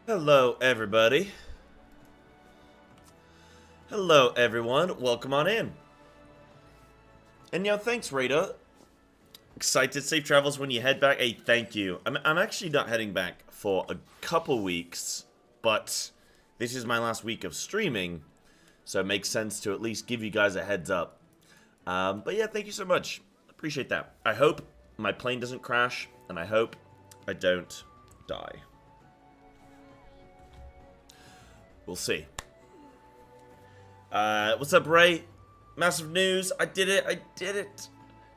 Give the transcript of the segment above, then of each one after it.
Hello, everybody. Hello, everyone. Welcome on in. And thanks, Raider. Excited. Safe travels when you head back. Hey, thank you. I'm actually not heading back for a couple weeks, but this is my last week of streaming, so it makes sense to at least give you guys a heads up. But yeah, thank you so much. Appreciate that. I hope my plane doesn't crash, and I hope I don't die. We'll see. What's up, Ray? Massive news. I did it. I did it.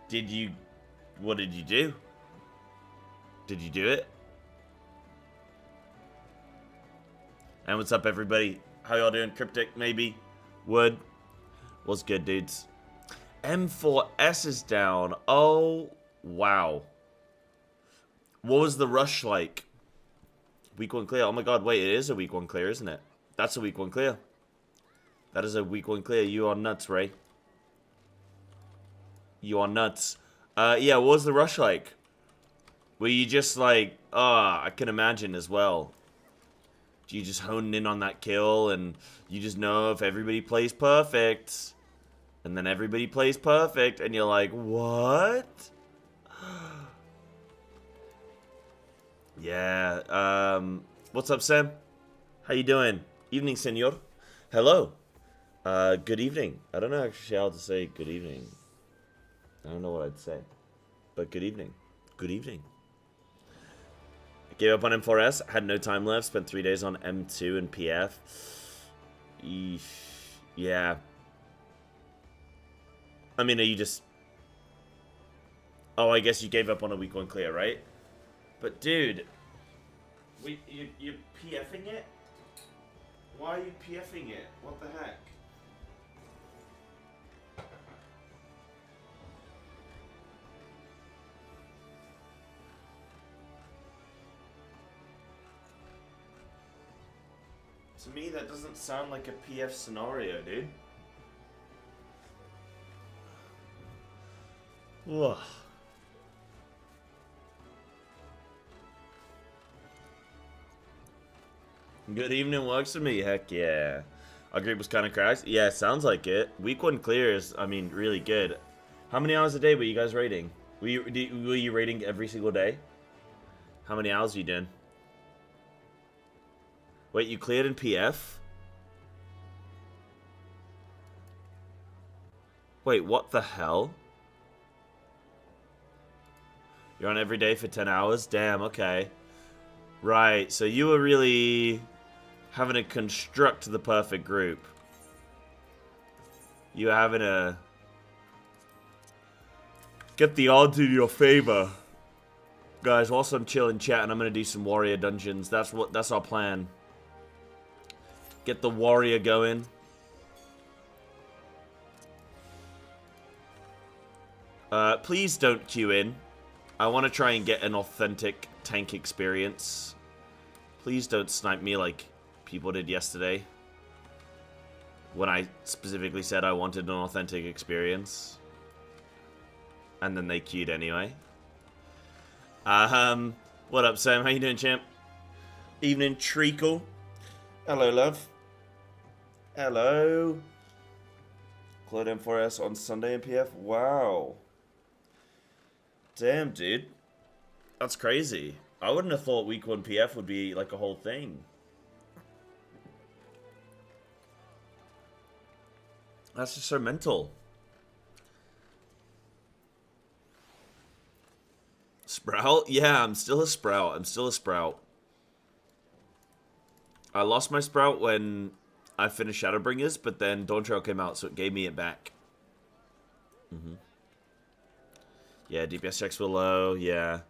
Did you... What did you do? Did you do it? And what's up, everybody? How y'all doing? Cryptic, maybe? Wood? What's good, dudes? M4S is down. Oh, wow. What was the rush like? Week 1 clear. Oh my god, wait, it is a week 1 clear, isn't it? That's a week 1 clear. That is a week 1 clear. You are nuts, Ray. You are nuts. Yeah, what was the rush like? Were you just like, I can imagine as well. Do you just hone in on that kill and you just know if everybody plays perfect? And then everybody plays perfect and you're like, what? Yeah, what's up, Sam? How you doing? Evening, senor. Hello. Good evening. I don't know actually how to say good evening. I don't know what I'd say. But good evening. Good evening. I gave up on M4S. Had no time left. Spent 3 days on M2 and PF. Eesh. Yeah. I mean, are you just... Oh, I guess you gave up on a week 1 clear, right? But dude... You're PFing it? Why are you PFing it? What the heck? To me, that doesn't sound like a PF scenario, dude. Ugh. Good evening works for me, heck yeah. Our group was kind of crashed. Yeah, sounds like it. Week 1 clear is, I mean, really good. How many hours a day were you guys raiding? Were you raiding every single day? How many hours are you doing? Wait, you cleared in PF? Wait, what the hell? You're on every day for 10 hours? Damn, okay. Right, so you were really having to construct the perfect group. You were having to get the odds in your favor. Guys, whilst I'm chilling chatting, I'm gonna do some warrior dungeons. That's our plan. Get the warrior going. Please don't queue in. I want to try and get an authentic tank experience. Please don't snipe me like people did yesterday. When I specifically said I wanted an authentic experience. And then they queued anyway. What up, Sam? How you doing, champ? Evening, Treacle. Hello, love. Hello. Cloud M4S on Sunday in PF. Wow. Damn, dude. That's crazy. I wouldn't have thought week 1 PF would be like a whole thing. That's just so mental. Sprout? Yeah, I'm still a Sprout. I'm still a Sprout. I lost my Sprout when I finished Shadowbringers, but then Dawn Trail came out, so it gave me it back. Yeah, DPS checks were low, yeah.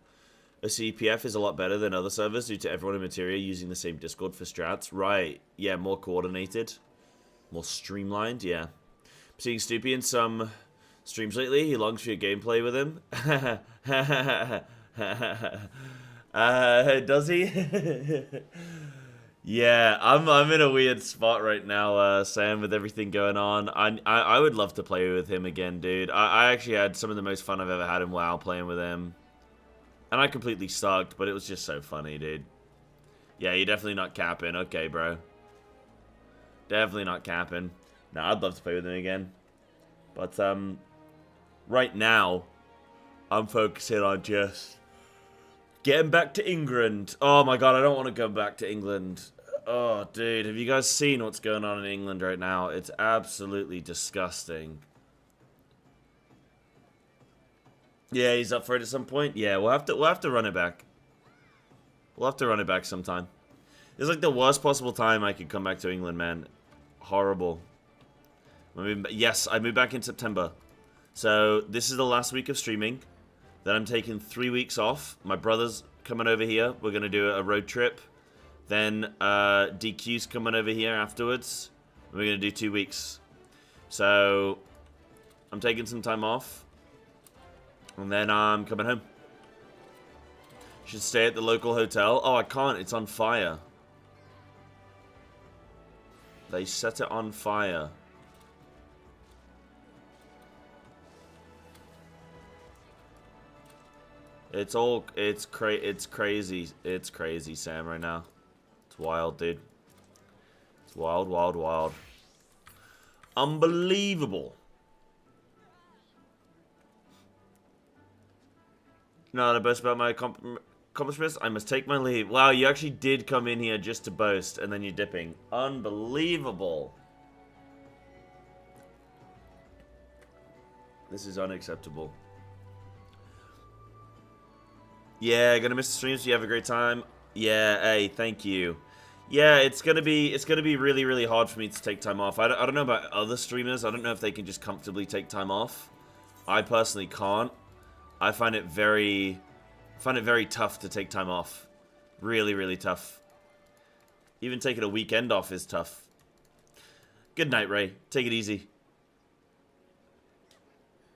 CPF is a lot better than other servers due to everyone in Materia using the same Discord for strats. Right, yeah, more coordinated. More streamlined, yeah. I'm seeing Stoopy in some streams lately. He longs for your gameplay with him. Does he? Yeah, I'm in a weird spot right now, Sam, with everything going on. I would love to play with him again, dude. I actually had some of the most fun I've ever had in WoW playing with him. And I completely sucked, but it was just so funny, dude. Yeah, you're definitely not capping. Okay, bro. Definitely not capping. No, I'd love to play with him again. But, right now, I'm focusing on just getting back to England. Oh my god, I don't want to go back to England. Oh, dude, have you guys seen what's going on in England right now? It's absolutely disgusting. Yeah, he's up for it at some point. Yeah, we'll have to run it back. We'll have to run it back sometime. It's like the worst possible time I could come back to England, man. Horrible. Yes, I moved back in September. So, this is the last week of streaming. Then I'm taking 3 weeks off. My brother's coming over here. We're going to do a road trip. Then DQ's coming over here afterwards. We're going to do 2 weeks. So, I'm taking some time off. And then I'm coming home. Should stay at the local hotel. Oh, I can't. It's on fire. They set it on fire. It's crazy. It's crazy, Sam, right now. It's wild, dude. It's wild, wild, wild. Unbelievable. No, the best about my accomplishments, I must take my leave. Wow, you actually did come in here just to boast, and then you're dipping. Unbelievable. This is unacceptable. Yeah, gonna miss the streams. You have a great time. Yeah, hey, thank you. Yeah, it's gonna be really, really hard for me to take time off. I don't know about other streamers. I don't know if they can just comfortably take time off. I personally can't. I find it very tough to take time off. Really, really tough. Even taking a weekend off is tough. Good night, Ray. Take it easy.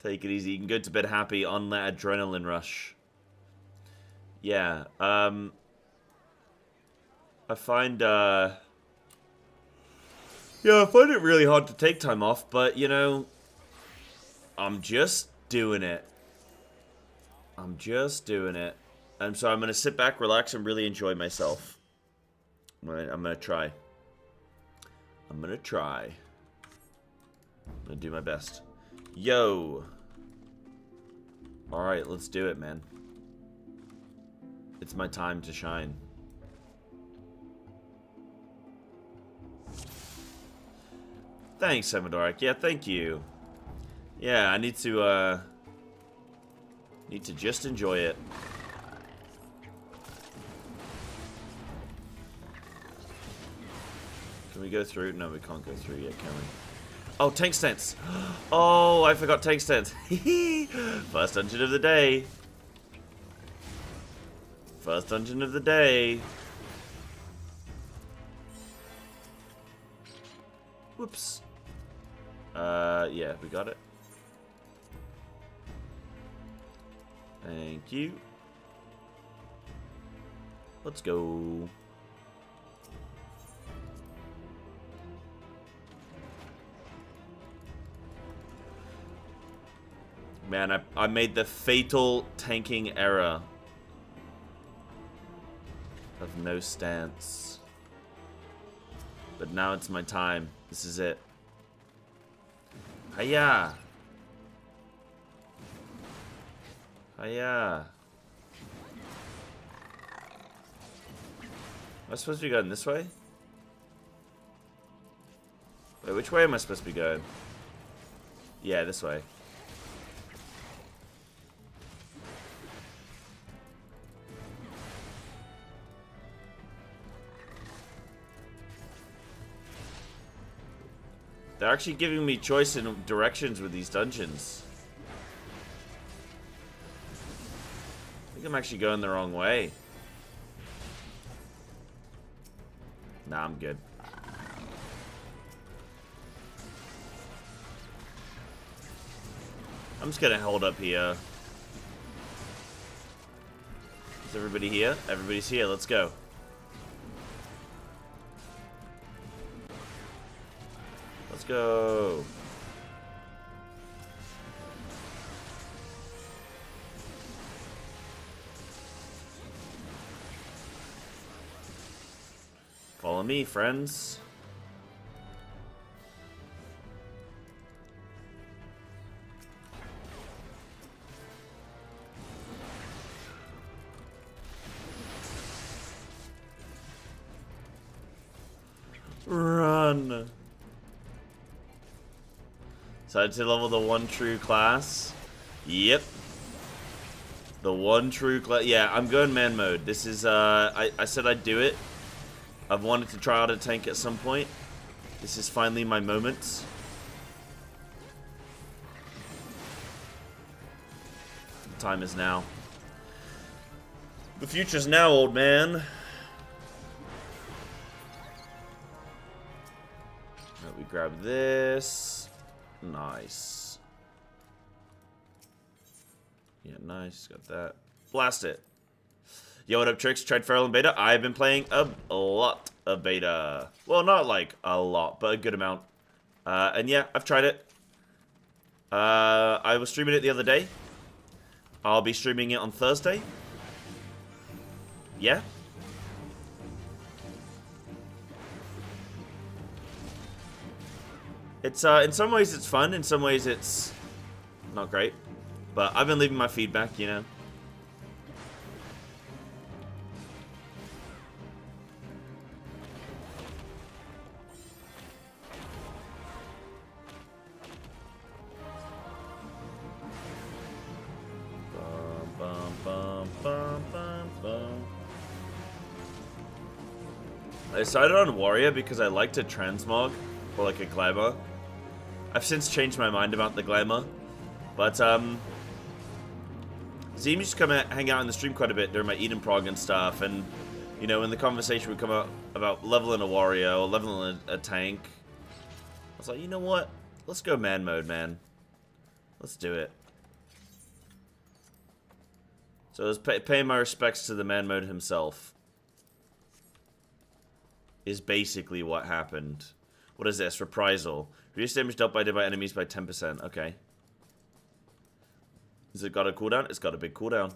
Take it easy. You can go to bed happy on that adrenaline rush. Yeah, I find it really hard to take time off, but, you know, I'm just doing it. I'm just doing it. And so I'm going to sit back, relax, and really enjoy myself. I'm going to try. I'm going to try. I'm going to do my best. Yo. Alright, let's do it, man. It's my time to shine. Thanks, Semadoric. Yeah, thank you. Yeah, I need to just enjoy it. Can we go through? No, we can't go through yet, can we? Oh, tank stance. Oh, I forgot tank stance. First dungeon of the day. First dungeon of the day. Whoops. Yeah, we got it. Thank you. Let's go. Man, I made the fatal tanking error of no stance. But now it's my time. This is it. Hiya! Hiya! Am I supposed to be going this way? Wait, which way am I supposed to be going? Yeah, this way. They're actually giving me choice in directions with these dungeons. I think I'm actually going the wrong way. Nah, I'm good. I'm just gonna hold up here. Is everybody here? Everybody's here. Let's go. Let's go. Follow me, friends. Run. Decided to level the one true class. Yep. The one true class. Yeah, I'm going man mode. This is, I said I'd do it. I've wanted to try out a tank at some point. This is finally my moment. The time is now. The future's now, old man. We grab this. Nice. Yeah, nice. Got that. Blast it. Yo, what up, Tricks? Tried Feral and Beta. I've been playing a lot of Beta. Well, not like a lot, but a good amount. And yeah, I've tried it. I was streaming it the other day. I'll be streaming it on Thursday. Yeah. It's, in some ways it's fun, in some ways it's not great. But I've been leaving my feedback, you know. I decided on Warrior because I liked a transmog, or like a glamour. I've since changed my mind about the glamour, but Zim used to come out, hang out in the stream quite a bit during my Eden prog and stuff, and you know, when the conversation would come out about leveling a Warrior or leveling a tank, I was like, you know what? Let's go man mode, man. Let's do it. So I was paying my respects to the man mode himself. Is basically what happened. What is this? Reprisal. Reduce damage dealt by enemies by 10%. Okay. Has it got a cooldown? It's got a big cooldown.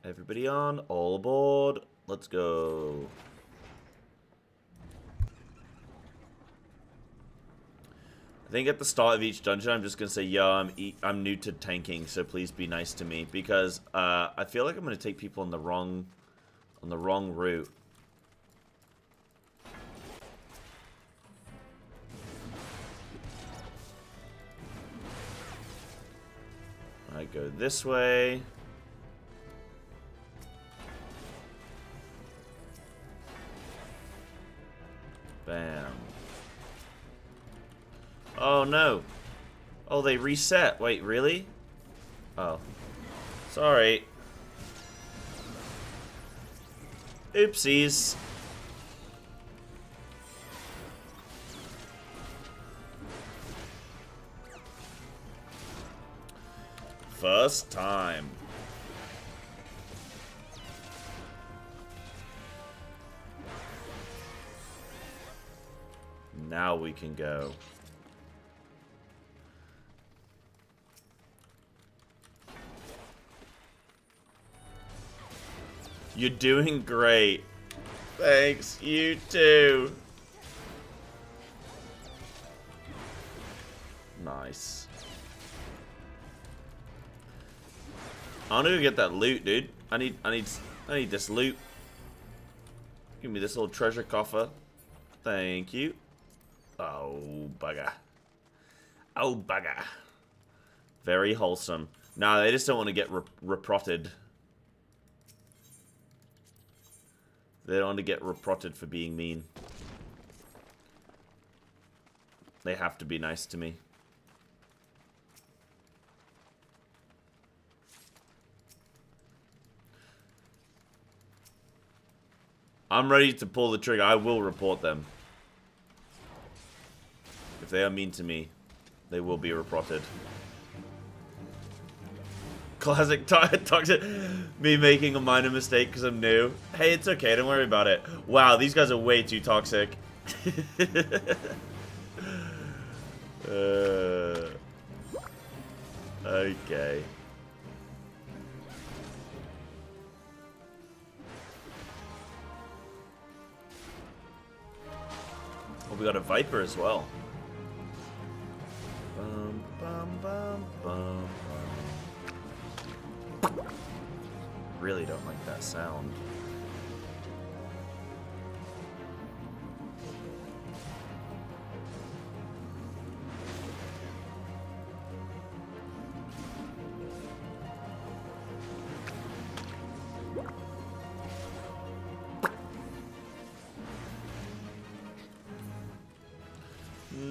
Everybody on. All aboard. Let's go. I think at the start of each dungeon, I'm just going to say, yo, I'm new to tanking, so please be nice to me. Because I feel like I'm going to take people on the wrong route. I go this way. Bam. Oh no. Oh, they reset. Wait, really? Oh. Sorry. Oopsies. First time. Now we can go. You're doing great. Thanks, you too. Nice. I need to get that loot, dude. I need this loot. Give me this little treasure coffer. Thank you. Oh, bugger. Oh, bugger. Very wholesome. Nah, they just don't want to get reprotted. They don't want to get reprotted for being mean. They have to be nice to me. I'm ready to pull the trigger. I will report them. If they are mean to me, they will be reported. Classic toxic. Me making a minor mistake because I'm new. Hey, it's okay. Don't worry about it. Wow, these guys are way too toxic. Okay. Oh, we got a Viper as well. Bum, bum, bum, bum, bum. Really don't like that sound.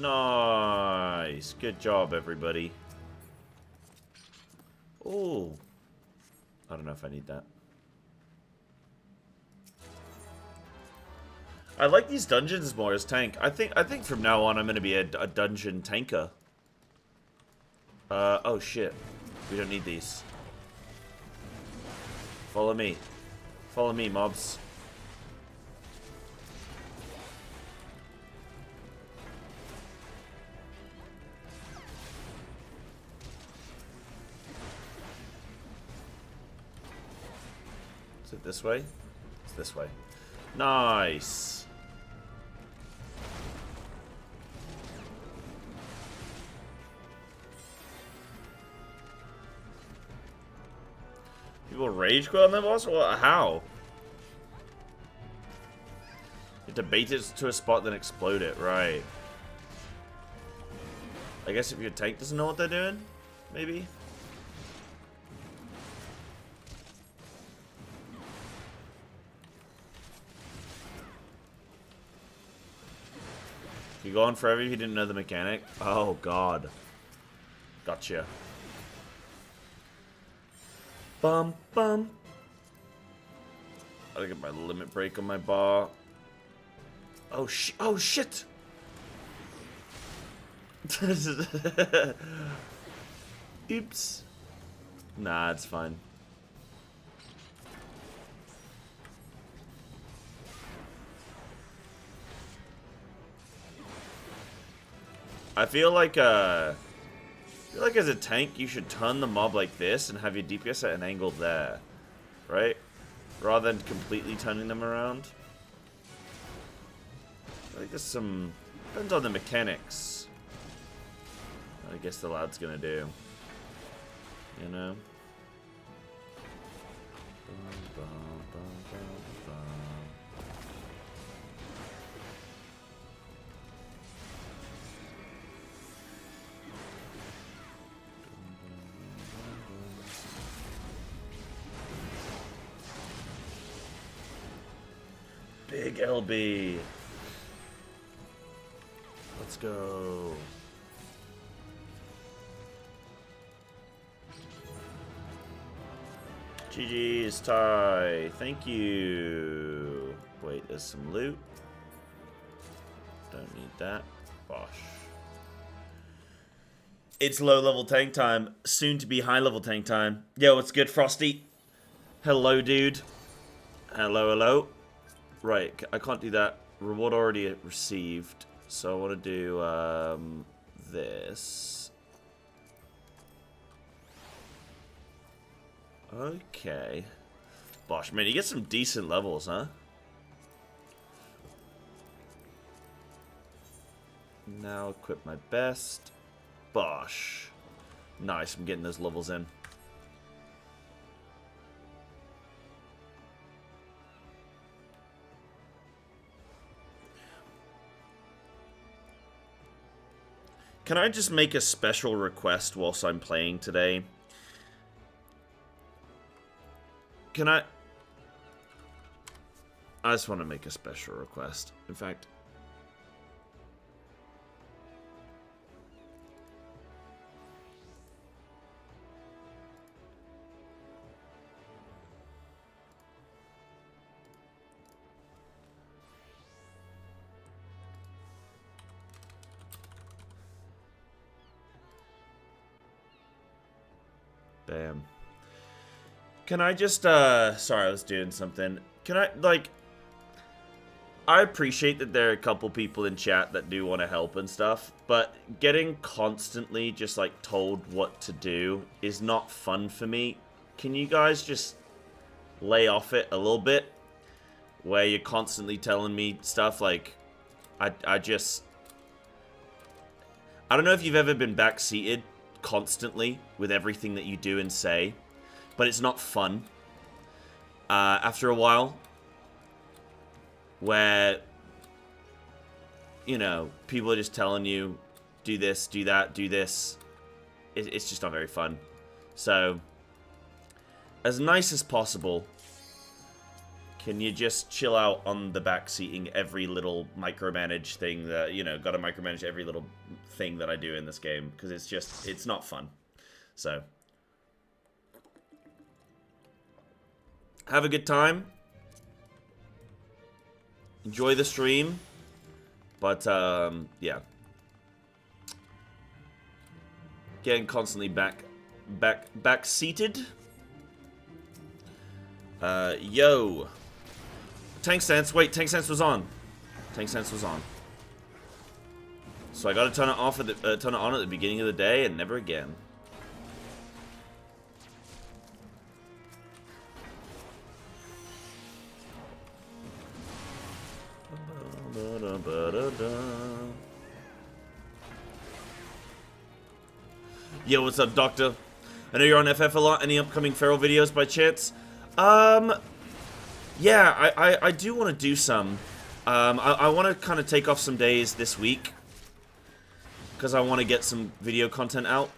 Nice. Good job, everybody. Oh. I don't know if I need that. I like these dungeons more as tank. I think from now on I'm gonna be a dungeon tanker. Oh shit. We don't need these. Follow me. Follow me, mobs. Is it this way? It's this way. Nice. People rage quit on them boss? Well, how? You have to bait it to a spot, then explode it. Right. I guess if your tank doesn't know what they're doing, maybe? You go on forever if you didn't know the mechanic? Oh, God. Gotcha. Bum, bum. I gotta get my limit break on my bar. Oh, oh, shit! Oops. Nah, it's fine. I feel like as a tank, you should turn the mob like this and have your DPS at an angle there, right? Rather than completely turning them around. I think there's some... depends on the mechanics. I guess the lad's gonna do. You know? Big LB. Let's go. GG's Ty. Thank you. Wait, there's some loot. Don't need that. Bosh. It's low level tank time. Soon to be high level tank time. Yo, what's good, Frosty? Hello, dude. Hello, hello. Right, I can't do that. Reward already received. So I want to do this. Okay. Bosh, man, you get some decent levels, huh? Now equip my best. Bosh. Nice, I'm getting those levels in. Can I just make a special request whilst I'm playing today? Can I just want to make a special request. In fact... Bam. Can I just, sorry, I was doing something. Can I, like, I appreciate that there are a couple people in chat that do want to help and stuff, but getting constantly just, like, told what to do is not fun for me. Can you guys just lay off it a little bit? Where you're constantly telling me stuff like, I just... I don't know if you've ever been backseated constantly with everything that you do and say, but it's not fun. After a while, where, you know, people are just telling you, do this, do that, do this, it's just not very fun. So, as nice as possible, can you just chill out on the backseating every little micromanage thing that, you know, gotta micromanage every little thing that I do in this game, because it's just, it's not fun. So, have a good time. Enjoy the stream. But, yeah. Getting constantly back-seated. Yo. Tank Sense. Wait, Tank Sense was on. Tank Sense was on. So I gotta turn it off at the, turn it on at the beginning of the day and never again. Yo, what's up, Doctor? I know you're on FF a lot. Any upcoming Feral videos by chance? Yeah, I do want to do some. I want to kind of take off some days this week, because I want to get some video content out.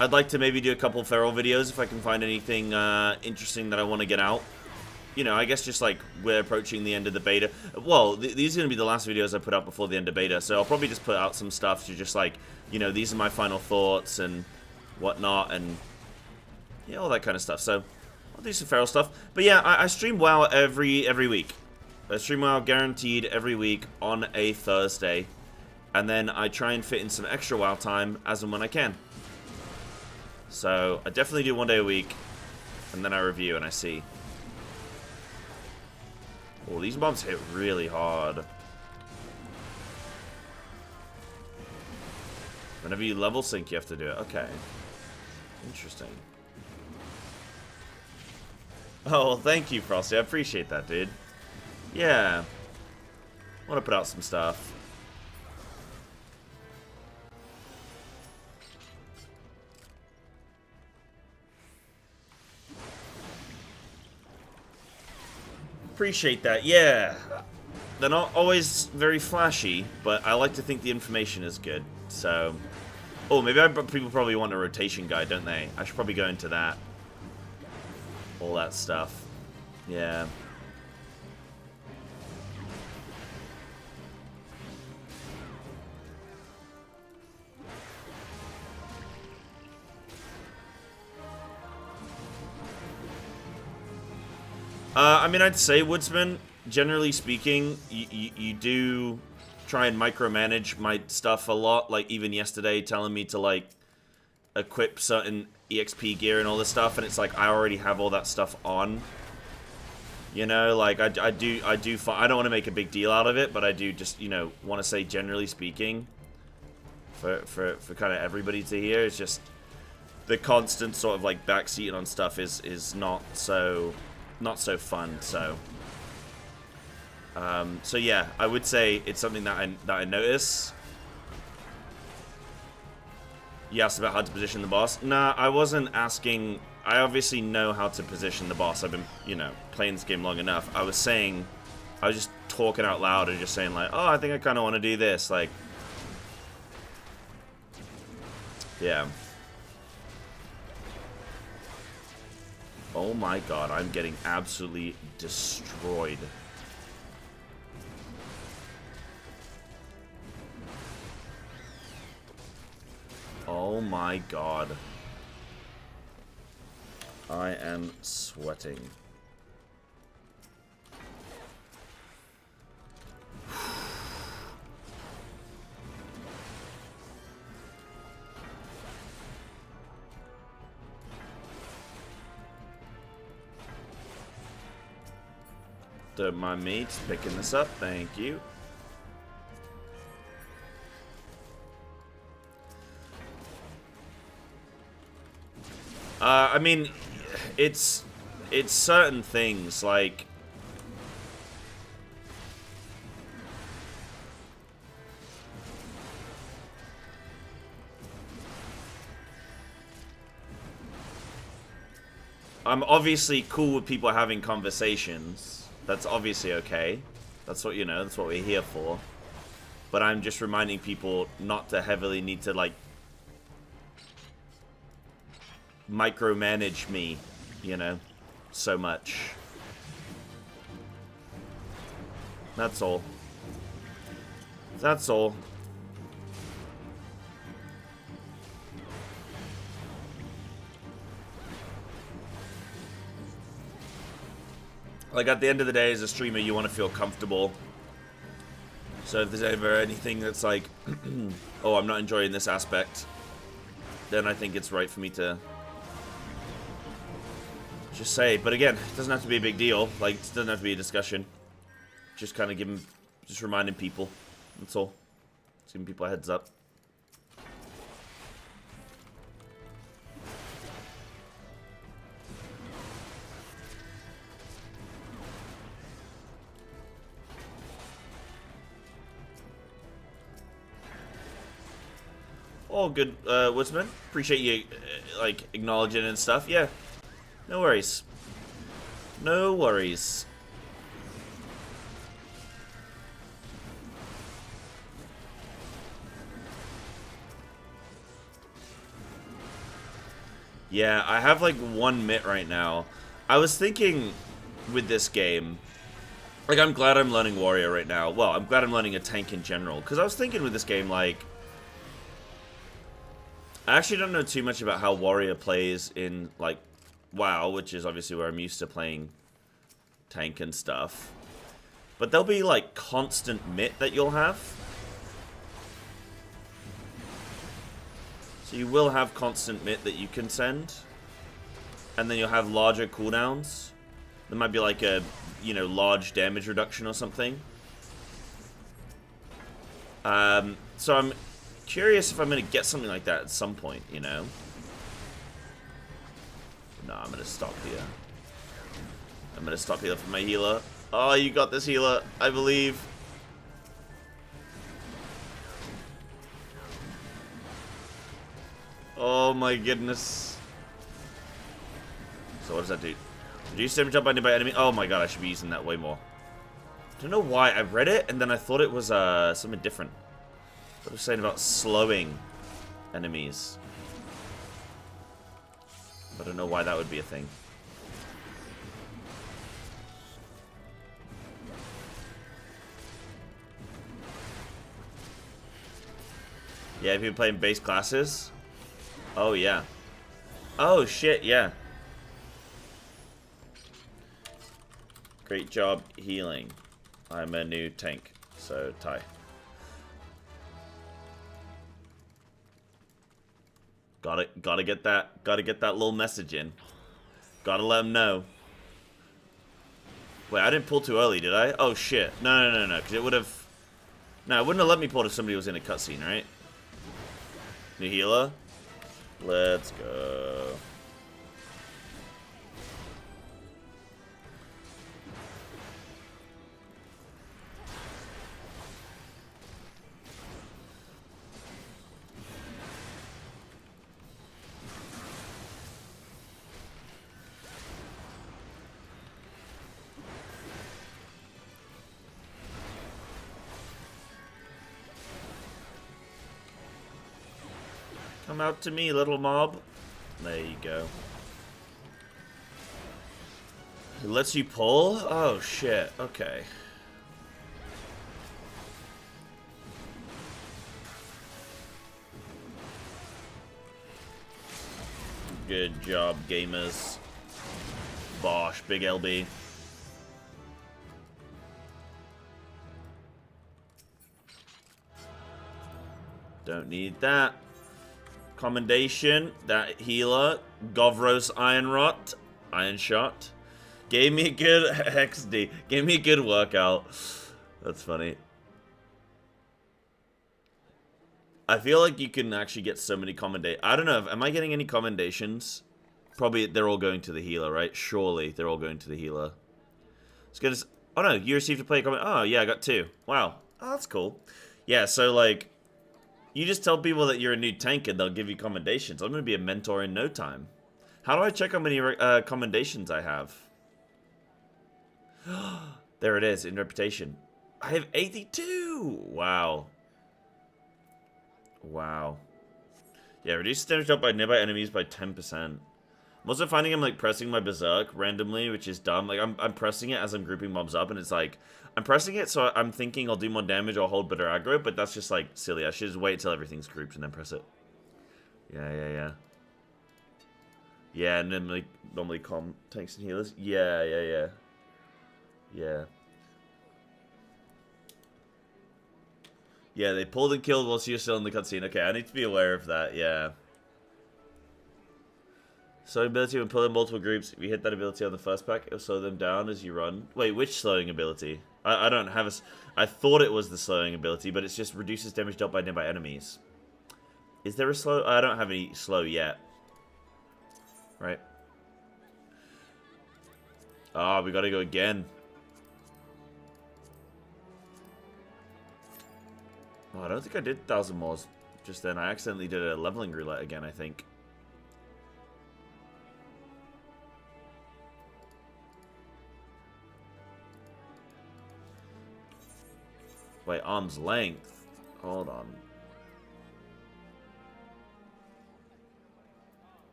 I'd like to maybe do a couple Feral videos if I can find anything interesting that I want to get out. You know, I guess just like we're approaching the end of the beta. Well, these are going to be the last videos I put out before the end of beta, so I'll probably just put out some stuff to just like, you know, these are my final thoughts and whatnot, and yeah, all that kind of stuff. So I'll do some Feral stuff. But yeah, I stream WoW every week. I stream WoW guaranteed every week on a Thursday, and then I try and fit in some extra WoW time as and when I can. So I definitely do one day a week, and then I review and I see. Oh, these bombs hit really hard. Whenever you level sync, you have to do it. Okay. Interesting. Oh, well, thank you, Frosty. I appreciate that, dude. Yeah. I want to put out some stuff. Appreciate that, yeah. They're not always very flashy, but I like to think the information is good, so... Oh, maybe people probably want a rotation guide, don't they? I should probably go into that. All that stuff. Yeah. I mean, I'd say, Woodsman, generally speaking, you do try and micromanage my stuff a lot. Like, even yesterday, telling me to, like, equip certain EXP gear and all this stuff, and it's like, I already have all that stuff on. You know, like, I don't want to make a big deal out of it, but I do just, you know, want to say, generally speaking, for kind of everybody to hear, it's just, the constant sort of, like, backseating on stuff is not so fun, so... so yeah, I would say it's something that I notice. You asked about how to position the boss. Nah, I wasn't asking... I obviously know how to position the boss. I've been, you know, playing this game long enough. I was saying... I was just talking out loud and just saying, like, oh, I think I kind of want to do this. Like... Yeah. Oh my god, I'm getting absolutely destroyed. Oh my god. I am sweating. Don't mind me just picking this up, thank you. I mean, it's certain things, like, I'm obviously cool with people having conversations. That's obviously okay. That's what, you know, that's what we're here for. But I'm just reminding people not to heavily need to, like, micromanage me, you know, so much. That's all. That's all. Like, at the end of the day, as a streamer, you want to feel comfortable. So if there's ever anything that's like, oh, I'm not enjoying this aspect, then I think it's right for me to just say. But again, it doesn't have to be a big deal. Like, it doesn't have to be a discussion. Just kind of just reminding people. That's all. Just giving people a heads up. Oh, good, Woodsman. Appreciate you, like, acknowledging and stuff. Yeah. No worries. No worries. Yeah, I have, like, 1 mitt right now. I was thinking with this game, like, I'm glad I'm learning Warrior right now. Well, I'm glad I'm learning a tank in general. Because I was thinking with this game, like, I actually don't know too much about how Warrior plays in, like, WoW, which is obviously where I'm used to playing tank and stuff. But there'll be, like, constant mitt that you'll have. So you will have constant mitt that you can send. And then you'll have larger cooldowns. There might be, like, a, you know, large damage reduction or something. So I'm curious if I'm going to get something like that at some point, you know? No, I'm going to stop here. I'm going to stop here for my healer. Oh, you got this, healer. I believe. Oh my goodness. So what does that do? Reduce damage up by nearby enemy. Oh my god, I should be using that way more. I don't know why. I read it and then I thought it was something different. What was saying about slowing enemies. I don't know why that would be a thing. Yeah, if you're playing base classes. Oh yeah. Oh shit, yeah. Great job healing. I'm a new tank, so Ty. Gotta get that little message in. Gotta let him know. Wait, I didn't pull too early, did I? Oh shit. No, because it would have... No, it wouldn't have let me pull if somebody was in a cutscene, right? New healer? Let's go. Come out to me, little mob. There you go. It lets you pull? Oh, shit. Okay. Good job, gamers. Bosh, big LB. Don't need that. Commendation, that healer, Govros Iron Rot, Iron Shot, gave me a good XD, gave me a good workout. That's funny. I feel like you can actually get so many commendations. I don't know, am I getting any commendations? Probably they're all going to the healer, right? Surely they're all going to the healer. It's good as, oh no, you received a play comment. Oh yeah, I got 2. Wow, oh, that's cool. Yeah, so like, you just tell people that you're a new tank and they'll give you commendations. I'm going to be a mentor in no time. How do I check how many commendations I have? There it is, in reputation. I have 82! Wow. Wow. Yeah, reduce damage dealt by nearby enemies by 10%. I'm also finding I'm, like, pressing my Berserk randomly, which is dumb. Like, I'm pressing it as I'm grouping mobs up, and it's like... I'm pressing it, so I'm thinking I'll do more damage or hold better aggro, but that's just, like, silly. I should just wait till everything's grouped and then press it. Yeah. Yeah, and then, like, normally calm tanks and healers. Yeah. Yeah, they pulled and killed whilst you're still in the cutscene. Okay, I need to be aware of that, yeah. Slowing ability when pulling multiple groups. If you hit that ability on the first pack, it'll slow them down as you run. Wait, which slowing ability? I don't have a... I thought it was the slowing ability, but it's just reduces damage dealt by nearby enemies. Is there a slow? I don't have any slow yet. Right. Ah, we gotta go again. Oh, I don't think I did 1,000 more just then. I accidentally did a leveling roulette again, I think. Wait, arm's length. Hold on.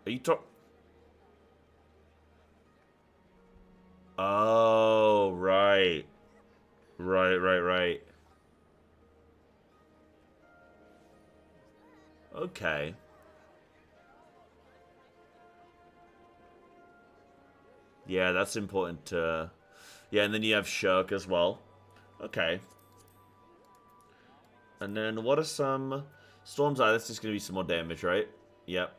Are you Oh, right. Right. Okay. Yeah, that's important to... Yeah, and then you have Shirk as well. Okay. And then what are some... Storm's Eye, that's just going to be some more damage, right? Yep.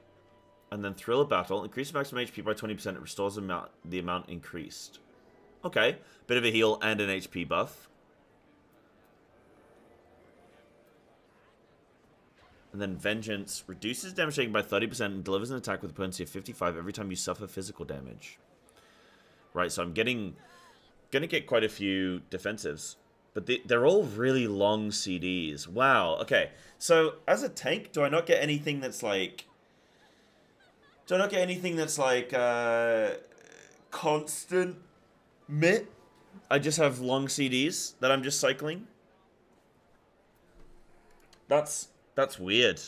And then Thrill of Battle. Increase maximum HP by 20%. It restores the amount increased. Okay. Bit of a heal and an HP buff. And then Vengeance. Reduces damage taken by 30% and delivers an attack with a potency of 55 every time you suffer physical damage. Right, so I'm gonna get quite a few defensives. But they're all really long CDs. Wow, okay. So, as a tank, do I not get anything that's like... constant MIT? I just have long CDs that I'm just cycling? That's weird.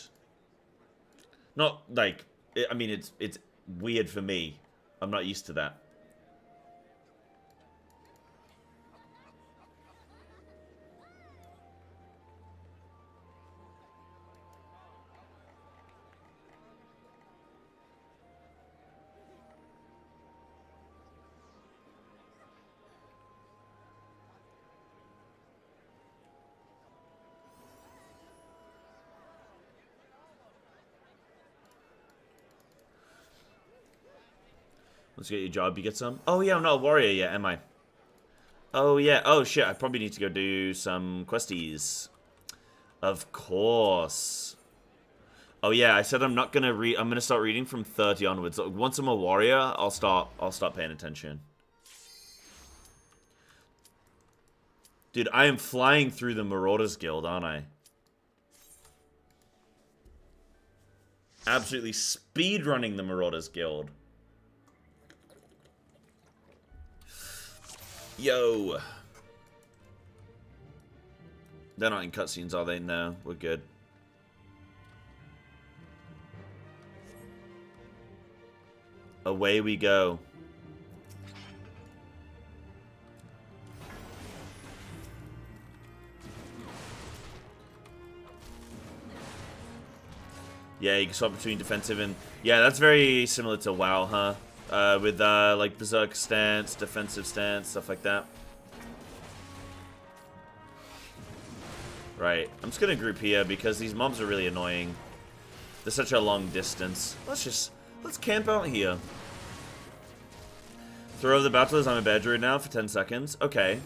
Not, like... I mean, it's weird for me. I'm not used to that. Let's get your job. You get some? Oh, yeah, I'm not a warrior yet, am I? Oh, yeah. Oh, shit. I probably need to go do some questies. Of course. Oh, yeah. I said I'm not going to read... I'm going to start reading from 30 onwards. Once I'm a warrior, I'll start paying attention. Dude, I am flying through the Marauders Guild, aren't I? Absolutely speedrunning the Marauders Guild. Yo. They're not in cutscenes, are they? No, we're good. Away we go. Yeah, you can swap between defensive and... Yeah, that's very similar to WoW, huh? With, like, Berserk stance, defensive stance, stuff like that. Right. I'm just gonna group here because these mobs are really annoying. They're such a long distance. Let's camp out here. Throw of the battle is I'm a bad druid now for 10 seconds. Okay.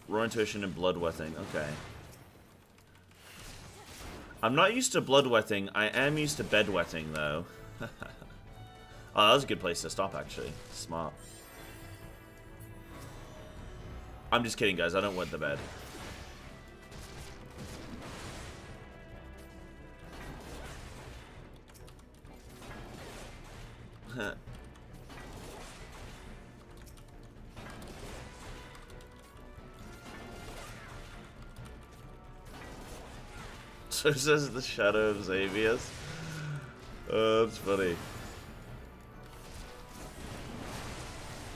Raw intuition and bloodwetting. Okay. I'm not used to bloodwetting. I am used to bedwetting, though. Oh, that was a good place to stop, actually. Smart. I'm just kidding, guys. I don't wet the bed. So it says the shadow of Xavius. Oh, that's funny.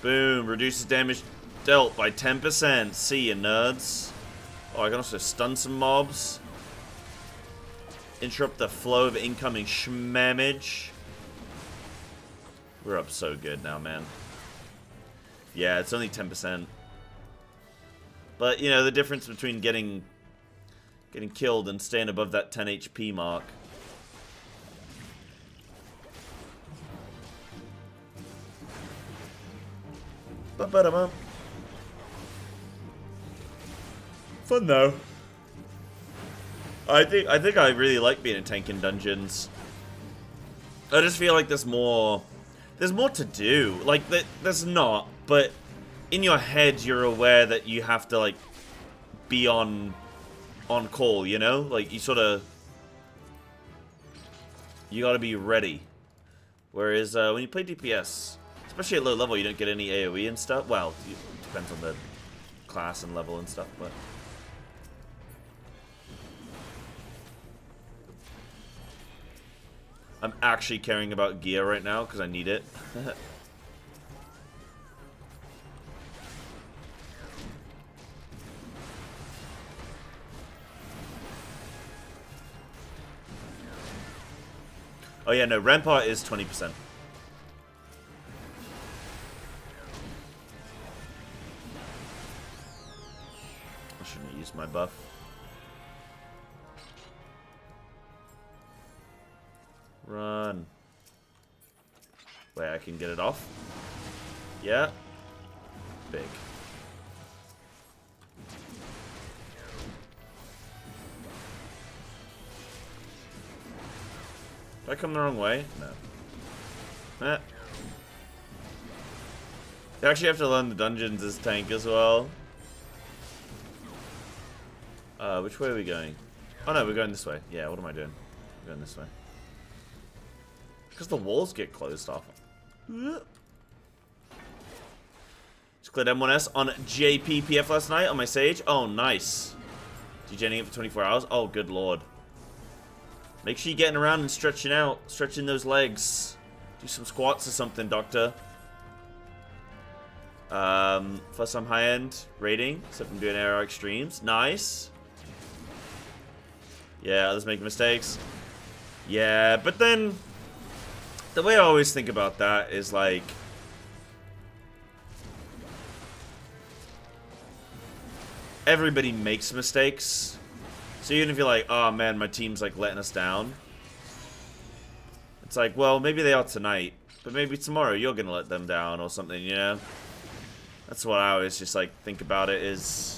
Boom, reduces damage dealt by 10%. See ya, nerds. Oh, I can also stun some mobs. Interrupt the flow of incoming shmamage. We're up so good now, man. Yeah, it's only 10%. But, you know, the difference between getting killed and staying above that 10 HP mark. Fun though. I think I really like being a tank in dungeons. I just feel like there's more to do. Like there's not, but in your head you're aware that you have to like be on call, you know? Like you gotta be ready. Whereas when you play DPS, especially at low level, you don't get any AoE and stuff. Well, it depends on the class and level and stuff, but I'm actually caring about gear right now because I need it. Oh yeah, no, Rampart is 20%. I shouldn't use my buff. Run. Wait, I can get it off? Yeah. Big. Did I come the wrong way? No. Eh. You actually have to learn the dungeons as tank as well. Which way are we going? Oh no, we're going this way. Yeah, what am I doing? We're going this way. Because the walls get closed off. Just cleared M1S on JPPF last night on my Sage. Oh, nice. DJing it for 24 hours. Oh, good lord. Make sure you're getting around and stretching out. Stretching those legs. Do some squats or something, doctor. First time high-end rating. Except I'm doing aero extremes. Nice. Yeah, others make mistakes. Yeah, but then the way I always think about that is like everybody makes mistakes. So even if you're like, oh man, my team's like letting us down, it's like, well, maybe they are tonight, but maybe tomorrow you're gonna let them down or something, you know? That's what I always just like think about it is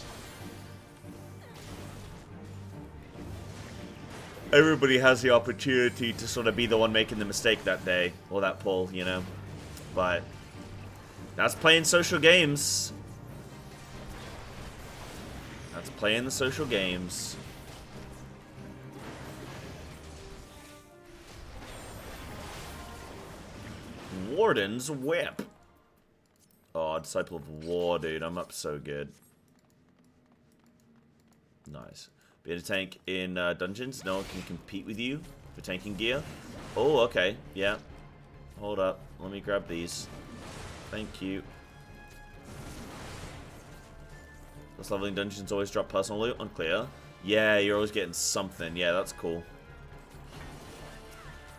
everybody has the opportunity to sort of be the one making the mistake that day or that pull, you know? But that's playing social games. That's playing the social games. Warden's Whip. Oh, Disciple of War, dude. I'm up so good. Nice. Being a tank in dungeons, no one can compete with you for tanking gear. Oh, okay. Yeah. Hold up. Let me grab these. Thank you. Plus leveling dungeons always drop personal loot. Unclear. Yeah, you're always getting something. Yeah, that's cool.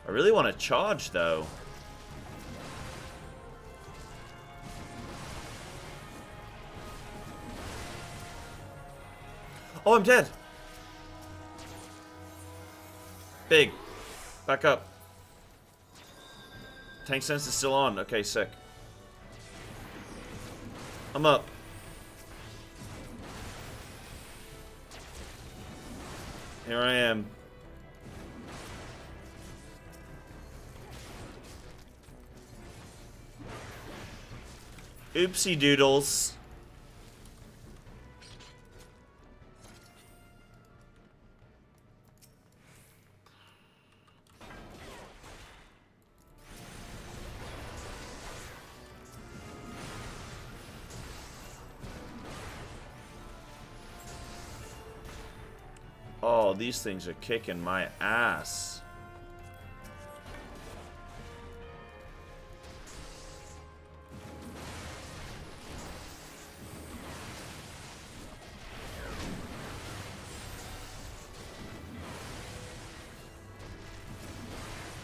I really want to charge, though. Oh, I'm dead. Big. Back up. Tank sense is still on. Okay, sick. I'm up. Here I am. Oopsie doodles. Oh, these things are kicking my ass.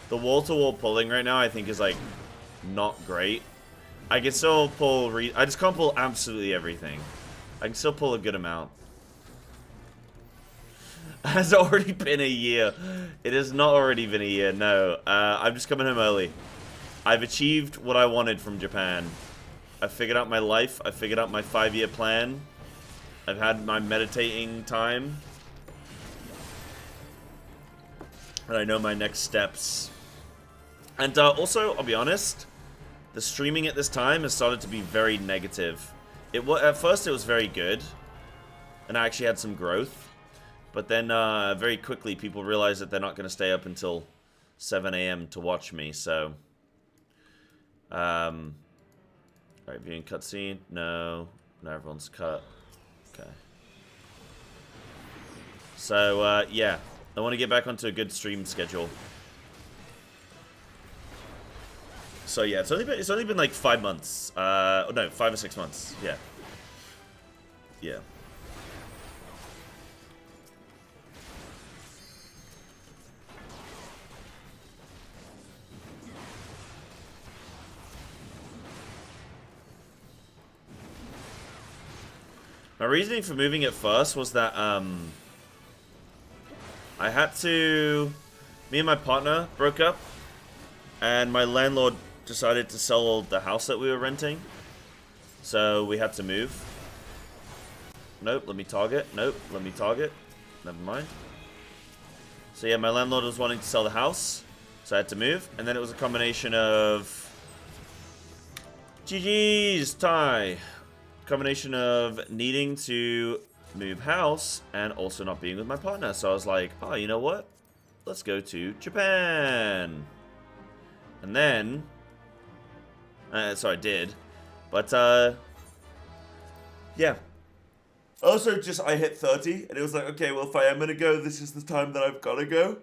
The wall-to-wall pulling right now, I think, is, like, not great. I can still pull... I just can't pull absolutely everything. I can still pull a good amount. It has already been a year. It has not already been a year, no. I'm just coming home early. I've achieved what I wanted from Japan. I figured out my life. I figured out my 5-year plan. I've had my meditating time. And I know my next steps. And also, I'll be honest, the streaming at this time has started to be very negative. At first it was very good, and I actually had some growth. But then very quickly people realized that they're not going to stay up until 7 AM to watch me, so... Alright, viewing cutscene. No. No, everyone's cut. Okay. So, yeah. I want to get back onto a good stream schedule. So yeah, it's only been like 5 months. No, 5 or 6 months. Yeah. Yeah. My reasoning for moving at first was that I had to... Me and my partner broke up, and my landlord decided to sell the house that we were renting, so we had to move. Nope, let me target. Nope, let me target. Never mind. So yeah, my landlord was wanting to sell the house, so I had to move, and then it was a combination of... GG's, tie. Combination of needing to move house and also not being with my partner. So I was like, oh, you know what? Let's go to Japan. And then... so I did. But, yeah. Also, just, I hit 30, and it was like, okay, well, if I am going to go, this is the time that I've got to go.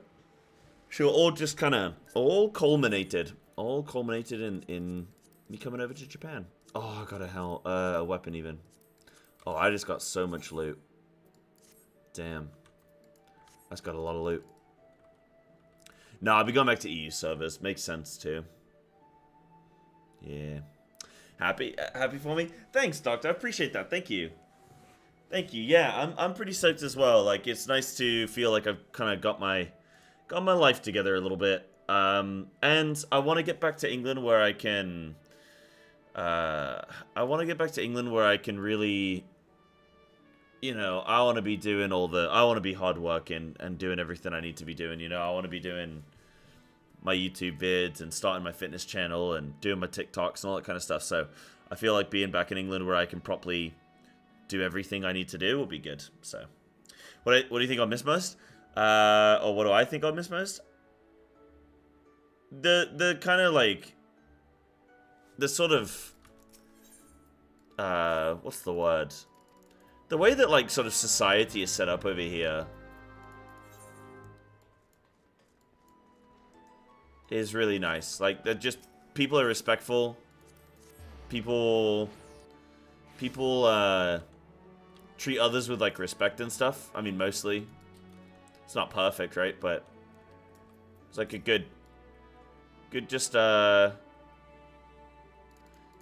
So all just kind of, all culminated in me coming over to Japan. Oh, I got a weapon even. Oh, I just got so much loot. Damn. That's got a lot of loot. No, I'll be going back to EU servers. Makes sense, too. Yeah. Happy for me? Thanks, Doctor. I appreciate that. Thank you. Thank you. Yeah, I'm pretty stoked as well. Like, it's nice to feel like I've kind of got my life together a little bit. And I want to get back to England where I can... I want to get back to England where I can really, you know, I want to be doing I want to be hardworking and doing everything I need to be doing, you know. I want to be doing my YouTube vids and starting my fitness channel and doing my TikToks and all that kind of stuff. So I feel like being back in England where I can properly do everything I need to do will be good. So what do you think I'll miss most? Or what do I think I'll miss most? The kind of like... The sort of, what's the word? The way that, like, sort of society is set up over here is really nice. Like, they're just, people are respectful. People treat others with, like, respect and stuff. I mean, mostly. It's not perfect, right? But it's like a good just,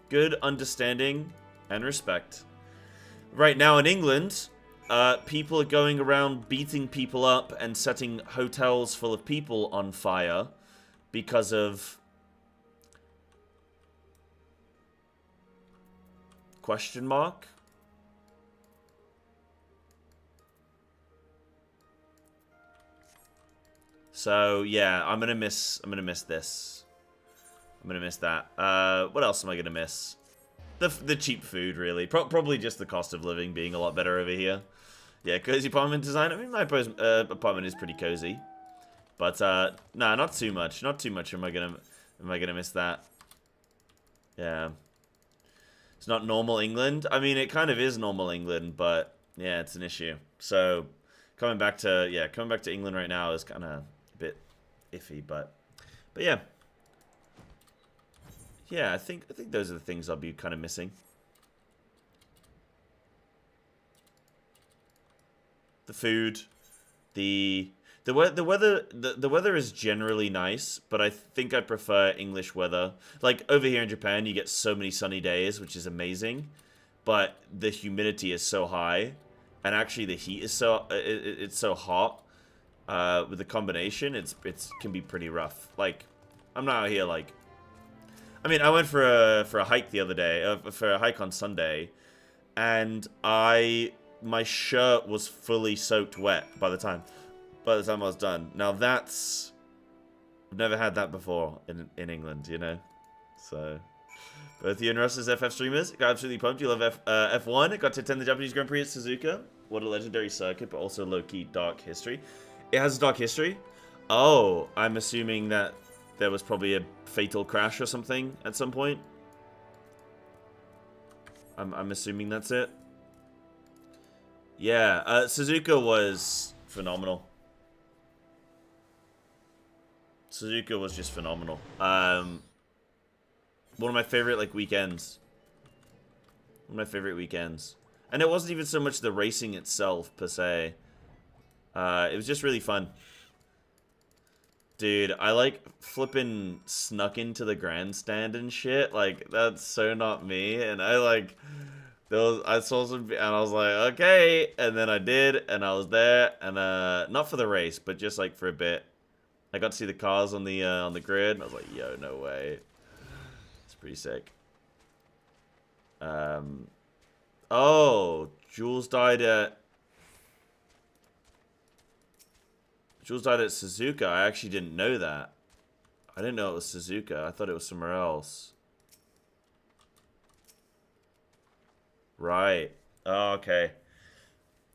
good understanding and respect. Right now in England, people are going around beating people up and setting hotels full of people on fire because of... Question mark? So yeah, I'm gonna miss this. I'm gonna miss that. What else am I gonna miss? The cheap food, really. Probably just the cost of living being a lot better over here. Yeah, cozy apartment design. I mean, my apartment is pretty cozy, but nah, not too much. Not too much. Am I gonna miss that? Yeah, it's not normal England. I mean, it kind of is normal England, but yeah, it's an issue. So coming back to England right now is kind of a bit iffy, but yeah. Yeah, I think those are the things I'll be kind of missing. The food, the weather is generally nice, but I think I prefer English weather. Like over here in Japan, you get so many sunny days, which is amazing, but the humidity is so high, and actually the heat is it's so hot. With the combination, it can be pretty rough. Like, I'm not out here like. I mean, I went for a hike the other day, for a hike on Sunday, and my shirt was fully soaked wet by the time I was done. Now I've never had that before in England, you know. So both you and Russ as FF streamers, got absolutely pumped. You love F1. Got to attend the Japanese Grand Prix at Suzuka. What a legendary circuit, but also low-key dark history. It has a dark history. Oh, I'm assuming that there was probably a fatal crash or something at some point. I'm assuming that's it. Yeah, Suzuka was phenomenal. Suzuka was just phenomenal. One of my favorite weekends. One of my favorite weekends. And it wasn't even so much the racing itself per se. It was just really fun. Dude, I flipping snuck into the grandstand and shit. Like, that's so not me. And I saw some, and I was like, okay. And then I did, and I was there, and not for the race, but just for a bit. I got to see the cars on the grid, and I was like, yo, no way. It's pretty sick. Oh, Jules died at Suzuka. I actually didn't know that. I didn't know it was Suzuka. I thought it was somewhere else. Right. Oh, okay.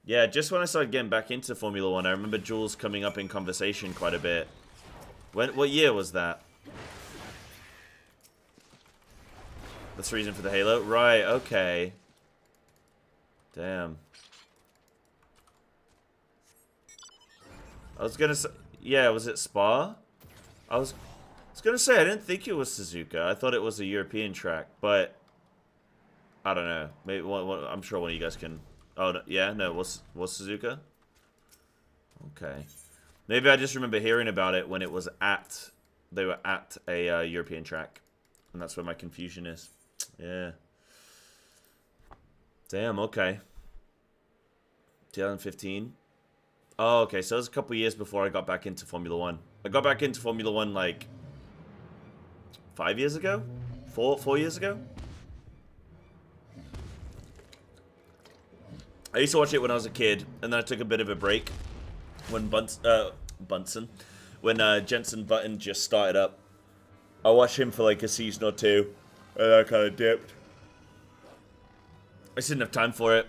Yeah, just when I started getting back into Formula 1, I remember Jules coming up in conversation quite a bit. What year was that? That's the reason for the Halo? Right, okay. Damn. I was gonna say, yeah, was it Spa? I was gonna say, I didn't think it was Suzuka. I thought it was a European track, but I don't know. Maybe I'm sure one of you guys can. Oh no, yeah, no, was Suzuka? Okay, maybe I just remember hearing about it when they were at a European track, and that's where my confusion is. Yeah. Damn. Okay. 2015. Oh, okay, so it was a couple years before I got back into Formula 1. I got back into Formula 1 like 5 years ago? 4 years ago? I used to watch it when I was a kid, and then I took a bit of a break when Jensen Button just started up. I watched him for like a season or two, and I kind of dipped. I just didn't have time for it.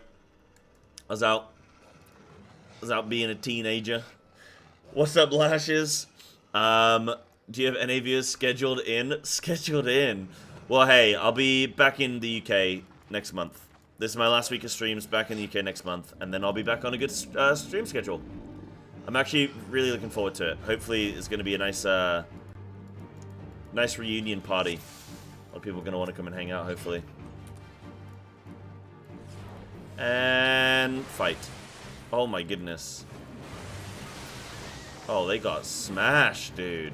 I was out being a teenager. What's up, Lashes? Do you have any viewers scheduled in? Scheduled in? Well, hey, I'll be back in the UK next month. This is my last week of streams back in the UK next month, and then I'll be back on a good stream schedule. I'm actually really looking forward to it. Hopefully, it's going to be a nice reunion party. A lot of people are going to want to come and hang out, hopefully. And fight. Oh my goodness. Oh, they got smashed, dude.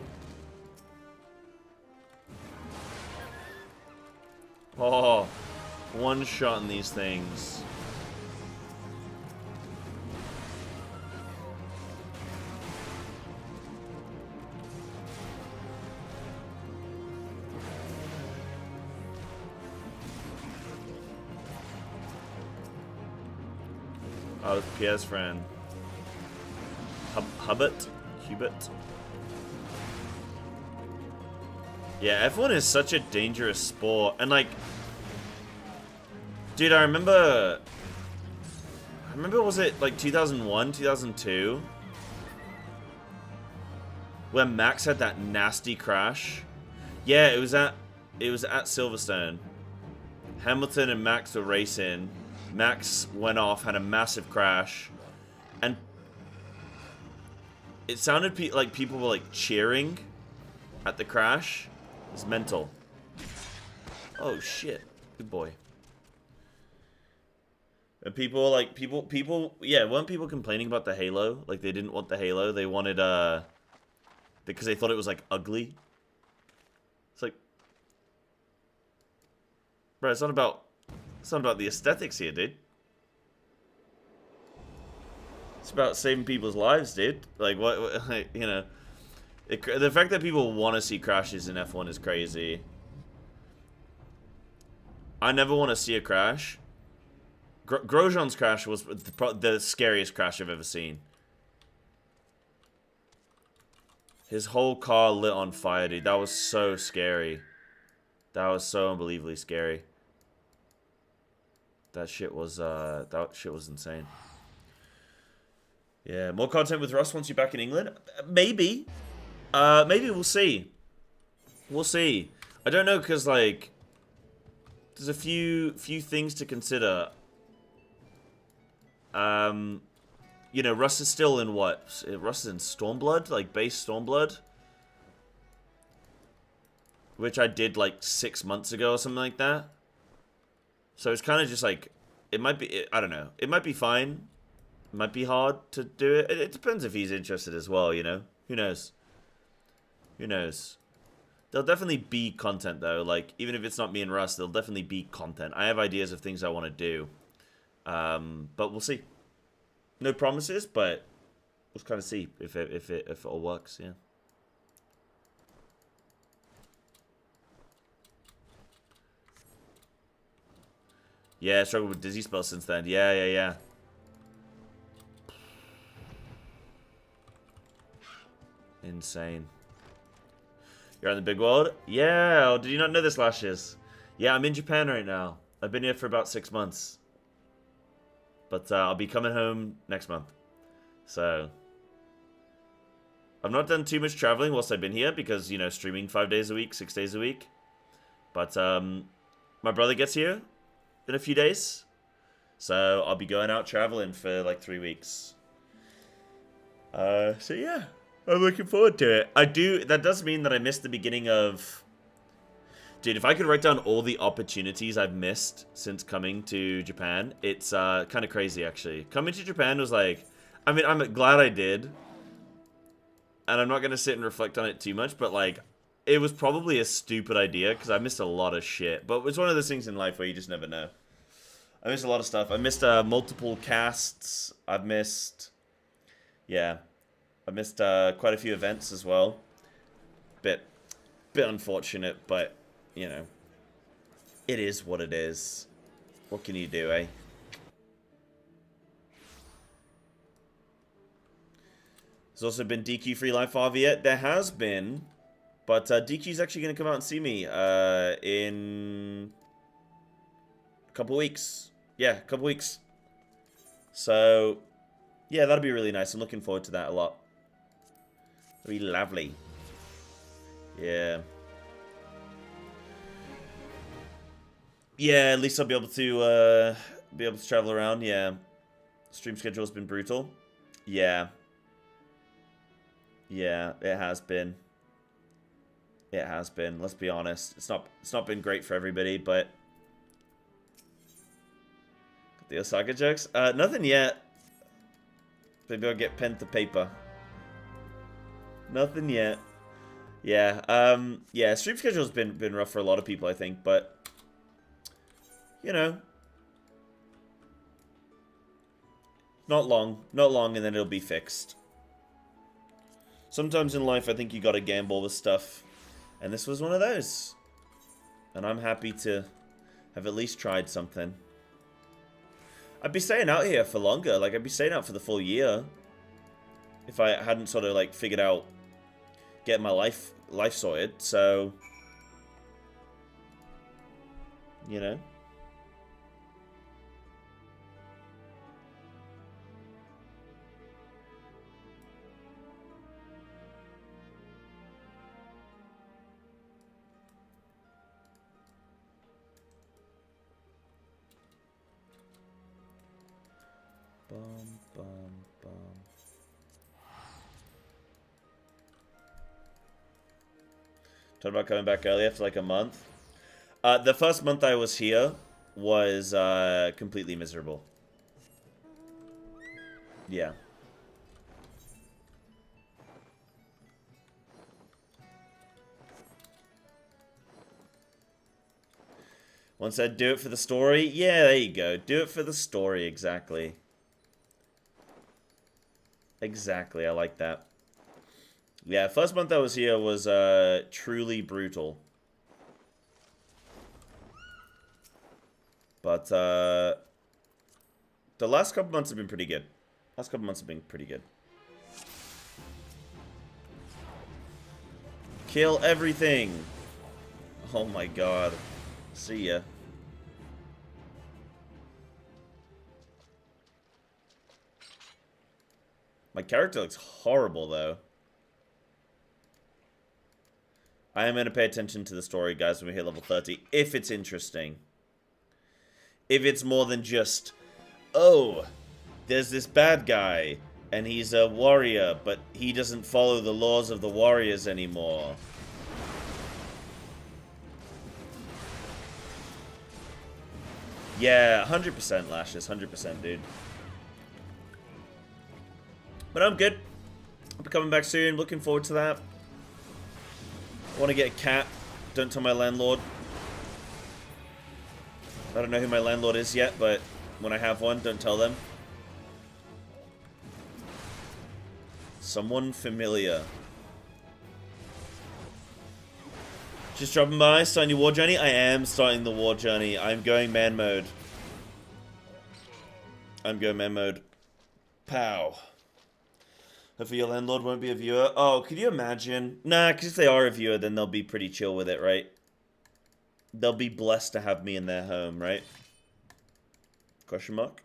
Oh, one shot in these things. Oh, Pierre's friend. Hubert? Yeah, F1 is such a dangerous sport. And like, dude, I remember, was it like 2001, 2002? When Max had that nasty crash? Yeah, it was at Silverstone. Hamilton and Max were racing. Max went off, had a massive crash, and It sounded like people were like cheering at the crash. It's mental. Oh shit. Good boy. And people like yeah, weren't people complaining about the Halo? Like they didn't want the Halo. They wanted because they thought it was like ugly. It's like, bro, it's not about the aesthetics here, dude. It's about saving people's lives, dude. Like what like, you know, the fact that people want to see crashes in F1 is crazy. I never want to see a crash. Grosjean's crash was the scariest crash I've ever seen. His whole car lit on fire, dude. That was so scary. That was so unbelievably scary. That shit was insane. Yeah, more content with Russ once you're back in England? Maybe. Maybe we'll see. We'll see. I don't know, because, like, there's a few things to consider. You know, Russ is still in what? Russ is in Stormblood? Like, base Stormblood? Which I did, like, 6 months ago or something like that. So it's kind of just, like, it might be, I don't know. It might be fine. It might be hard to do it. It depends if he's interested as well, you know? Who knows? Who knows? There'll definitely be content, though. Like, even if it's not me and Russ, there'll definitely be content. I have ideas of things I want to do. But we'll see. No promises, but we'll kind of see if it all works, yeah. Yeah, struggled with dizzy spells since then. Yeah. Insane. You're in the big world? Yeah, oh, did you not know this, Lashes? Yeah, I'm in Japan right now. I've been here for about 6 months. But I'll be coming home next month. So I've not done too much traveling whilst I've been here because, you know, streaming 5 days a week, 6 days a week. But my brother gets here in a few days. So I'll be going out traveling for like 3 weeks. So yeah, I'm looking forward to it. That does mean that I missed the beginning of... Dude, if I could write down all the opportunities I've missed since coming to Japan, it's kind of crazy, actually. Coming to Japan was like... I mean, I'm glad I did. And I'm not going to sit and reflect on it too much, but, like, it was probably a stupid idea, because I missed a lot of shit. But it's one of those things in life where you just never know. I missed a lot of stuff. I missed multiple casts. I've missed... Yeah. I missed quite a few events as well. Bit unfortunate, but... You know, it is what it is. What can you do, eh? There's also been DQ free live for RV. There has been, but DQ's actually going to come out and see me in a couple weeks. Yeah, a couple weeks. So, yeah, that'll be really nice. I'm looking forward to that a lot. It'll be lovely. Yeah. Yeah, at least I'll be able to travel around. Yeah, stream schedule's been brutal. Yeah, it has been. It has been. Let's be honest. It's not been great for everybody, but the Osaka jokes. Nothing yet. Maybe I'll get pen to paper. Nothing yet. Yeah. Yeah. Stream schedule's been rough for a lot of people, I think, but. You know, not long, and then it'll be fixed. Sometimes in life, I think you gotta gamble with stuff, and this was one of those. And I'm happy to have at least tried something. I'd be staying out here for longer, like I'd be staying out for the full year. If I hadn't sort of like figured out getting my life sorted, so... You know? Bum, bum, bum. Talked about coming back early after like a month. The first month I was here was completely miserable. Yeah. One said, do it for the story. Yeah, there you go. Do it for the story, exactly. Exactly, I like that. Yeah, first month I was here was truly brutal. But the last couple months have been pretty good. Last couple months have been pretty good. Kill everything. Oh my god. See ya. My character looks horrible, though. I am going to pay attention to the story, guys, when we hit level 30, if it's interesting. If it's more than just, oh, there's this bad guy, and he's a warrior, but he doesn't follow the laws of the warriors anymore. Yeah, 100% Lashes, 100%, dude. But I'm good. I'll be coming back soon, looking forward to that. I want to get a cat. Don't tell my landlord. I don't know who my landlord is yet, but when I have one, don't tell them. Someone familiar. Just dropping by, starting your war journey? I am starting the war journey. I'm going man mode. I'm going man mode. Pow. Hopefully your landlord won't be a viewer. Oh, could you imagine? Nah, because if they are a viewer, then they'll be pretty chill with it, right? They'll be blessed to have me in their home, right? Question mark?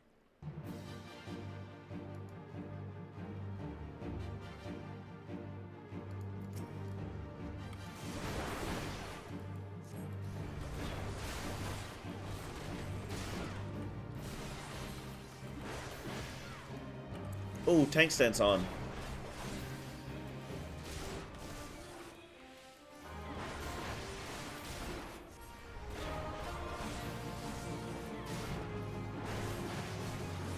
Oh, tank stance on.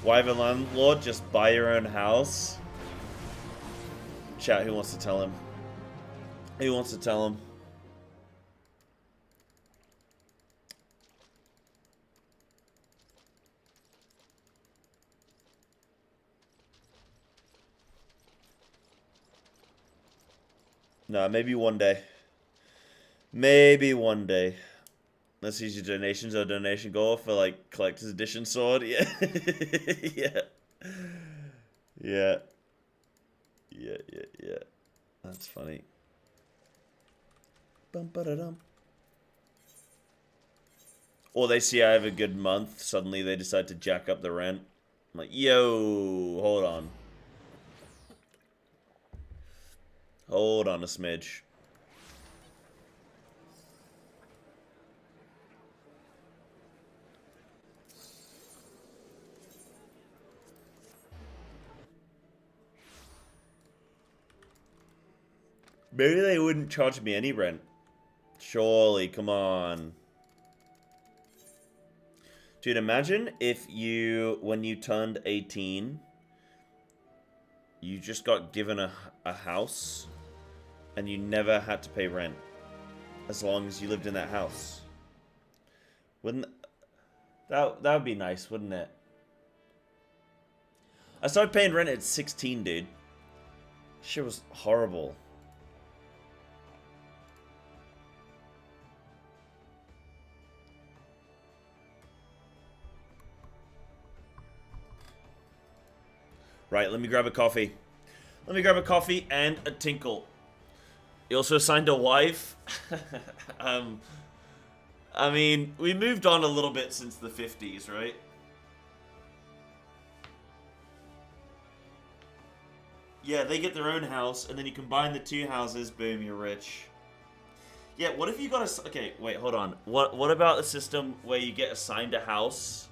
Why have a landlord? Just buy your own house? Chat, who wants to tell him? Who wants to tell him? No, maybe one day. Maybe one day. Let's use your donations or donation goal for like collector's edition sword. Yeah. Yeah. Yeah. Yeah. That's funny. Bum ba da dum. Or they see I have a good month, suddenly they decide to jack up the rent. I'm like, yo, hold on. Hold on a smidge. Maybe they wouldn't charge me any rent. Surely, come on. Dude, imagine if you, when you turned 18, you just got given a house and you never had to pay rent as long as you lived in that house. Wouldn't that would be nice, wouldn't it? I started paying rent at 16, dude. Shit was horrible. Right, let me grab a coffee. Let me grab a coffee and a tinkle. You also assigned a wife? I mean, we moved on a little bit since the 50s, right? Yeah, they get their own house, and then you combine the two houses, boom, you're rich. Yeah, what if you got a... Okay, wait, hold on. What about a system where you get assigned a house?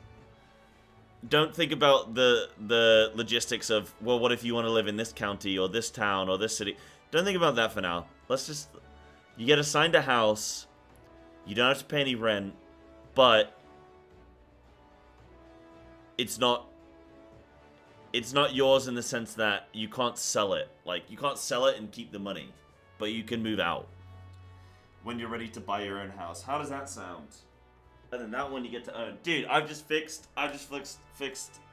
Don't think about the logistics of, well, what if you want to live in this county, or this town, or this city? Don't think about that for now. Let's just You get assigned a house. You don't have to pay any rent, but it's not yours in the sense that you can't sell it. Like, you can't sell it and keep the money, but you can move out when you're ready to buy your own house. How does that sound? And then that one you get to own. Dude, I've just fixed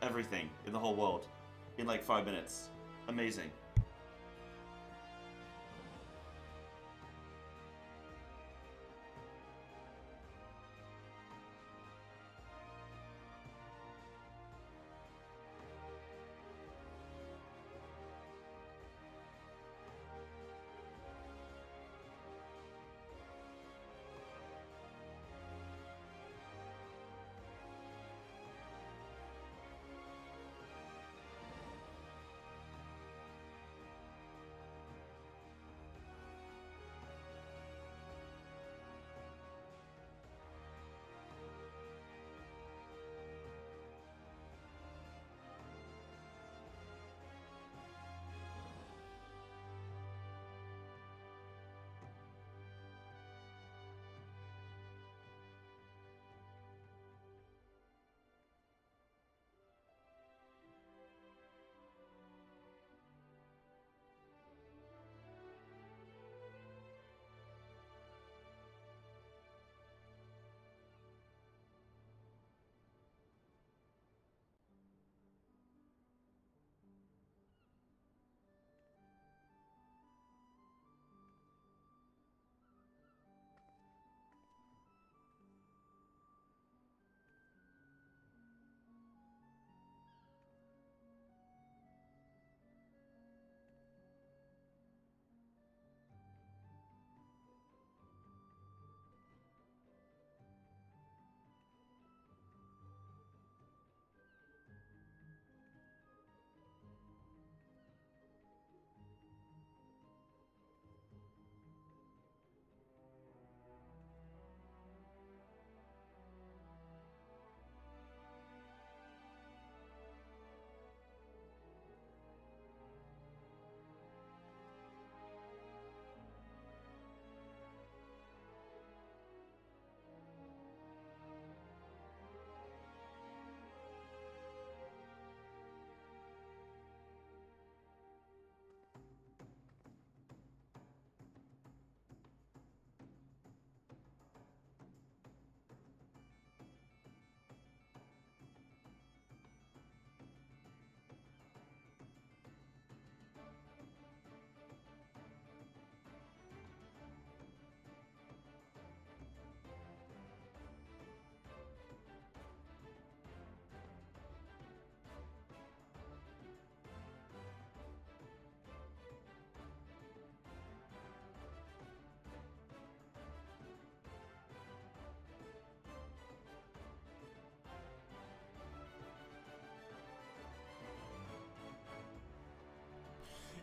everything in the whole world in like 5 minutes. Amazing.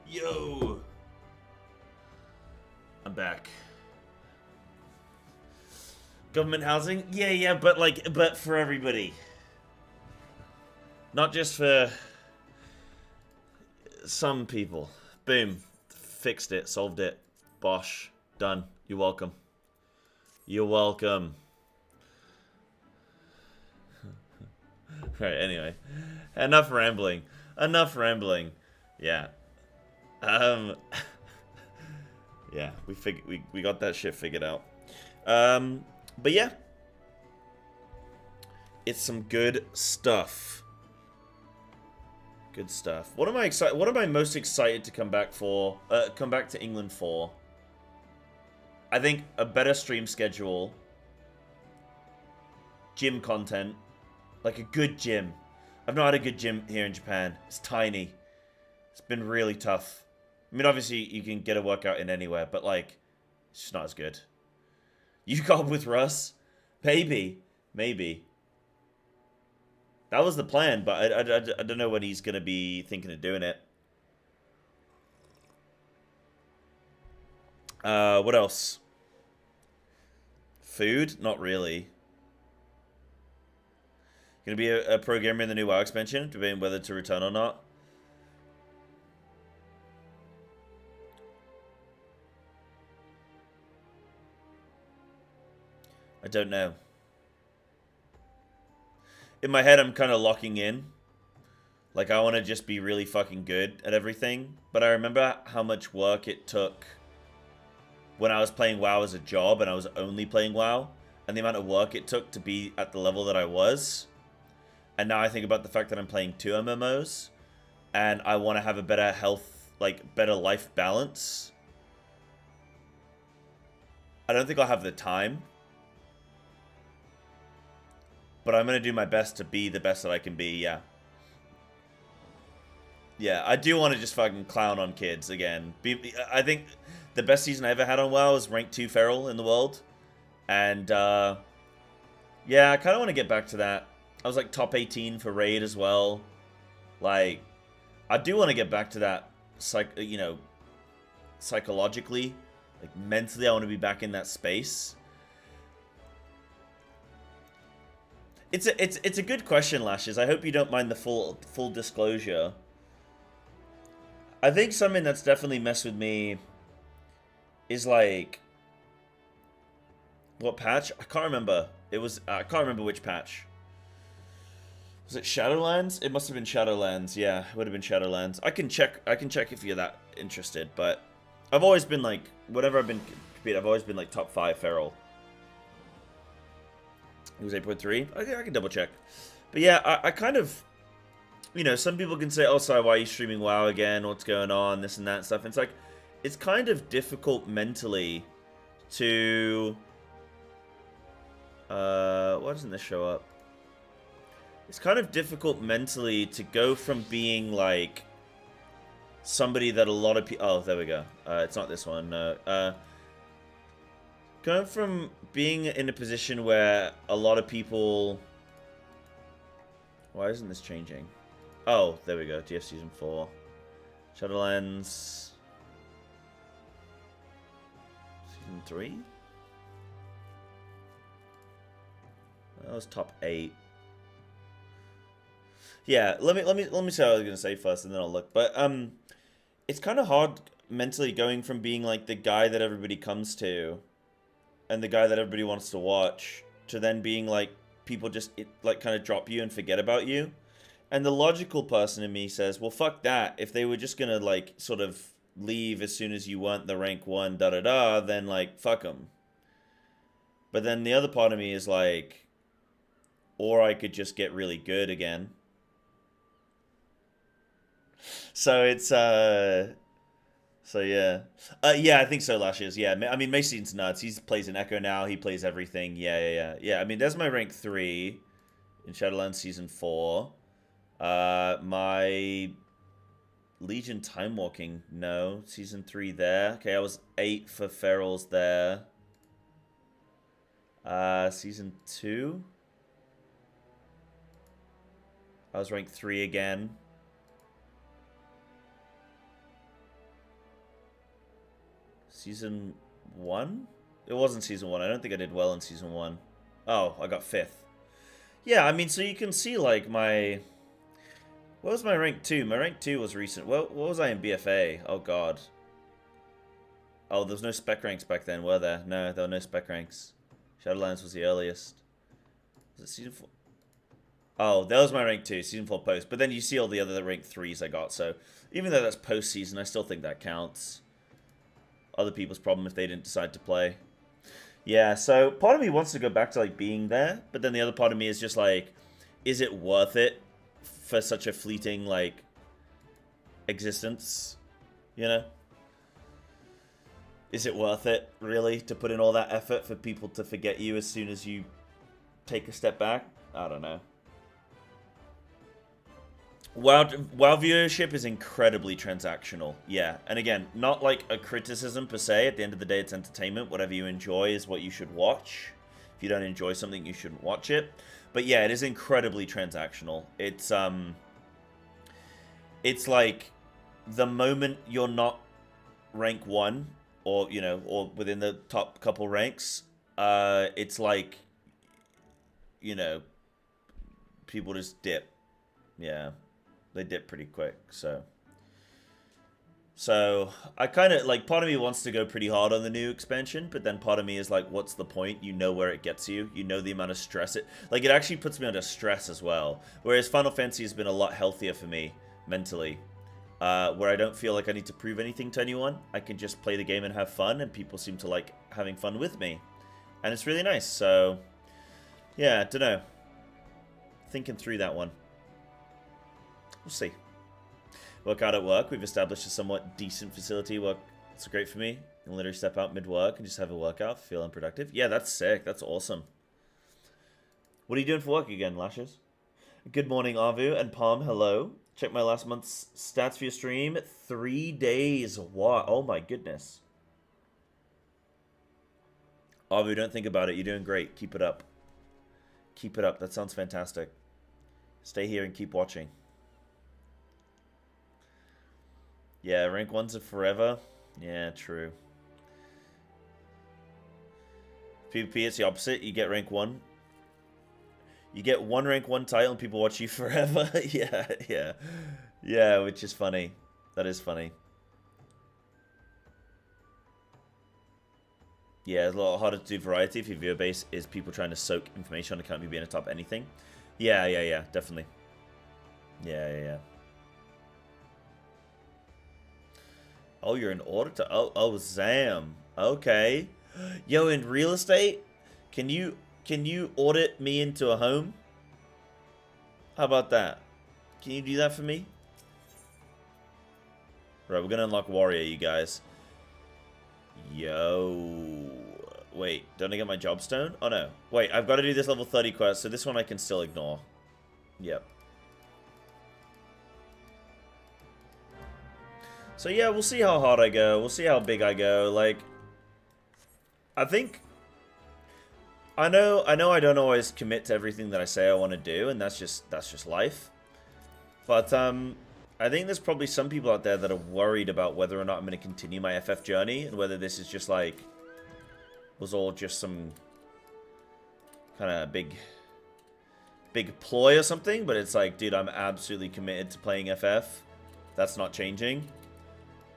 Yo! I'm back. Government housing? Yeah, but for everybody. Not just for some people. Boom. Fixed it. Solved it. Bosh. Done. You're welcome. You're welcome. Right, anyway. Enough rambling. Enough rambling. Yeah. Yeah, we got that shit figured out. But yeah. It's some good stuff. Good stuff. What am I most excited to come back for? Come back to England for? I think a better stream schedule. Gym content. Like a good gym. I've not had a good gym here in Japan. It's tiny. It's been really tough. I mean, obviously, you can get a workout in anywhere, but, like, it's just not as good. You got with Russ? Maybe. Maybe. That was the plan, but I don't know when he's going to be thinking of doing it. What else? Food? Not really. Going to be a programmer in the new WoW expansion, debating whether to return or not. I don't know. In my head, I'm kind of locking in. Like, I want to just be really fucking good at everything. But I remember how much work it took when I was playing WoW as a job and I was only playing WoW. And the amount of work it took to be at the level that I was. And now I think about the fact that I'm playing 2 MMOs. And I want to have a better health, like, better life balance. I don't think I'll have the time. But I'm going to do my best to be the best that I can be, yeah. Yeah, I do want to just fucking clown on kids again. I think the best season I ever had on WoW was rank 2 Feral in the world. And, yeah, I kind of want to get back to that. I was, like, top 18 for Raid as well. Like, I do want to get back to that, you know, psychologically. Like, mentally, I want to be back in that space. It's a good question, Lashes. I hope you don't mind the full disclosure. I think something that's definitely messed with me is like, what patch? I can't remember. I can't remember which patch. Was it Shadowlands? It must have been Shadowlands. Yeah, it would have been Shadowlands. I can check if you're that interested, but I've always been like, whatever I've been competing, I've always been like top 5 Feral. It was 8.3. I can double check. But yeah, I kind of, you know, some people can say, oh, sorry, why are you streaming WoW again? What's going on? This and that stuff. And it's like, it's kind of difficult mentally to, why doesn't this show up? It's kind of difficult mentally to go from being like somebody that a lot of people, oh, there we go. It's not this one. Going from being in a position where a lot of people, why isn't this changing? Oh, there we go. DF Season 4. Shadowlands. Season 3? That was top 8. Yeah, let me say what I was gonna say first, and then I'll look. But it's kind of hard mentally going from being like the guy that everybody comes to, and the guy that everybody wants to watch, to then being like people just like kind of drop you and forget about you. And the logical person in me says, well, fuck that. If they were just gonna like sort of leave as soon as you weren't the rank 1, then like fuck them. But then the other part of me is like, or I could just get really good again. So it's so yeah, yeah, I think so. Lashes, yeah. I mean, Mason's nuts. He plays an Echo now. He plays everything. Yeah. I mean, there's my rank 3 in Shadowlands Season 4. My Legion Time Walking, no. Season 3 there. Okay, I was 8 for Ferals there. Season 2. I was rank 3 again. Season 1? It wasn't Season 1. I don't think I did well in Season 1. Oh, I got 5th. Yeah, I mean, so you can see, like, my... What was my rank 2? My rank 2 was recent. What was I in BFA? Oh, God. Oh, there was no spec ranks back then, were there? No, there were no spec ranks. Shadowlands was the earliest. Was it Season 4? Oh, that was my rank 2, Season 4 post. But then you see all the other rank 3s I got, so... Even though that's post-season, I still think that counts. Other people's problem if they didn't decide to play. Yeah, so part of me wants to go back to like being there, but then the other part of me is just like, is it worth it for such a fleeting like existence? You know? Is it worth it really to put in all that effort for people to forget you as soon as you take a step back? I don't know. WoW viewership is incredibly transactional, yeah. And again, not like a criticism per se. At the end of the day, it's entertainment. Whatever you enjoy is what you should watch. If you don't enjoy something, you shouldn't watch it. But yeah, it is incredibly transactional. It's like the moment you're not rank 1, or you know, or within the top couple ranks, it's like, you know, people just dip. Yeah. They dip pretty quick, so So, I kind of, like, part of me wants to go pretty hard on the new expansion, but then part of me is like, what's the point? You know where it gets you. You know the amount of stress it... Like, it actually puts me under stress as well. Whereas Final Fantasy has been a lot healthier for me, mentally. Where I don't feel like I need to prove anything to anyone. I can just play the game and have fun, and people seem to like having fun with me. And it's really nice, so... Yeah, dunno. Thinking through that one. We'll see. Work out at work. We've established a somewhat decent facility. Work. It's great for me. You can literally step out mid-work and just have a workout. Feel unproductive. Yeah, that's sick. That's awesome. What are you doing for work again, Lashes? Good morning, Avu and Palm. Hello. Check my last month's stats for your stream. 3 days. What? Oh my goodness. Avu, don't think about it. You're doing great. Keep it up. Keep it up. That sounds fantastic. Stay here and keep watching. Yeah, rank 1s are forever. Yeah, true. PvP, it's the opposite. You get rank 1. You get one rank 1 title and people watch you forever. Yeah. Yeah, which is funny. That is funny. Yeah, it's a lot harder to do variety if your viewer base is people trying to soak information on account of you being atop anything. Yeah, definitely. Yeah. Oh, you're an auditor. Oh, Zam. Okay. Yo, in real estate, can you audit me into a home? How about that? Can you do that for me? Right, we're gonna unlock Warrior, you guys. Yo. Wait, don't I get my job stone? Oh no. Wait, I've got to do this level 30 quest, so this one I can still ignore. Yep. So yeah, we'll see how hard I go. We'll see how big I go. Like, I think... I know I don't always commit to everything that I say I want to do, and that's just life. But, I think there's probably some people out there that are worried about whether or not I'm going to continue my FF journey, and whether this is just like... was all just some... kind of big ploy or something, but it's like, dude, I'm absolutely committed to playing FF. That's not changing.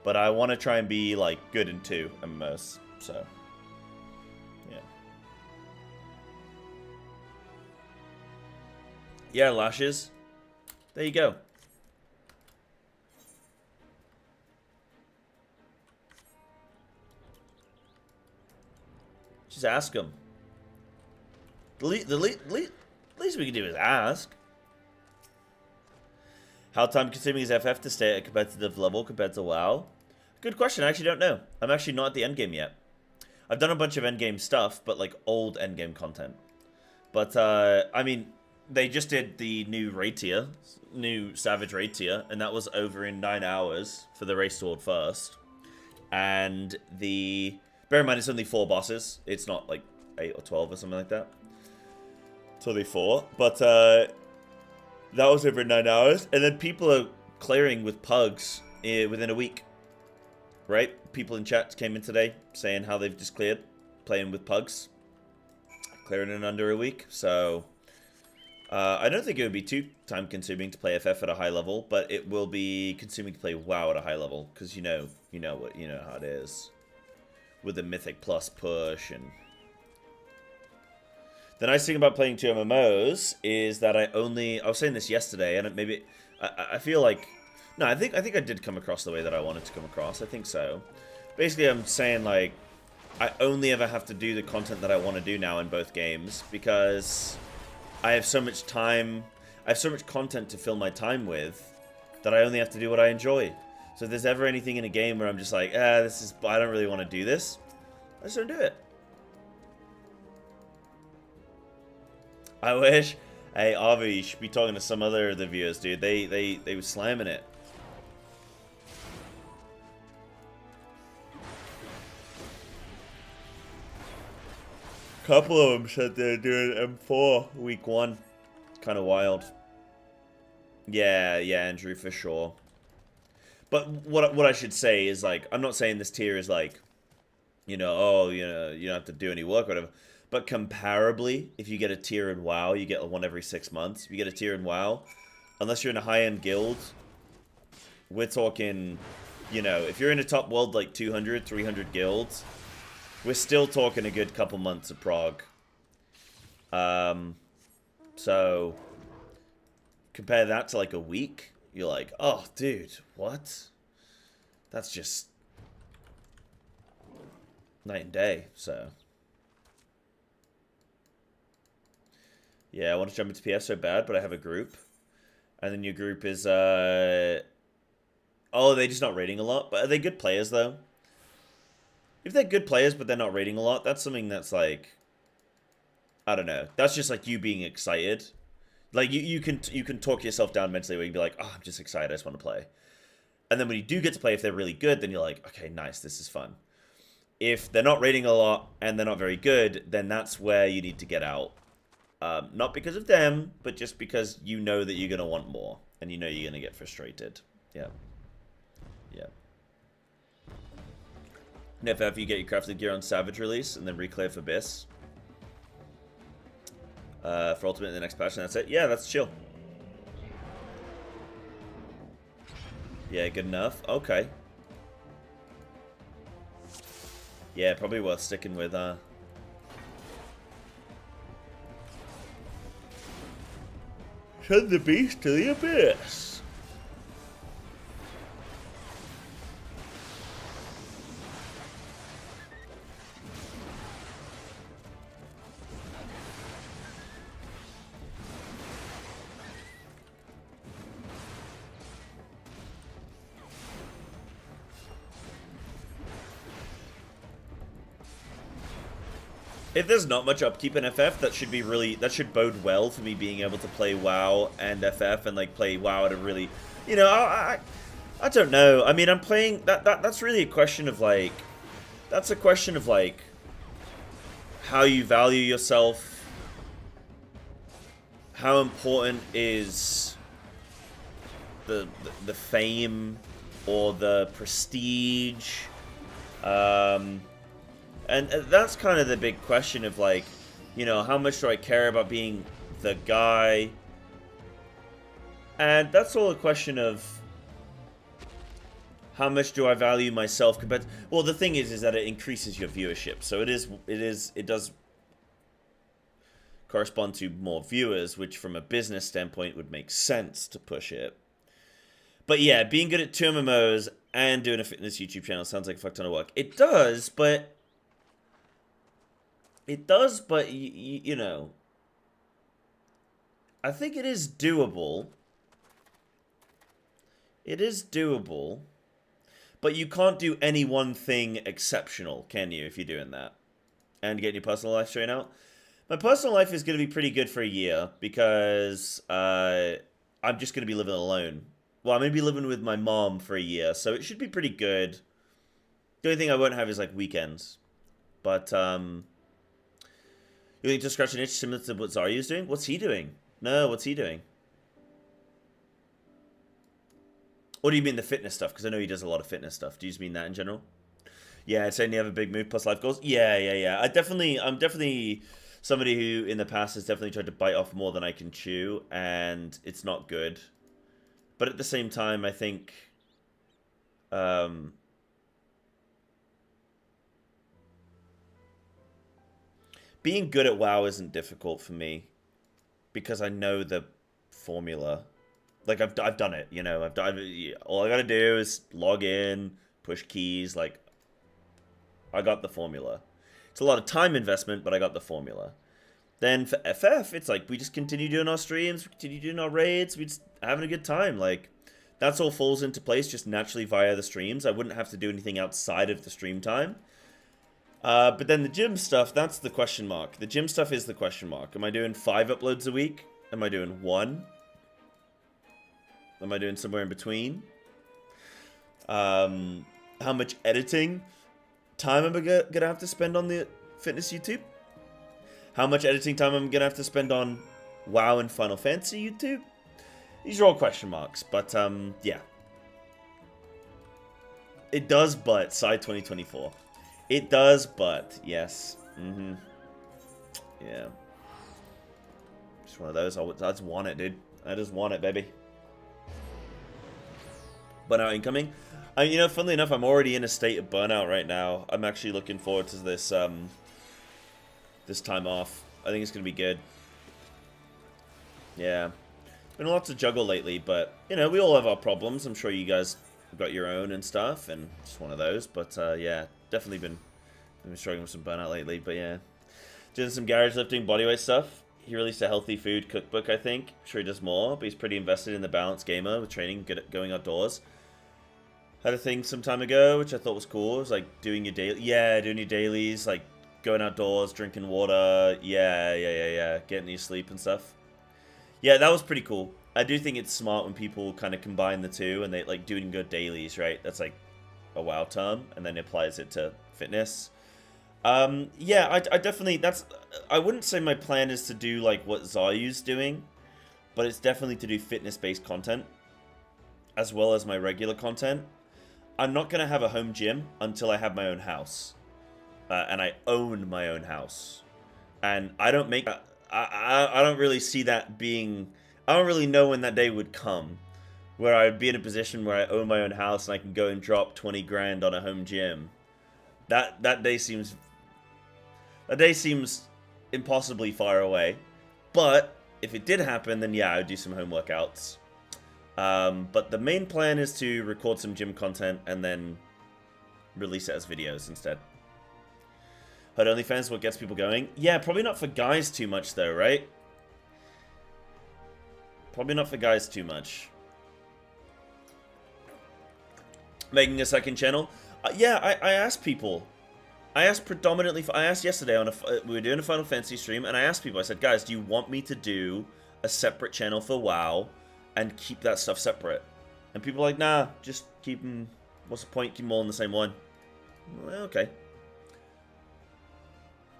But I want to try and be, like, good in 2 MMOs, so, yeah. Yeah, Lashes. There you go. Just ask him. The least we can do is ask. How time-consuming is FF to stay at a competitive level compared to WoW? Good question. I actually don't know. I'm actually not at the endgame yet. I've done a bunch of endgame stuff, but like old endgame content. But, I mean, they just did the new raid tier, new Savage raid tier, and that was over in 9 hours for the race toward first. And the... Bear in mind, it's only 4 bosses. It's not like 8 or 12 or something like that. It's only 4. But, that was over 9 hours. And then people are clearing with pugs within a week. Right? People in chat came in today saying how they've just cleared playing with pugs. Clearing in under a week. So, I don't think it would be too time consuming to play FF at a high level. But it will be consuming to play WoW at a high level. Because you know how it is. With the Mythic Plus push and... The nice thing about playing 2 MMOs is that I was saying this yesterday, and maybe I feel like... No, I think I did come across the way that I wanted to come across. I think so. Basically, I'm saying, like, I only ever have to do the content that I want to do now in both games, because I have so much time... I have so much content to fill my time with, that I only have to do what I enjoy. So if there's ever anything in a game where I'm just like, I don't really want to do this, I just don't do it. I wish. Hey, Avi, you should be talking to some other of the viewers, dude. They were slamming it. Couple of them said they're doing M4 week 1. Kind of wild. Yeah, Andrew, for sure. But what I should say is, like, I'm not saying this tier is like, you don't have to do any work or whatever. But comparably, if you get a tier in WoW, you get one every 6 months. If you get a tier in WoW, unless you're in a high-end guild, we're talking you know, if you're in a top world like 200, 300 guilds, we're still talking a good couple months of prog. So compare that to like a week, you're like, oh, dude, what? That's just night and day, so. Yeah, I want to jump into PS so bad, but I have a group. And then your group is, oh, they're just not raiding a lot? But are they good players, though? If they're good players, but they're not raiding a lot, that's something that's like, I don't know. That's just like you being excited. Like, you can talk yourself down mentally where you can be like, oh, I'm just excited, I just want to play. And then when you do get to play, if they're really good, then you're like, okay, nice, this is fun. If they're not raiding a lot and they're not very good, then that's where you need to get out. Not because of them, but just because you know that you're going to want more. And you know you're going to get frustrated. Yeah. Yeah. And if you get your crafted gear on Savage release and then reclear for Abyss. For Ultimate in the next patch, and that's it. Yeah, that's chill. Yeah, good enough. Okay. Yeah, probably worth sticking with, Send the beast to the abyss. If there's not much upkeep in FF, that should bode well for me being able to play WoW and FF and like play WoW at a really, you know, I don't know. I mean, I'm playing that's really a question of like, that's a question of like how you value yourself. How important is the fame or the prestige? And that's kind of the big question of like, you know, how much do I care about being the guy? And that's all a question of how much do I value myself compared to, well, the thing is that it increases your viewership. So it does correspond to more viewers, which from a business standpoint would make sense to push it. But yeah, being good at 2 MMOs and doing a fitness YouTube channel sounds like a fuck ton of work. It does, but you know, I think it is doable. It is doable. But you can't do any one thing exceptional, can you, if you're doing that? And getting your personal life straight out? My personal life is going to be pretty good for a year because I'm just going to be living alone. Well, I'm going to be living with my mom for a year, so it should be pretty good. The only thing I won't have is, like, weekends. But, you think to scratch an itch similar to what Zaryu's doing? What's he doing? No, what's he doing? Or do you mean the fitness stuff? Because I know he does a lot of fitness stuff. Do you just mean that in general? Yeah, I'd say you have a big move plus life goals. Yeah. I'm definitely somebody who in the past has definitely tried to bite off more than I can chew, and it's not good. But at the same time, I think being good at WoW isn't difficult for me because I know the formula. Like, I've done it, you know. All I gotta do is log in, push keys, like, I got the formula. It's a lot of time investment, but I got the formula. Then for FF, it's like, we just continue doing our streams, we continue doing our raids, we just having a good time. Like, that's all falls into place just naturally via the streams. I wouldn't have to do anything outside of the stream time. But then the gym stuff, that's the question mark. The gym stuff is the question mark. Am I doing 5 uploads a week? Am I doing 1? Am I doing somewhere in between? How much editing time am I gonna have to spend on the fitness YouTube? How much editing time am I gonna have to spend on WoW and Final Fantasy YouTube? These are all question marks, but yeah. It does, but side 2024. It does, but yes. Yeah. Just one of those. I just want it, dude. I just want it, baby. Burnout incoming. You know, funnily enough, I'm already in a state of burnout right now. I'm actually looking forward to this this time off. I think it's gonna be good. Yeah, been a lot to juggle lately, but you know, we all have our problems. I'm sure you guys have got your own and stuff, and just one of those. But yeah, definitely been struggling with some burnout lately. But yeah, doing some garage lifting, bodyweight stuff. He released a healthy food cookbook, I think. I'm sure he does more, but he's pretty invested in the balanced gamer with training, good at going outdoors. Had a thing some time ago, which I thought was cool. It was like doing your daily, doing your dailies, like going outdoors, drinking water, getting your sleep and stuff. Yeah, that was pretty cool. I do think it's smart when people kind of combine the two and they like doing good dailies, right? That's like a WoW term, and then applies it to fitness. Yeah, I definitely, I wouldn't say my plan is to do like what Zayu's doing, but it's definitely to do fitness-based content, as well as my regular content. I'm not going to have a home gym until I have my own house. And I own my own house. And I don't make... I don't really see that being... I don't really know when that day would come, where I would be in a position where I own my own house and I can go and drop 20 grand on a home gym. That day seems... That day seems impossibly far away. But if it did happen, then yeah, I would do some home workouts. But the main plan is to record some gym content and then release it as videos instead. Heard OnlyFans, what gets people going? Yeah, probably not for guys too much though, right? Probably not for guys too much. Making a second channel? Yeah, I asked people. I asked predominantly, I asked yesterday, we were doing a Final Fantasy stream, and I asked people, I said, guys, do you want me to do a separate channel for WoW and keep that stuff separate? And people are like, nah, just keep them, what's the point, keep them all in the same one? Well, okay.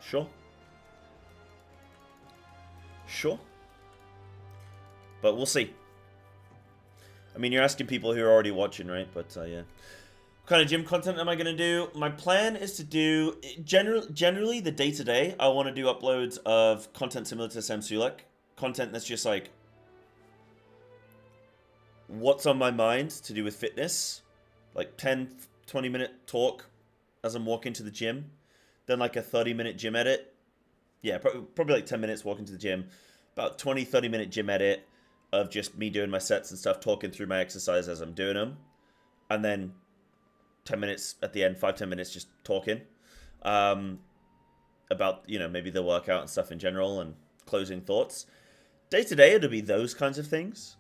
Sure. Sure. But we'll see. I mean, you're asking people who are already watching, right? But, yeah. What kind of gym content am I going to do? My plan is to do, generally the day-to-day, I want to do uploads of content similar to Sam Sulek. Content that's just like, what's on my mind to do with fitness. Like 10, 20-minute talk as I'm walking to the gym. Then like a 30-minute gym edit. Yeah, probably like 10 minutes walking to the gym. About 20, 30-minute gym edit of just me doing my sets and stuff, talking through my exercise as I'm doing them. And then 10 minutes at the end, 5-10 minutes just talking about, you know, maybe the workout and stuff in general and closing thoughts. Day to day, it'll be those kinds of things.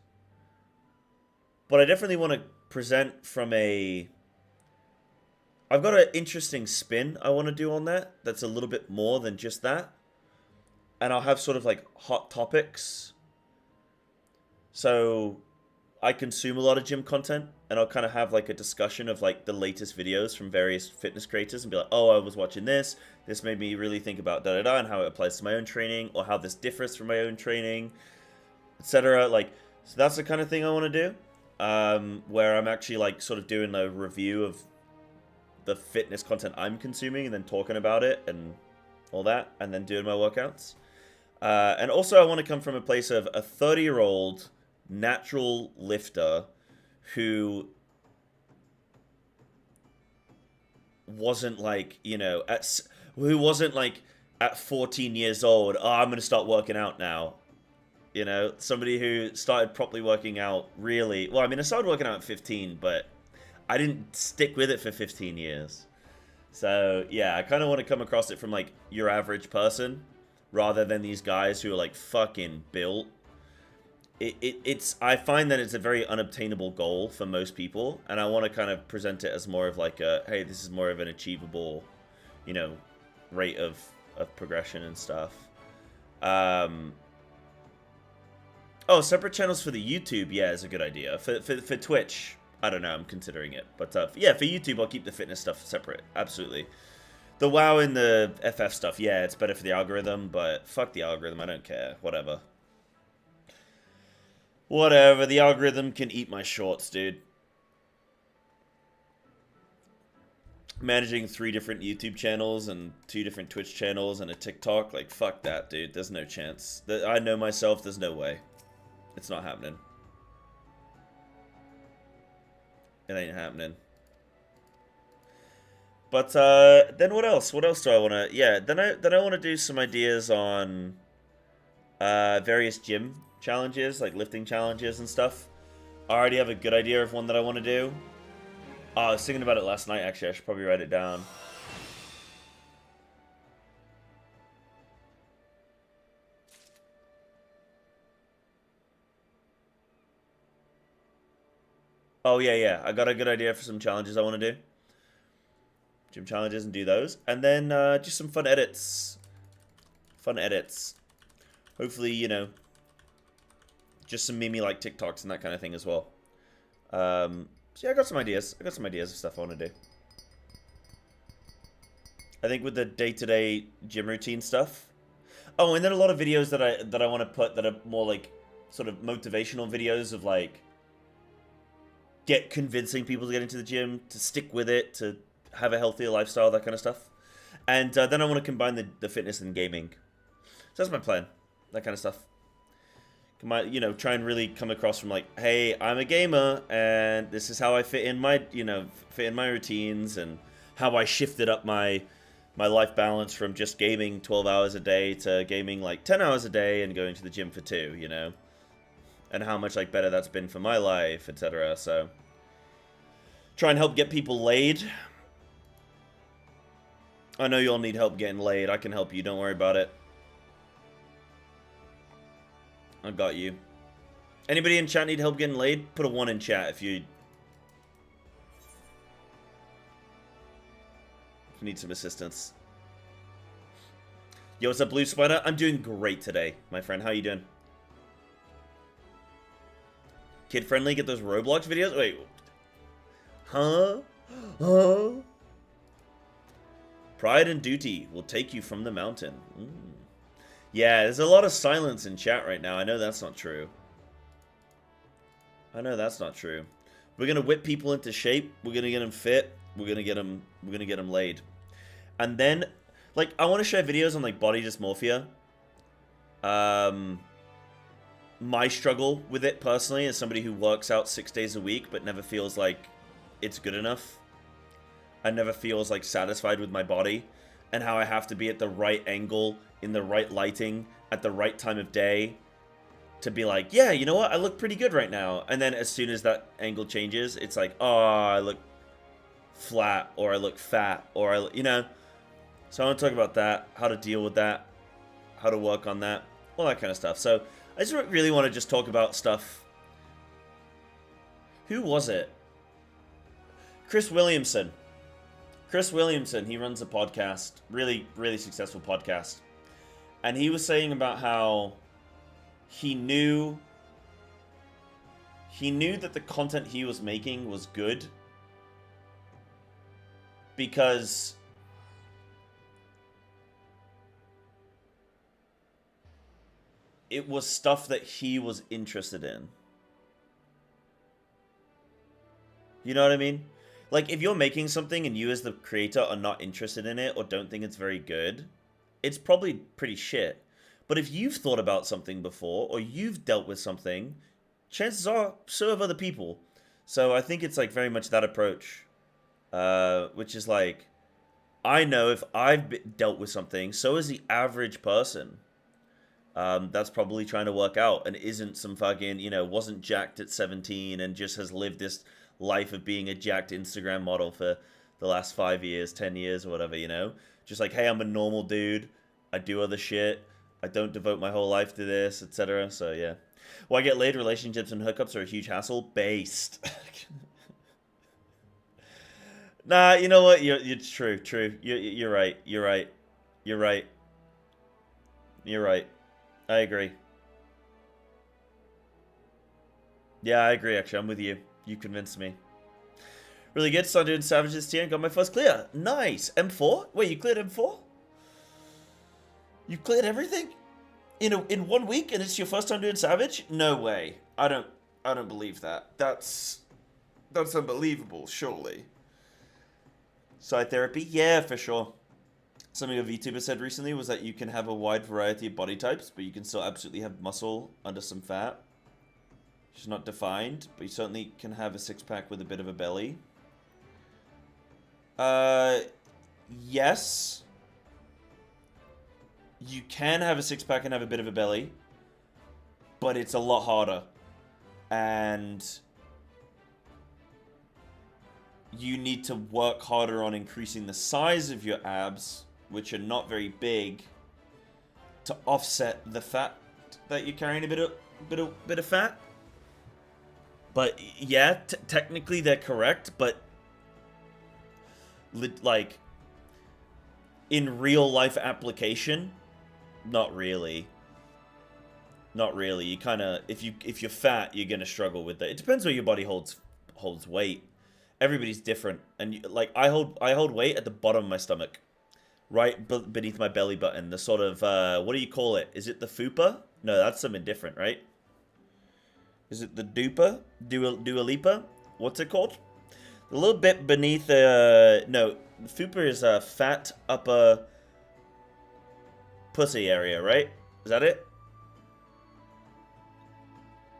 But I definitely want to present from a... I've got an interesting spin I want to do on that. That's a little bit more than just that. And I'll have sort of like hot topics. So I consume a lot of gym content, and I'll kind of have like a discussion of like the latest videos from various fitness creators and be like, oh, I was watching this. This made me really think about da-da-da and how it applies to my own training, or how this differs from my own training, etc. Like, so that's the kind of thing I want to do. Where I'm actually like sort of doing a review of the fitness content I'm consuming and then talking about it and all that, and then doing my workouts. And also I want to come from a place of a 30-year-old natural lifter who wasn't like, you know, who wasn't like at 14 years old, oh, I'm going to start working out now. You know, somebody who started properly working out really... Well, I mean, I started working out at 15, but I didn't stick with it for 15 years. So, yeah, I kind of want to come across it from, like, your average person, rather than these guys who are, like, fucking built. I find that it's a very unobtainable goal for most people, and I want to kind of present it as more of, like, a, hey, this is more of an achievable, you know, rate of progression and stuff. Oh, separate channels for the YouTube, yeah, is a good idea. For Twitch, I don't know, I'm considering it. But yeah, for YouTube, I'll keep the fitness stuff separate, absolutely. The WoW and the FF stuff, yeah, it's better for the algorithm, but fuck the algorithm, I don't care, whatever. Whatever, the algorithm can eat my shorts, dude. Managing 3 different YouTube channels and 2 different Twitch channels and a TikTok, like, fuck that, dude, there's no chance. I know myself, there's no way. It's not happening. It ain't happening. But then what else? What else do I want to? Yeah, then I want to do some ideas on various gym challenges, like lifting challenges and stuff. I already have a good idea of one that I want to do. I was thinking about it last night, actually. I should probably write it down. Oh, yeah. I got a good idea for some challenges I want to do. Gym challenges and do those. And then just some fun edits. Fun edits. Hopefully, you know, just some meme-like TikToks and that kind of thing as well. So yeah, I got some ideas. I got some ideas of stuff I want to do. I think with the day-to-day gym routine stuff. Oh, and then a lot of videos that I want to put that are more like sort of motivational videos of like convincing people to get into the gym, to stick with it, to have a healthier lifestyle, that kind of stuff. And then I want to combine the fitness and gaming. So that's my plan. That kind of stuff. You know, try and really come across from like, hey, I'm a gamer, and this is how I fit in my, you know, fit in my routines, and how I shifted up my life balance from just gaming 12 hours a day to gaming like 10 hours a day and going to the gym for 2, you know, and how much like better that's been for my life, etc. So try and help get people laid. I know you all need help getting laid. I can help you. Don't worry about it. I got you. Anybody in chat need help getting laid? Put a 1 in chat if you need some assistance. Yo, what's up, Blue Spider? I'm doing great today, my friend. How you doing? Kid-friendly? Get those Roblox videos? Wait. Huh? Huh? Pride and duty will take you from the mountain. Yeah, there's a lot of silence in chat right now. I know that's not true. I know that's not true. We're gonna whip people into shape. We're gonna get them fit. We're gonna get them laid. And then, like, I want to share videos on like body dysmorphia. My struggle with it personally as somebody who works out 6 days a week but never feels like it's good enough. I never feels like satisfied with my body, and how I have to be at the right angle, in the right lighting, at the right time of day to be like, yeah, you know what? I look pretty good right now. And then as soon as that angle changes, it's like, oh, I look flat, or I look fat, or you know. So I want to talk about that, how to deal with that, how to work on that, all that kind of stuff. So I just really want to just talk about stuff. Who was it? Chris Williamson. Chris Williamson, he runs a podcast, really, really successful podcast. And he was saying about how he knew that the content he was making was good because it was stuff that he was interested in. You know what I mean? Like, if you're making something and you as the creator are not interested in it or don't think it's very good, it's probably pretty shit. But if you've thought about something before, or you've dealt with something, chances are so have other people. So I think it's like very much that approach. Which is like, I know if I've dealt with something, so is the average person. That's probably trying to work out and isn't some fucking, you know, wasn't jacked at 17 and just has lived this life of being a jacked Instagram model for the last 5 years, 10 years, or whatever, you know? Just like, hey, I'm a normal dude. I do other shit. I don't devote my whole life to this, etc. So, yeah. Why get laid? Relationships and hookups are a huge hassle. Based. Nah, you know what? It's true. You're right. You're right. I agree. Yeah, I agree, actually. I'm with you. You convinced me. Really good. Started doing Savage this tier and got my first clear. Nice. M4? Wait, you cleared M4? You cleared everything? In 1 week and it's your first time doing Savage? No way. I don't believe that. That's unbelievable, surely. Side therapy? Yeah, for sure. Something a VTuber said recently was that you can have a wide variety of body types, but you can still absolutely have muscle under some fat. Which is not defined, but you certainly can have a six-pack with a bit of a belly. Yes. You can have a six-pack and have a bit of a belly, but it's a lot harder. And you need to work harder on increasing the size of your abs, which are not very big, to offset the fat that you're carrying a bit of fat. But yeah, technically they're correct, but like in real life application, not really. Not really. You kind of if you're fat, you're gonna struggle with that. It depends where your body holds weight. Everybody's different, and like I hold weight at the bottom of my stomach, right beneath my belly button. The sort of what do you call it? Is it the fupa? No, that's something different, right? Is it the dupa? Dua Lipa? What's it called? A little bit beneath no, the fupa is a fat upper pussy area, right? Is that it?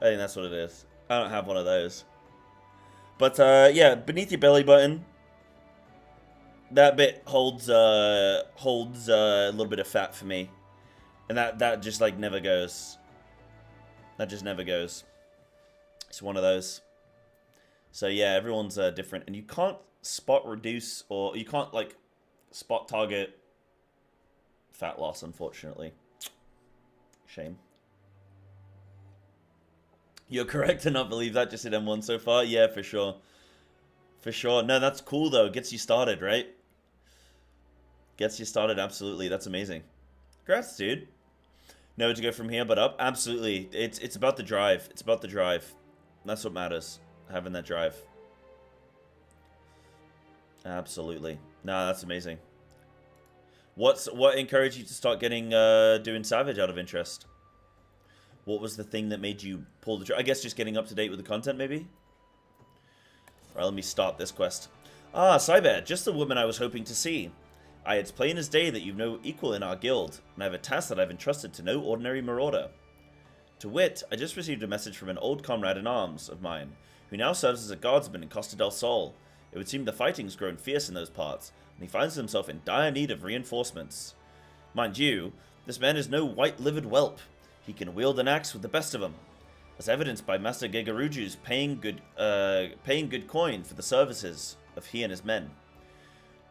I think that's what it is. I don't have one of those. But yeah, beneath your belly button, that bit holds a little bit of fat for me, and that just like never goes. That just never goes. It's one of those. So yeah, everyone's different, and you can't spot reduce or you can't like spot target fat loss, unfortunately. Shame. You're correct to not believe that. Just hit M1 so far. Yeah, for sure. For sure. No, that's cool though. Gets you started, right? Gets you started. Absolutely. That's amazing. Congrats, dude. Nowhere to go from here but up. Absolutely. It's about the drive. It's about the drive. That's what matters. Having that drive. Absolutely. No, that's amazing. What encouraged you to start getting doing Savage out of interest? What was the thing that made you pull the trigger? I guess just getting up to date with the content, maybe? Alright, let me start this quest. Ah, Psybear, just the woman I was hoping to see. It's plain as day that you've no equal in our guild, and I have a task that I've entrusted to no ordinary marauder. To wit, I just received a message from an old comrade in arms of mine, who now serves as a guardsman in Costa del Sol. It would seem the fighting's grown fierce in those parts, and he finds himself in dire need of reinforcements. Mind you, this man is no white-livered whelp. He can wield an axe with the best of them, as evidenced by Master Gegaruju's paying good coin for the services of he and his men.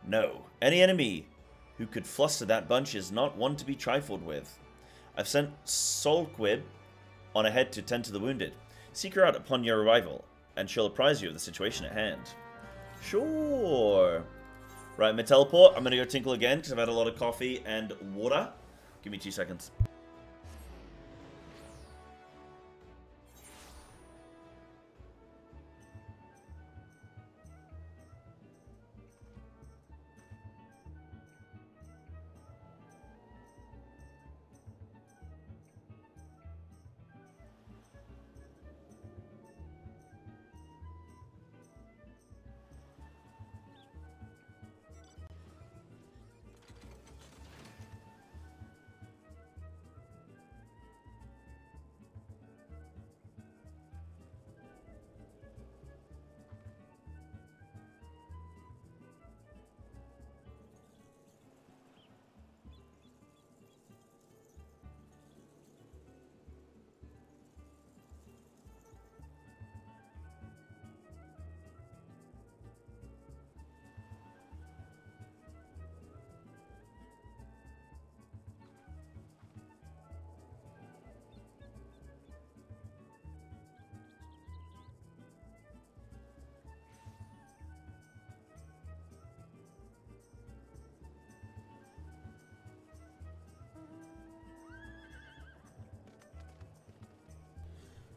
No, any enemy who could fluster that bunch is not one to be trifled with. I've sent Solquib on ahead to tend to the wounded. Seek her out upon your arrival, and she'll apprise you of the situation at hand. Sure. Right, I'm gonna teleport. I'm gonna go tinkle again because I've had a lot of coffee and water. Give me 2 seconds.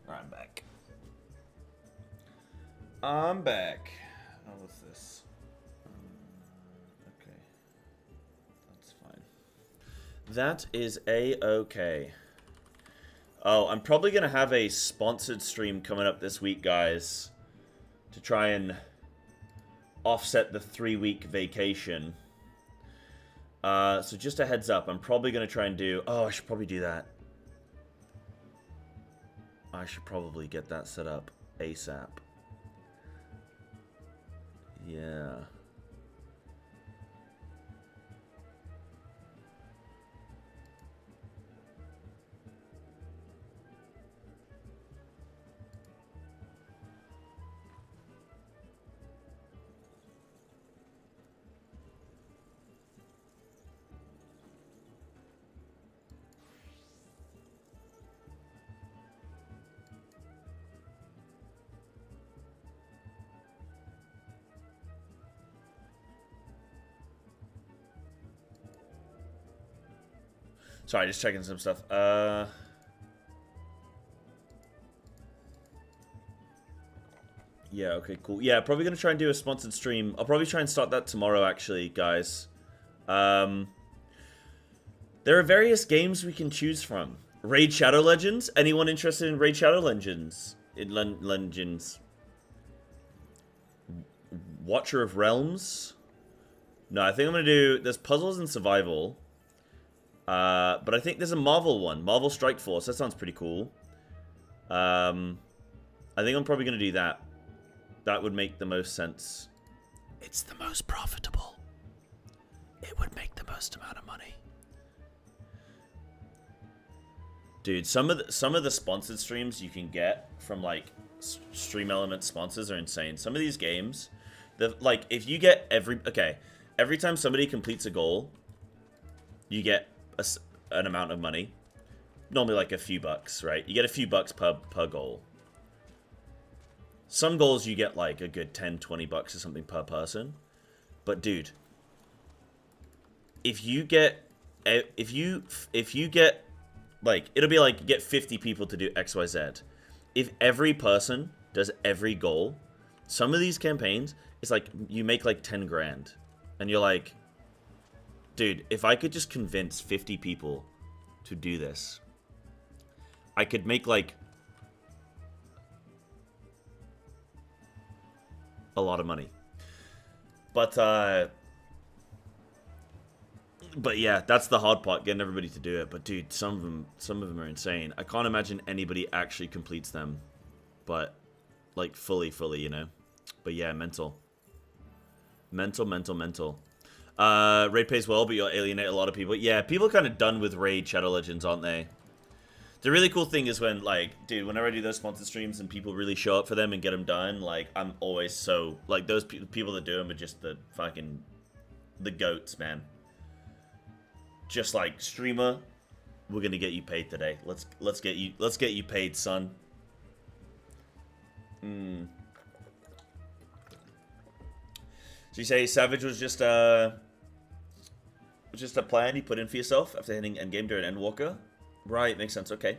I'm back. I'm back. Oh, what's this? Okay. That's fine. That is a-okay. Oh, I'm probably going to have a sponsored stream coming up this week, guys. To try and offset the 3-week vacation. So just a heads up, I'm probably going to try and do... Oh, I should probably do that. I should probably get that set up ASAP. Yeah. Sorry, just checking some stuff. Yeah, okay, cool. Yeah, probably going to try and do a sponsored stream. I'll probably try and start that tomorrow, actually, guys. There are various games we can choose from. Raid Shadow Legends? Anyone interested in Raid Shadow Legends? Legends. Watcher of Realms? No, I think I'm going to do... There's Puzzles and Survival. But I think there's a Marvel one. Marvel Strike Force. That sounds pretty cool. I think I'm probably going to do that. That would make the most sense. It's the most profitable. It would make the most amount of money. Dude, some of the sponsored streams you can get from like Stream Element sponsors are insane. Some of these games, like if you get every time somebody completes a goal, you get an amount of money. Normally like a few bucks, right? You get a few bucks per goal. Some goals you get like a good 10, 20 bucks or something per person. But dude, if you get like, it'll be like, get 50 people to do XYZ. If every person does every goal, some of these campaigns, it's like, you make like 10 grand. And you're like, dude, if I could just convince 50 people to do this, I could make like a lot of money. But yeah, that's the hard part, getting everybody to do it. But dude, some of them are insane. I can't imagine anybody actually completes them, but like fully, you know. But yeah, mental. Raid pays well, but you'll alienate a lot of people. Yeah, people are kind of done with Raid Shadow Legends, aren't they? The really cool thing is when, like, dude, whenever I do those sponsored streams and people really show up for them and get them done, like, I'm always so, like, those people that do them are just the goats, man. Just like, streamer, we're gonna get you paid today. Let's get you paid, son. So you say Savage was just a plan you put in for yourself after hitting endgame during Endwalker? Right, makes sense. Okay.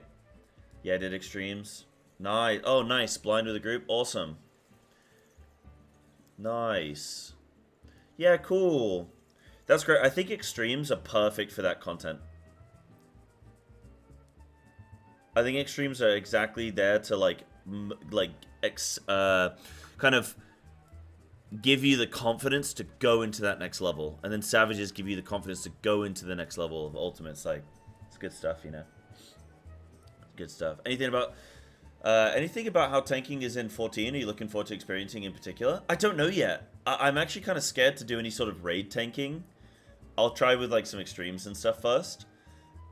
Yeah, I did extremes. Nice. Oh, nice. Blind with a group. Awesome. Nice. Yeah, cool. That's great. I think extremes are perfect for that content. I think extremes are exactly there to kind of give you the confidence to go into that next level, and then Savages give you the confidence to go into the next level of Ultimates. Like, it's good stuff, you know. Good stuff. Anything about how tanking is in 14? Are you looking forward to experiencing in particular? I don't know yet. I'm actually kind of scared to do any sort of raid tanking. I'll try with like some extremes and stuff first.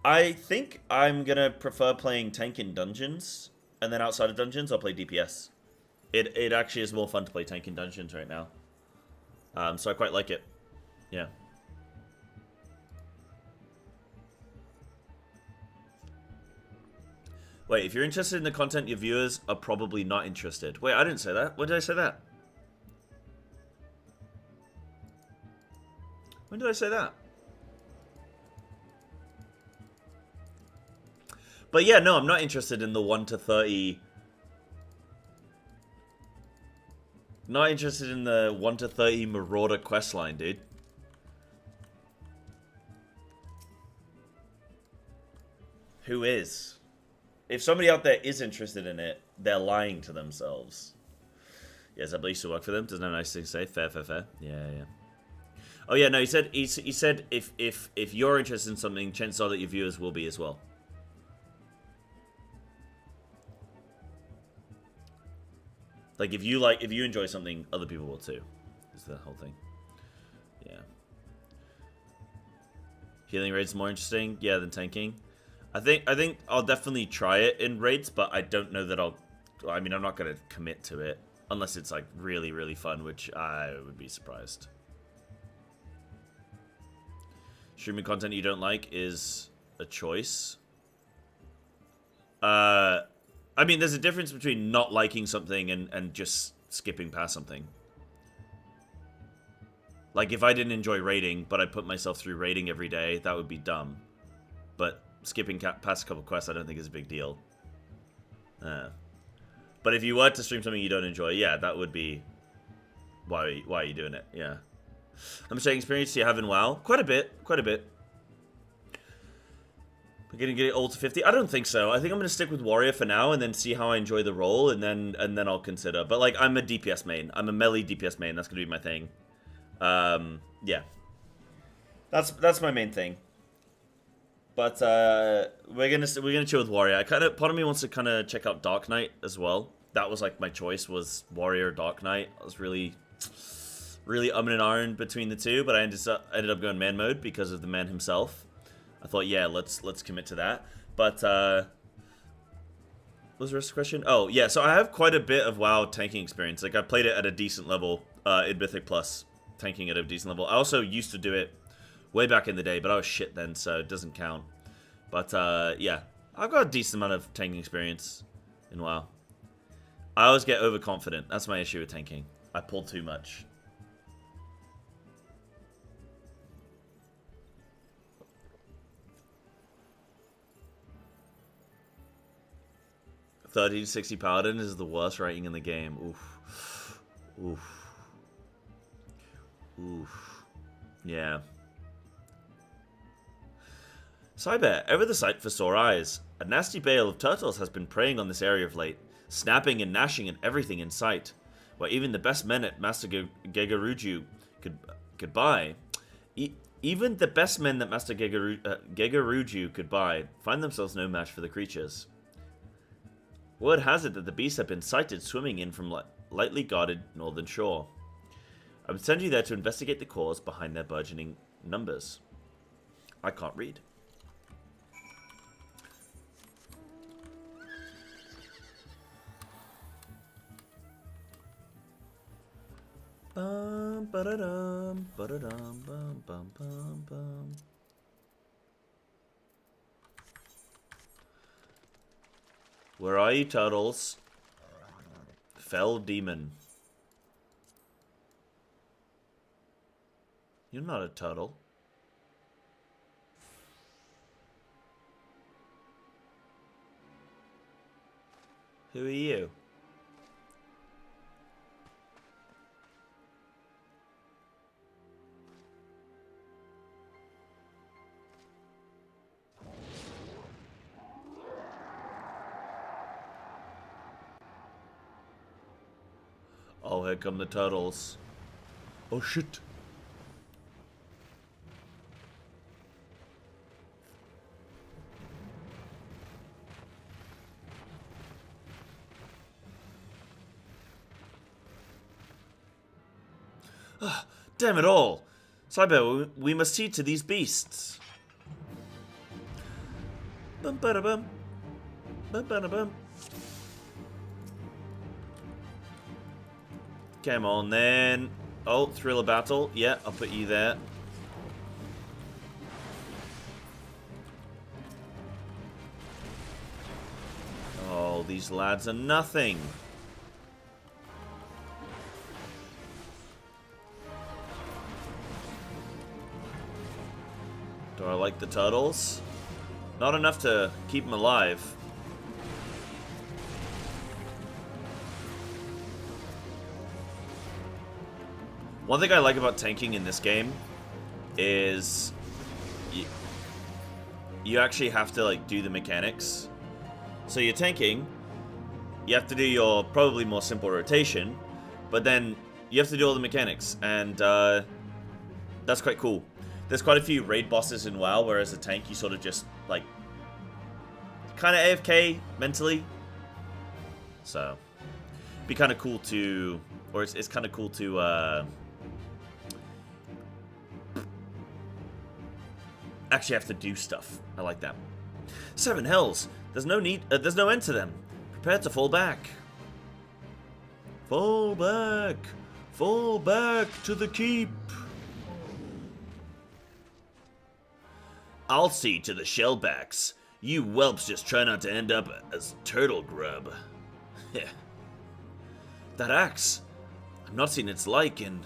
I think I'm gonna prefer playing tank in dungeons, and then outside of dungeons, I'll play DPS. It actually is more fun to play tank in dungeons right now. So I quite like it. Yeah. Wait, if you're interested in the content, your viewers are probably not interested. Wait, I didn't say that. When did I say that? When did I say that? But yeah, no, I'm not interested in the 1 to 30... Not interested in the 1 to 30 Marauder questline, dude. Who is? If somebody out there is interested in it, they're lying to themselves. Yes, I used to work for them. Doesn't have a nice thing to say. Fair. Yeah. Oh yeah, no, he said if you're interested in something, chances are that your viewers will be as well. Like if you enjoy something, other people will too. Is the whole thing. Yeah. Healing raids more interesting, yeah, than tanking. I think I'll definitely try it in raids, but I don't know that I mean, I'm not gonna commit to it unless it's like really, really fun, which I would be surprised. Streaming content you don't like is a choice. I mean, there's a difference between not liking something and just skipping past something. Like, if I didn't enjoy raiding, but I put myself through raiding every day, that would be dumb. But skipping past a couple quests, I don't think is a big deal. But if you were to stream something you don't enjoy, yeah, that would be... Why are you doing it? Yeah. How much experience do you have in WoW? Quite a bit. Quite a bit. We're gonna get it all to 50? I don't think so. I think I'm gonna stick with Warrior for now and then see how I enjoy the role and then I'll consider. But like, I'm a DPS main. I'm a melee DPS main. That's gonna be my thing. Yeah. That's my main thing. But we're gonna chill with Warrior. Part of me wants to kind of check out Dark Knight as well. That was like my choice was Warrior or Dark Knight. I was really umming and ahhing between the two, but I ended up going man mode because of the man himself. I thought, yeah, let's commit to that. But what was the rest of the question? Oh yeah, so I have quite a bit of WoW tanking experience. Like I played it at a decent level in Mythic Plus, tanking at a decent level. I also used to do it way back in the day, but I was shit then, so it doesn't count. But yeah, I've got a decent amount of tanking experience in WoW. I always get overconfident. That's my issue with tanking. I pull too much. $30-60 Paladin is the worst rating in the game. Oof. Oof. Oof. Yeah. Cyber, ever the sight for sore eyes. A nasty bale of turtles has been preying on this area of late, snapping and gnashing at everything in sight, where even the best men at Master Gegaruju could buy. Even the best men that Master Gegaruju could buy find themselves no match for the creatures. Word has it that the beasts have been sighted swimming in from lightly guarded northern shore. I would send you there to investigate the cause behind their burgeoning numbers. I can't read. Bum ba-da-dum, ba-da-dum, bum bum bum bum. Where are you, turtles? Fell demon. You're not a turtle. Who are you? Oh, here come the turtles. Oh, shit. Damn it all. Cyber, we must see to these beasts. Bum ba da bum. Bum ba da bum. Come on then. Oh, thriller battle. Yeah, I'll put you there. Oh, these lads are nothing. Do I like the turtles? Not enough to keep them alive. One thing I like about tanking in this game is you actually have to like do the mechanics. So you're tanking, you have to do your probably more simple rotation, but then you have to do all the mechanics, and that's quite cool. There's quite a few raid bosses in WoW, whereas a tank you sort of just like kind of AFK mentally. So Be kind of cool to, or it's kind of cool to actually have to do stuff. I like that. 7 hells. There's no end to them. Prepare to fall back. Fall back. Fall back to the keep. I'll see to the shellbacks. You whelps just try not to end up as turtle grub. That axe. I've not seen its like in...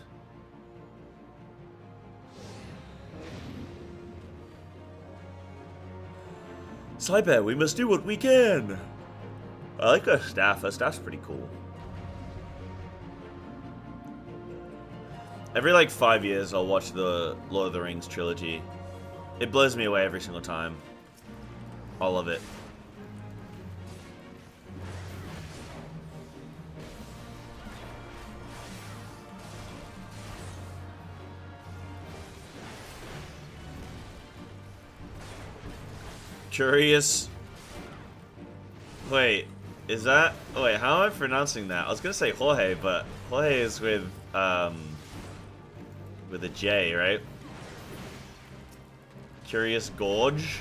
Psybear, we must do what we can. I like her staff. Her staff's pretty cool. Every like 5 years, I'll watch the Lord of the Rings trilogy. It blows me away every single time. All of it. Curious. Wait, is that... Oh, wait, how am I pronouncing that? I was gonna say Jorge, but Jorge is with a J, right? Curious Gorge?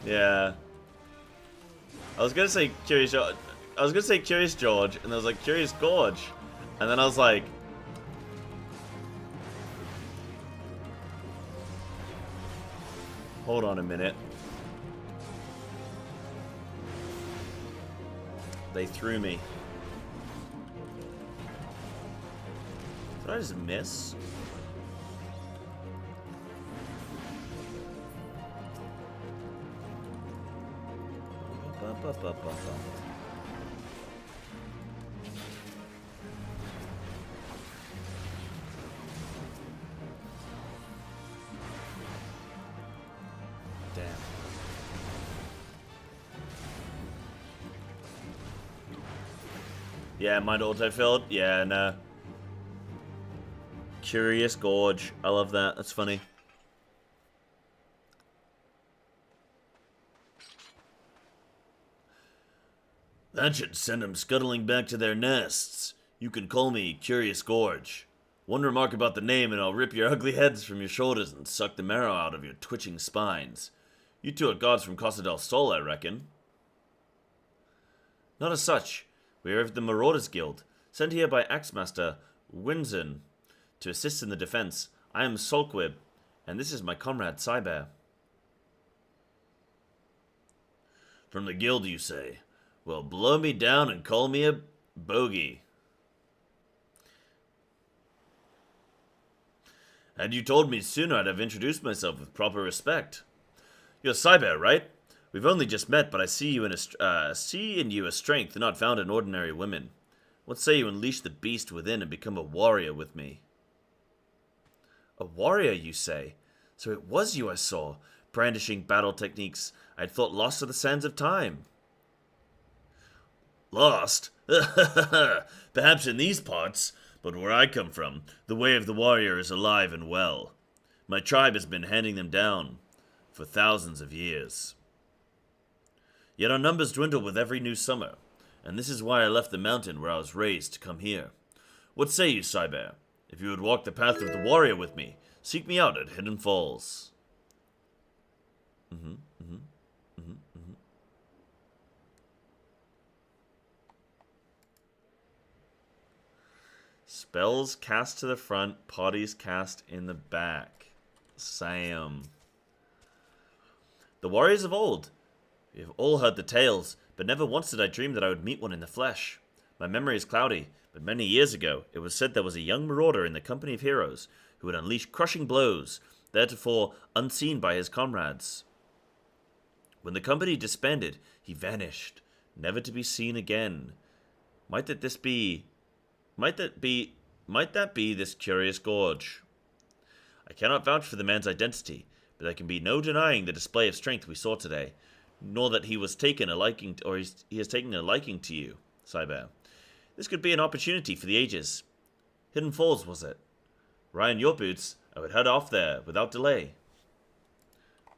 Yeah. I was gonna say Curious George, and I was like, Curious Gorge. And then I was like... Hold on a minute. They threw me. Did I just miss? Damn. Yeah, mind auto-filled? Yeah, no. Curious Gorge. I love that. That's funny. That should send them scuttling back to their nests. You can call me Curious Gorge. One remark about the name and I'll rip your ugly heads from your shoulders and suck the marrow out of your twitching spines. You two are gods from Costa del Sol, I reckon. Not as such. We are of the Marauders Guild, sent here by Axemaster Winzen to assist in the defense. I am Solquib, and this is my comrade Psybear. From the guild, you say? Well, blow me down and call me a bogey. Had you told me sooner, I'd have introduced myself with proper respect. You're Psybear, right? We've only just met, but I see in you a strength not found in ordinary women. What say you unleash the beast within and become a warrior with me? A warrior, you say? So it was you I saw, brandishing battle techniques I'd thought lost to the sands of time. Lost? Perhaps in these parts, but where I come from, the way of the warrior is alive and well. My tribe has been handing them down for thousands of years. Yet our numbers dwindle with every new summer, and this is why I left the mountain where I was raised to come here. What say you, Psybear? If you would walk the path of the warrior with me, seek me out at Hidden Falls. Spells cast to the front, potties cast in the back. Sam. The warriors of old. We have all heard the tales, but never once did I dream that I would meet one in the flesh. My memory is cloudy, but many years ago it was said there was a young marauder in the company of heroes who would unleash crushing blows, theretofore unseen by his comrades. When the company disbanded, he vanished, never to be seen again. Might that be this Curious Gorge? I cannot vouch for the man's identity, but there can be no denying the display of strength we saw today, nor that he has taken a liking to you, Psybear. This could be an opportunity for the ages. Hidden Falls, was it? Ryan, your boots. I would head off there without delay.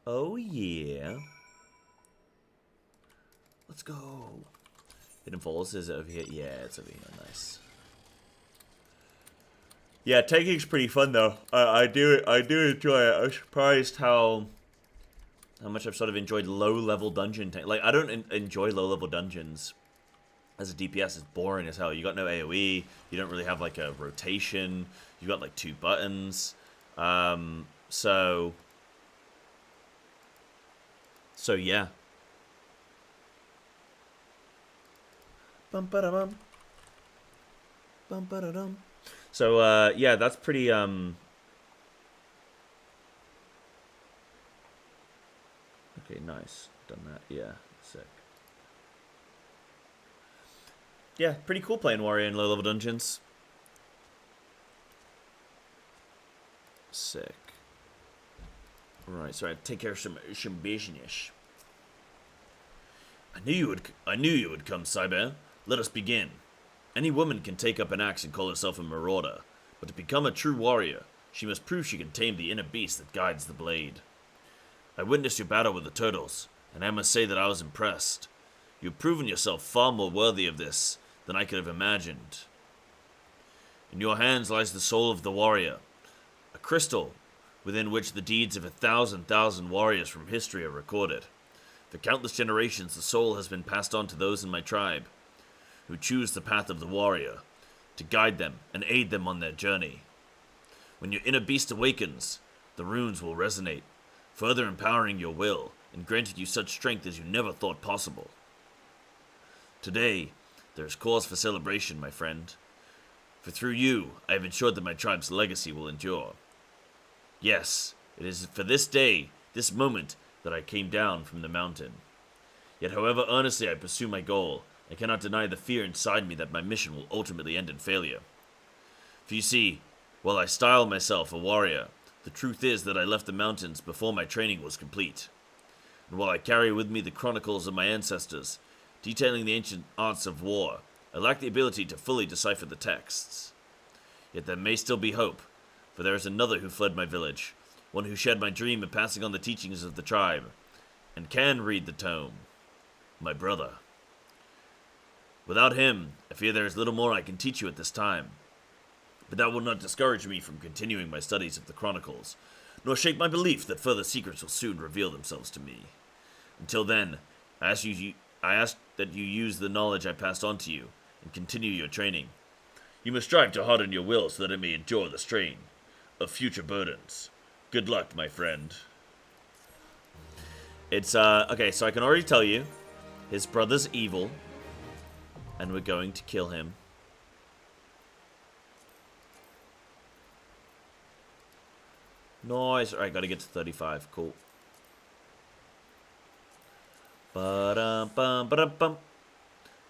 Oh yeah. Let's go. Hidden Falls, is it over here? Yeah, it's over here. Nice. Yeah, tanking's pretty fun though. I do enjoy it. I'm surprised how much I've sort of enjoyed low-level dungeon tank. Like, I don't enjoy low-level dungeons as a DPS. It's boring as hell. You got no AoE. You don't really have like a rotation. You got like 2 buttons. So yeah. Bum ba da bum. Bum ba da dum. So yeah, that's pretty okay, nice. Done that. Yeah, sick. Yeah, pretty cool playing warrior in low level dungeons. Sick. Right, so I have to take care of some business. I knew you would come, Psybear. Let us begin. Any woman can take up an axe and call herself a marauder, but to become a true warrior, she must prove she can tame the inner beast that guides the blade. I witnessed your battle with the turtles, and I must say that I was impressed. You've proven yourself far more worthy of this than I could have imagined. In your hands lies the soul of the warrior, a crystal within which the deeds of 1,000 warriors from history are recorded. For countless generations, the soul has been passed on to those in my tribe, who choose the path of the warrior, to guide them and aid them on their journey. When your inner beast awakens, the runes will resonate, further empowering your will and granting you such strength as you never thought possible. Today, there is cause for celebration, my friend, for through you, I have ensured that my tribe's legacy will endure. Yes, it is for this day, this moment, that I came down from the mountain. Yet however earnestly I pursue my goal, I cannot deny the fear inside me that my mission will ultimately end in failure. For you see, while I style myself a warrior, the truth is that I left the mountains before my training was complete. And while I carry with me the chronicles of my ancestors, detailing the ancient arts of war, I lack the ability to fully decipher the texts. Yet there may still be hope, for there is another who fled my village, one who shared my dream of passing on the teachings of the tribe, and can read the tome. My brother. Without him, I fear there is little more I can teach you at this time. But that will not discourage me from continuing my studies of the Chronicles, nor shake my belief that further secrets will soon reveal themselves to me. Until then, I ask that you use the knowledge I passed on to you, and continue your training. You must strive to harden your will so that it may endure the strain of future burdens. Good luck, my friend. It's, okay, so I can already tell you, his brother's evil, and we're going to kill him. Nice. Alright, gotta get to 35. Cool. Ba-dum-bum, ba-dum-bum.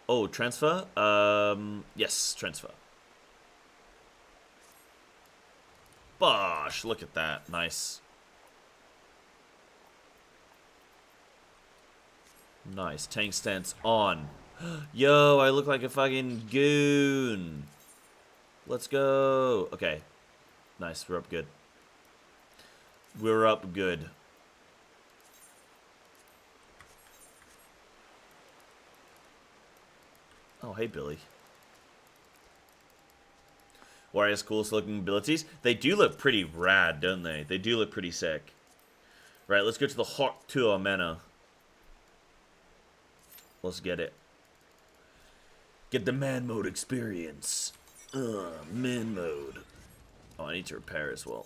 Oh, transfer? Yes, transfer. Bosh, look at that. Nice. Nice. Tank stance on. Yo, I look like a fucking goon. Let's go. Okay. Nice, we're up good. We're up good. Oh, hey, Billy. Warrior's coolest looking abilities. They do look pretty rad, don't they? They do look pretty sick. Right, let's go to the Hot Tour Manor. Let's get it. Get the man mode experience. Man mode. Oh, I need to repair as well.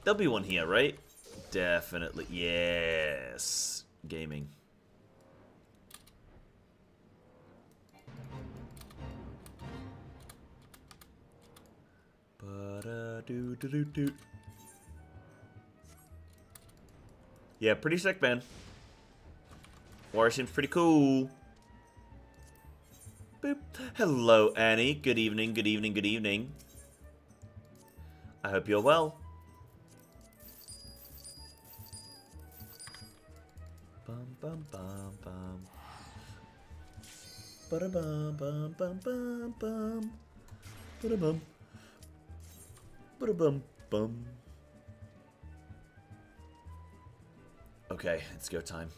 There'll be one here, right? Definitely. Yes. Gaming. Ba-da-doo-doo-doo-doo. Yeah, pretty sick, man. War seems pretty cool. Boop. Hello, Annie. Good evening, good evening, good evening. I hope you're well. Bum bum bum bum. Ba bum bum bum bum bum. Ba bum. Ba bum bum. Okay, it's go time.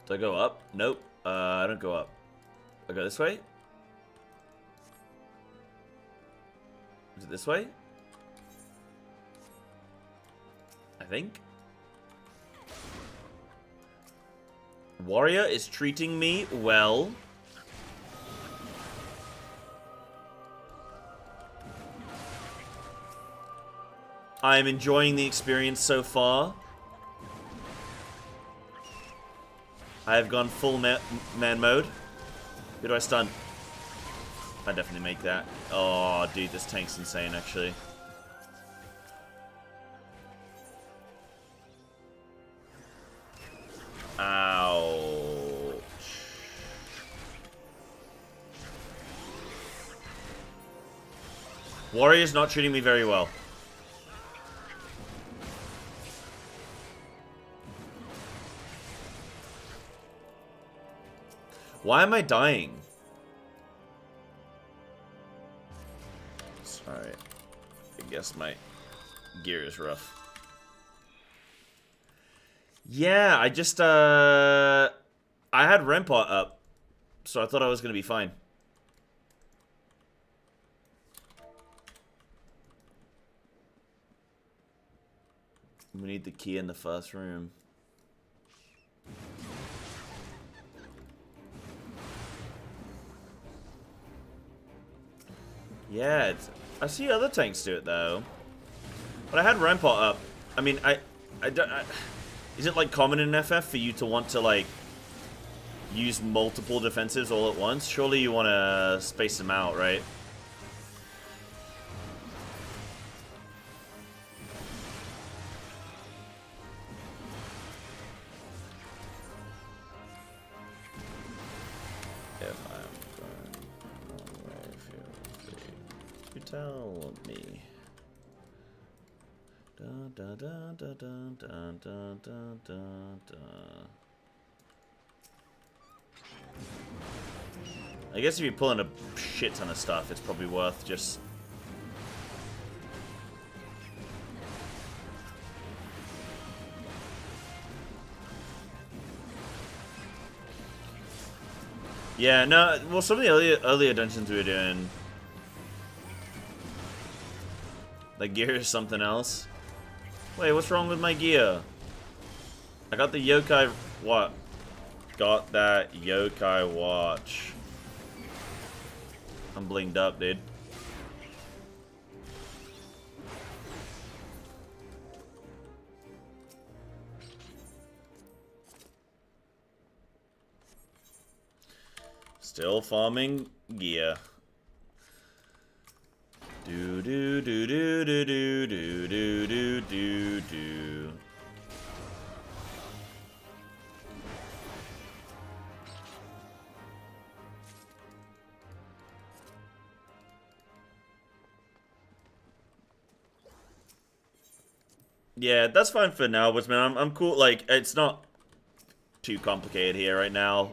Do I go up? Nope. I don't go up. I go this way? Is it this way? I think. Warrior is treating me well. I am enjoying the experience so far. I have gone full man mode. Who do I stun? I definitely make that. Oh, dude, this tank's insane, actually. Ouch. Warrior's not treating me very well. Why am I dying? Sorry. I guess my gear is rough. Yeah, I just, I had Rampart up, so I thought I was going to be fine. We need the key in the first room. Yeah, I see other tanks do it though. But I had Rampart up. I mean, is it like common in FF for you to want to like use multiple defensives all at once? Surely you want to space them out, right? Tell me. Dun, dun, dun, dun, dun, dun, dun, dun, dun, dun. I guess if you're pulling a shit ton of stuff, it's probably worth just... Yeah, no, well, some of the earlier dungeons we were doing... The gear is something else. Wait, what's wrong with my gear? I got the yokai... What? Got that yokai watch. I'm blinged up, dude. Still farming gear. Do do do do do do do do do do do. Yeah, that's fine for now, but man, I'm cool. Like, it's not too complicated here right now.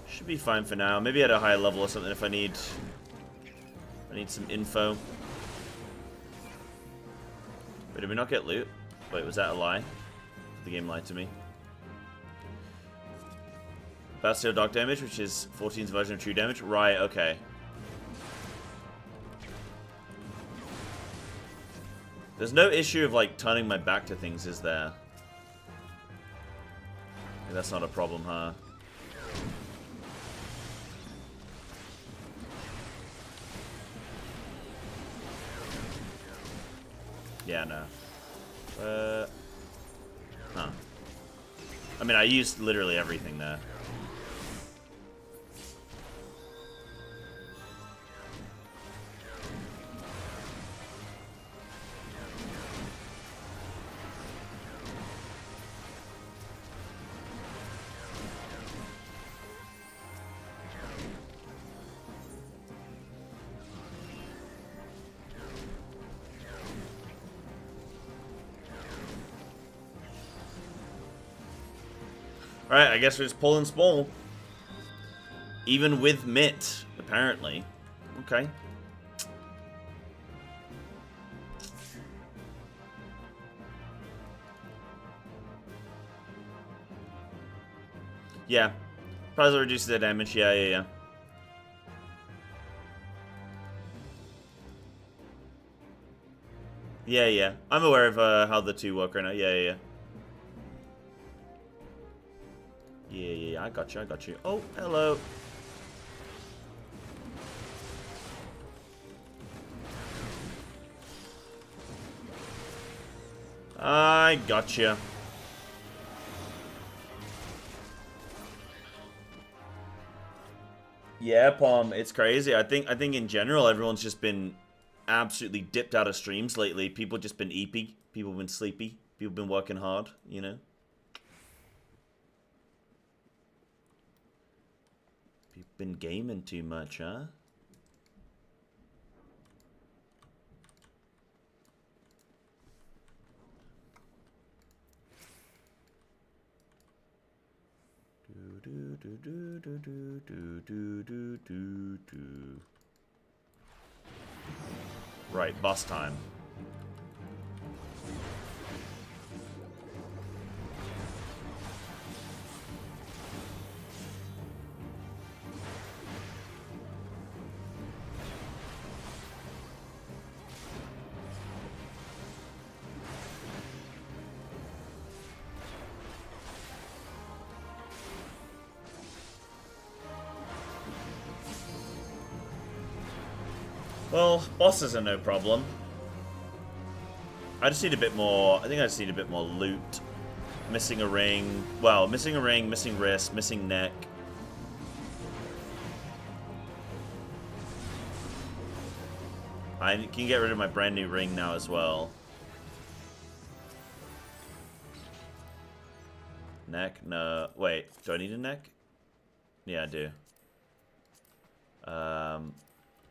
Should be fine for now. Maybe at a higher level or something if I need some info. Wait, did we not get loot? Wait, was that a lie? The game lied to me. Bastille Dark Damage, which is 14's version of true damage. Right, okay. There's no issue of like turning my back to things, is there? Yeah, that's not a problem, huh? Yeah, no. Huh. I mean, I used literally everything there. Alright, I guess we're just pulling spoil. Even with Mitt, apparently. Okay. Yeah. Plasma reduces their damage. Yeah, yeah, yeah. Yeah, yeah. I'm aware of how the two work right now. Yeah, yeah, yeah. Yeah, yeah, yeah. I got you, I got you. Oh, hello. I gotcha. Yeah, Palm, it's crazy. I think in general everyone's just been absolutely dipped out of streams lately. People just been eepy. People been sleepy. People been working hard, you know? People been gaming too much, huh? Right, boss time. Well, bosses are no problem. I just need a bit more. I think I just need a bit more loot. Missing a ring. Well, missing a ring, missing wrist, missing neck. I can get rid of my brand new ring now as well. Neck? No. Wait, do I need a neck? Yeah, I do.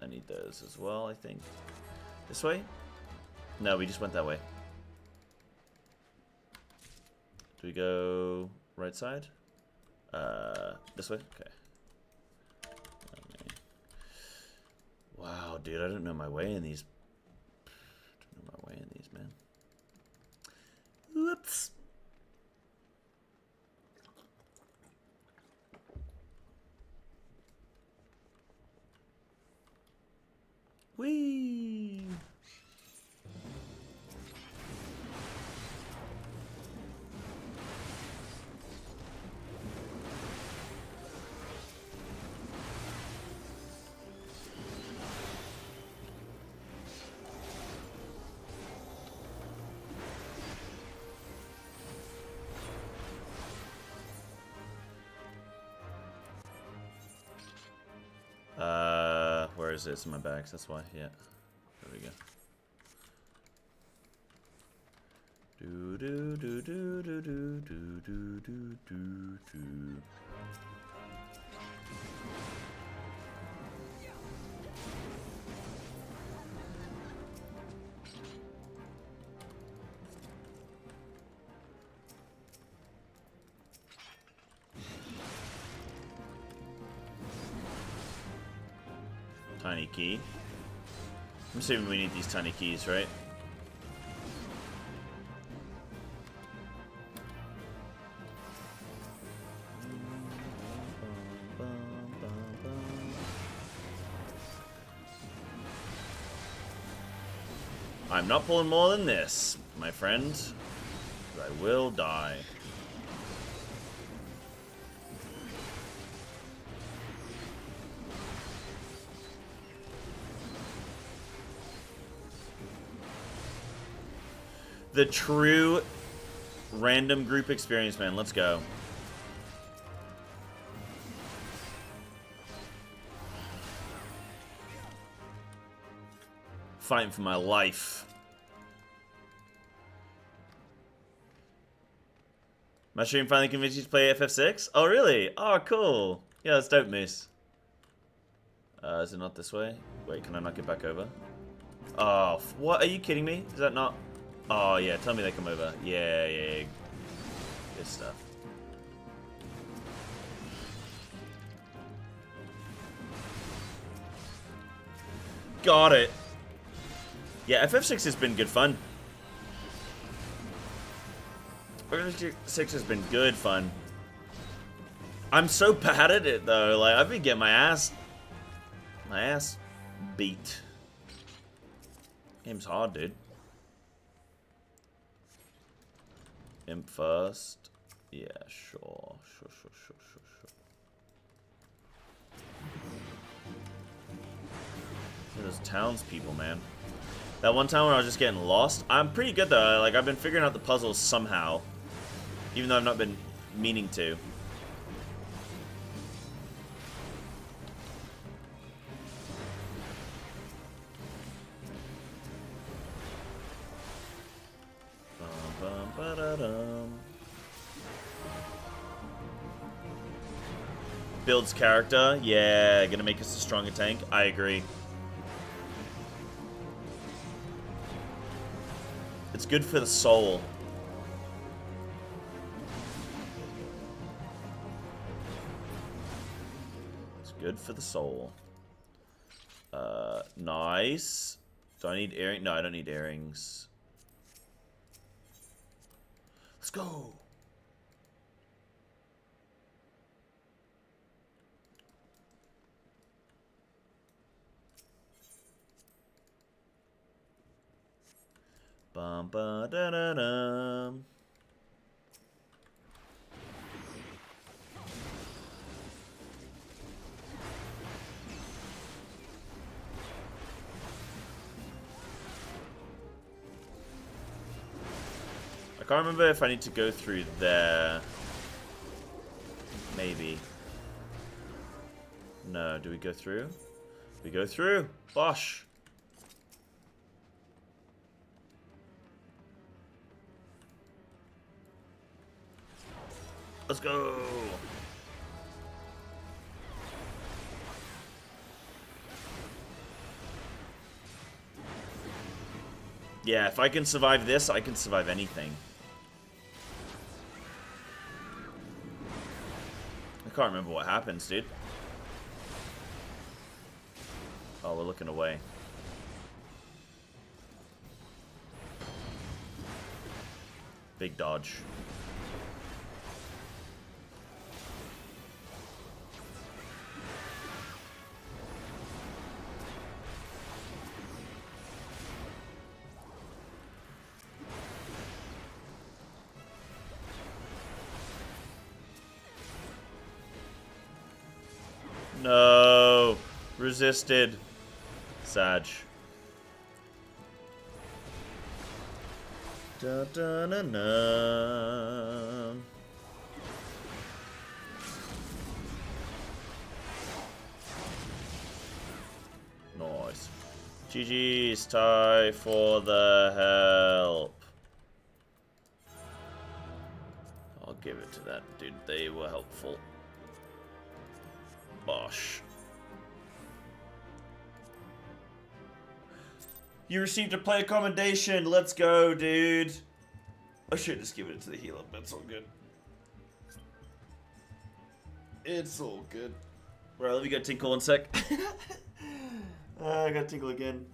I need those as well, I think. This way? No, we just went that way. Do we go right side? This way? Okay. Wow, dude, I don't know my way in these. I don't know my way in these, man. Whoops. Whee! Where is it? It's in my bags, that's why, yeah. There we go. Do do do do do do do do do do do. Tiny key. I'm assuming we need these tiny keys, right? I'm not pulling more than this, my friend. I will die. The true random group experience, man. Let's go. Fighting for my life. My stream finally convinced you to play FF6? Oh, really? Oh, cool. Yeah, that's dope, Moose. Is it not this way? Wait, can I not get back over? Oh, what? Are you kidding me? Is that not... Oh, yeah, tell me they come over. Yeah, yeah, yeah. Good stuff. Got it. Yeah, FF6 has been good fun. FF6 has been good fun. I'm so bad at it though. Like I've been getting my ass beat. Game's hard, dude. Imp first. Yeah, sure. Those townspeople, man. That one time when I was just getting lost, I'm pretty good though. Like I've been figuring out the puzzles somehow, even though I've not been meaning to. Builds character, yeah, gonna make us a stronger tank. I agree. It's good for the soul. It's good for the soul. Nice. Do I need earrings? No, I don't need earrings. Let's go. Bum ba da da dum. I can't remember if I need to go through there. Maybe. No, do we go through? We go through. Bosh. Let's go. Yeah, if I can survive this, I can survive anything. I can't remember what happens, dude. Oh, we're looking away. Big dodge. No. Resisted. Sag. Da da na na. Nice. GG's, Ty, for the help. I'll give it to that dude. They were helpful. Bosh. You received a player commendation. Let's go, dude. I should just give it to the healer, but it's all good. It's all good. Right, let me go Tinkle one sec. I got Tinkle again.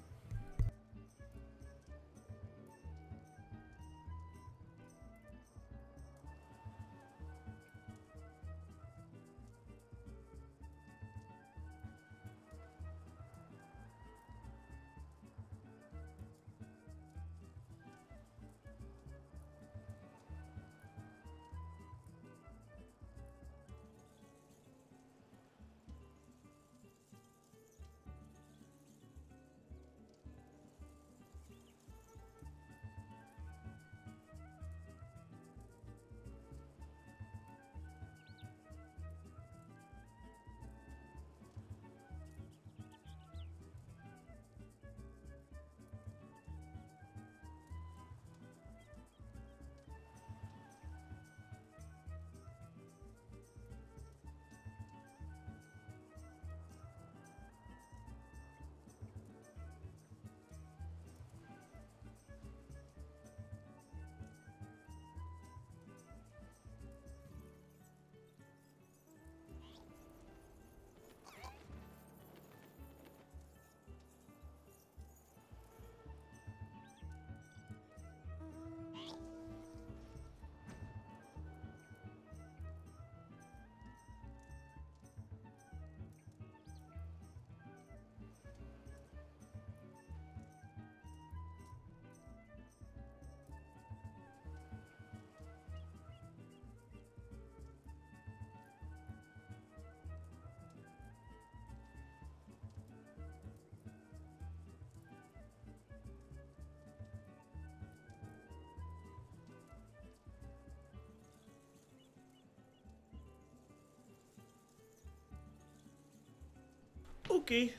Okay.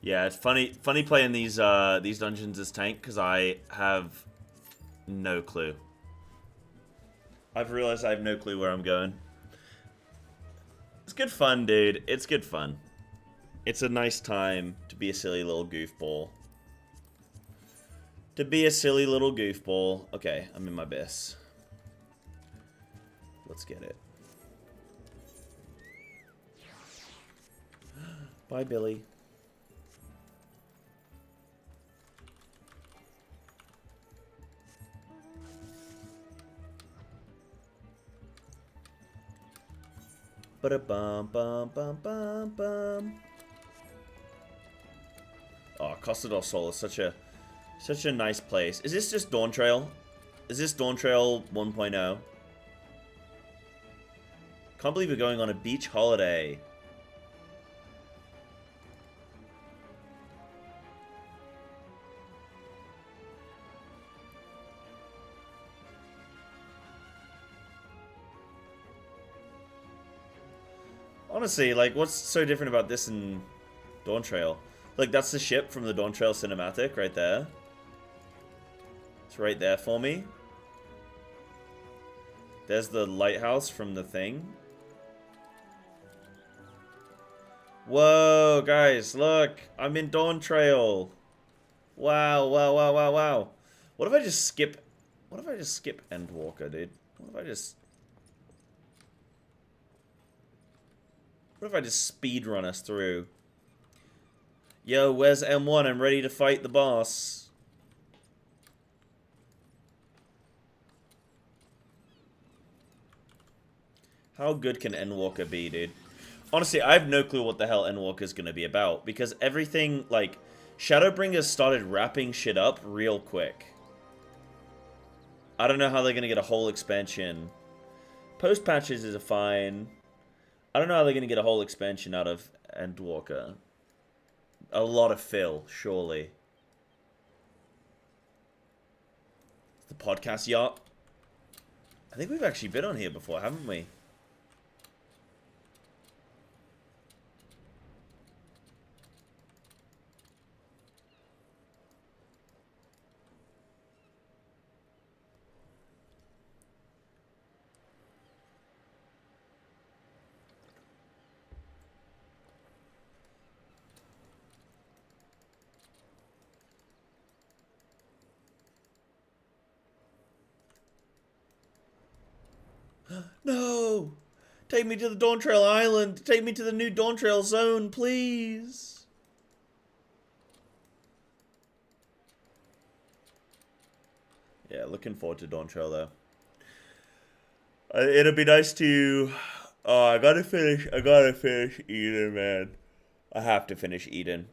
Yeah, it's funny playing these dungeons as tank because I have no clue. I've realized I have no clue where I'm going. It's good fun, dude. It's good fun. It's a nice time to be a silly little goofball. To be a silly little goofball. Okay, I'm in my abyss. Let's get it. Bye, Billy. Ba-da-bum-bum-bum-bum-bum. Oh, Costa del Sol is such a nice place. Is this just Dawn Trail? Is this Dawn Trail 1.0? Can't believe we're going on a beach holiday. Honestly, like, what's so different about this and Dawn Trail? Like, that's the ship from the Dawn Trail cinematic right there. It's right there for me. There's the lighthouse from the thing. Whoa, guys, look. I'm in Dawn Trail. Wow, wow, wow, wow, wow. What if I just skip Endwalker, dude? What if I just speed run us through? Yo, where's M1? I'm ready to fight the boss. How good can Endwalker be, dude? Honestly, I have no clue what the hell Endwalker's gonna be about, because everything, like, Shadowbringers started wrapping shit up real quick. I don't know how they're gonna get a whole expansion. Post patches is fine. I don't know how they're gonna get a whole expansion out of Endwalker. A lot of fill, surely. The podcast yacht. I think we've actually been on here before, haven't we? No! Take me to the Dawn Trail Island! Take me to the new Dawn Trail Zone, please! Yeah, looking forward to Dawn Trail, though. It'll be nice to... Oh, I gotta finish Eden, man. I have to finish Eden.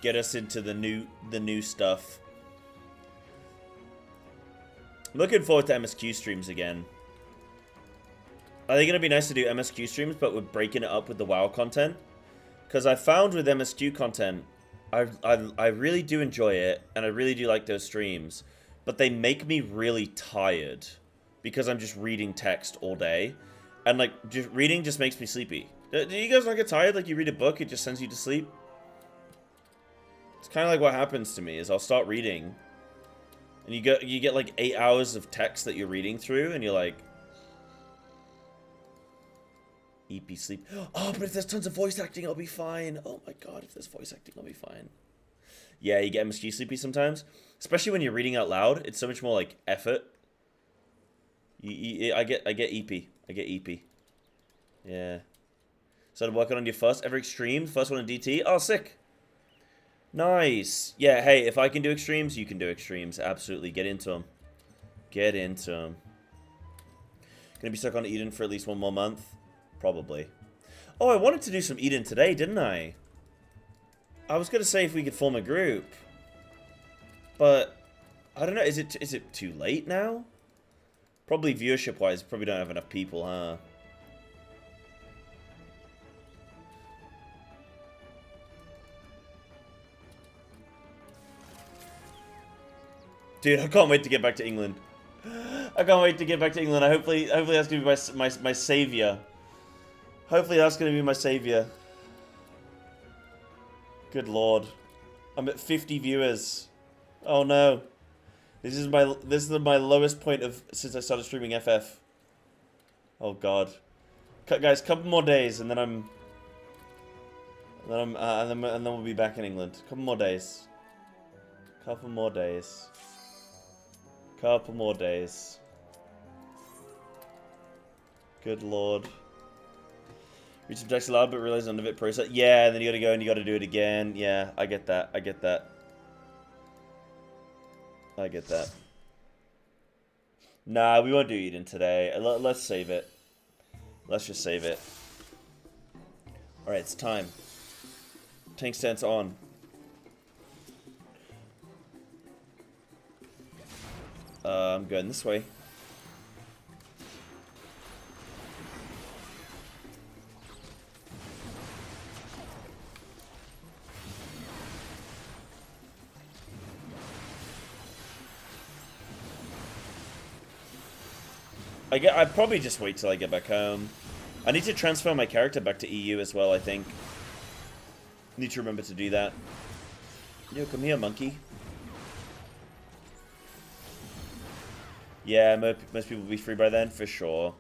Get us into the new stuff. I'm looking forward to MSQ streams again. Are they gonna be nice to do MSQ streams, but we're breaking it up with the WoW content? Because I found with MSQ content, I really do enjoy it, and I really do like those streams, but they make me really tired because I'm just reading text all day, and like reading just makes me sleepy. Do you guys not get tired? Like you read a book, it just sends you to sleep. It's kind of like what happens to me is I'll start reading, and you get like 8 hours of text that you're reading through, and you're like, EP sleep. Oh, but if there's tons of voice acting, I'll be fine. Oh my god, if there's voice acting, I'll be fine. Yeah, you get MSQ sleepy sometimes, especially when you're reading out loud. It's so much more like effort. I get EP. I get EP. Yeah. Started working on your first ever extreme, first one in DT. Oh, sick. Nice. Yeah, hey, if I can do extremes, you can do extremes. Absolutely. Get into them. Get into them. Gonna be stuck on Eden for at least 1 more month? Probably. Oh, I wanted to do some Eden today, didn't I? I was gonna say if we could form a group. But, I don't know, is it too late now? Probably viewership-wise, probably don't have enough people, huh? Dude, I can't wait to get back to England. I can't wait to get back to England. Hopefully that's gonna be my savior. Hopefully that's gonna be my savior. Good lord, I'm at 50 viewers. Oh no, this is my lowest point of since I started streaming FF. Oh god, guys, couple more days and then we'll be back in England. Couple more days. Couple more days. Couple more days. Good lord. Reach objects allowed, but realize none of it process. Yeah, and then you gotta go and you gotta do it again. Yeah, I get that. I get that. I get that. Nah, we won't do Eden today. Let's save it. Let's just save it. Alright, it's time. Tank stance on. I'm going this way. I'd probably just wait till I get back home. I need to transfer my character back to EU as well, I think. Need to remember to do that. Yo, come here, monkey. Yeah, most people will be free by then, for sure.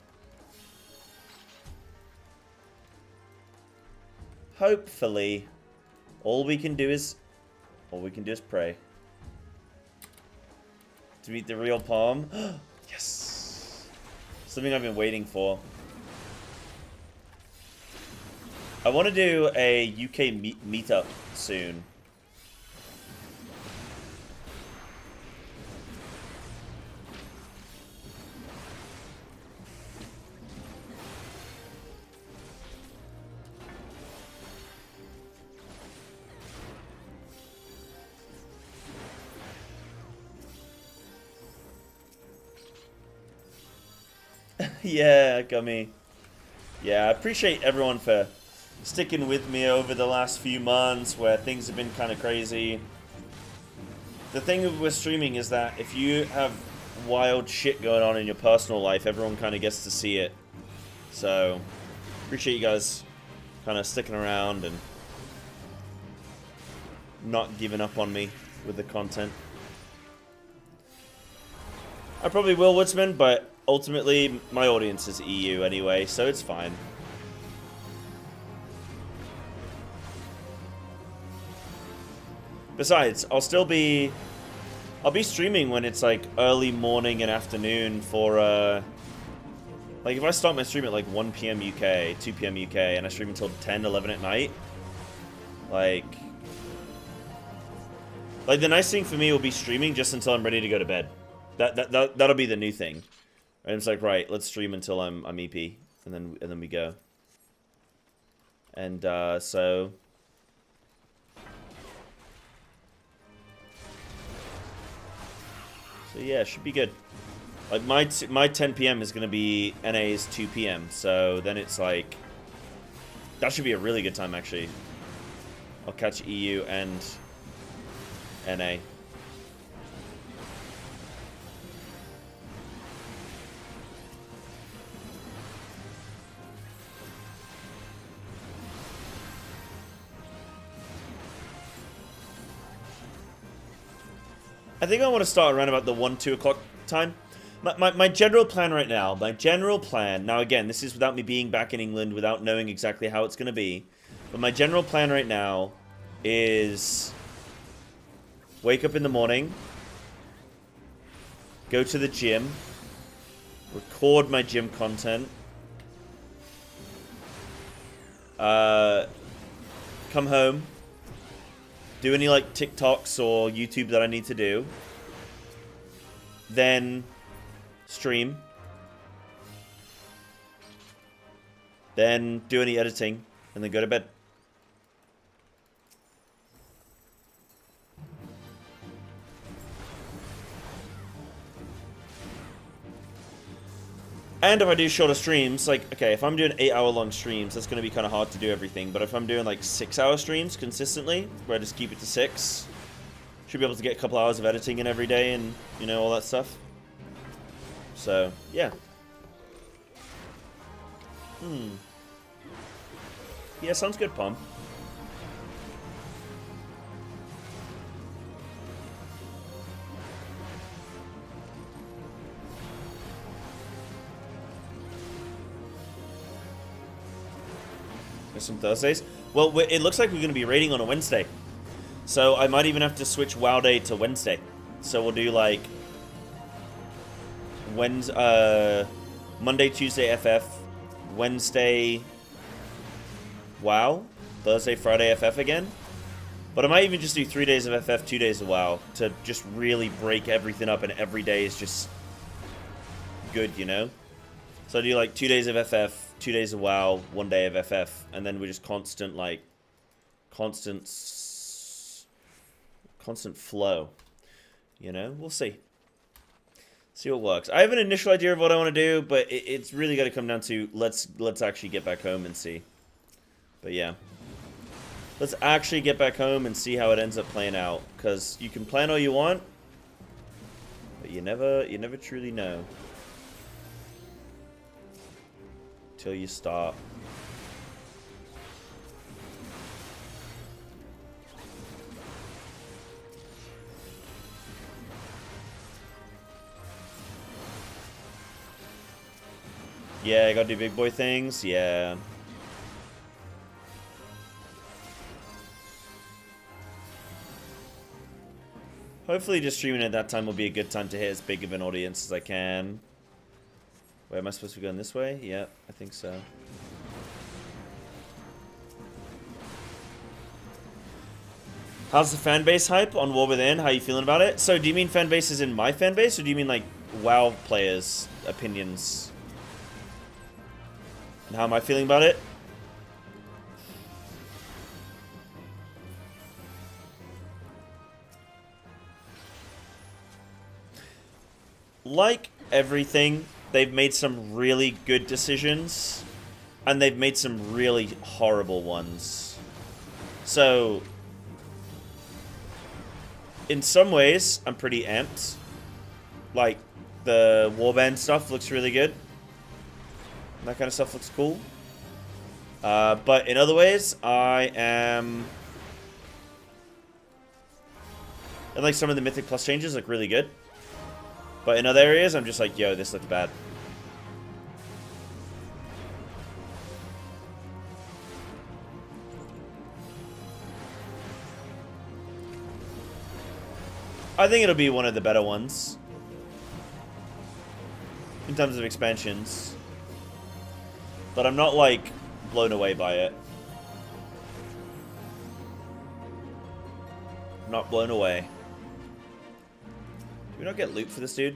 Hopefully. All we can do is pray. To meet the real palm. Yes! Something I've been waiting for. I want to do a UK meetup soon. Yeah, Gummy. Yeah, I appreciate everyone for sticking with me over the last few months where things have been kind of crazy. The thing with streaming is that if you have wild shit going on in your personal life, everyone kind of gets to see it. So, appreciate you guys kind of sticking around and not giving up on me with the content. I probably will, Woodsman, but ultimately, my audience is EU anyway, so it's fine. Besides, I'll be streaming when it's like early morning and afternoon for, like if I start my stream at like 1 PM UK, 2 PM UK, and I stream until 10, 11 at night, like the nice thing for me will be streaming just until I'm ready to go to bed. That'll be the new thing. And it's like, right, let's stream until I'm EP, and then we go. And so yeah, it should be good. Like my 10 PM is gonna be NA's 2 PM, so then it's like that should be a really good time actually. I'll catch EU and NA. I think I want to start around about the 1, 2 o'clock time. My general plan right now, now again, this is without me being back in England, without knowing exactly how it's going to be, but my general plan right now is wake up in the morning, go to the gym, record my gym content, come home, do any like TikToks or YouTube that I need to do, then stream, then do any editing, and then go to bed. And if I do shorter streams, like, okay, if I'm doing 8-hour-long streams, that's going to be kind of hard to do everything. But if I'm doing, like, 6-hour streams consistently, where I just keep it to 6, should be able to get a couple hours of editing in every day and, you know, all that stuff. So, yeah. Yeah, sounds good, Pom. Some Thursdays. Well, it looks like we're going to be raiding on a Wednesday. So I might even have to switch WoW Day to Wednesday. So we'll do like Monday, Tuesday FF, Wednesday WoW, Thursday, Friday FF again. But I might even just do 3 days of FF, 2 days of WoW to just really break everything up, and every day is just good, you know? So I do like 2 days of FF, 2 days of WoW, 1 day of FF, and then we're just constant flow. You know, we'll see. See what works. I have an initial idea of what I want to do, but it's really got to come down to let's actually get back home and see. But yeah, let's actually get back home and see how it ends up playing out. Because you can plan all you want, but you never truly know. Till you start. Yeah, I gotta do big boy things. Yeah. Hopefully just streaming at that time will be a good time to hit as big of an audience as I can. Wait, am I supposed to be going this way? Yeah, I think so. How's the fan base hype on War Within? How are you feeling about it? So, do you mean fan base is in my fan base, or do you mean, like, WoW players' opinions? And how am I feeling about it? Like everything, they've made some really good decisions, and they've made some really horrible ones. So, in some ways, I'm pretty amped. Like, the warband stuff looks really good. That kind of stuff looks cool. But in other ways, I am... And like some of the Mythic Plus changes look really good. But in other areas, I'm just like, yo, this looks bad. I think it'll be one of the better ones. In terms of expansions. But I'm not, like, blown away by it. I'm not blown away. Did we not get loot for this dude?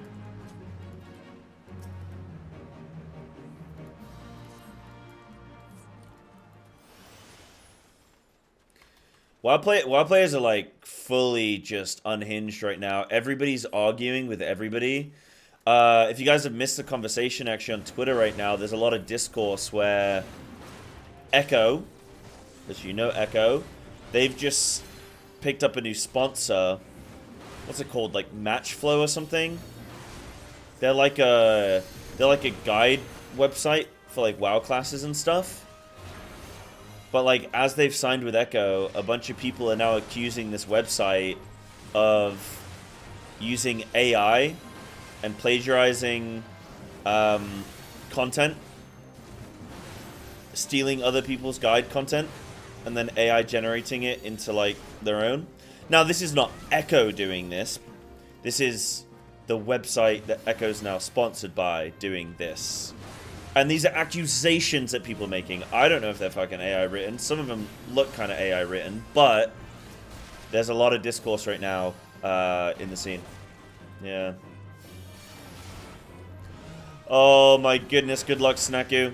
WoW players are, like, fully just unhinged right now. Everybody's arguing with everybody. If you guys have missed the conversation, actually, on Twitter right now, there's a lot of discourse where Echo, as you know Echo, they've just picked up a new sponsor. What's it called? Like Matchflow or something? They're like a guide website for, like, WoW classes and stuff. But, like, as they've signed with Echo, a bunch of people are now accusing this website of using AI and plagiarizing content, stealing other people's guide content, and then AI generating it into, like, their own. Now, this is not Echo doing this. This is the website that Echo's now sponsored by doing this. And these are accusations that people are making. I don't know if they're fucking AI written. Some of them look kind of AI written, but there's a lot of discourse right now in the scene. Yeah. Oh my goodness, good luck, Snaku.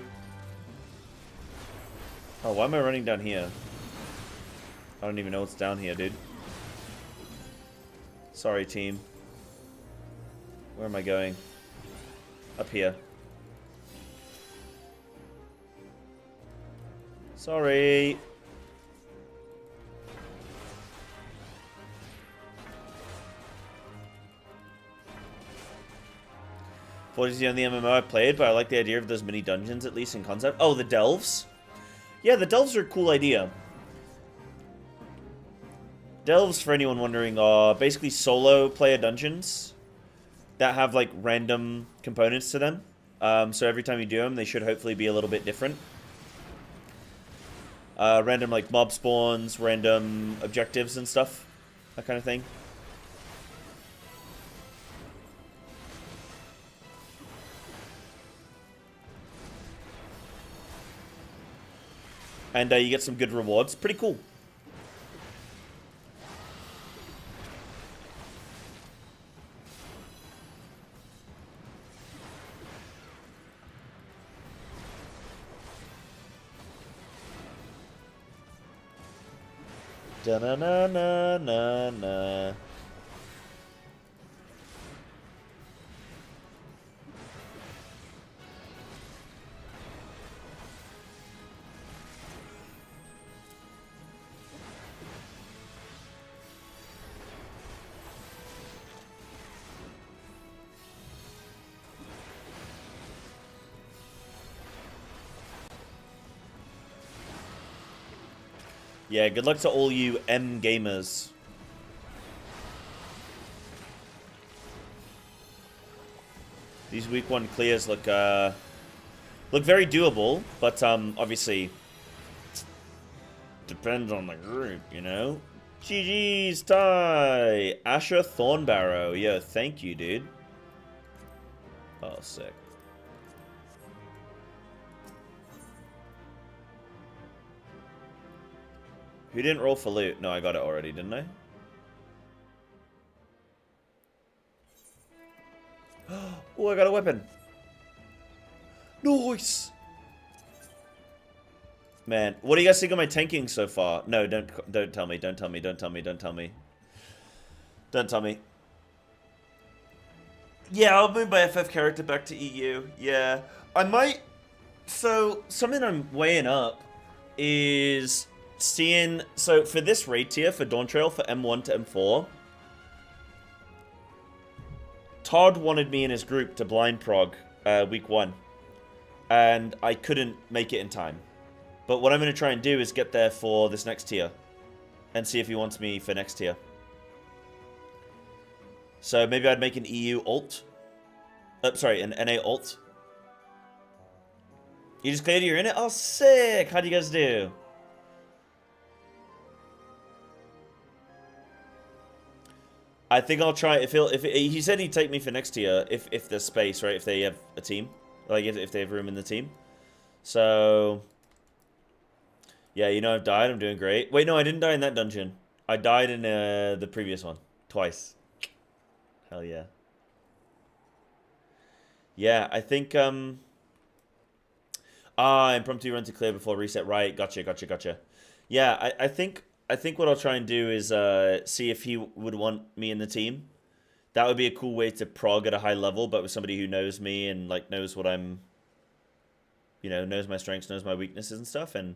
Oh, why am I running down here? I don't even know what's down here, dude. Sorry, team. Where am I going? Up here. Sorry. Forge is the only MMO I played, but I like the idea of those mini dungeons, at least in concept. Oh, the Delves? Yeah, the Delves are a cool idea. Delves, for anyone wondering, are basically solo player dungeons that have, like, random components to them. So every time you do them, they should hopefully be a little bit different. Random, like, mob spawns, random objectives and stuff. That kind of thing. And you get some good rewards. Pretty cool. Da-na-na-na-na-na. Yeah, good luck to all you M gamers. These week 1 clears look very doable, but obviously depends on the group, you know. GG's, Ty! Asher Thornbarrow. Yo, thank you, dude. Oh, sick. Who didn't roll for loot? No, I got it already, didn't I? Oh, I got a weapon. Nice! Man, what do you guys think of my tanking so far? No, don't tell me, don't tell me, don't tell me, don't tell me. Don't tell me. Yeah, I'll move my FF character back to EU. Yeah. I might... So, something I'm weighing up is seeing... So, for this raid tier, for Dawn Trail, for M1 to M4, Todd wanted me in his group to blind prog week 1. And I couldn't make it in time. But what I'm going to try and do is get there for this next tier. And see if he wants me for next tier. So maybe I'd make an EU alt. Sorry, an NA alt. You just cleared, you're in it? Oh, sick! How do you guys do? I think I'll try, he said he'd take me for next tier, if there's space, right? If they have a team. Like, if they have room in the team. So... Yeah, you know I've died, I'm doing great. Wait, no, I didn't die in that dungeon. I died in the previous one. Twice. Hell yeah. Yeah, I think, impromptu run to clear before reset. Right, gotcha. Yeah, I think what I'll try and do is see if he would want me in the team. That would be a cool way to prog at a high level, but with somebody who knows me and like knows what I'm, you know, knows my strengths, knows my weaknesses and stuff. And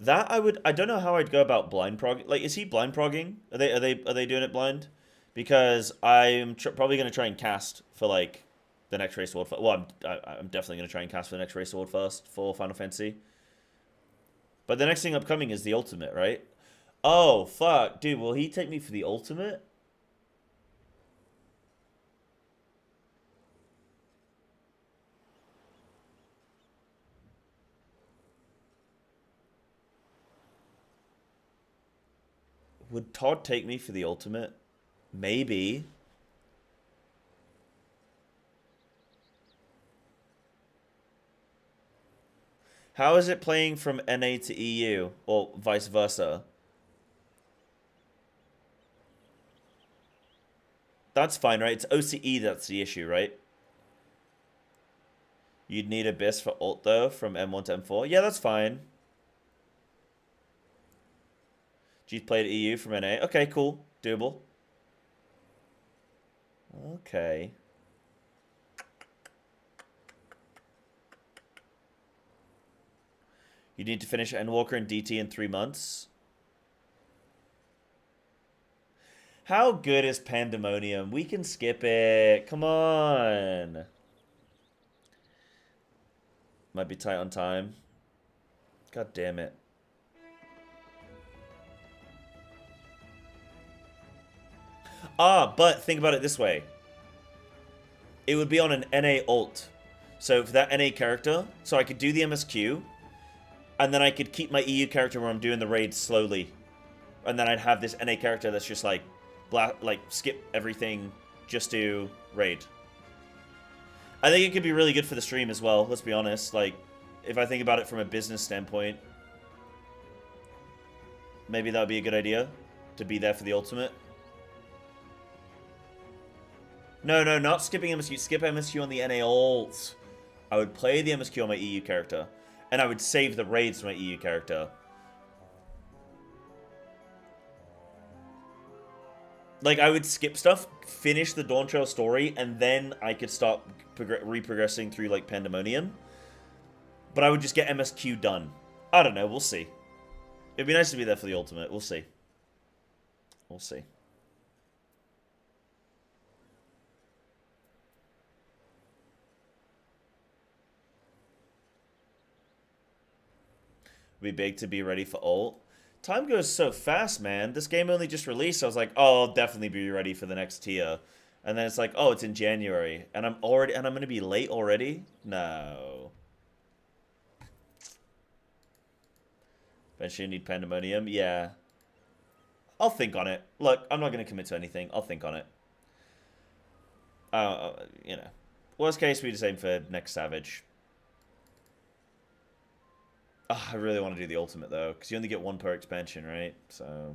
that I don't know how I'd go about blind prog. Like, is he blind progging? Are they doing it blind? Because I'm probably gonna try and cast for like the next race award. Well, I'm definitely gonna try and cast for the next race award first for Final Fantasy. But the next thing upcoming is the ultimate, right? Oh, fuck. Dude, will he take me for the ultimate? Would Todd take me for the ultimate? Maybe. How is it playing from NA to EU? Or vice versa? That's fine, right? It's OCE that's the issue, right? You'd need Abyss for ult, though, from M1 to M4. Yeah, that's fine. G's played EU from NA. Okay, cool. Doable. Okay. You need to finish Endwalker and DT in 3 months. How good is Pandemonium? We can skip it. Come on. Might be tight on time. God damn it. But think about it this way. It would be on an NA ult. So for that NA character, so I could do the MSQ, and then I could keep my EU character where I'm doing the raids slowly. And then I'd have this NA character that's just like, skip everything, just do raid. I think it could be really good for the stream as well, let's be honest. Like, if I think about it from a business standpoint, maybe that would be a good idea, to be there for the ultimate. No, not skipping MSQ. Skip MSQ on the NA ult. I would play the MSQ on my EU character, and I would save the raids to my EU character. Like, I would skip stuff, finish the Dawn Trail story, and then I could start re-progressing through, like, Pandemonium. But I would just get MSQ done. I don't know, we'll see. It'd be nice to be there for the ultimate, we'll see. We'll see. Be big to be ready for ult. Time goes so fast, man. This game only just released. I was like, oh, I'll definitely be ready for the next tier. And then it's like, oh, it's in January. And I'm going to be late already? No. Eventually need Pandemonium? Yeah. I'll think on it. Look, I'm not going to commit to anything. I'll think on it. You know. Worst case, we just aim for next Savage. Oh, I really want to do the ultimate, though, because you only get one per expansion, right? So...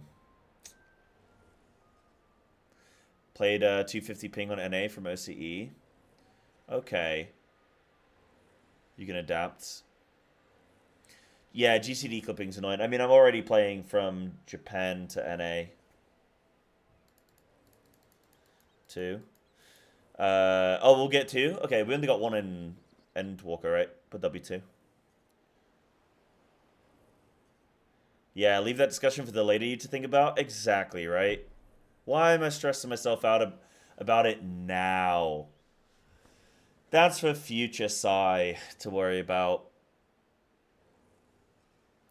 Played 250 ping on NA from OCE. Okay. You can adapt. Yeah, GCD clipping's annoying. I mean, I'm already playing from Japan to NA. 2. Oh, we'll get 2? Okay, we only got 1 in Endwalker, right? But there'll be 2. Yeah, leave that discussion for the later you to think about. Exactly, right? Why am I stressing myself out about it now? That's for future Psy to worry about.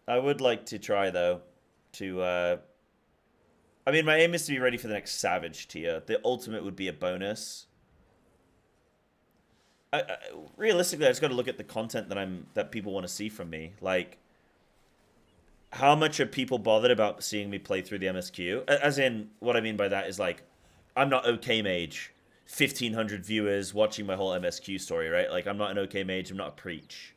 I would like to try, though, to... I mean, my aim is to be ready for the next Savage tier. The ultimate would be a bonus. Realistically, I just got to look at the content that people want to see from me. Like... How much are people bothered about seeing me play through the MSQ? As in, what I mean by that is, like, I'm not OK Mage. 1,500 viewers watching my whole MSQ story, right? Like, I'm not an OK Mage. I'm not a Preach.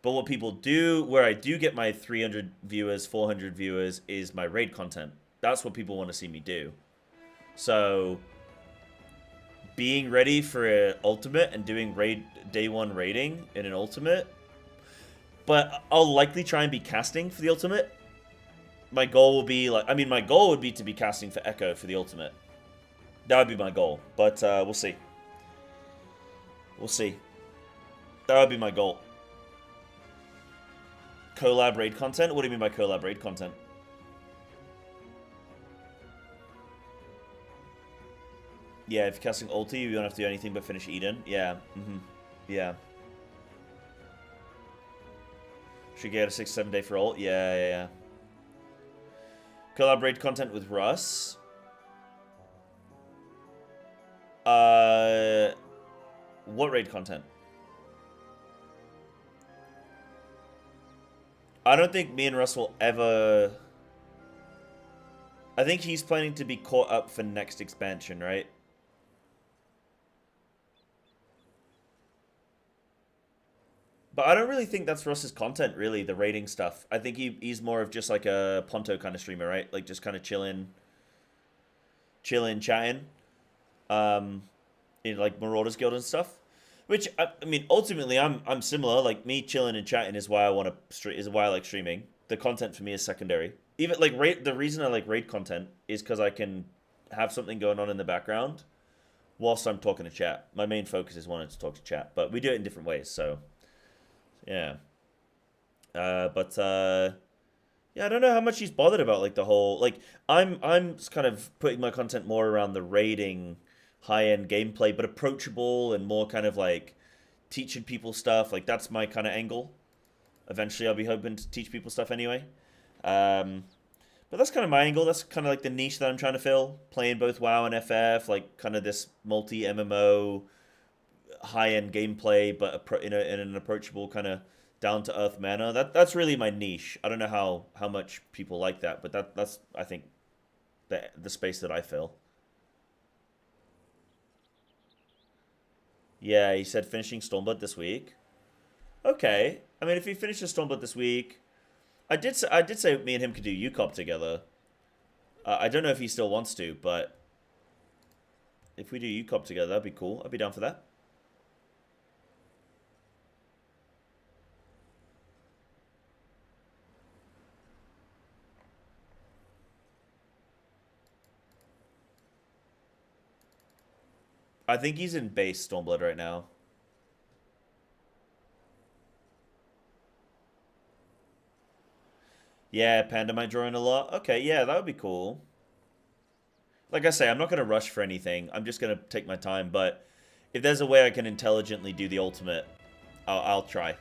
But what people do, where I do get my 300 viewers, 400 viewers, is my raid content. That's what people want to see me do. So, being ready for an ultimate and doing day 1 raiding in an ultimate... But I'll likely try and be casting for the ultimate. My goal will be, like... I mean, my goal would be to be casting for Echo for the ultimate. That would be my goal. But we'll see. We'll see. That would be my goal. Collab raid content? What do you mean by collab raid content? Yeah, if you're casting ulti, you don't have to do anything but finish Eden. Yeah. Yeah. Should get a 6-7 day for ult? Yeah. Collaborate content with Russ. What raid content? I don't think me and Russ will ever... I think he's planning to be caught up for next expansion, right? But I don't really think that's Russ's content, really, the raiding stuff. I think he's more of just like a Ponto kind of streamer, right? Like, just kind of chilling, chatting. In, like, Marauders Guild and stuff. Which I mean, ultimately, I'm similar. Like me chilling and chatting is why I want to is why I like streaming. The content for me is secondary. Even like the reason I like raid content is because I can have something going on in the background whilst I'm talking to chat. My main focus is wanting to talk to chat, but we do it in different ways. So yeah, but yeah, I don't know how much he's bothered about like the whole like I'm kind of putting my content more around the raiding high end gameplay, but approachable and more kind of like teaching people stuff. Like that's my kind of angle. Eventually, I'll be hoping to teach people stuff anyway. Um, but that's kind of my angle. That's kind of like the niche that I'm trying to fill. Playing both WoW and FF, like kind of this multi MMO high end gameplay, but in an approachable kind of down to earth manner. That's really my niche. I don't know how much people like that, but that's I think the space that I fill. Yeah, he said finishing Stormblood this week. Okay, I mean if he finishes Stormblood this week, I did say me and him could do UCOP together. I don't know if he still wants to, but if we do UCOP together, that'd be cool. I'd be down for that. I think he's in base Stormblood right now. Yeah, Panda might draw in a lot. Okay, yeah, that would be cool. Like I say, I'm not going to rush for anything. I'm just going to take my time. But if there's a way I can intelligently do the ultimate, I'll try.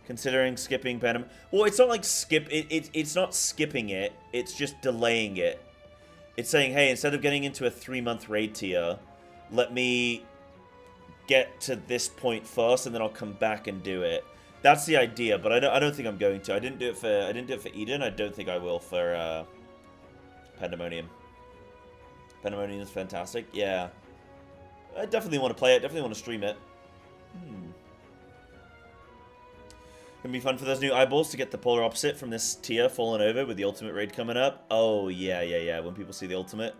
Considering skipping Panama. Well, it's not like it's not skipping it. It's just delaying it. It's saying, hey, instead of getting into a 3-month raid tier, let me get to this point first, and then I'll come back and do it. That's the idea, but I don't think I'm going to. I didn't do it for Eden. I don't think I will for Pandemonium. Pandemonium is fantastic. Yeah, I definitely want to play it. Definitely want to stream it. Gonna be fun for those new eyeballs to get the polar opposite from this tier falling over with the ultimate raid coming up. Oh yeah, yeah, yeah. When people see the ultimate,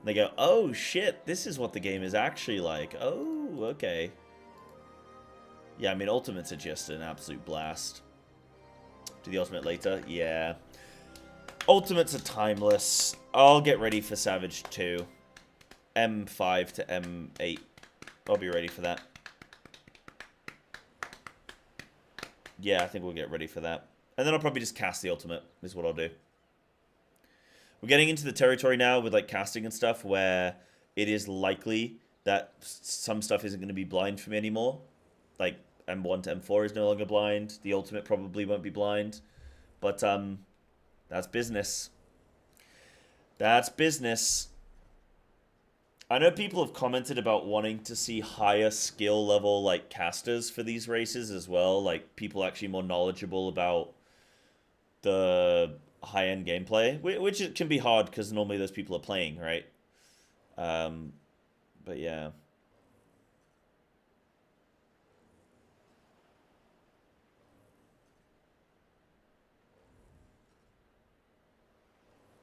they go, "Oh shit, this is what the game is actually like." Oh, okay. Yeah, I mean, ultimates are just an absolute blast. Do the ultimate later? Yeah. Ultimates are timeless. I'll get ready for Savage 2. M5 to M8. I'll be ready for that. Yeah, I think we'll get ready for that. And then I'll probably just cast the ultimate, is what I'll do. We're getting into the territory now with like casting and stuff where it is likely that some stuff isn't going to be blind for me anymore. Like M1 to M4 is no longer blind. The ultimate probably won't be blind. But that's business. That's business. I know people have commented about wanting to see higher skill level like casters for these races as well, like people actually more knowledgeable about the high-end gameplay, which it can be hard because normally those people are playing, right? But yeah.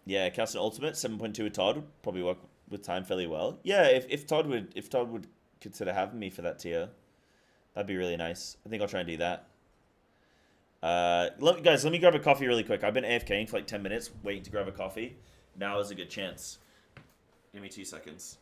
Yeah, cast an ultimate 7.2 with Todd would probably work with time fairly well. Yeah, if Todd would consider having me for that tier, that'd be really nice. I think I'll try and do that. Guys, let me grab a coffee really quick. I've been AFKing for like 10 minutes, waiting to grab a coffee. Now is a good chance. Give me 2 seconds.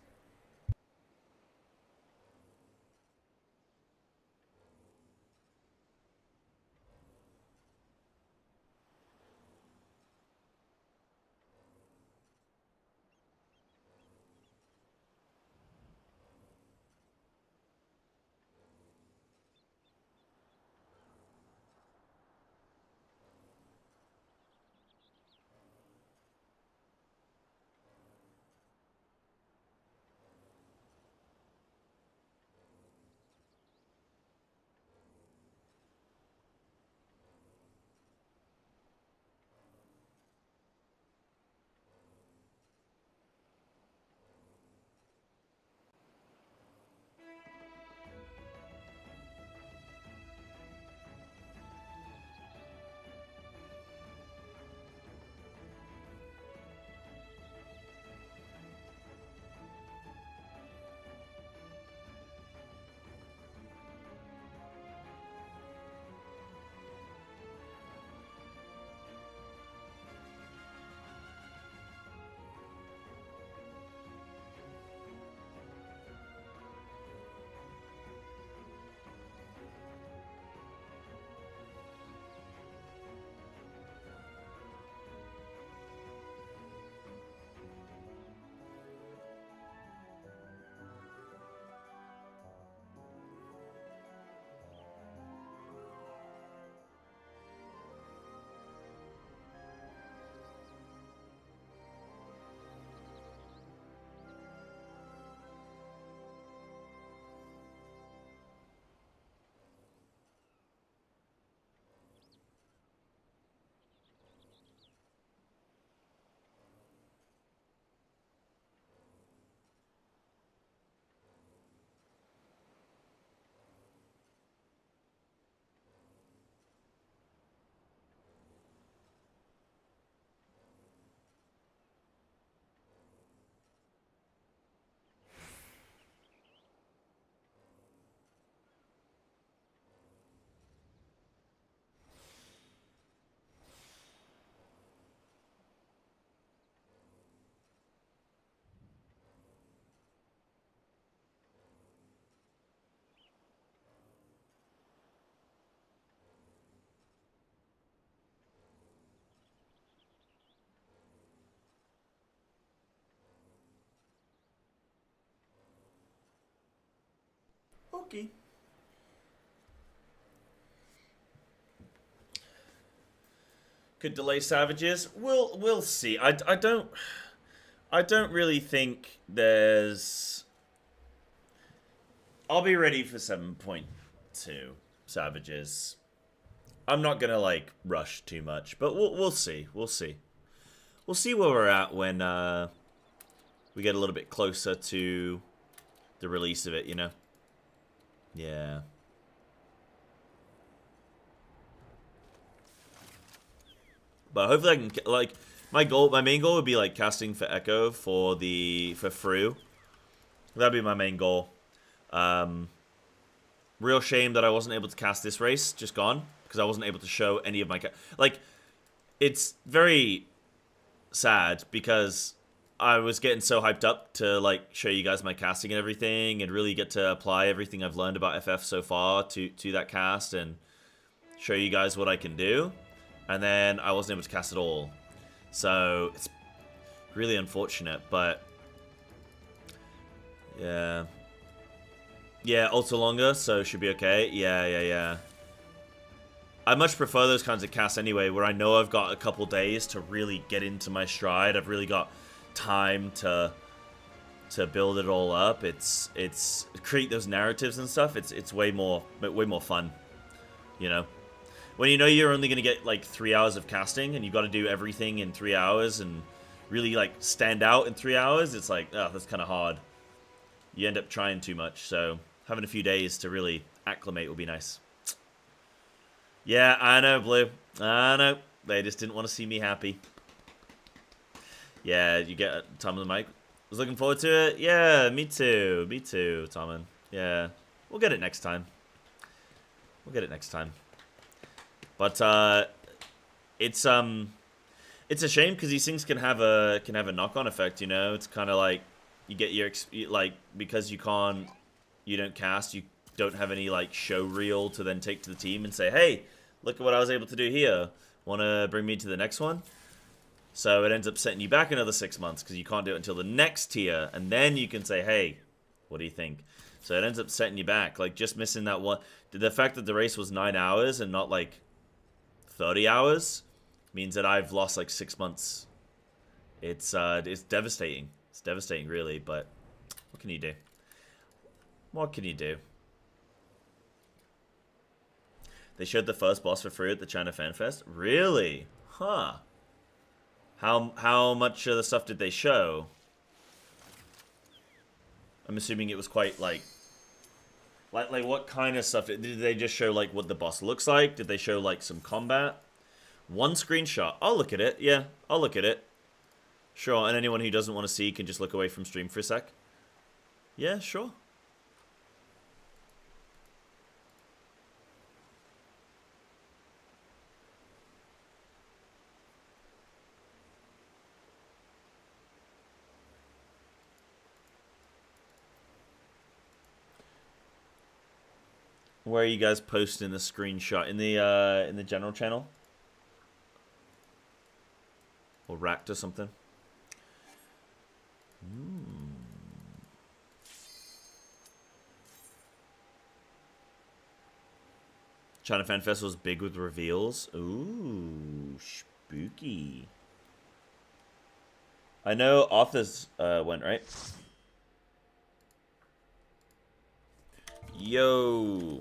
dokie. Could delay Savages. We'll see. I don't really think there's. I'll be ready for 7.2 Savages. I'm not gonna like rush too much, but we'll see. We'll see. We'll see where we're at when we get a little bit closer to the release of it. You know. Yeah. But hopefully I can, like, my main goal would be, like, casting for Echo for Fru. That'd be my main goal. Real shame that I wasn't able to cast this race, just gone, because I wasn't able to show any of my, like, it's very sad, because I was getting so hyped up to, like, show you guys my casting and everything, and really get to apply everything I've learned about FF so far to that cast, and show you guys what I can do. And then I wasn't able to cast at all. So, it's really unfortunate, but yeah. Yeah, ultra longer, so should be okay. Yeah. I much prefer those kinds of casts anyway, where I know I've got a couple days to really get into my stride. I've really got time to build it all up. It's create those narratives and stuff. It's way more fun, you know. When you know you're only going to get, like, 3 hours of casting, and you've got to do everything in 3 hours, and really, like, stand out in 3 hours, it's like, oh, that's kind of hard. You end up trying too much, so having a few days to really acclimate will be nice. Yeah, I know, Blue. I know. They just didn't want to see me happy. Yeah, you get time on the mic. Was looking forward to it? Yeah, me too. Me too, Tommen. Yeah. We'll get it next time. But it's a shame because these things can have a knock-on effect, you know. It's kind of like you get your because you don't cast, you don't have any like show reel to then take to the team and say, hey, look at what I was able to do here. Want to bring me to the next one? So it ends up setting you back another 6 months because you can't do it until the next tier, and then you can say, hey, what do you think? So it ends up setting you back, like just missing that one. The fact that the race was 9 hours and not like 30 hours means that I've lost like 6 months. It's devastating. It's devastating, really, but what can you do? What can you do? They showed the first boss for free at the China Fan Fest? Really? Huh. How much of the stuff did they show? I'm assuming it was quite like what kind of stuff? Did they just show like what the boss looks like? Did they show like some combat? One screenshot. I'll look at it. Yeah, I'll look at it. Sure, and anyone who doesn't want to see can just look away from stream for a sec. Yeah, sure. Where are you guys posting the screenshot? In the general channel? Or Racked or something? China Fan Festival's big with reveals. Ooh, spooky. I know Arthur's went, right? Yo.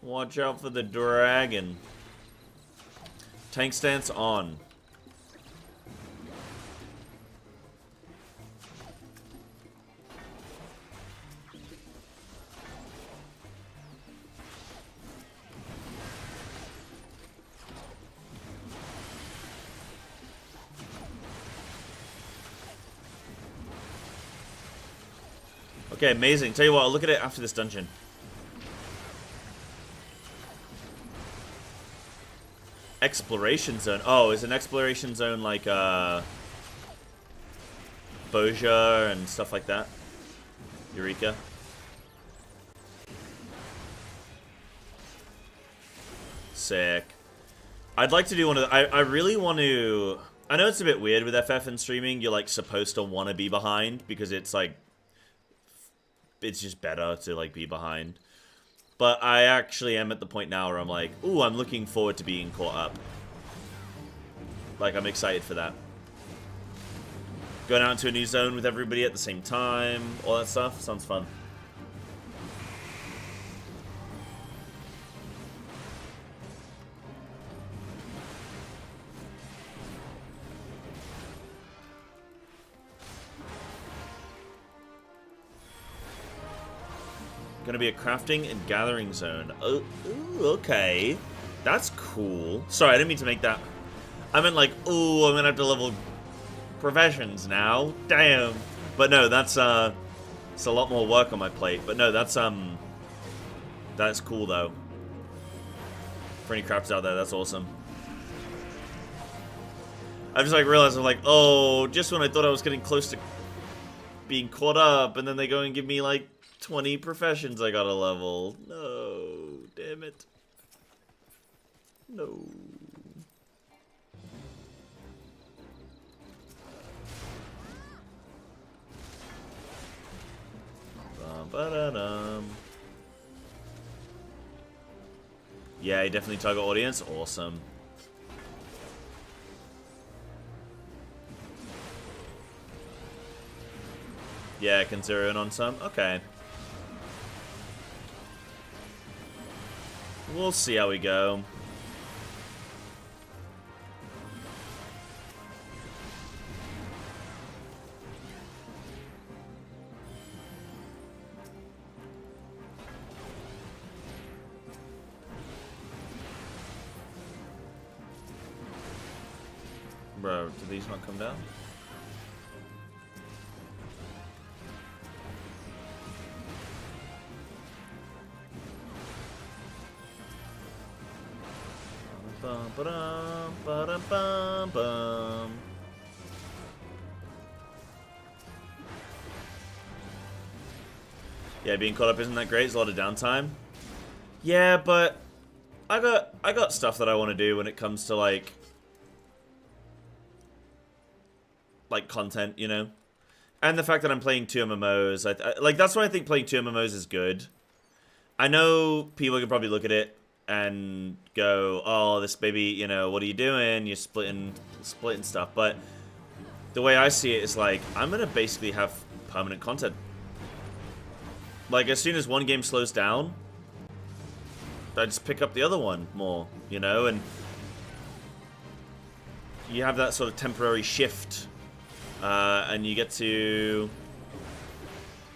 Watch out for the dragon. Tank stance on. Okay, amazing. Tell you what, I'll look at it after this dungeon. Exploration zone. Oh, is an exploration zone like Boja and stuff like that? Eureka. Sick. I'd like to do one of the, I really want to I know it's a bit weird with FF and streaming. You're like supposed to want to be behind because it's like it's just better to like be behind. But I actually am at the point now where I'm like, ooh, I'm looking forward to being caught up. Like, I'm excited for that. Going out into a new zone with everybody at the same time, all that stuff, sounds fun. Gonna be a crafting and gathering zone. Oh, ooh, okay. That's cool. Sorry, I didn't mean to make that. I meant like, ooh, I'm gonna have to level professions now. Damn. But no, that's it's a lot more work on my plate. But no, that's cool though. For any crafters out there, that's awesome. I just like realized I'm like, oh, just when I thought I was getting close to being caught up, and then they go and give me like 20 professions I gotta level. No, damn it. No. Ba-da-dum. Yeah, definitely target audience. Awesome. Yeah, I can zero in on some. Okay. We'll see how we go. Bro, do these not come down? Bum, ba-dum, ba-dum, bum, bum. Yeah, being caught up isn't that great. It's a lot of downtime. Yeah, but I got stuff that I want to do when it comes to like content, you know, and the fact that I'm playing 2 MMOs, like that's why I think playing 2 MMOs is good. I know people can probably look at it and go, oh, this baby, you know, what are you doing? You're splitting stuff. But the way I see it is like, I'm gonna basically have permanent content. Like, as soon as one game slows down, I just pick up the other one more, you know, and you have that sort of temporary shift, and you get to,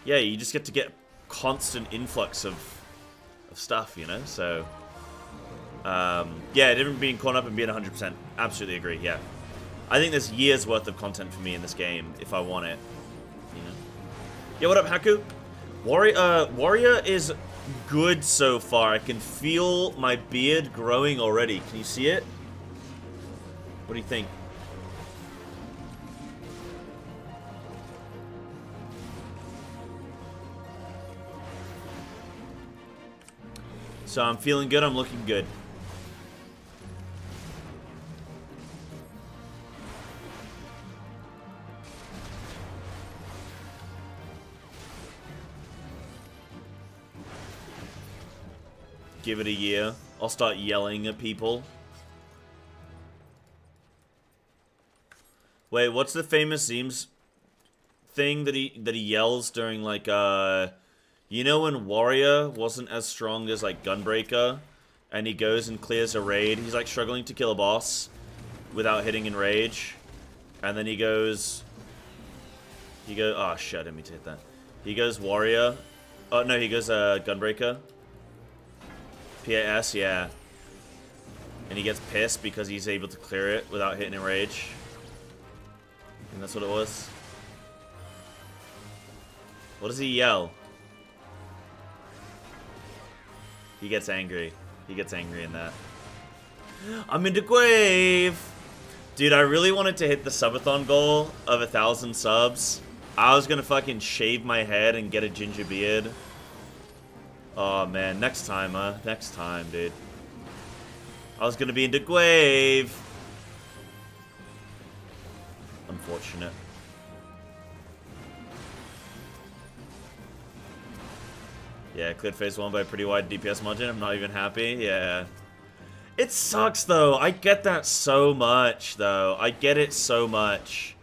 yeah, you just get to get constant influx of stuff, you know, so, yeah, different being caught up and being 100%, absolutely agree, yeah. I think there's years worth of content for me in this game, if I want it, you know. Yeah, what up, Haku? Warrior is good so far. I can feel my beard growing already. Can you see it? What do you think? So I'm feeling good, I'm looking good. Give it a year. I'll start yelling at people. Wait, what's the famous Zeems thing that he yells during like you know when Warrior wasn't as strong as like Gunbreaker and he goes and clears a raid, he's like struggling to kill a boss without hitting in rage. And then he goes oh shit, I didn't mean to hit that. He goes Warrior. Oh no, he goes Gunbreaker. PAS, yeah. And he gets pissed because he's able to clear it without hitting in rage. And that's what it was. What does he yell? He gets angry. He gets angry in that. I'm into Grave! Dude, I really wanted to hit the subathon goal of 1,000 subs. I was gonna fucking shave my head and get a ginger beard. Oh man, next time, huh? Next time, dude. I was gonna be into Grave. unfortunate. Yeah, cleared phase 1 by a pretty wide DPS margin. I'm not even happy. Yeah. It sucks, though. I get that so much, though. I get it so much.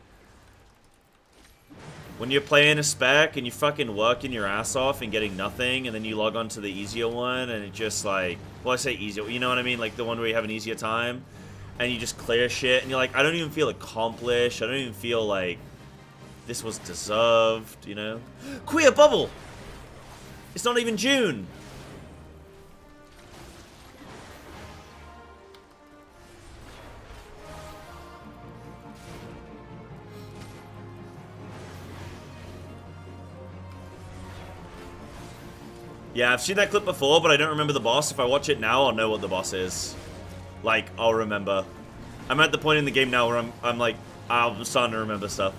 When you're playing a spec and you fucking working your ass off and getting nothing, and then you log on to the easier one, and it just like... Well, I say easier, you know what I mean? Like the one where you have an easier time, and you just clear shit, and you're like, I don't even feel accomplished. I don't even feel like this was deserved, you know? Queer bubble! It's not even June! Yeah, I've seen that clip before, but I don't remember the boss. If I watch it now, I'll know what the boss is. Like, I'll remember. I'm at the point in the game now where I'm like, I'm starting to remember stuff.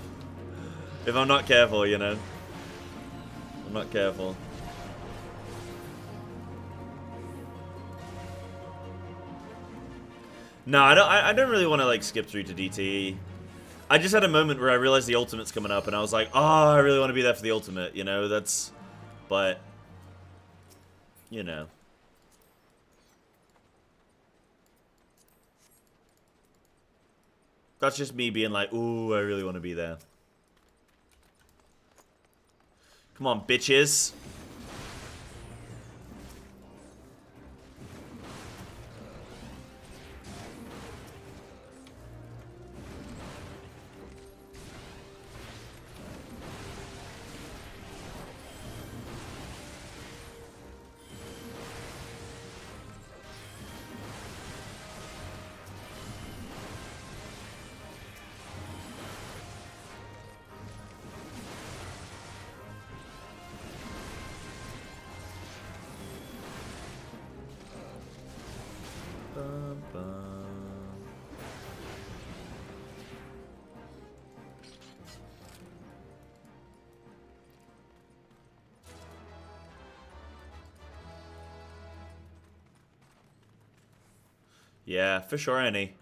If I'm not careful, you know. I'm not careful. No, I don't really want to, like, skip through to DT. I just had a moment where I realized the ultimate's coming up, and I was like, oh, I really want to be there for the ultimate, you know? That's... But... You know. That's just me being like, ooh, I really want to be there. Come on, bitches. Yeah, for sure, Annie.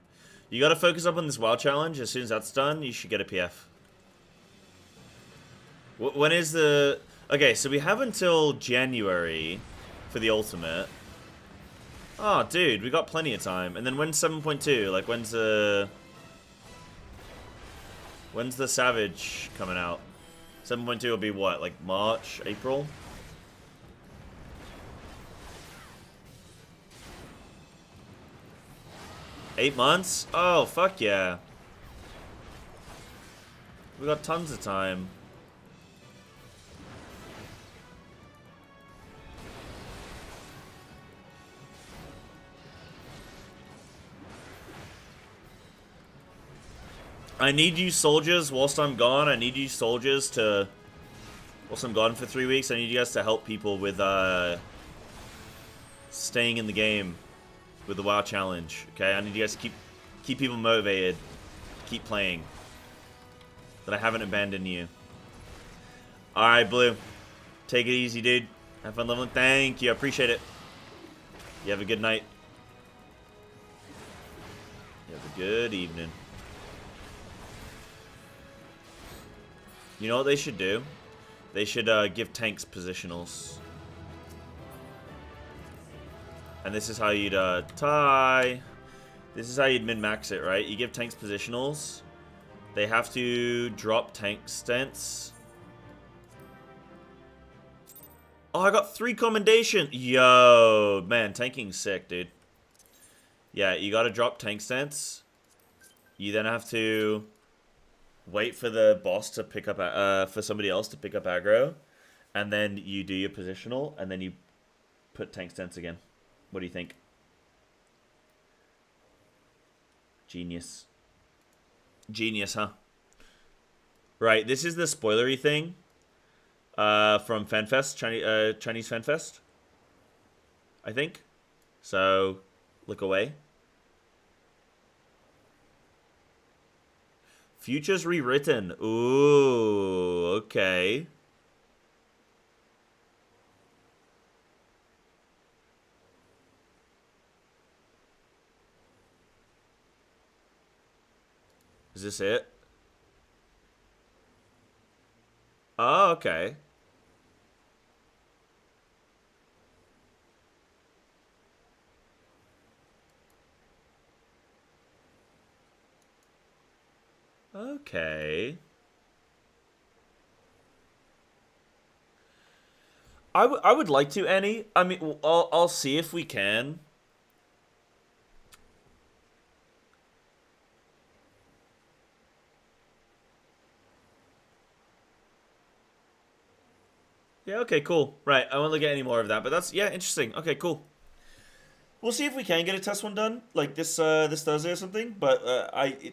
You gotta focus up on this WoW challenge. As soon as that's done, you should get a PF. When is the... Okay, so we have until January for the ultimate. Oh, dude, we got plenty of time. And then when's 7.2? Like, when's the... When's the Savage coming out? 7.2 will be what? Like, March? April? Eight months? Oh, fuck yeah. We got tons of time. I need you soldiers whilst I'm gone. I need you soldiers to... Whilst I'm gone for 3 weeks, I need you guys to help people with, staying in the game with the WoW challenge. Okay, I need you guys to keep people motivated. Keep playing. That I haven't abandoned you. Alright, Blue. Take it easy, dude. Have fun leveling. Thank you. I appreciate it. You have a good night. You have a good evening. You know what they should do? They should give tanks positionals. And this is how you'd tie. This is how you'd min-max it, right? You give tanks positionals. They have to drop tank stents. Oh, I got 3 commendation. Yo, man, tanking's sick, dude. Yeah, you gotta drop tank stents. You then have to wait for the boss to pick up, for somebody else to pick up aggro. And then you do your positional, and then you put tank stents again. What do you think? Genius. Genius, huh? Right, this is the spoilery thing from FanFest, Chinese FanFest, I think. So, look away. Futures rewritten. Ooh, okay. Is this it? Oh, okay. Okay. I would like to, Annie. I mean, I'll see if we can. Yeah, okay, cool. Right, I won't look at any more of that, but that's, yeah, interesting. Okay, cool. We'll see if we can get a test one done, like this Thursday or something, but I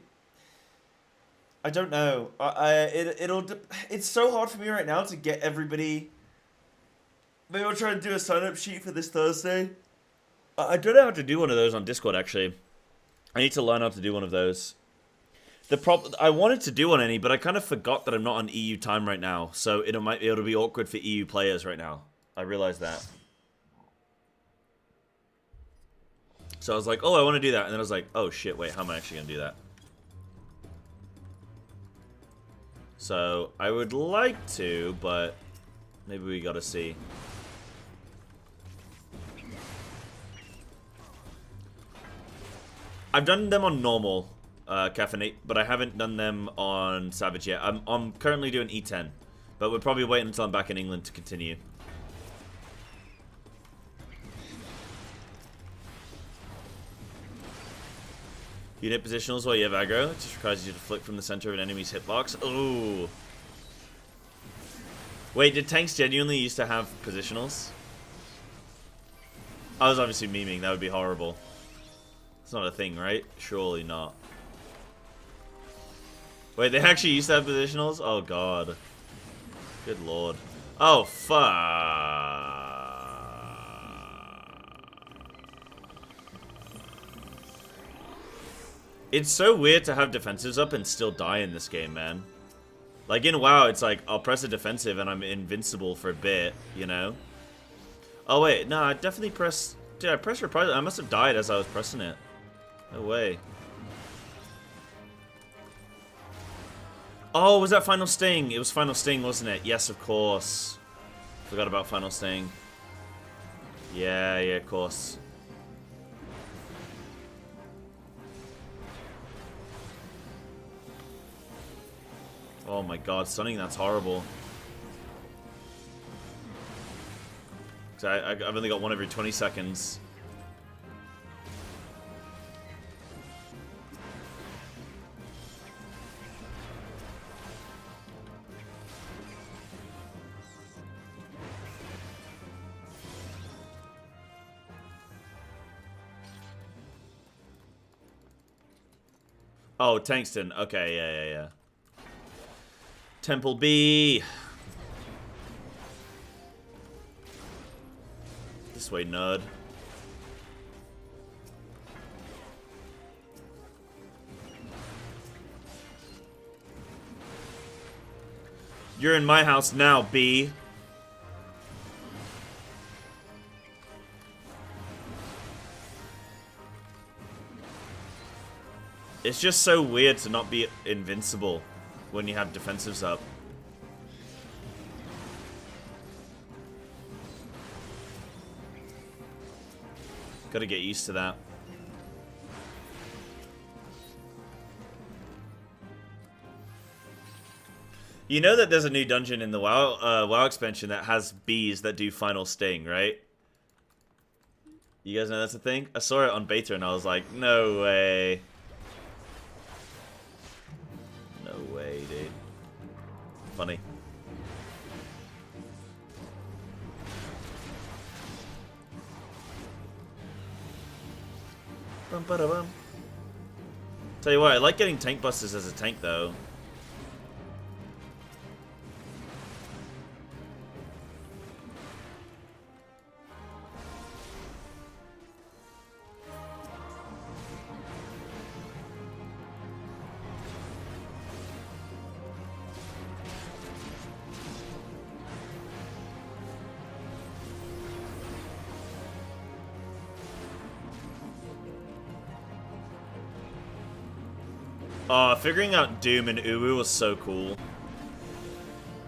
don't know. It's so hard for me right now to get everybody. Maybe I'll try and do a sign-up sheet for this Thursday. I don't know how to do one of those on Discord, actually. I need to learn how to do one of those. I wanted to do one, Any, but I kind of forgot that I'm not on EU time right now, so it'll be awkward for EU players right now. I realized that. So I was like, oh, I want to do that, and then I was like, oh shit, wait, how am I actually gonna do that? So I would like to, but maybe we gotta see. I've done them on normal caffeinate, but I haven't done them on Savage yet. I'm currently doing E10, but we'll probably wait until I'm back in England to continue. You hit positionals while you have aggro. It just requires you to flick from the center of an enemy's hitbox. Ooh. Wait, did tanks genuinely used to have positionals? I was obviously memeing. That would be horrible. It's not a thing, right? Surely not. Wait, they actually used to have positionals? Oh, God. Good lord. Oh, fuck. It's so weird to have defensives up and still die in this game, man. Like, in WoW, it's like, I'll press a defensive and I'm invincible for a bit, you know? Oh, wait. No, I definitely pressed... Dude, I pressed reprise. I must have died as I was pressing it. No way. Oh, was that Final Sting? It was Final Sting, wasn't it? Yes, of course. Forgot about Final Sting. Yeah, of course. Oh my god, stunning, that's horrible. I've only got one every 20 seconds. Oh, Tankston. Okay, yeah. Temple B. This way, nerd. You're in my house now, B. It's just so weird to not be invincible when you have defensives up. Gotta get used to that. You know that there's a new dungeon in the WoW expansion that has bees that do Final Sting, right? You guys know that's a thing? I saw it on beta and I was like, no way. No way, dude. Funny. Bum, ba, da, bum. Tell you what, I like getting tank busters as a tank though. Figuring out Doom and Uwu was so cool.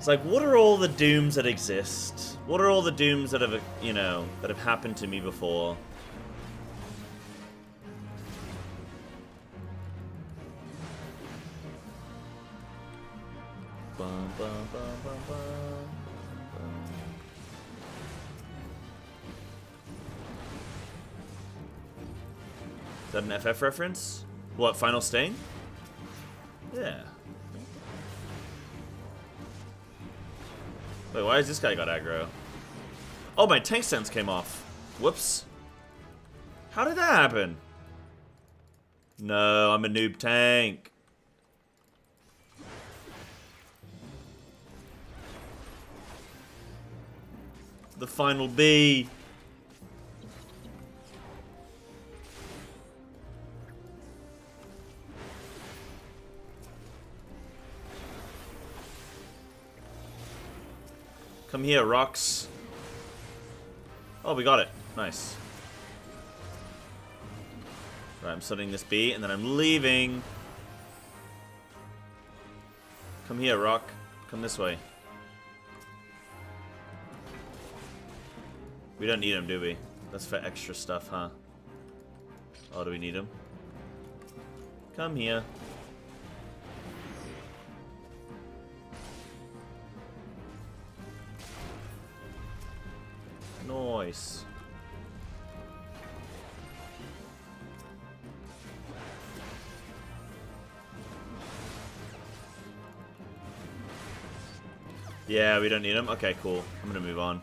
It's like, what are all the dooms that exist? What are all the dooms that have, you know, that have happened to me before? Bum, bum, bum, bum, bum, bum. Is that an FF reference? What, Final Stain? Yeah. Wait, why has this guy got aggro? Oh, my tank sense came off. Whoops. How did that happen? No, I'm a noob tank. The final B. Come here, rocks. Oh, we got it. Nice. Right, I'm studying this B, and then I'm leaving. Come here, rock. Come this way. We don't need him, do we? That's for extra stuff, huh? Oh, do we need him? Come here. Nice. Yeah, we don't need him? Okay, cool. I'm gonna move on.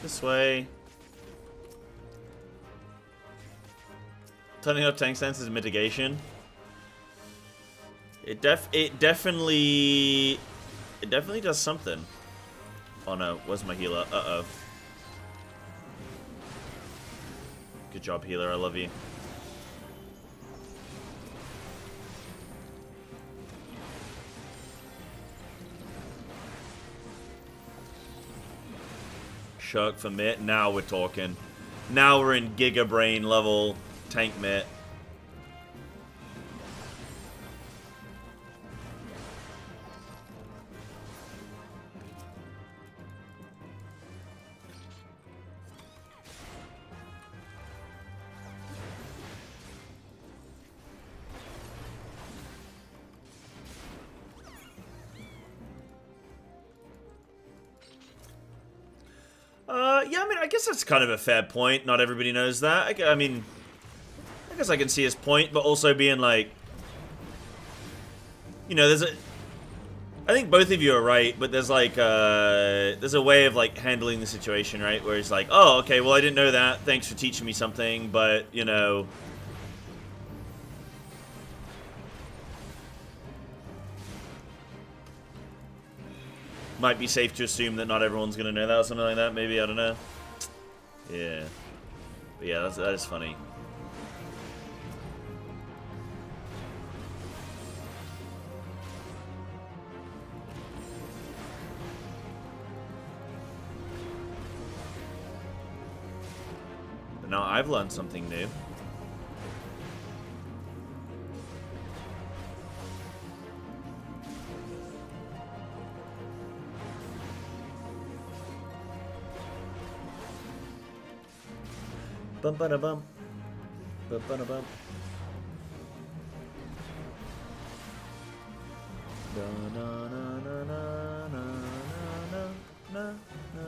This way. Turning up tank sense is mitigation. It definitely does something. Oh no, where's my healer? Uh-oh. Good job, healer, I love you. Shirk for Mitt. Now we're talking. Now we're in Giga Brain level tank Mitt. Yeah, I mean, I guess that's kind of a fair point. Not everybody knows that. I mean, I guess I can see his point, but also being like, you know, I think both of you are right, but there's like, there's a way of like handling the situation, right? Where it's like, oh, okay, well, I didn't know that. Thanks for teaching me something, but, you know, might be safe to assume that not everyone's gonna know that or something like that. Maybe, I don't know. Yeah, but yeah, that is funny. But now I've learned something new. Bum ba da bum. Bum ba da bum. Na na na na na na na na na.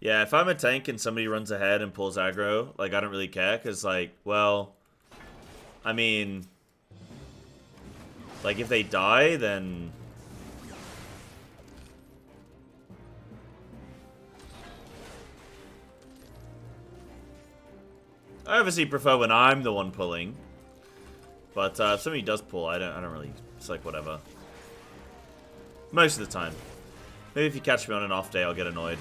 Yeah, if I'm a tank and somebody runs ahead and pulls aggro, like, I don't really care, because, like, well, I mean, like, if they die, then... I obviously prefer when I'm the one pulling. But if somebody does pull, I don't really, it's like, whatever. Most of the time. Maybe if you catch me on an off day, I'll get annoyed.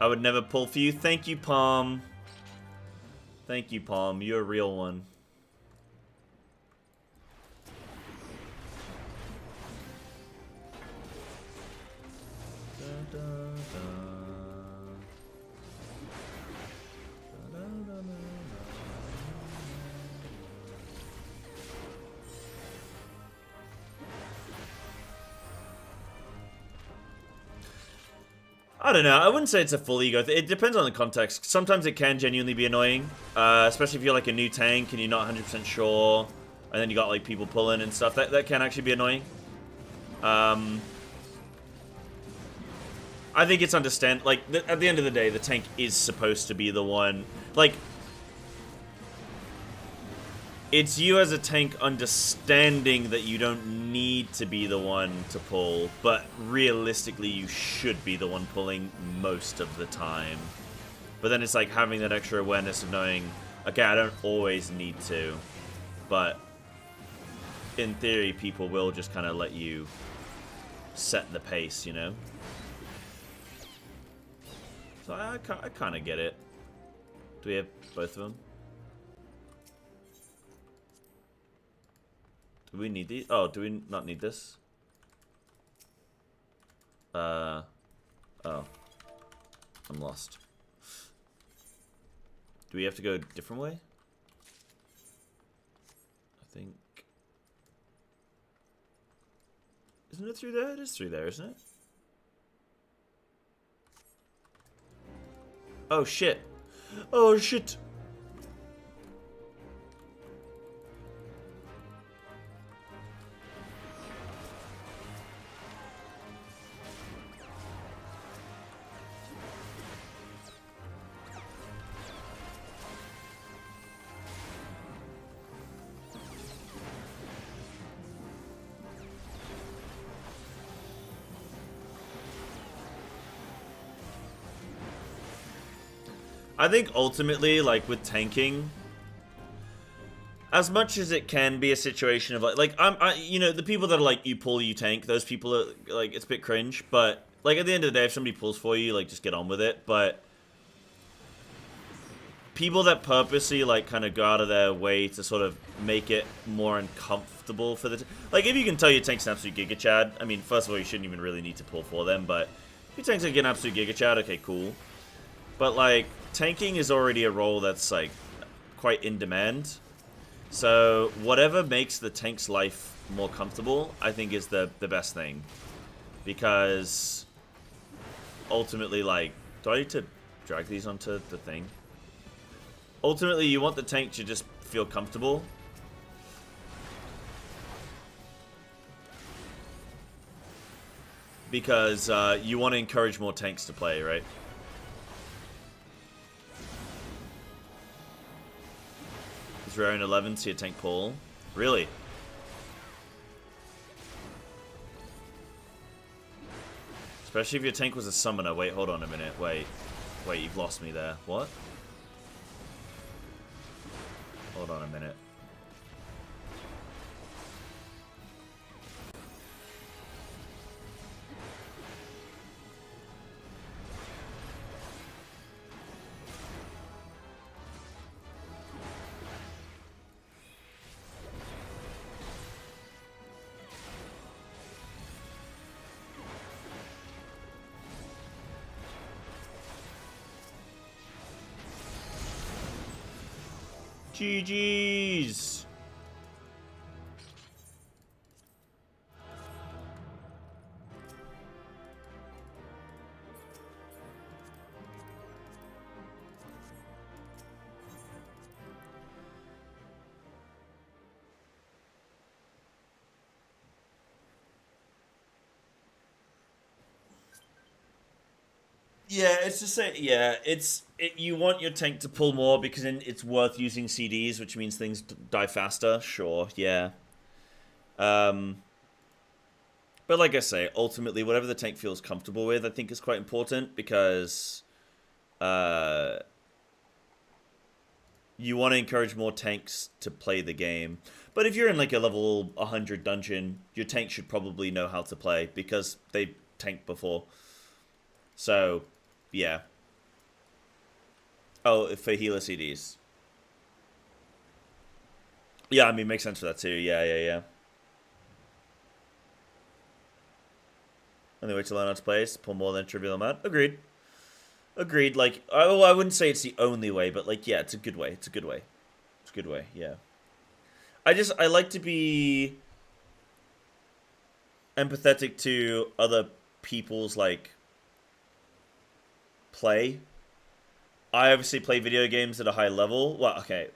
I would never pull for you. Thank you, Palm. Thank you, Palm. You're a real one. Da, da, da. Da, da, da, da, da. I don't know. I wouldn't say it's a full ego. It depends on the context. Sometimes it can genuinely be annoying, especially if you're like a new tank and you're not 100% sure, and then you got like people pulling and stuff. That can actually be annoying. I think it's like at the end of the day, the tank is supposed to be the one. Like, it's you as a tank understanding that you don't need to be the one to pull, but realistically you should be the one pulling most of the time. But then it's like having that extra awareness of knowing, okay, I don't always need to, but in theory people will just kind of let you set the pace, you know? So I kind of get it. Do we have both of them? Do we need these? Oh, do we not need this? Oh. I'm lost. Do we have to go a different way? I think... Isn't it through there? It is through there, isn't it? Oh, shit. Oh, shit. I think ultimately, like, with tanking, as much as it can be a situation of, you know, the people that are like, you pull, you tank, those people are, like, it's a bit cringe, but, like, at the end of the day, if somebody pulls for you, like, just get on with it, but people that purposely, like, kind of go out of their way to sort of make it more uncomfortable for the... Like, if you can tell your tank's an absolute Giga Chad, I mean, first of all, you shouldn't even really need to pull for them, but if your tank's like an absolute Giga Chad, okay, cool. But, like, tanking is already a role that's, like, quite in demand. So, whatever makes the tank's life more comfortable, I think is the best thing. Because, ultimately, like... Do I need to drag these onto the thing? Ultimately, you want the tank to just feel comfortable. Because you want to encourage more tanks to play, right? It's rare in 11 to see a tank pull. Really? Especially if your tank was a summoner. Wait, hold on a minute. Wait, you've lost me there. What? Hold on a minute. GG's. Yeah, it's just you want your tank to pull more because then it's worth using CDs, which means things die faster. Sure, yeah. But like I say, ultimately, whatever the tank feels comfortable with, I think is quite important because you want to encourage more tanks to play the game. But if you're in like a level 100 dungeon, your tank should probably know how to play because they tanked before. So, yeah. Oh, for healer CDs. Yeah, I mean, makes sense for that too. Yeah. And the way to learn how to play is to pull more than a trivial amount. Agreed. Like, I wouldn't say it's the only way, but like, yeah, it's a good way. It's a good way. Yeah. I like to be empathetic to other people's like play. I obviously play video games at a high level. Well, okay.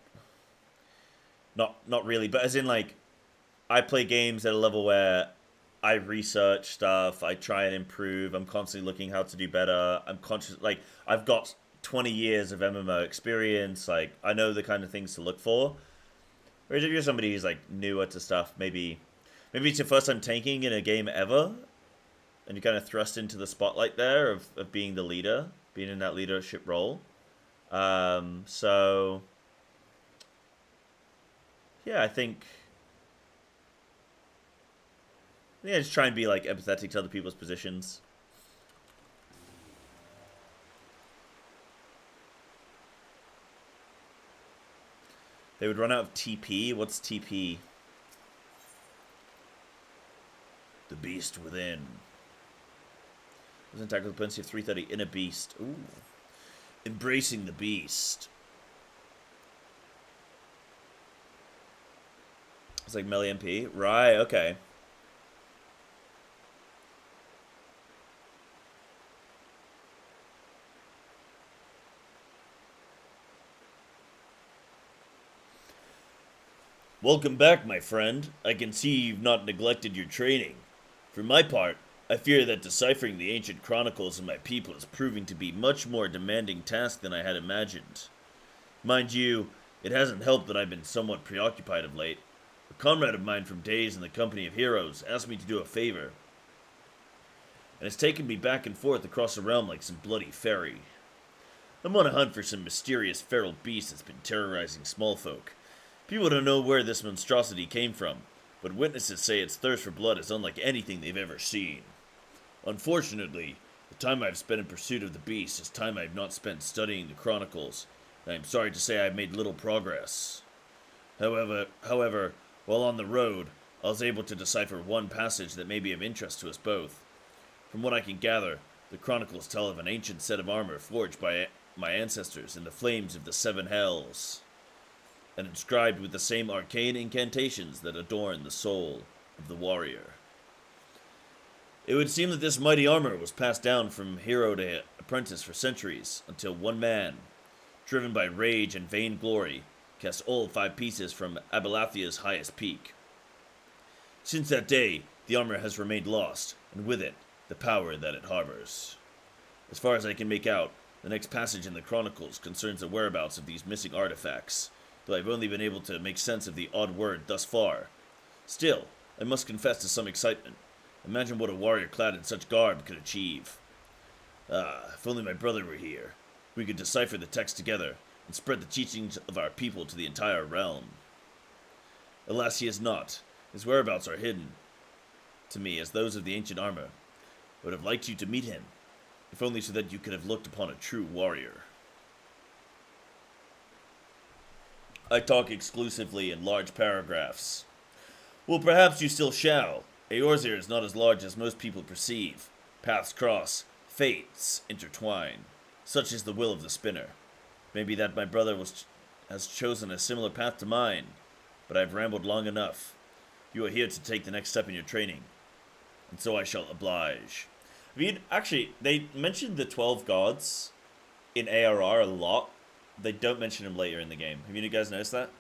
Not really, but as in like I play games at a level where I research stuff, I try and improve, I'm constantly looking how to do better. I'm conscious like I've got 20 years of MMO experience, like I know the kind of things to look for. Whereas if you're somebody who's like newer to stuff, maybe it's your first time tanking in a game ever, and you're kind of thrust into the spotlight there of being the leader, being in that leadership role. So yeah, I think just try and be like empathetic to other people's positions. They would run out of TP. What's TP? The beast within. Doesn't tackle the potency of 330 in a beast. Ooh. Embracing the beast. It's like melee MP. Right, okay. Welcome back, my friend. I can see you've not neglected your training. For my part, I fear that deciphering the ancient chronicles of my people is proving to be much more demanding task than I had imagined. Mind you, it hasn't helped that I've been somewhat preoccupied of late. A comrade of mine from days in the company of heroes asked me to do a favor, and it's taken me back and forth across the realm like some bloody ferry. I'm on a hunt for some mysterious feral beast that's been terrorizing small folk. People don't know where this monstrosity came from, but witnesses say its thirst for blood is unlike anything they've ever seen. Unfortunately, the time I've spent in pursuit of the beast is time I've not spent studying the chronicles, and I'm sorry to say I've made little progress. However, while on the road, I was able to decipher one passage that may be of interest to us both. From what I can gather, the chronicles tell of an ancient set of armor forged by my ancestors in the flames of the Seven Hells, and inscribed with the same arcane incantations that adorn the soul of the warrior. It would seem that this mighty armor was passed down from hero to apprentice for centuries, until one man, driven by rage and vain glory, cast all 5 pieces from Abelathia's highest peak. Since that day, the armor has remained lost, and with it, the power that it harbors. As far as I can make out, the next passage in the Chronicles concerns the whereabouts of these missing artifacts, though I've only been able to make sense of the odd word thus far. Still, I must confess to some excitement. Imagine what a warrior clad in such garb could achieve. If only my brother were here. We could decipher the text together, and spread the teachings of our people to the entire realm. Alas, he is not. His whereabouts are hidden to me as those of the ancient armor. I would have liked you to meet him, if only so that you could have looked upon a true warrior. I talk exclusively in large paragraphs. Well, perhaps you still shall. Eorzea is not as large as most people perceive. Paths cross, fates intertwine. Such is the will of the spinner. Maybe that my brother was has chosen a similar path to mine, but I've rambled long enough. You are here to take the next step in your training, and so I shall oblige. Actually, they mentioned the 12 gods in ARR a lot. They don't mention them later in the game. Have you guys noticed that?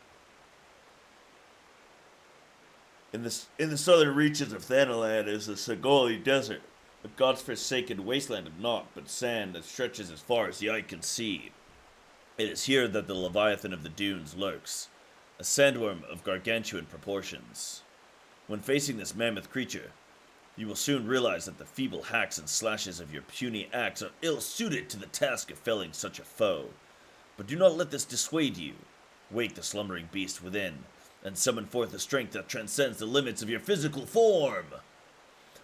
In the southern reaches of Thanalan is the Sagoli Desert, a god's forsaken wasteland of naught but sand that stretches as far as the eye can see. It is here that the Leviathan of the Dunes lurks, a sandworm of gargantuan proportions. When facing this mammoth creature, you will soon realize that the feeble hacks and slashes of your puny axe are ill-suited to the task of felling such a foe. But do not let this dissuade you. Wake the slumbering beast within, and summon forth a strength that transcends the limits of your physical form.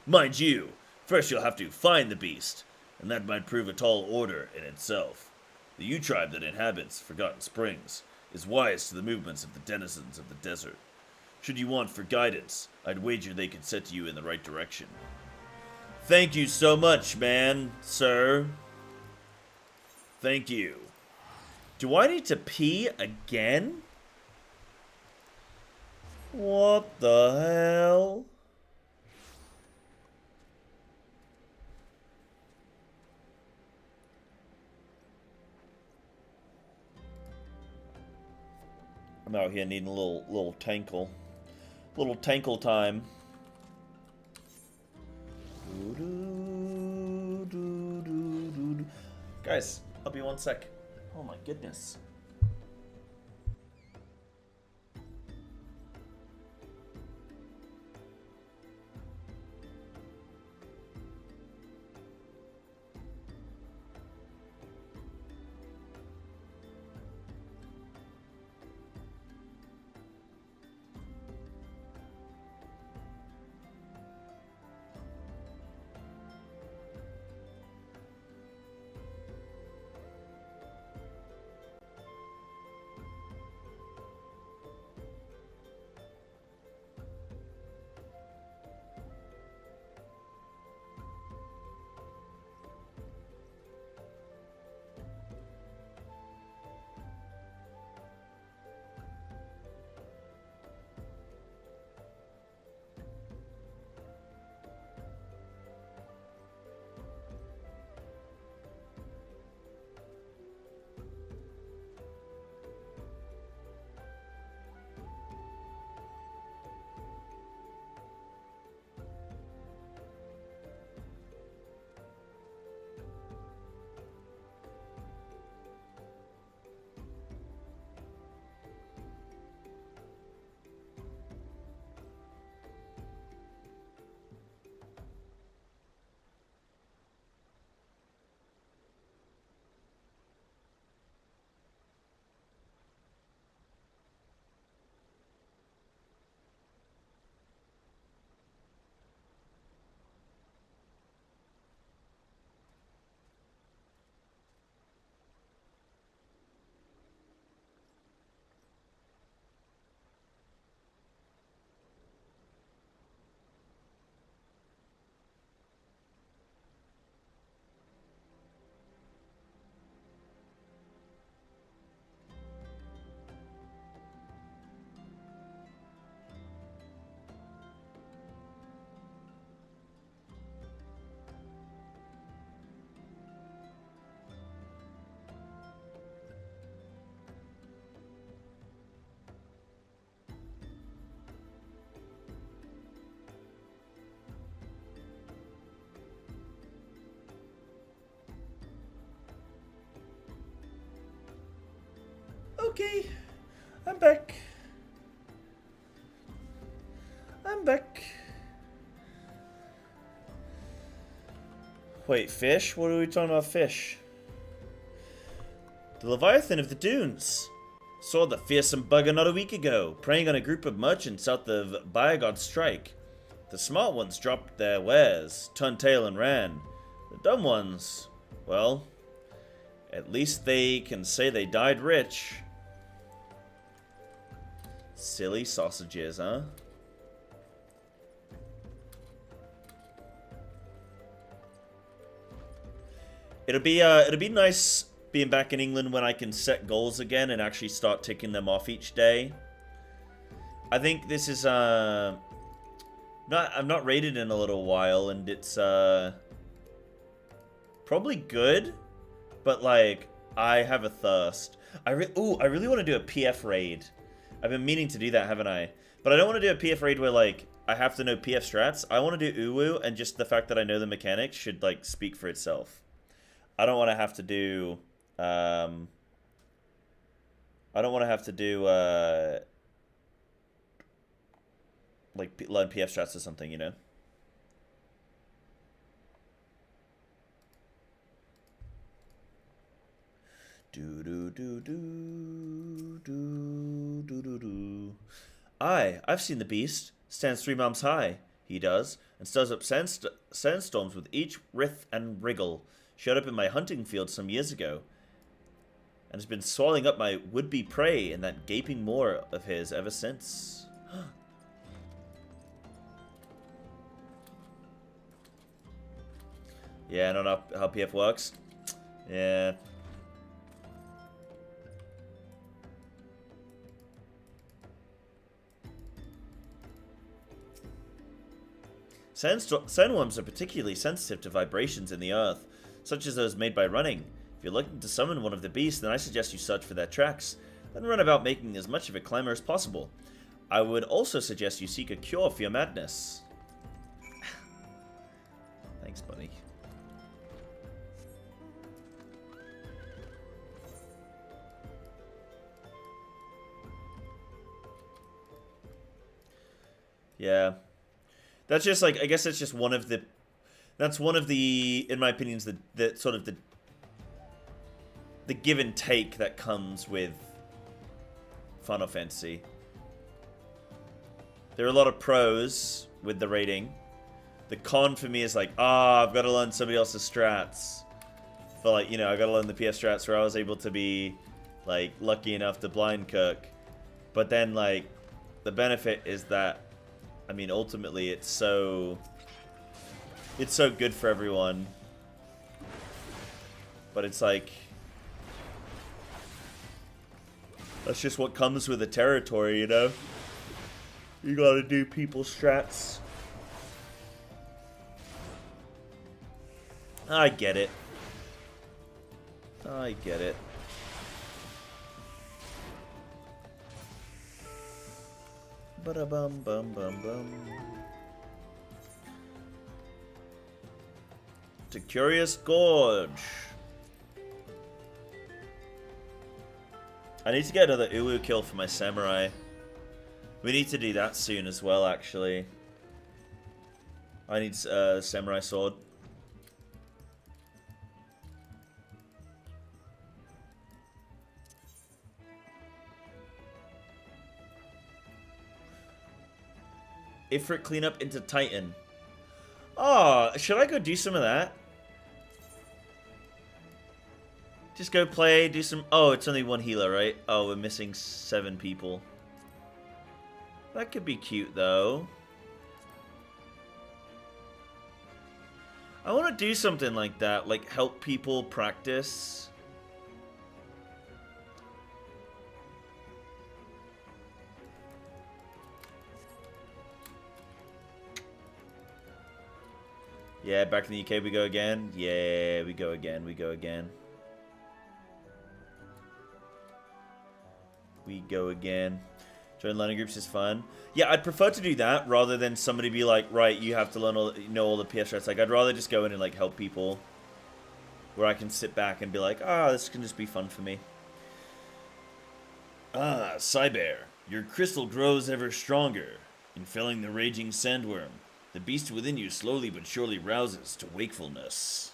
Mind you, first you'll have to find the beast, and that might prove a tall order in itself. The U tribe that inhabits Forgotten Springs is wise to the movements of the denizens of the desert. Should you want for guidance, I'd wager they could set you in the right direction. Thank you so much, man, sir. Thank you. Do I need to pee again? What the hell? I'm out here needing a little tankle. Little tankle time. Guys, I'll be 1 sec. Oh my goodness. Okay, I'm back. I'm back. Wait, fish? What are we talking about, fish? The Leviathan of the Dunes. Saw the fearsome bugger not a week ago, preying on a group of merchants south of Biogod's Strike. The smart ones dropped their wares, turned tail and ran. The dumb ones, well, at least they can say they died rich. Silly sausages, huh? It'd be nice being back in England when I can set goals again and actually start ticking them off each day. I think this is I've not raided in a little while, and it's probably good, but like I have a thirst. I really want to do a PF raid. I've been meaning to do that, haven't I? But I don't want to do a PF raid where like I have to know PF strats. I want to do uwu, and just the fact that I know the mechanics should like speak for itself. I don't want to have to do I don't want to have to do like learn PF strats or something, you know. Do do do do do do do do. I've seen the beast. Stands 3 moms high. He does, and stirs up sandstorms with each writhe and wriggle. Showed up in my hunting field some years ago, and has been swallowing up my would-be prey in that gaping maw of his ever since. Yeah, I don't know how PF works. Yeah. Sandworms are particularly sensitive to vibrations in the earth, such as those made by running. If you're looking to summon one of the beasts, then I suggest you search for their tracks, then run about making as much of a climber as possible. I would also suggest you seek a cure for your madness. Thanks, buddy. Yeah. That's just like, I guess that's just one of the, in my opinion, the sort of the give and take that comes with Final Fantasy. There are a lot of pros with the rating. The con for me is like, I've got to learn somebody else's strats. But like, you know, I got to learn the PS strats where I was able to be like lucky enough to blind cook. But then like, the benefit is that, I mean, ultimately, it's so good for everyone. But it's like, that's just what comes with the territory, you know? You gotta do people's strats. I get it. I get it. Ba-da-bum, bum, bum, bum. To Curious Gorge. I need to get another Uwu kill for my samurai. We need to do that soon as well, actually. I need a samurai sword. Ifrit cleanup into Titan. Oh, should I go do some of that? Just go play, do some... Oh, it's only one healer, right? Oh, we're missing 7 people. That could be cute, though. I want to do something like that, like help people practice. Yeah, back in the UK we go again. Yeah, we go again, we go again. We go again. Join learning groups is fun. Yeah, I'd prefer to do that rather than somebody be like, right, you have to learn all the PS strats. Like, I'd rather just go in and like help people, where I can sit back and be like, this can just be fun for me. Psybear, your crystal grows ever stronger, infilling the raging sandworm. The beast within you slowly but surely rouses to wakefulness.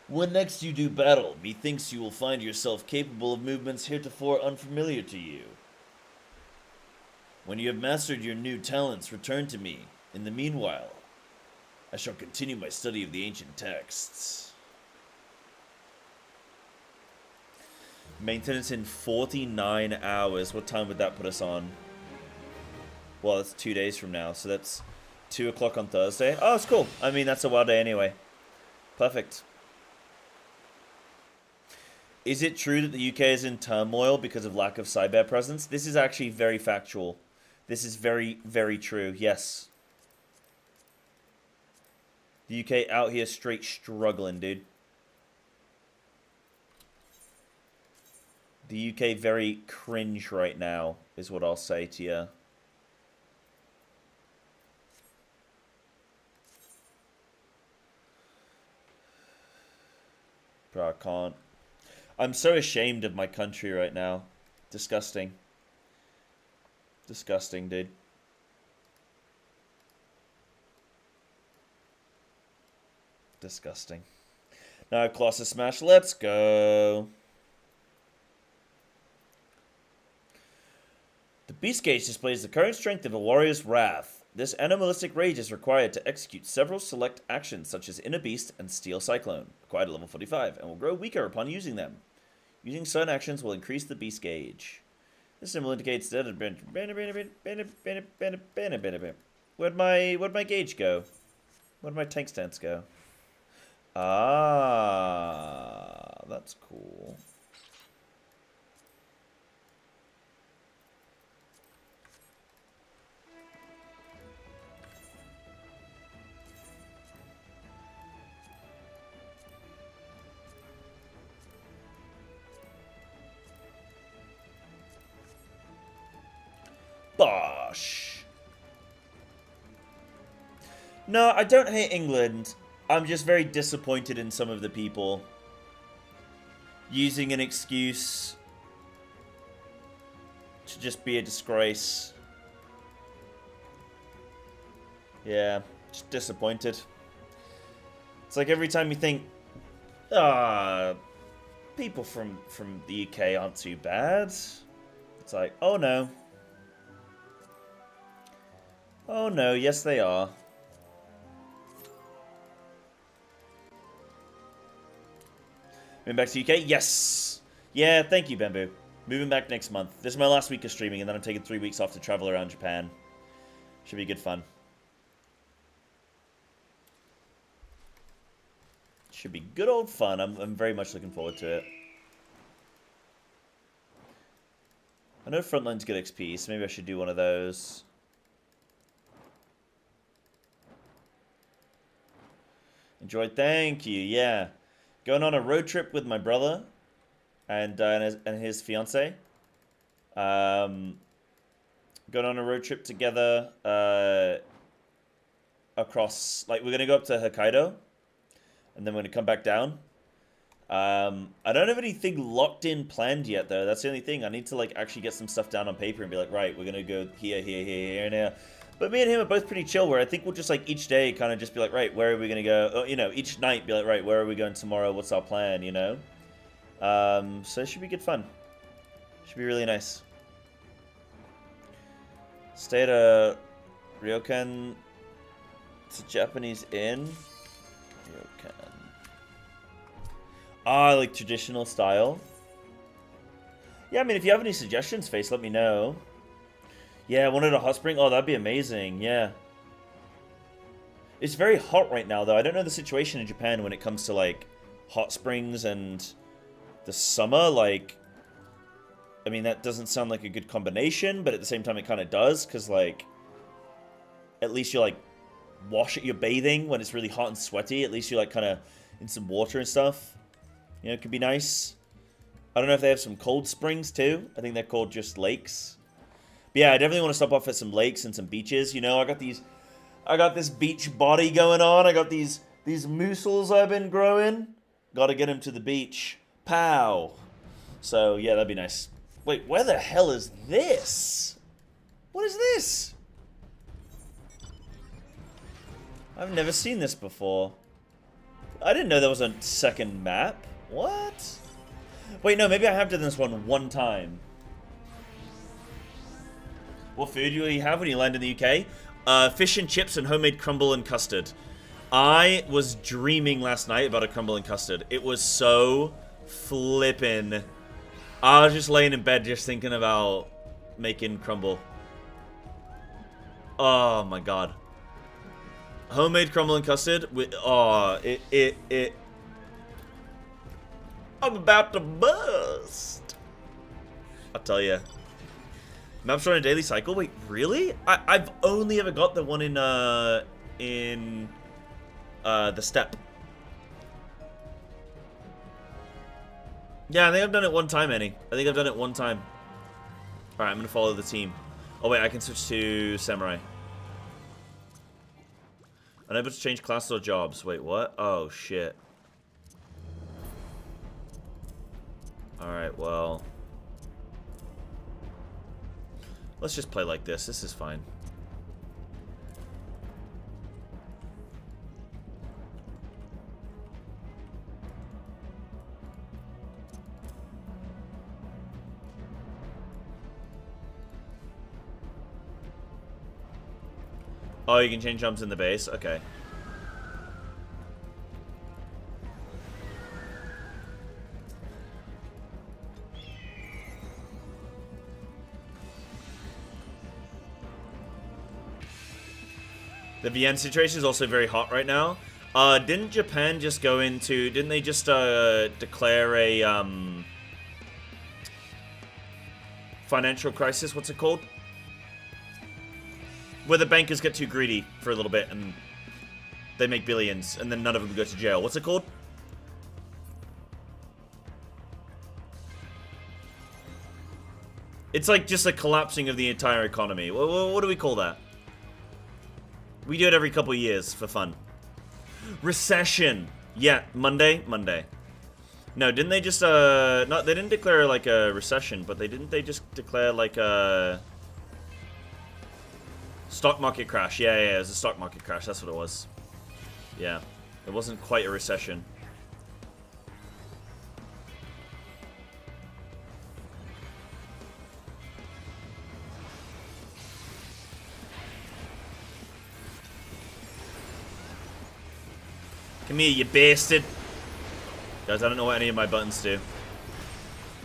When next you do battle, methinks you will find yourself capable of movements heretofore unfamiliar to you. When you have mastered your new talents, return to me. In the meanwhile, I shall continue my study of the ancient texts. Maintenance in 49 hours. What time would that put us on? Well, that's 2 days from now, so that's 2 o'clock on Thursday. Oh, it's cool. I mean, that's a wild day anyway. Perfect. Is it true that the UK is in turmoil because of lack of cyber presence? This is actually very factual. This is very, very true. Yes. The UK out here straight struggling, dude. The UK very cringe right now, is what I'll say to you. Bro, I can't. I'm so ashamed of my country right now. Disgusting. Disgusting, dude. Disgusting. Now, Colossus Smash, let's go. The Beast Gauge displays the current strength of a warrior's wrath. This animalistic rage is required to execute several select actions such as Inner Beast and Steel Cyclone, acquired at level 45, and will grow weaker upon using them. Using certain actions will increase the Beast Gauge. This symbol indicates that... Where'd my gauge go? Where'd my tank stance go? Ah, that's cool. Bosh. No, I don't hate England. I'm just very disappointed in some of the people using an excuse to just be a disgrace. Yeah, just disappointed. It's like every time you think, people from the UK aren't too bad. It's like, oh no. Oh no, yes they are. Moving back to UK? Yes! Yeah, thank you, Bamboo. Moving back next month. This is my last week of streaming, and then I'm taking 3 weeks off to travel around Japan. Should be good fun. Should be good old fun. I'm very much looking forward to it. I know Frontline's good XP, so maybe I should do one of those. Enjoyed, thank you, yeah. Going on a road trip with my brother and his fiance. Going on a road trip together across, like, we're going to go up to Hokkaido and then we're going to come back down. I don't have anything locked in planned yet, though. That's the only thing. I need to, like, actually get some stuff down on paper and be like, right, we're going to go here, here, here, here, and here. But me and him are both pretty chill, where I think we'll just, like, each day kind of just be like, right, where are we going to go? Oh, you know, each night be like, right, where are we going tomorrow? What's our plan, you know? So it should be good fun. Should be really nice. Stay at a ryokan. It's a Japanese inn. Ryokan. Ah, like traditional style. Yeah, I mean, if you have any suggestions, Face, let me know. Yeah, I wanted a hot spring. Oh, that'd be amazing. Yeah. It's very hot right now, though. I don't know the situation in Japan when it comes to, like, hot springs and the summer. Like, I mean, that doesn't sound like a good combination, but at the same time, it kind of does. Because, like, at least you're, like, you're bathing when it's really hot and sweaty. At least you're, like, kind of in some water and stuff. You know, it could be nice. I don't know if they have some cold springs, too. I think they're called just lakes. But yeah, I definitely want to stop off at some lakes and some beaches. You know, I got this beach body going on. I got these mussels I've been growing. Got to get them to the beach. Pow. So yeah, that'd be nice. Wait, where the hell is this? What is this? I've never seen this before. I didn't know there was a second map. What? Wait, no, maybe I have done this one time. What food do you have when you land in the UK? Fish and chips and homemade crumble and custard. I was dreaming last night about a crumble and custard. It was so flippin'. I was just laying in bed just thinking about making crumble. Oh my god. Homemade crumble and custard with I'm about to bust. I'll tell you. Maps run a daily cycle? Wait, really? I've only ever got the one in the steppe. Yeah, I think I've done it one time, Annie. I think I've done it one time. Alright, I'm gonna follow the team. Oh wait, I can switch to Samurai. Unable to change classes or jobs. Wait, what? Oh, shit. Alright, well. Let's just play like this. This is fine. Oh, you can change jumps in the base? Okay. The VN situation is also very hot right now. Didn't Japan just go into... Didn't they just declare a financial crisis? What's it called? Where the bankers get too greedy for a little bit and they make billions and then none of them go to jail. What's it called? It's like just a collapsing of the entire economy. What do we call that? We do it every couple of years for fun. Recession. Yeah, Monday. No, didn't they just they didn't declare like a recession, but didn't they just declare like a stock market crash? Yeah, it was a stock market crash. That's what it was. Yeah, it wasn't quite a recession. Come here, you bastard. Guys, I don't know what any of my buttons do.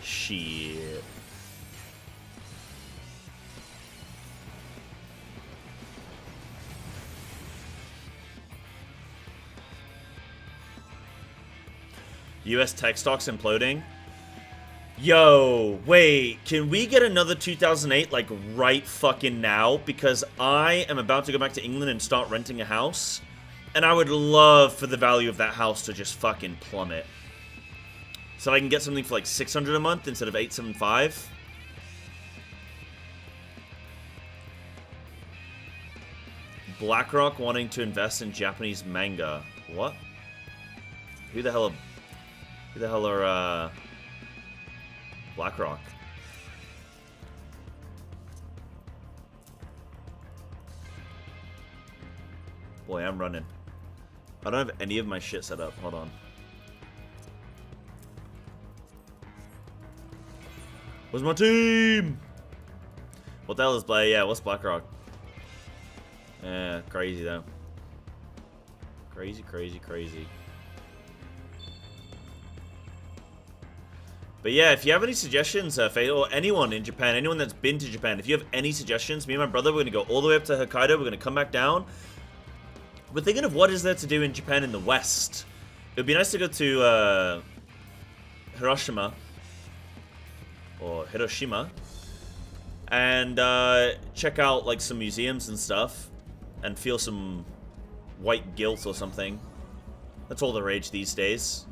Shit. US tech stocks imploding. Yo, wait, can we get another 2008 like right fucking now? Because I am about to go back to England and start renting a house. And I would love for the value of that house to just fucking plummet. So I can get something for like 600 a month instead of 875. BlackRock wanting to invest in Japanese manga. What? Who the hell are BlackRock? Boy, I'm running. I don't have any of my shit set up. Hold on. Where's my team? What the hell is Black? Yeah, what's BlackRock? Yeah, crazy though. Crazy. But yeah, if you have any suggestions, Fade, or anyone in Japan, anyone that's been to Japan, if you have any suggestions, me and my brother, we're gonna go all the way up to Hokkaido. We're gonna come back down. We're thinking of what is there to do in Japan in the West. It would be nice to go to Hiroshima or Hiroshima and check out like some museums and stuff and feel some white guilt or something. That's all the rage these days.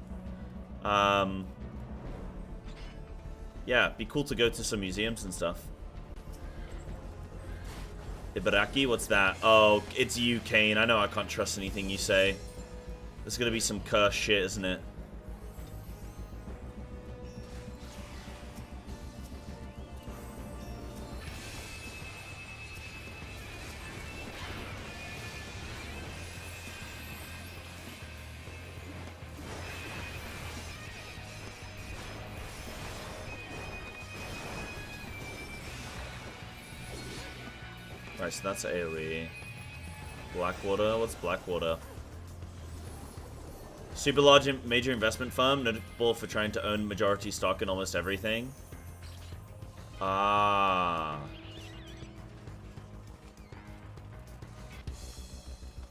Yeah, it'd be cool to go to some museums and stuff. Ibaraki? What's that? Oh, it's you, Kane. I know I can't trust anything you say. There's gonna be some cursed shit, isn't it? Right, so that's AoE. Blackwater? What's Blackwater? Super large major investment firm, notable for trying to own majority stock in almost everything. Ah.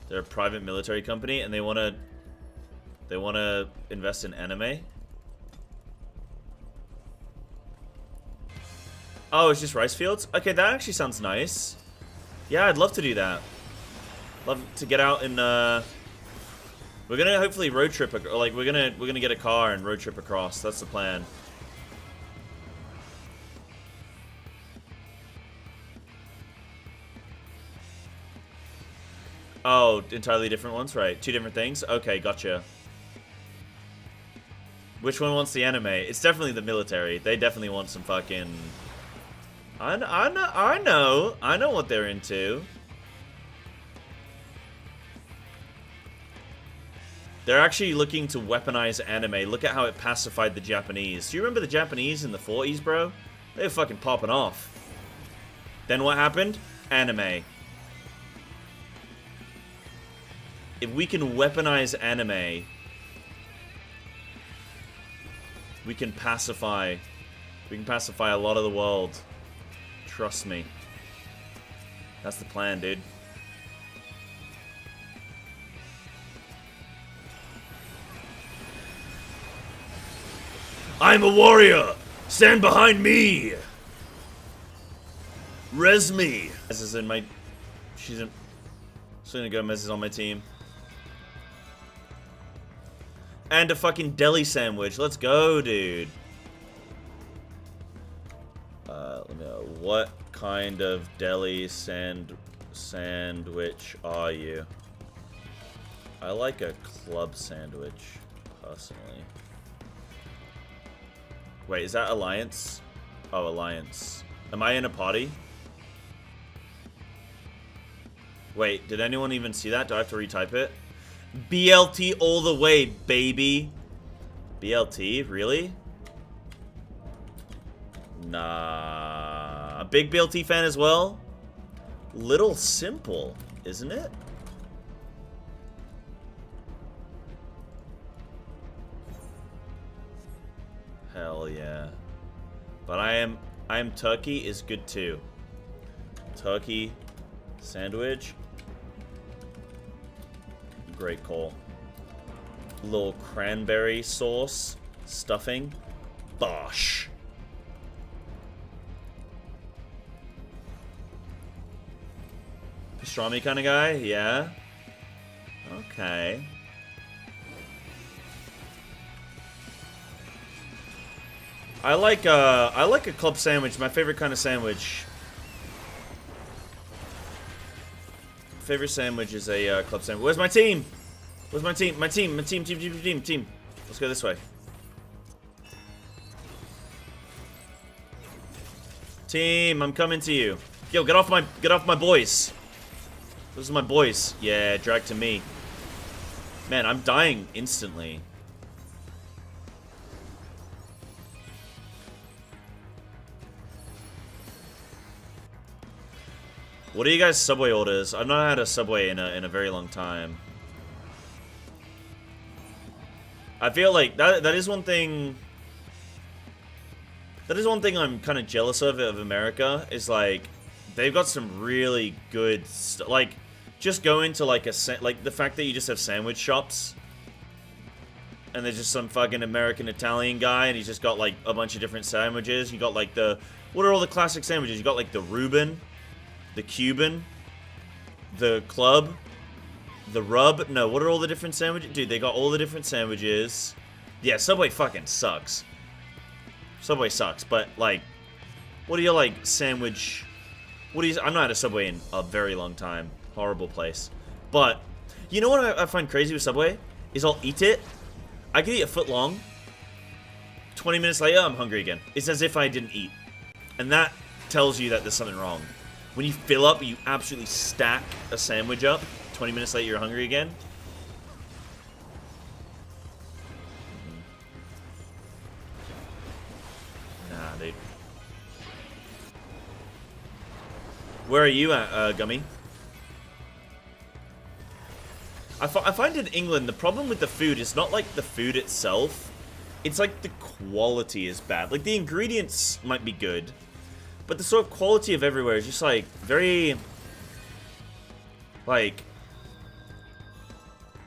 They're a private military company and they wanna invest in anime. Oh, it's just rice fields? Okay, that actually sounds nice. Yeah, I'd love to do that. Love to get out and, we're gonna hopefully road trip, like, we're gonna get a car and road trip across. That's the plan. Oh, entirely different ones? Right, 2 different things? Okay, gotcha. Which one wants the anime? It's definitely the military. They definitely want some fucking... I know what they're into. They're actually looking to weaponize anime. Look at how it pacified the Japanese. Do you remember the Japanese in the 40s, bro? They were fucking popping off. Then what happened? Anime. If we can weaponize anime, we can pacify a lot of the world. Trust me. That's the plan, dude. I'm a warrior! Stand behind me! Res me! This is in my... She's gonna go Mrs. on my team. And a fucking deli sandwich. Let's go, dude. Let me know. What kind of deli sandwich are you? I like a club sandwich, personally. Wait, is that Alliance? Oh, Alliance. Am I in a party? Wait, did anyone even see that? Do I have to retype it? BLT all the way, baby. BLT? Really? Nah. A big BLT fan as well? Little simple, isn't it? Hell yeah. But I am turkey is good too. Turkey sandwich. Great call. Little cranberry sauce. Stuffing. Bosh. Pastrami kind of guy? Yeah. Okay. I like a club sandwich. My favorite kind of sandwich. Favorite sandwich is a club sandwich. Where's my team? Where's my team? My team. Team. Let's go this way. Team, I'm coming to you. Yo, get off my boys. Those are my boys. Yeah, drag to me. Man, I'm dying instantly. What are you guys' Subway orders? I've not had a Subway in a very long time. I feel like that is one thing. That is one thing I'm kind of jealous of America. Is like they've got some really good like just go into like like the fact that you just have sandwich shops. And there's just some fucking American Italian guy, and he's just got like a bunch of different sandwiches. You got like what are all the classic sandwiches? You got like the Reuben. The Cuban, the Club, the Rub. No, what are all the different sandwiches? Dude, they got all the different sandwiches. Yeah, Subway fucking sucks. Subway sucks, but like, what do you like sandwich? I'm not at a Subway in a very long time. Horrible place. But, you know what I find crazy with Subway? Is I'll eat it. I can eat a foot long. 20 minutes later, I'm hungry again. It's as if I didn't eat. And that tells you that there's something wrong. When you fill up, you absolutely stack a sandwich up. 20 minutes later, you're hungry again. Nah, dude. Where are you at, Gummy? I find in England, the problem with the food is not like the food itself. It's like the quality is bad. Like, the ingredients might be good. But the sort of quality of everywhere is just, like, very... Like...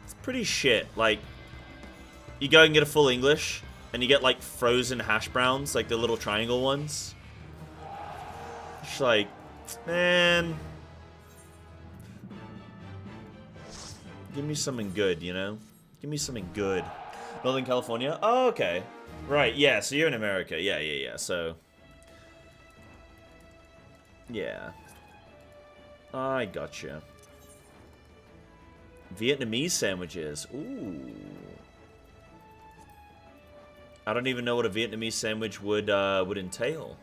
It's pretty shit. Like, you go and get a full English, and you get, like, frozen hash browns, like the little triangle ones. Just like, man. Give me something good, you know? Give me something good. Northern California? Oh, okay. Right, yeah, so you're in America. Yeah, so... Yeah. I gotcha. Vietnamese sandwiches. Ooh. I don't even know what a Vietnamese sandwich would entail.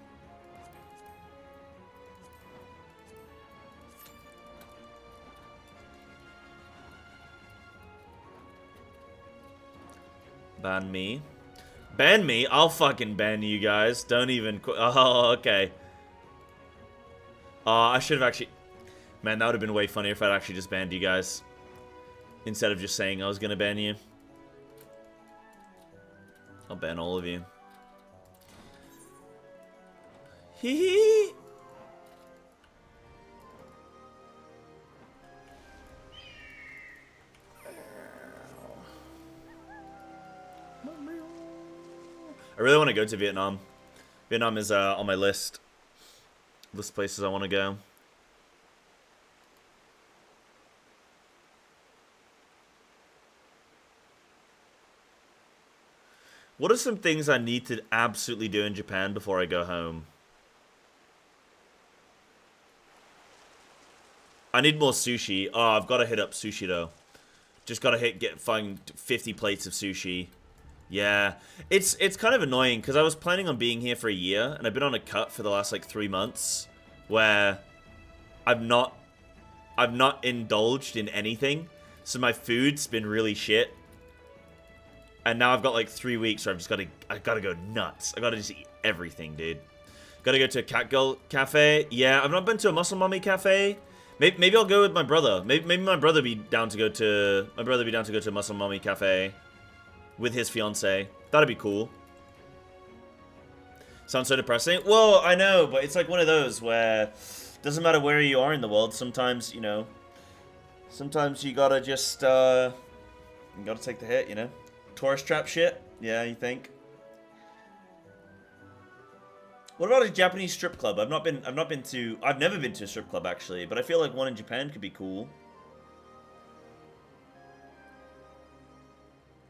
Ban me. Ban me? I'll fucking ban you guys. Don't even... Oh, okay. I should have actually... Man, that would have been way funnier if I'd actually just banned you guys. Instead of just saying I was gonna ban you. I'll ban all of you. Hee hee. I really want to go to Vietnam. Vietnam is on my list. List of places I want to go. What are some things I need to absolutely do in Japan before I go home? I need more sushi. Oh, I've got to hit up sushi though. Just got to get fucking 50 plates of sushi. Yeah, it's kind of annoying because I was planning on being here for a year and I've been on a cut for the last like 3 months where I've not indulged in anything. So my food's been really shit. And now I've got like 3 weeks where I gotta go nuts. I gotta just eat everything, dude. Gotta go to a catgirl cafe. Yeah, I've not been to a muscle mommy cafe. Maybe I'll go with my brother. Maybe my brother be down to go to a muscle mommy cafe with his fiance. That'd be cool. Sounds so depressing. Well, I know, but it's like one of those where doesn't matter where you are in the world. Sometimes, you know, sometimes you gotta just you gotta take the hit, you know. Tourist trap shit? Yeah, you think? What about a Japanese strip club? I've never been to a strip club actually, but I feel like one in Japan could be cool.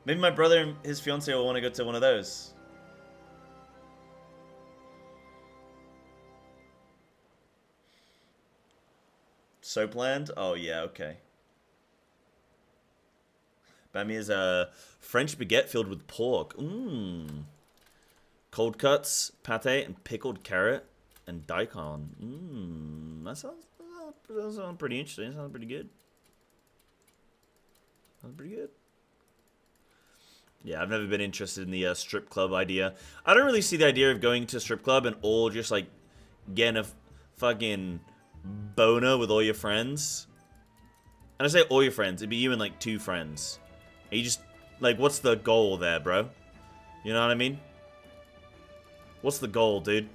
Maybe my brother and his fiance will want to go to one of those. Soapland? Oh yeah, okay. Bami is a French baguette filled with pork. Mmm. Cold cuts, pate, and pickled carrot, and daikon. Mmm. That sounds pretty interesting. That sounds pretty good. Sounds pretty good. Yeah, I've never been interested in the strip club idea. I don't really see the idea of going to a strip club and all just like getting a fucking boner with all your friends. And I say all your friends, it'd be you and like 2 friends. And you just, like, what's the goal there, bro? You know what I mean? What's the goal, dude?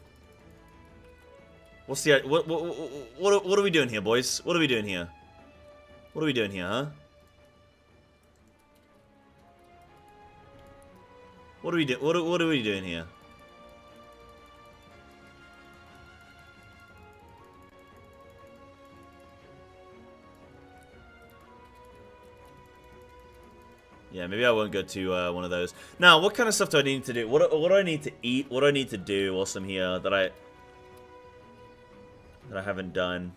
What's the, what are we doing here, boys? What are we doing here? What are we doing here, huh? What are we doing? What are we doing here? Yeah, maybe I won't go to one of those. Now, what kind of stuff do I need to do? What do I need to eat? What do I need to do whilst I'm here that I haven't done?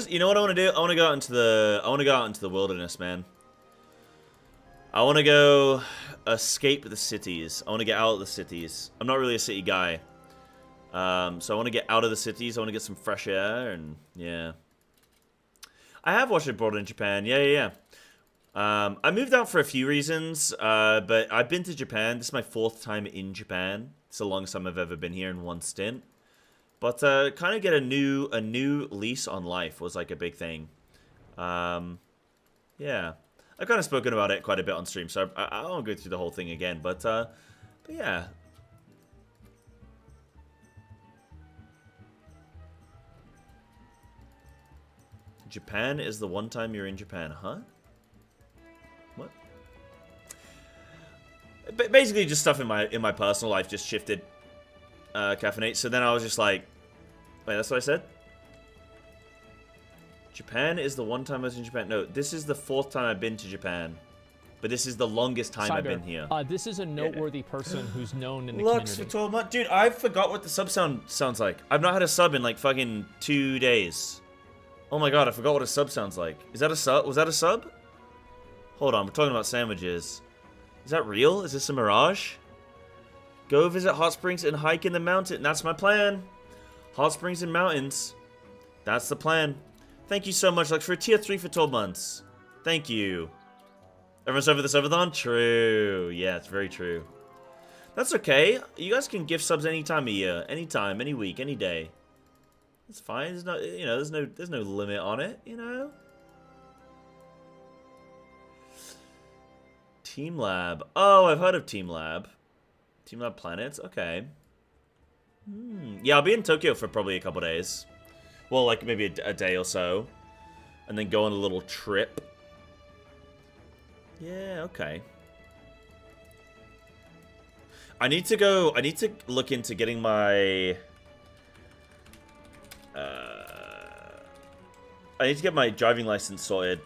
You know what I want to do? I want to go out into the wilderness, man. I want to go escape the cities. I want to get out of the cities. I'm not really a city guy. So I want to get out of the cities. I want to get some fresh air, and yeah. I have watched it abroad in Japan. Yeah. I moved out for a few reasons, but I've been to Japan. This is my 4th time in Japan. It's the longest time I've ever been here in one stint. But kind of get a new lease on life was like a big thing. Yeah. I've kind of spoken about it quite a bit on stream, so I won't go through the whole thing again. But yeah. Japan is the one time you're in Japan, huh? What? basically just stuff in my personal life just shifted. Caffeinate. So then I was just like, wait, that's what I said? Japan is the one time I was in Japan. No, this is the 4th time I've been to Japan. But this is the longest time I've been here. This is a noteworthy person who's known in the Lux community. for 12 months. Dude, I forgot what the sub sounds like. I've not had a sub in like fucking 2 days. Oh my god, I forgot what a sub sounds like. Is that a sub? Was that a sub? Hold on, we're talking about sandwiches. Is that real? Is this a mirage? Go visit hot springs and hike in the mountain. That's my plan. Hot springs and mountains. That's the plan. Thank you so much, Lux, for tier 3 for 12 months. Thank you. Everyone's over the subathon? True. Yeah, it's very true. That's okay. You guys can gift subs any time of year, anytime, any week, any day. It's fine. There's no, you know, there's no limit on it, you know. Team Lab. Oh, I've heard of Team Lab. Team Lab Planets. Okay. Yeah, I'll be in Tokyo for probably a couple days. Well, like maybe a day or so, and then go on a little trip. Yeah, okay. I need to look into getting my I need to get my driving license sorted.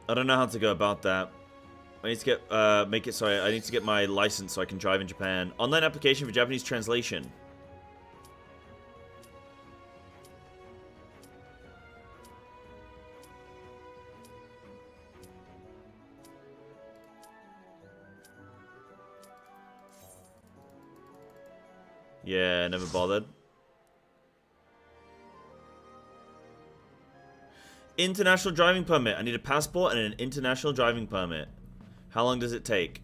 I don't know how to go about that. I need to get I need to get my license so I can drive in Japan. Online application for Japanese translation. Yeah, never bothered. International driving permit. I need a passport and an international driving permit. How long does it take?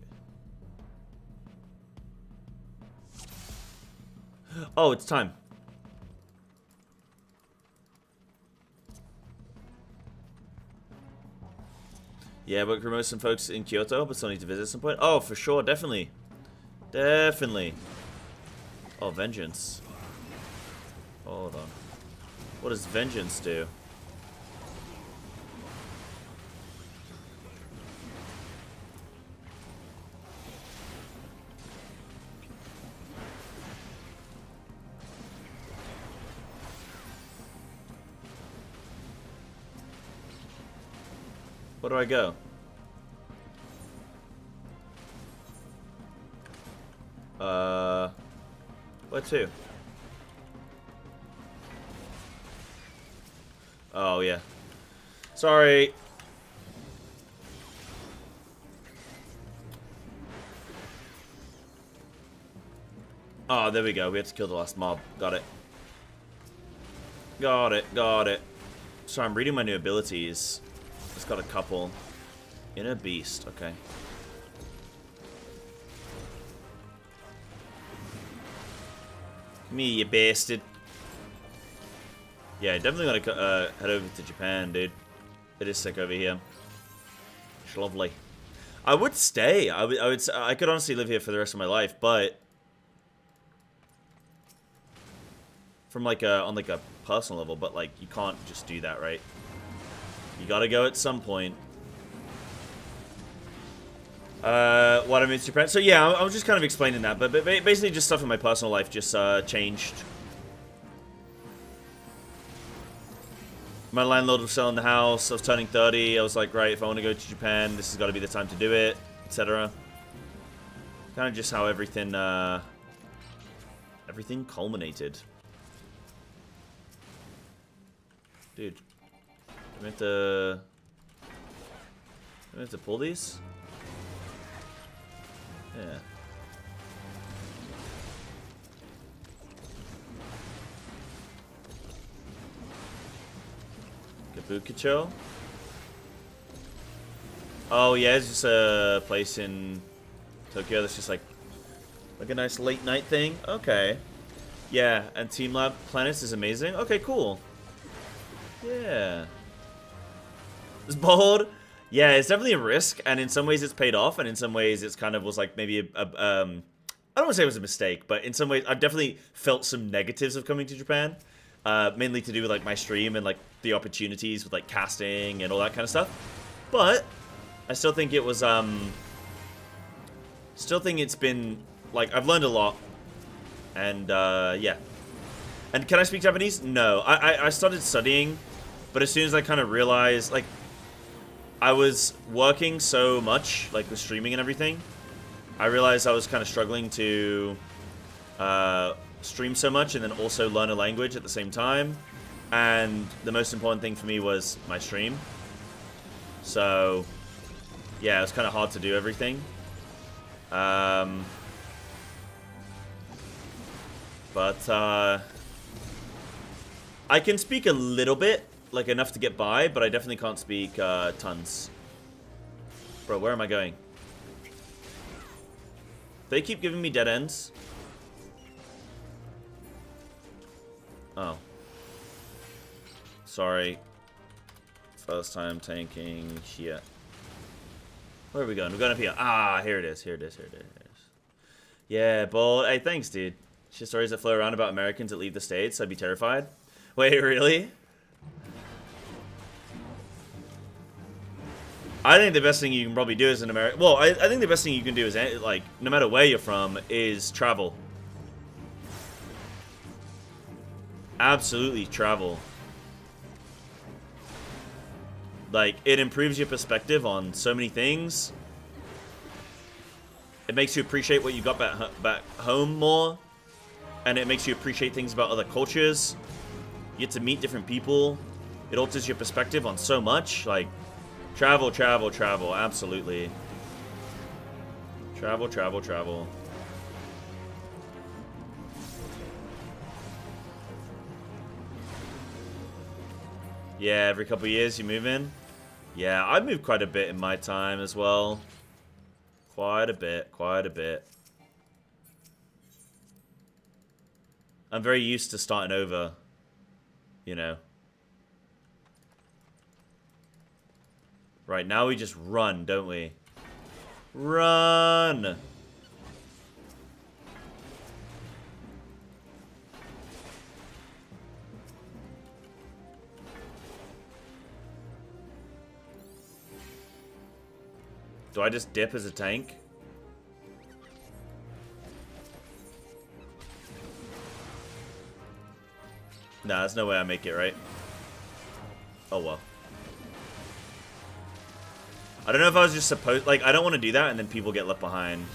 Oh, it's time. Yeah, but promote some folks in Kyoto, but still need to visit at some point. Oh, for sure, definitely. Definitely. Oh, vengeance. Hold on. What does vengeance do? Where do I go? Where to? Oh, yeah. Sorry. Oh, there we go. We have to kill the last mob. Got it. Got it. Got it. So I'm reading my new abilities. It's got a couple. Inner Beast. Okay. Me, you bastard. Yeah, definitely gotta head over to Japan, dude. It is sick over here. It's lovely. I would stay. I could honestly live here for the rest of my life, but from like on like a personal level, but like you can't just do that, right? You gotta go at some point. What I moved to Japan. So yeah, I was just kind of explaining that, but basically just stuff in my personal life just changed. My landlord was selling the house. I was turning 30. I was like, right, if I want to go to Japan, this has got to be the time to do it, etc. Kind of just how everything culminated. Dude, I meant to pull these. Yeah. Kabukicho? Oh yeah, it's just a place in Tokyo that's just like a nice late night thing. Okay. Yeah, and Team Lab Planets is amazing. Okay, cool. Yeah. It's bold. Yeah, it's definitely a risk, and in some ways it's paid off, and in some ways it's kind of was like maybe I don't want to say it was a mistake, but in some ways I've definitely felt some negatives of coming to Japan, mainly to do with like my stream and like the opportunities with like casting and all that kind of stuff. But I still think it was, still think it's been, like, I've learned a lot. And, yeah. And can I speak Japanese? No. I started studying, but as soon as I kind of realized, like, I was working so much, like, with streaming and everything, I realized I was kind of struggling to stream so much and then also learn a language at the same time. And the most important thing for me was my stream. So, yeah, it was kind of hard to do everything. But, I can speak a little bit, like enough to get by, but I definitely can't speak tons. Bro, where am I going? They keep giving me dead ends. Oh. Sorry. First time tanking here. Where are we going? We're going up here. Ah, here it is. Here it is. Here it is. Yeah, bold. Hey, thanks, dude. Shit stories that flow around about Americans that leave the States. I'd be terrified. Wait, really? I think the best thing you can probably do is in America. Well, I think the best thing you can do is, like, no matter where you're from, is travel. Absolutely travel. Like, it improves your perspective on so many things. It makes you appreciate what you got back home more. And it makes you appreciate things about other cultures. You get to meet different people. It alters your perspective on so much. Like, travel, travel, travel. Absolutely. Travel, travel, travel. Yeah, every couple of years you move in. Yeah, I moved quite a bit in my time as well. Quite a bit, quite a bit. I'm very used to starting over, you know. Right, now we just run, don't we? Run! Do I just dip as a tank? Nah, there's no way I make it, right? Oh, well. I don't know if I was just supposed... Like, I don't want to do that and then people get left behind.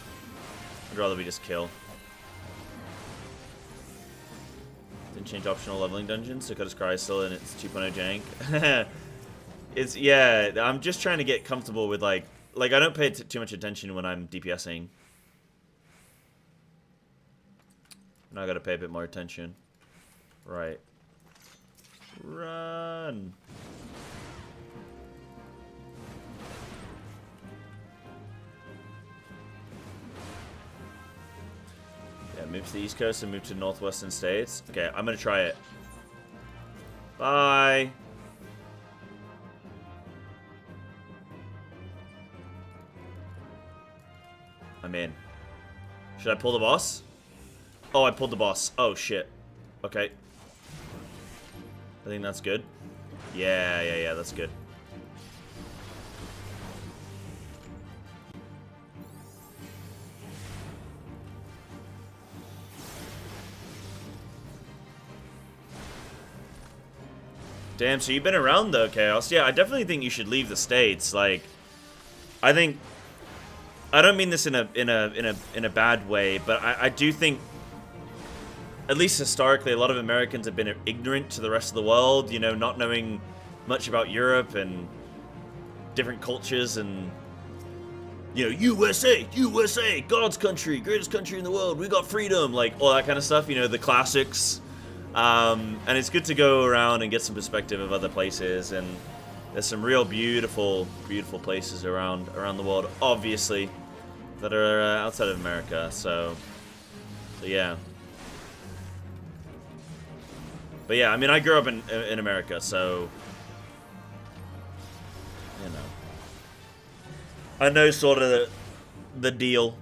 I'd rather we just kill. Didn't change optional leveling dungeons, so Coda's Cry is still in its 2.0 jank. It's... Yeah, I'm just trying to get comfortable with, like... Like, I don't pay too much attention when I'm DPSing. Now I gotta pay a bit more attention. Right. Run! Yeah, move to the East Coast and move to northwestern states. Okay, I'm gonna try it. Bye! I'm in. Should I pull the boss? Oh, I pulled the boss. Oh, shit. Okay. I think that's good. Yeah, that's good. Damn, so you've been around though, Chaos. Yeah, I definitely think you should leave the States. Like, I think... I don't mean this in a bad way, but I do think, at least historically, a lot of Americans have been ignorant to the rest of the world, you know, not knowing much about Europe and different cultures and, you know, USA, USA, God's country, greatest country in the world, we got freedom, like, all that kind of stuff, you know, the classics. And it's good to go around and get some perspective of other places, and there's some real beautiful, beautiful places around the world, obviously, that are outside of America, so yeah. But yeah, I mean, I grew up in America, so, you know, I know sort of the deal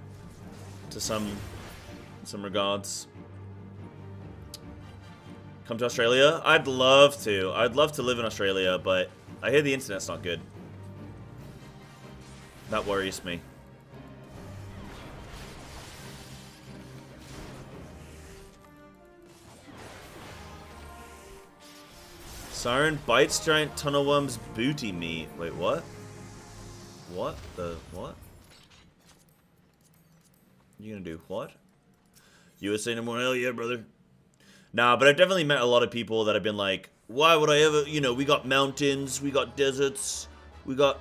to some regards. Come to Australia? I'd love to. I'd love to live in Australia, but I hear the internet's not good. That worries me. Siren bites giant tunnel worm's booty meat. Wait, what? What? The what? You gonna do what? USA no more, hell yeah, brother. Nah, but I've definitely met a lot of people that have been like, why would I ever, you know, we got mountains, we got deserts, we got,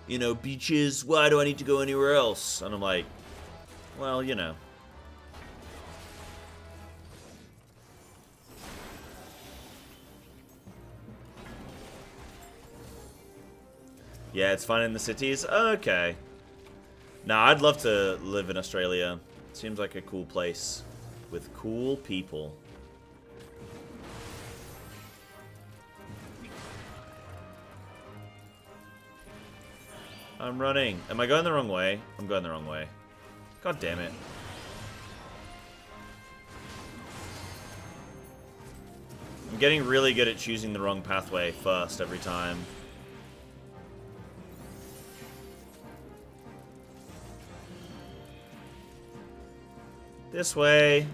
you know, beaches, why do I need to go anywhere else? And I'm like, well, you know. Yeah, it's fun in the cities? Okay. Nah, I'd love to live in Australia. Seems like a cool place with cool people. I'm running. Am I going the wrong way? I'm going the wrong way. God damn it. I'm getting really good at choosing the wrong pathway first every time. This way.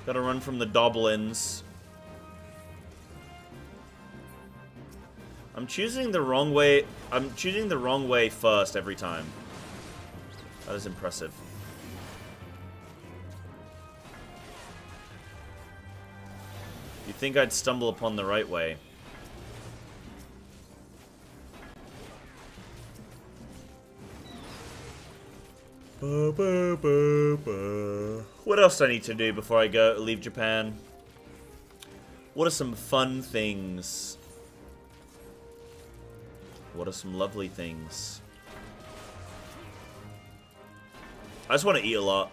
Gotta run from the Doblins. I'm choosing the wrong way. I'm choosing the wrong way first every time. That is impressive. You'd think I'd stumble upon the right way. What else do I need to do before I leave Japan? What are some fun things? What are some lovely things? I just want to eat a lot.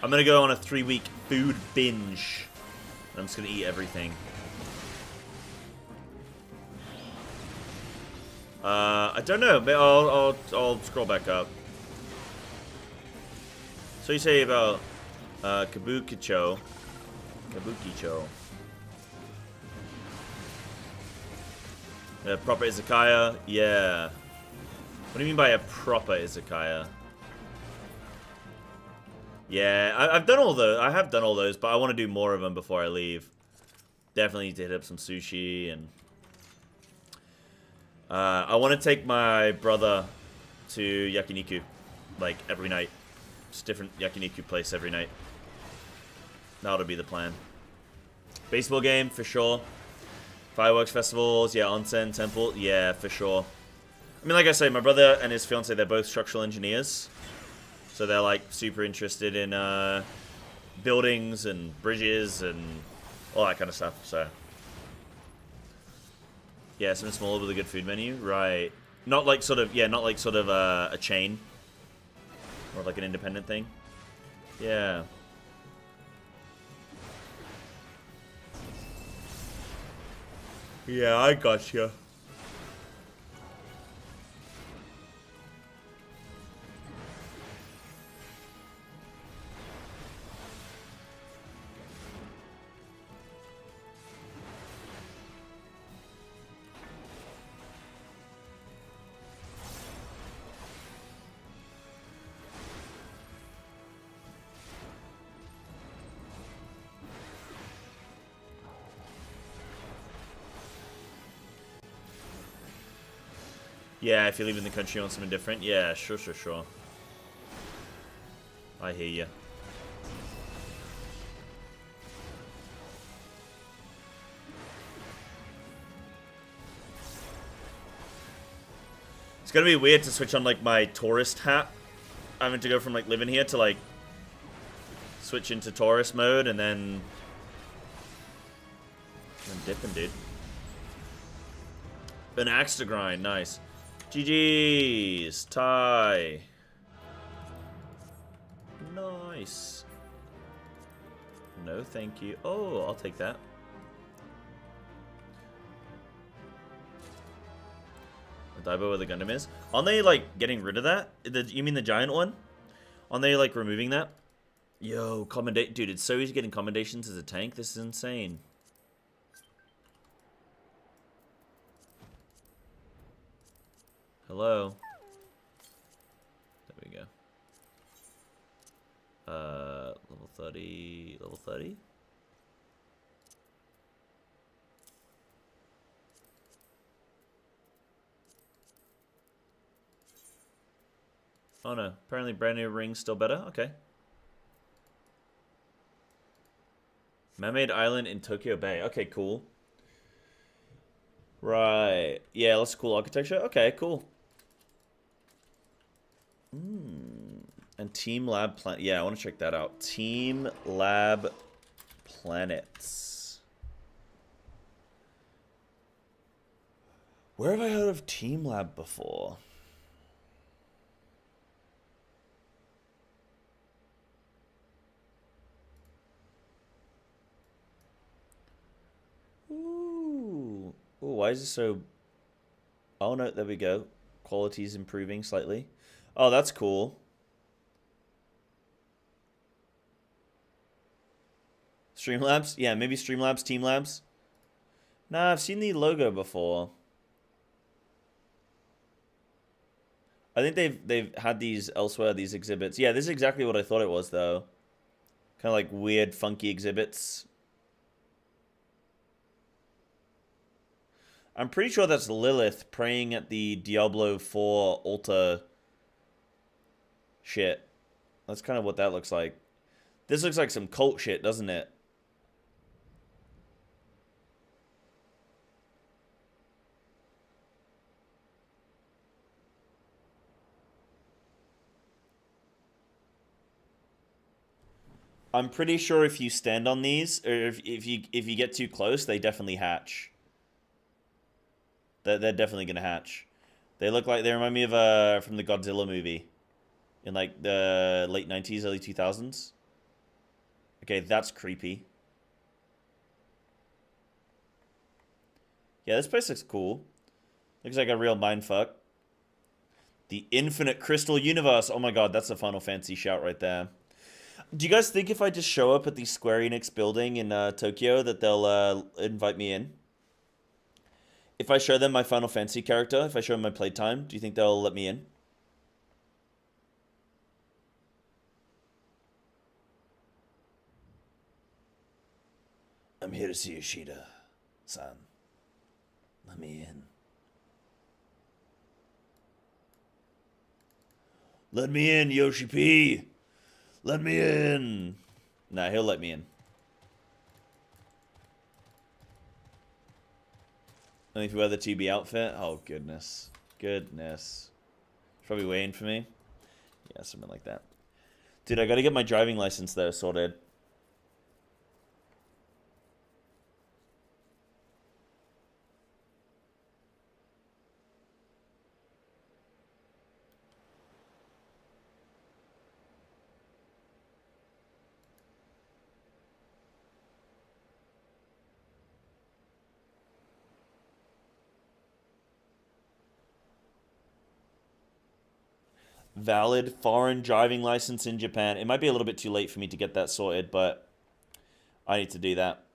I'm gonna go on a 3-week food binge. I'm just gonna eat everything. I don't know. I'll scroll back up. So you say about Kabukicho. Kabukicho. A proper izakaya? Yeah. What do you mean by a proper izakaya? Yeah, I've done all those. I have done all those, but I want to do more of them before I leave. Definitely need to hit up some sushi and. I want to take my brother to yakiniku, like every night. Just different yakiniku place every night. That'll be the plan. Baseball game for sure. Fireworks festivals, yeah. Onsen temple, yeah, for sure. I mean, like I say, my brother and his fiance, they're both structural engineers, so they're like super interested in buildings and bridges and all that kind of stuff. So. Yeah, something smaller with a good food menu, right? Not like sort of, yeah, not like sort of a chain, or like an independent thing. Yeah. Yeah, I gotcha. Yeah, if you're leaving the country on something different. Yeah, sure. I hear ya. It's gonna be weird to switch on, like, my tourist hat. I'm having to go from, like, living here to, like, switch into tourist mode and then... I'm dipping, dude. An axe to grind, nice. GG's, tie. Nice. No, thank you. Oh, I'll take that. The Daibo where the Gundam is. Aren't they, like, getting rid of that? You mean the giant one? Aren't they, like, removing that? Yo, dude, it's so easy getting commendations as a tank. This is insane. Hello. There we go. Level 30. Level 30? Oh no. Apparently brand new ring's still better. Okay. Man-made island in Tokyo Bay. Okay, cool. Right. Yeah, that's cool architecture. Okay, cool. And Team Lab Planet. Yeah, I want to check that out. Team Lab Planets. Where have I heard of Team Lab before? Ooh. Ooh, why is it so... Oh, no, there we go. Quality's improving slightly. Oh, that's cool. Streamlabs? Yeah, maybe Streamlabs, Team Labs. Nah, I've seen the logo before. I think they've had these elsewhere, these exhibits. Yeah, this is exactly what I thought it was, though. Kind of like weird, funky exhibits. I'm pretty sure that's Lilith praying at the Diablo 4 altar shit. That's kind of what that looks like. This looks like some cult shit, doesn't it? I'm pretty sure if you stand on these, or if you get too close, they definitely hatch. They're definitely gonna hatch. They look like they remind me of from the Godzilla movie, in like the late 90s, early 2000s. Okay, that's creepy. Yeah, this place looks cool. Looks like a real mindfuck. The Infinite Crystal Universe. Oh my god, that's a Final Fantasy shout right there. Do you guys think if I just show up at the Square Enix building in Tokyo that they'll invite me in? If I show them my Final Fantasy character, if I show them my playtime, do you think they'll let me in? I'm here to see Yoshida-san. Let me in. Let me in, Yoshi P. Let me in. Nah, he'll let me in. And if you wear the TB outfit, oh goodness. Goodness. Probably waiting for me. Yeah, something like that. Dude, I gotta get my driving license though sorted. Valid foreign driving license in Japan. It might be a little bit too late for me to get that sorted, but I need to do that.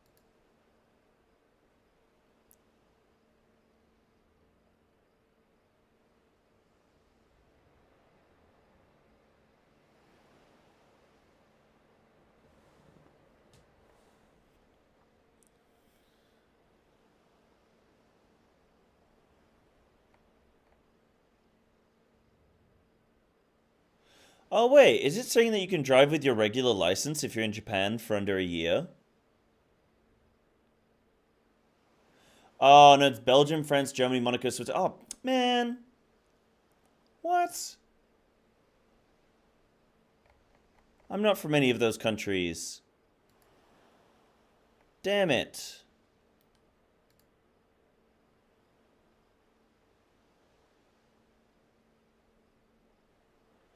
Oh, wait. Is it saying that you can drive with your regular license if you're in Japan for under a year? Oh, no, it's Belgium, France, Germany, Monaco, Switzerland. Oh, man. What? I'm not from any of those countries. Damn it.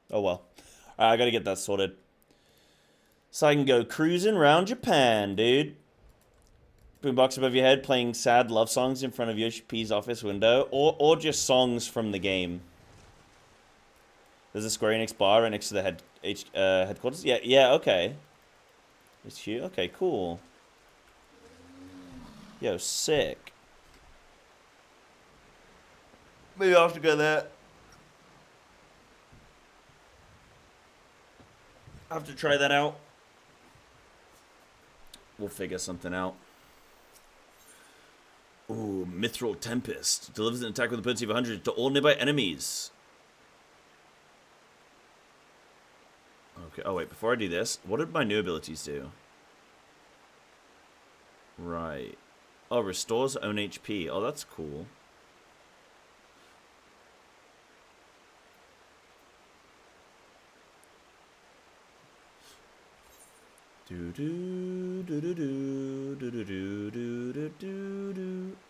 Oh, well. I gotta get that sorted. So I can go cruising around Japan, dude. Boombox above your head playing sad love songs in front of Yoshi P's office window. Or just songs from the game. There's a Square Enix bar right next to the headquarters. Yeah, okay. HQ? Okay, cool. Yo, sick. Maybe I'll have to go there. I have to try that out. We'll figure something out. Ooh, Mithril Tempest. Delivers an attack with a potency of 100 to all nearby enemies. Okay, oh wait, before I do this, what did my new abilities do? Right. Oh, restores own HP. Oh, that's cool. And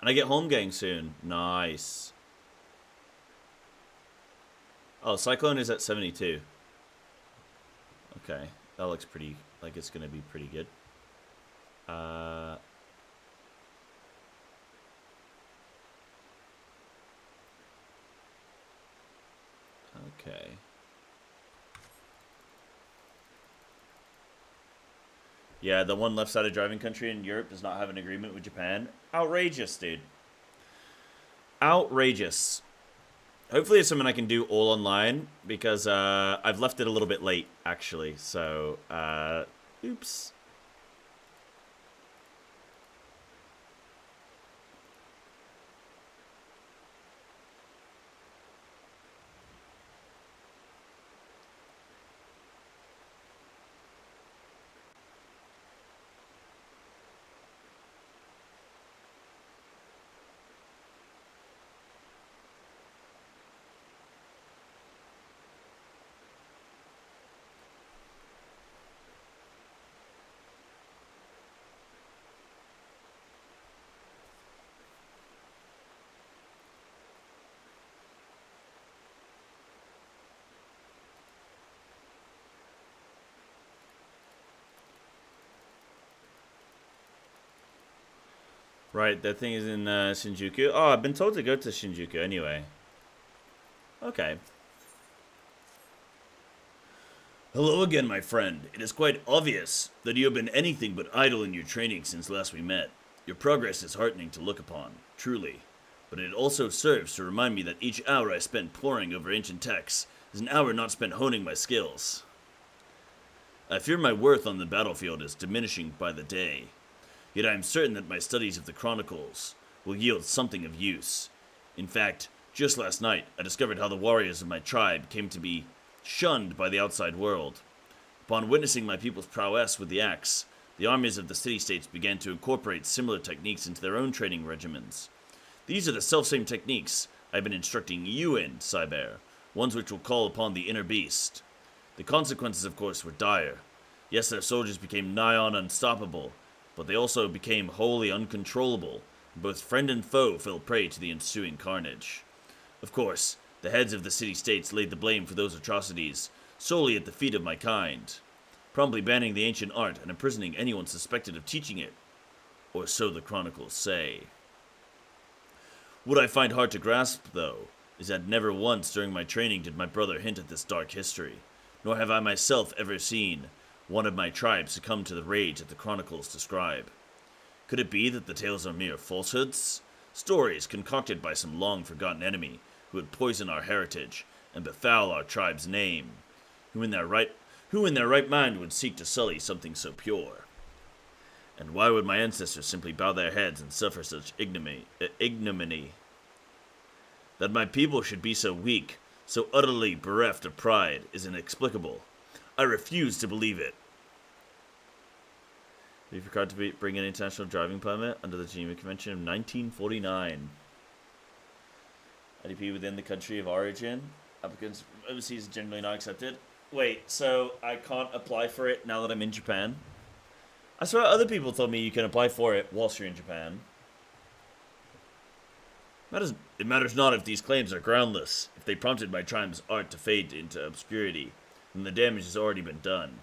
I get home gang soon. Nice. Oh, Cyclone is at 72. Okay, that looks pretty, like it's gonna be pretty good. Okay. Yeah, the one left-sided driving country in Europe does not have an agreement with Japan. Outrageous, dude. Outrageous. Hopefully it's something I can do all online, because I've left it a little bit late, actually. So, oops. Right, that thing is in Shinjuku. Oh, I've been told to go to Shinjuku anyway. Okay. Hello again, my friend. It is quite obvious that you have been anything but idle in your training since last we met. Your progress is heartening to look upon, truly. But it also serves to remind me that each hour I spent poring over ancient texts is an hour not spent honing my skills. I fear my worth on the battlefield is diminishing by the day. Yet I am certain that my studies of the Chronicles will yield something of use. In fact, just last night, I discovered how the warriors of my tribe came to be shunned by the outside world. Upon witnessing my people's prowess with the axe, the armies of the city-states began to incorporate similar techniques into their own training regimens. These are the selfsame techniques I've been instructing you in, Psybear, ones which will call upon the inner beast. The consequences, of course, were dire. Yes, their soldiers became nigh on unstoppable, but they also became wholly uncontrollable, and both friend and foe fell prey to the ensuing carnage. Of course, the heads of the city-states laid the blame for those atrocities solely at the feet of my kind, promptly banning the ancient art and imprisoning anyone suspected of teaching it, or so the chronicles say. What I find hard to grasp, though, is that never once during my training did my brother hint at this dark history, nor have I myself ever seen one of my tribe succumb to the rage that the chronicles describe. Could it be that the tales are mere falsehoods? Stories concocted by some long-forgotten enemy who would poison our heritage and befoul our tribe's name? Who in their right mind would seek to sully something so pure? And why would my ancestors simply bow their heads and suffer such ignominy? That my people should be so weak, so utterly bereft of pride, is inexplicable. I refuse to believe it. We've required to bring an international driving permit under the Geneva Convention of 1949. IDP within the country of origin. Applicants overseas are generally not accepted. Wait, so I can't apply for it now that I'm in Japan? I swear other people told me you can apply for it whilst you're in Japan. It matters not if these claims are groundless. If they prompted my tribe's art to fade into obscurity, then the damage has already been done.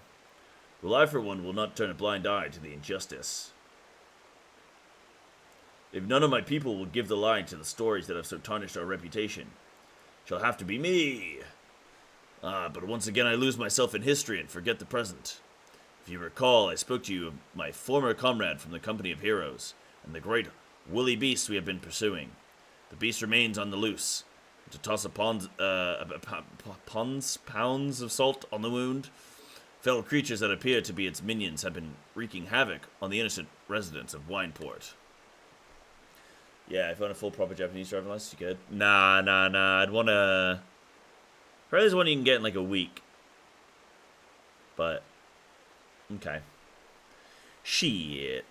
Well, I, for one, will not turn a blind eye to the injustice. If none of my people will give the lie to the stories that have so tarnished our reputation, it shall have to be me. But once again I lose myself in history and forget the present. If you recall, I spoke to you of my former comrade from the company of heroes, and the great woolly beast we have been pursuing. The beast remains on the loose. To toss pounds of salt on the wound, Feral creatures that appear to be its minions have been wreaking havoc on the innocent residents of Wineport. Yeah, if you want a full proper Japanese driving license, you could. Nah. I'd want to... Probably there's one you can get in like a week. But, okay. Shit.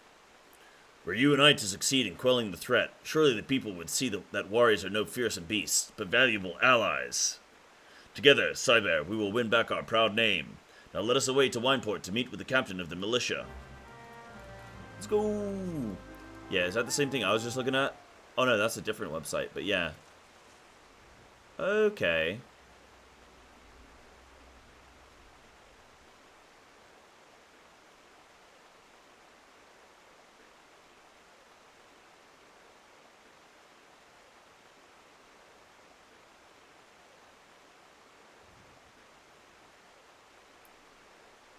Were you and I to succeed in quelling the threat, surely the people would see that warriors are no fearsome beasts, but valuable allies. Together, Psybear, we will win back our proud name. Now let us away to Wineport to meet with the captain of the militia. Let's go. Yeah, is that the same thing I was just looking at? Oh no, that's a different website, but yeah. Okay.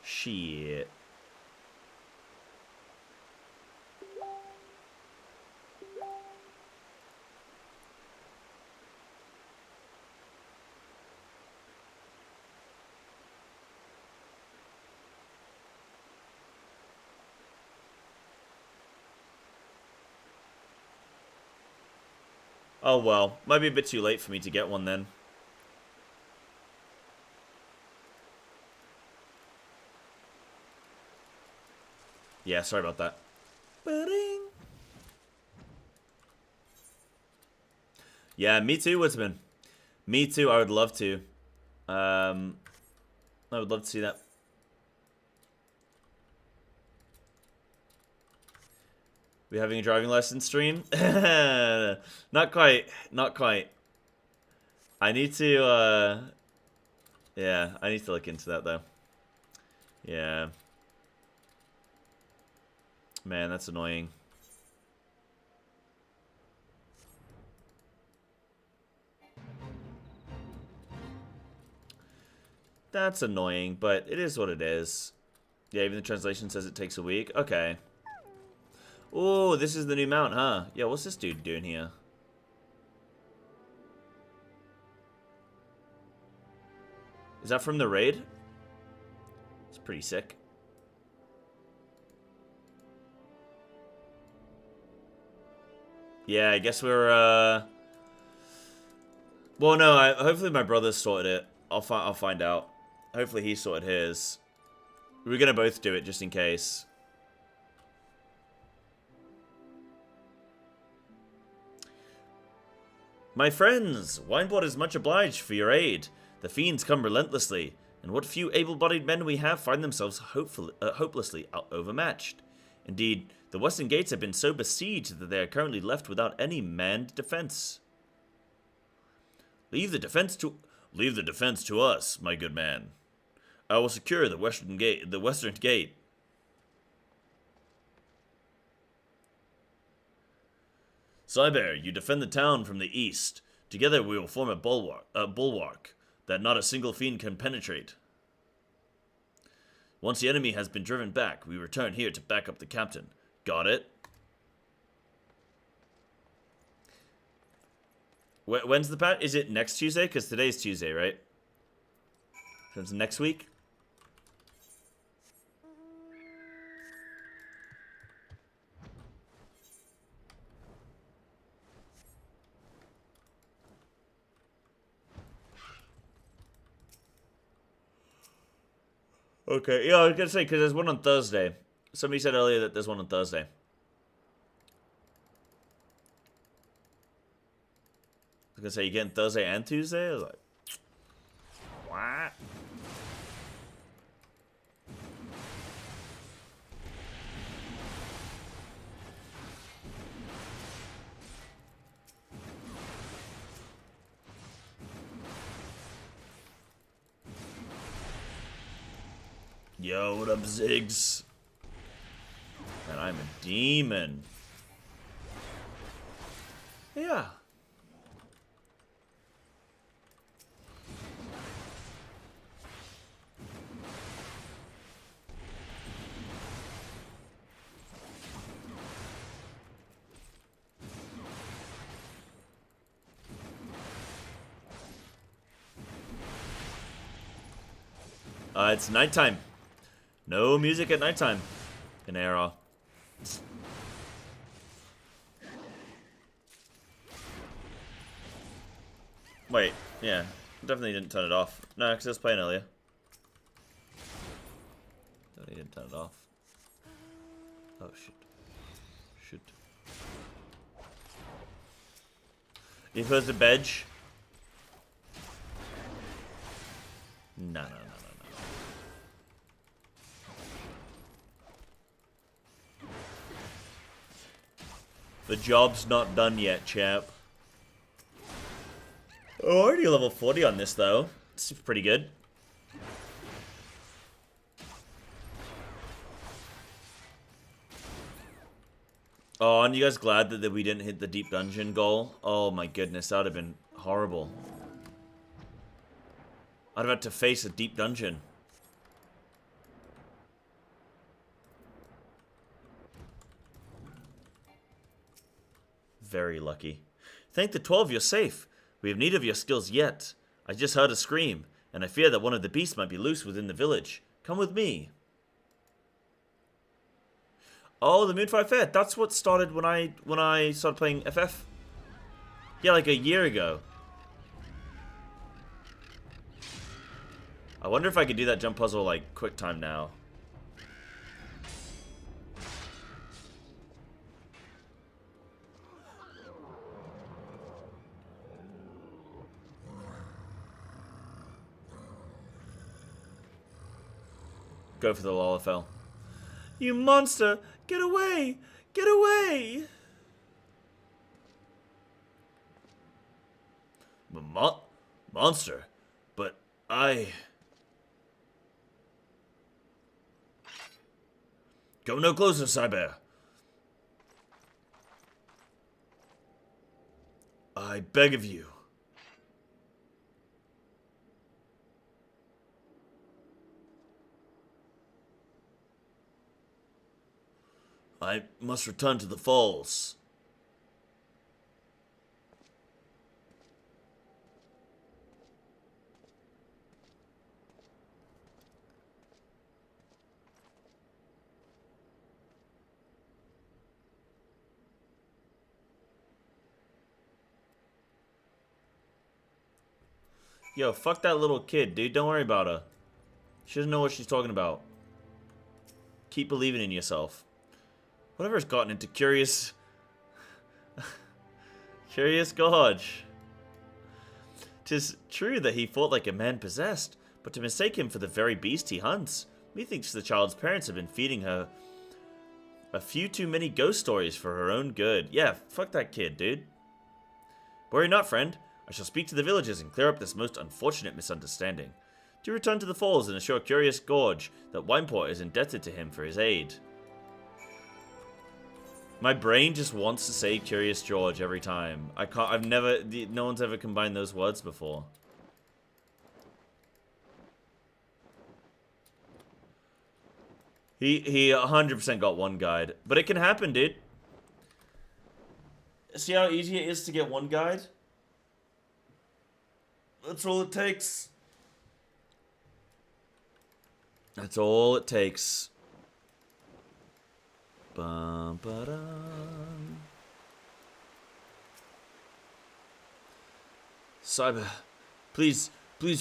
Shit. Oh well, might be a bit too late for me to get one then. Yeah, sorry about that. Ba-ding. Yeah, me too, Woodsman. Me too, I would love to. I would love to see that. We having a driving lesson stream? Not quite. Not quite. I need to, yeah, I need to look into that, though. Yeah. Man, that's annoying. That's annoying, but it is what it is. Yeah, even the translation says it takes a week. Okay. Oh, this is the new mount, huh? Yeah, what's this dude doing here? Is that from the raid? It's pretty sick. Yeah, I guess we're, well, no, hopefully my brother's sorted it. I'll find out. Hopefully he sorted his. We're gonna both do it, just in case. My friends, Wineport is much obliged for your aid. The fiends come relentlessly, and what few able-bodied men we have find themselves hopelessly overmatched. Indeed, the western gates have been so besieged that they are currently left without any manned defense. Leave the defense to us, my good man. I will secure the western gate. Psybear, you defend the town from the east. Together we will form a bulwark that not a single fiend can penetrate. Once the enemy has been driven back, we return here to back up the captain. Got it? When's the patch? Is it next Tuesday? Because today's Tuesday, right? So it's next week? Okay, yeah, I was gonna say, because there's one on Thursday. Somebody said earlier that there's one on Thursday. I was gonna say, you getting Thursday and Tuesday? I was like, what? Yo, what up, Ziggs? Man, I'm a demon. Yeah. It's nighttime. No music at nighttime in ARR. Wait, yeah. Definitely didn't turn it off. No, because it was playing earlier. Definitely didn't turn it off. Oh, shit. Shit. You supposed to bedge? No. The job's not done yet, chap. Oh, already level 40 on this, though. It's pretty good. Oh, aren't you guys glad that we didn't hit the deep dungeon goal? Oh my goodness, that would have been horrible. I'd have had to face a deep dungeon. Very lucky. Thank the 12, you're safe. We have need of your skills yet. I just heard a scream, and I fear that one of the beasts might be loose within the village. Come with me. Oh, the Moonfire Fair. That's what started when I started playing FF. Yeah, like a year ago. I wonder if I could do that jump puzzle like quick time now. Go for the Lalafell. You monster! Get away! Get away! Monster? But I... Go no closer, Psybear. I beg of you. I must return to the falls. Yo, fuck that little kid, dude. Don't worry about her. She doesn't know what she's talking about. Keep believing in yourself. Whatever's gotten into Curious... Curious Gorge. 'Tis true that he fought like a man possessed, but to mistake him for the very beast he hunts, methinks the child's parents have been feeding her a few too many ghost stories for her own good. Yeah, fuck that kid, dude. Worry not, friend. I shall speak to the villagers and clear up this most unfortunate misunderstanding. Do return to the falls and assure Curious Gorge that Wineport is indebted to him for his aid. My brain just wants to say Curious George every time. No one's ever combined those words before. He 100% got one guide. But it can happen, dude. See how easy it is to get one guide? That's all it takes. That's all it takes. Bum, ba-dum. Cyber, please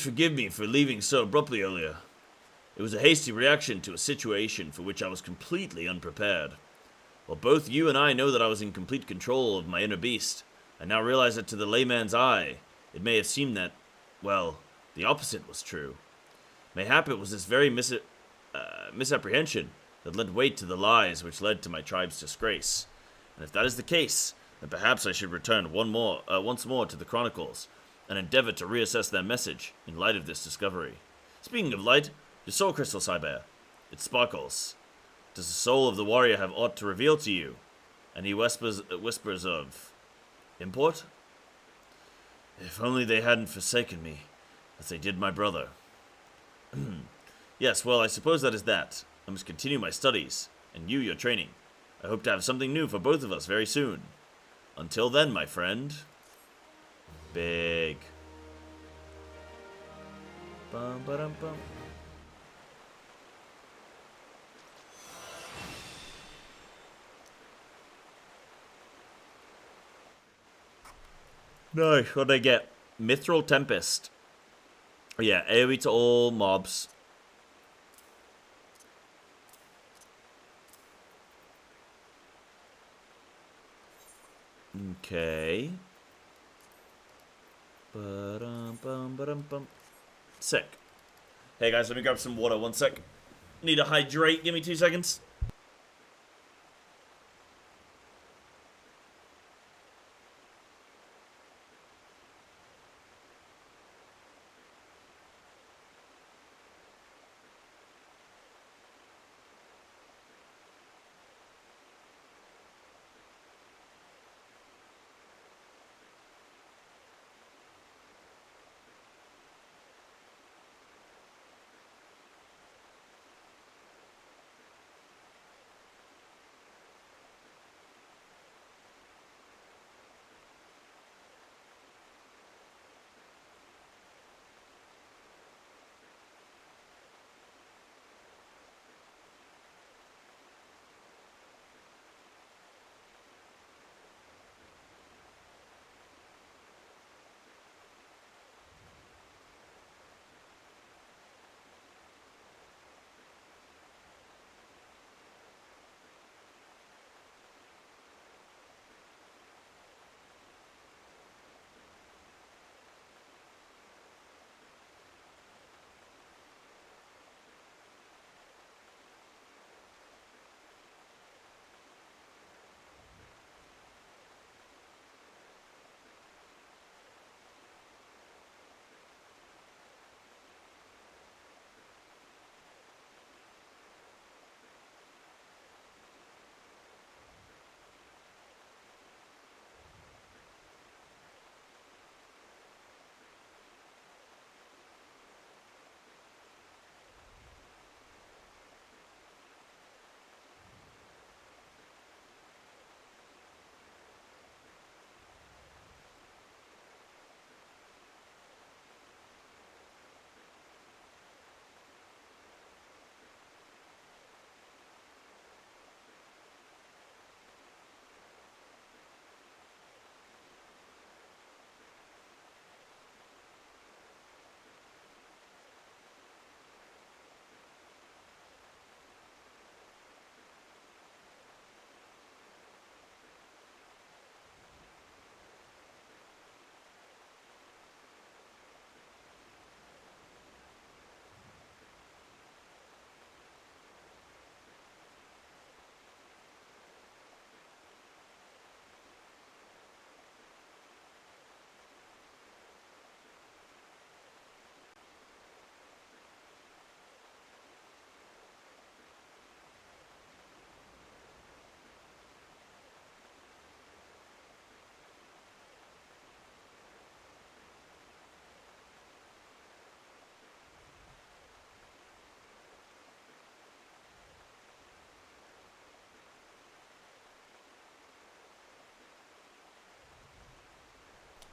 forgive me for leaving so abruptly earlier. It was a hasty reaction to a situation for which I was completely unprepared. While both you and I know that I was in complete control of my inner beast, I now realize that to the layman's eye, it may have seemed that, well, the opposite was true. Mayhap it was this very misapprehension that lent weight to the lies which led to my tribe's disgrace. And if that is the case, then perhaps I should return once more to the Chronicles, and endeavor to reassess their message in light of this discovery. Speaking of light, your soul crystal, Cyber. It sparkles. Does the soul of the warrior have aught to reveal to you? And he whispers of import? If only they hadn't forsaken me, as they did my brother. Yes, well, I suppose that is that. I must continue my studies, and you your training. I hope to have something new for both of us very soon. Until then, my friend. Big. Bum, ba-dum, bum. No, what did I get? Mithril Tempest. Oh, yeah, AoE to all mobs. Okay. Ba-dum-bum. Sick. Hey guys, let me grab some water. 1 sec. Need to hydrate. Give me 2 seconds.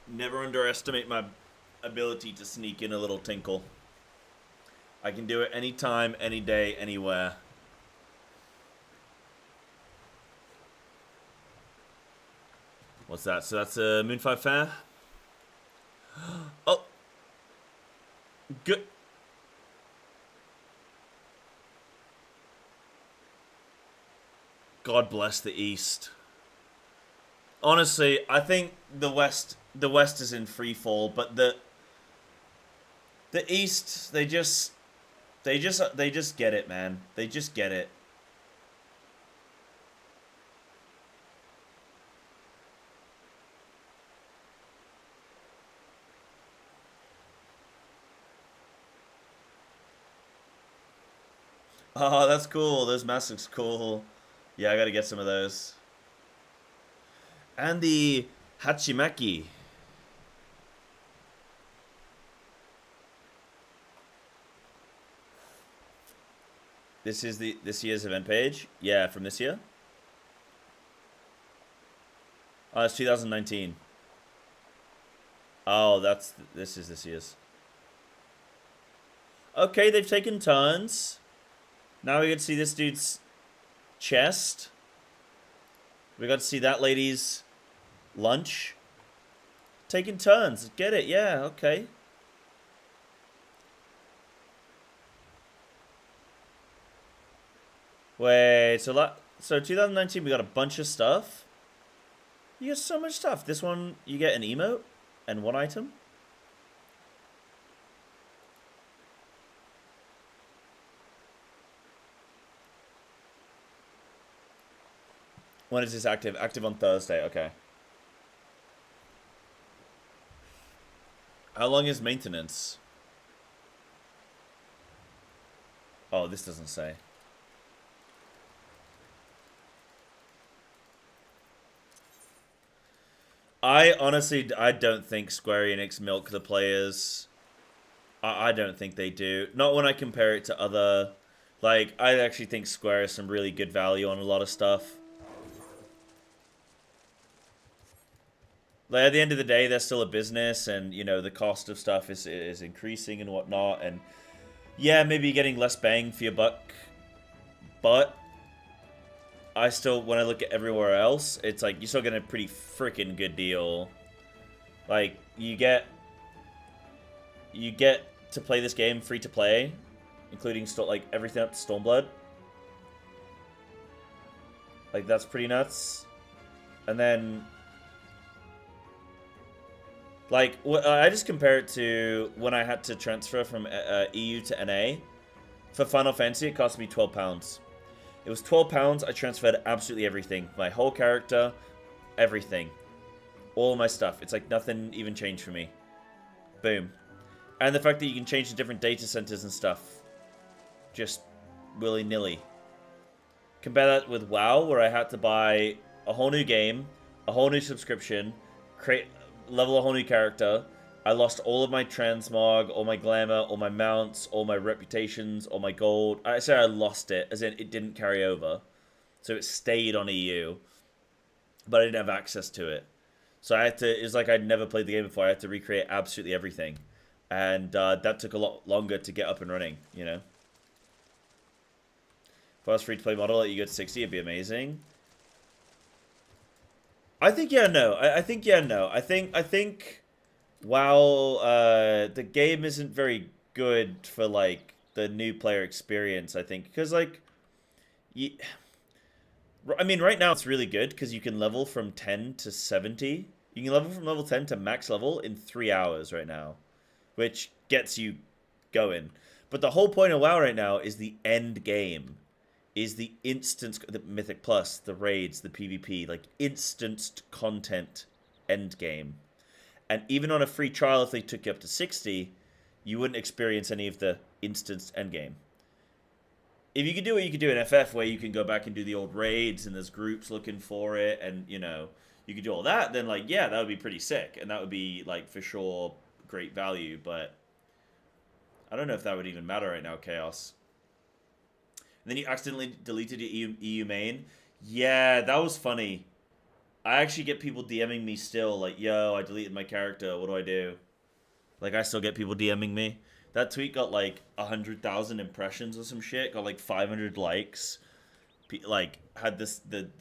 Never underestimate my ability to sneak in a little tinkle. I can do it anytime, any day, anywhere. What's that? So that's a Moonfire Fair? Oh! Good. God bless the East. Honestly, I think the West is in free fall, but the East, they just get it, man. They just get it. Oh, that's cool. Those masks looks cool. Yeah, I gotta get some of those. And the Hachimaki. This is this year's event page. Yeah, from this year. Oh, it's 2019. Oh, this is this year's. Okay, they've taken turns. Now we get to see this dude's chest. We got to see that lady's lunch. Taking turns. Get it? Yeah, okay. Wait, so 2019 we got a bunch of stuff. You get so much stuff. This one, you get an emote and one item. When is this active? Active on Thursday, okay. How long is maintenance? Oh, this doesn't say. I honestly, I don't think Square Enix milk the players. I don't think they do. Not when I compare it to other... Like, I actually think Square has some really good value on a lot of stuff. Like, at the end of the day, they're still a business, and, you know, the cost of stuff is increasing and whatnot, and yeah, maybe getting less bang for your buck, but I still, when I look at everywhere else, it's like, you're still getting a pretty freaking good deal. Like, you get to play this game free to play, including, like, everything up to Stormblood. Like, that's pretty nuts. And then... Like, I just compare it to when I had to transfer from EU to NA. For Final Fantasy, it cost me £12. It was £12, I transferred absolutely everything. My whole character, everything. All my stuff. It's like nothing even changed for me. Boom. And the fact that you can change the different data centers and stuff. Just willy-nilly. Compare that with WoW, where I had to buy a whole new game, a whole new subscription, level a whole new character. I lost all of my transmog, all my glamour, all my mounts, all my reputations, all my gold. I say I lost it, as in it didn't carry over. So it stayed on EU. But I didn't have access to it. So I had to, it was like I'd never played the game before. I had to recreate absolutely everything. And that took a lot longer to get up and running, you know. If I was free to play model, let you go to 60, it'd be amazing. I think yeah, no. I think yeah, no. I think while the game isn't very good for like the new player experience, I think because like, I mean, right now it's really good because you can level from 10 to 70. You can level from level 10 to max level in 3 hours right now, which gets you going. But the whole point of WoW right now is the end game. Is the instant, the Mythic Plus, the raids, the PvP, like instanced content end game. And even on a free trial, if they took you up to 60, you wouldn't experience any of the instanced end game. If you could do what you could do in FF, where you can go back and do the old raids, and there's groups looking for it, and, you know, you could do all that, then, like, yeah, that would be pretty sick. And that would be, like, for sure, great value, but I don't know if that would even matter right now, Chaos. And then you accidentally deleted your EU main. Yeah, that was funny. I actually get people DMing me still, like, yo, I deleted my character, what do I do? Like, I still get people DMing me. That tweet got, like, 100,000 impressions or some shit, got, like, 500 likes. Like, had the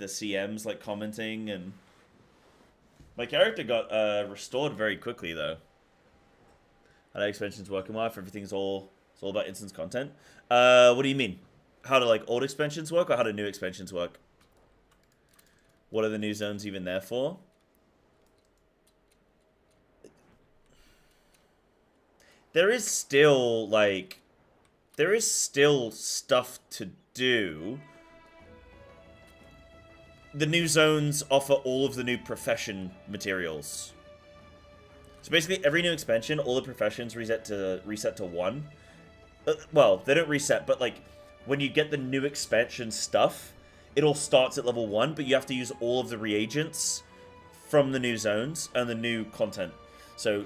CMs, like, commenting, and... My character got restored very quickly, though. How do expansions work in WoW? Everything's all about instance content. What do you mean? How do, like, old expansions work, or how do new expansions work? What are the new zones even there for? There is still, like... There is still stuff to do. The new zones offer all of the new profession materials. So basically, every new expansion, all the professions reset to 1. Well, they don't reset, but, like... When you get the new expansion stuff, it all starts at level 1, but you have to use all of the reagents from the new zones and the new content. So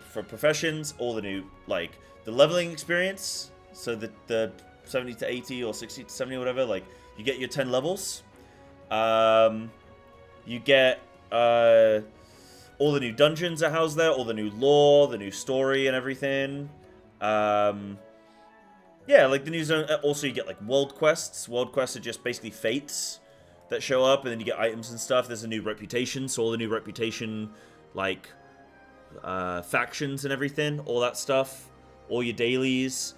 for professions, all the new, like, the leveling experience, so the 70 to 80 or 60 to 70 or whatever, like, you get your 10 levels. You get all the new dungeons are housed there, all the new lore, the new story and everything. Yeah, like the new zone. Also, you get like world quests. World quests are just basically fates that show up, and then you get items and stuff. There's a new reputation, so all the new reputation like factions and everything, all that stuff, all your dailies,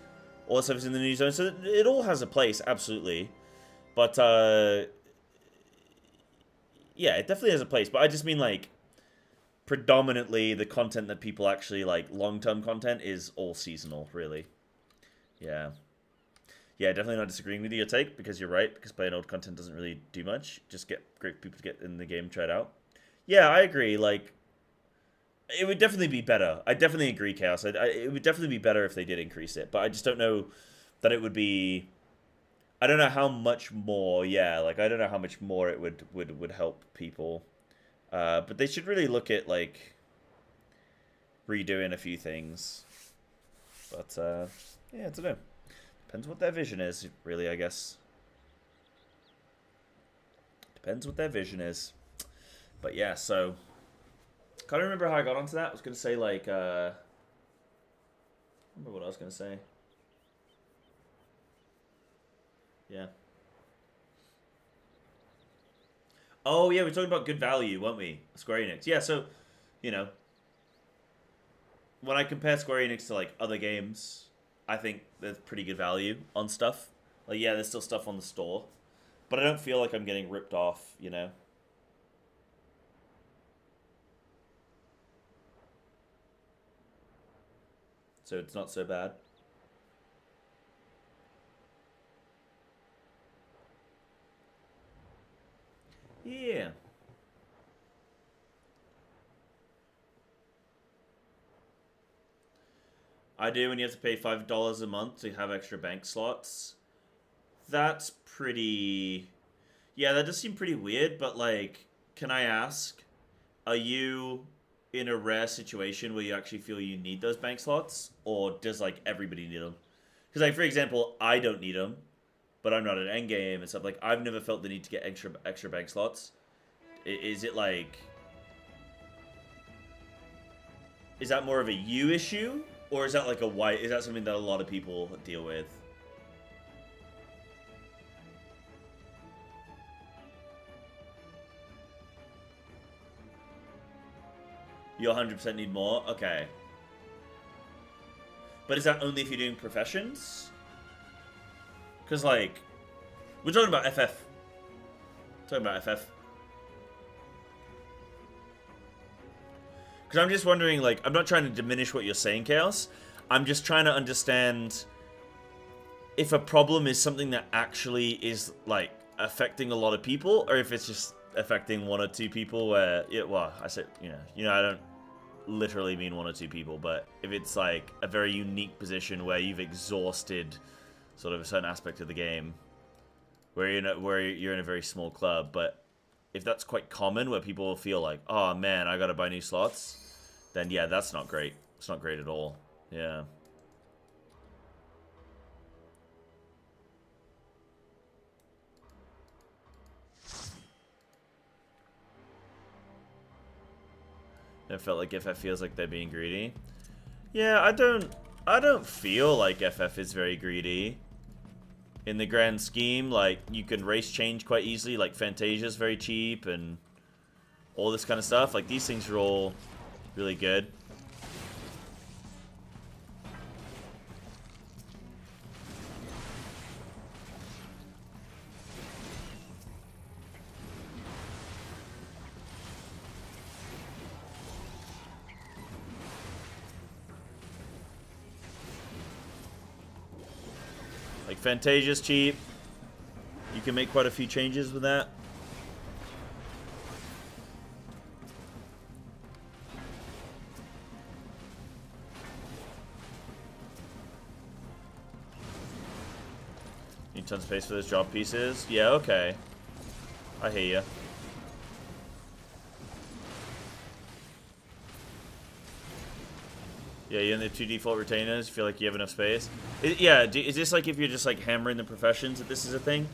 all that stuff is in the new zone. So it all has a place, absolutely. But yeah, it definitely has a place. But I just mean like predominantly the content that people actually like, long-term content, is all seasonal, really. Yeah. Yeah, definitely not disagreeing with your take, because you're right, because playing old content doesn't really do much. Just get great people to get in the game, try it out. Yeah, I agree. Like, it would definitely be better. I definitely agree, Chaos. It would definitely be better if they did increase it, but I just don't know that it would be... I don't know how much more, yeah, like, I don't know how much more it would help people. But they should really look at, like, redoing a few things. But, yeah, I don't know. Depends what their vision is, really, I guess. Depends what their vision is. But, yeah, so... Can't remember how I got onto that. I was going to say, like, I remember what I was going to say. Yeah. Oh, yeah, we were talking about good value, weren't we? Square Enix. Yeah, so, you know, when I compare Square Enix to, like, other games, I think there's pretty good value on stuff. Like, yeah, there's still stuff on the store, but I don't feel like I'm getting ripped off, you know? So it's not so bad. Yeah. I do when you have to pay $5 a month to have extra bank slots. That's pretty... Yeah, that does seem pretty weird, but, like, can I ask, are you in a rare situation where you actually feel you need those bank slots? Or does, like, everybody need them? Because, like, for example, I don't need them, but I'm not an endgame and stuff. Like, I've never felt the need to get extra bank slots. Is it, like... Is that more of a you issue? Or is that, like, a white... Is that something that a lot of people deal with? You 100% need more? Okay. But is that only if you're doing professions? Because, like, we're talking about FF. Talking about FF. Because I'm just wondering, like, I'm not trying to diminish what you're saying, Chaos. I'm just trying to understand if a problem is something that actually is, like, affecting a lot of people, or if it's just affecting one or two people where, yeah, well, I said, I don't literally mean one or two people, but if it's like a very unique position where you've exhausted sort of a certain aspect of the game, where you're in a very small club, but if that's quite common where people feel like, oh man, I gotta buy new slots, then yeah, that's not great. It's not great at all. Yeah. It felt like FF feels like they're being greedy. Yeah, I don't feel like FF is very greedy. In the grand scheme, like, you can race change quite easily, like Fantasia's very cheap and all this kind of stuff. Like, these things are all really good. Like, Fantasia's cheap. You can make quite a few changes with that. Need tons of space for those job pieces. Yeah, okay. I hear ya. Yeah, you and the two default retainers, feel like you have enough space. Yeah, is this like if you're just like hammering the professions that this is a thing?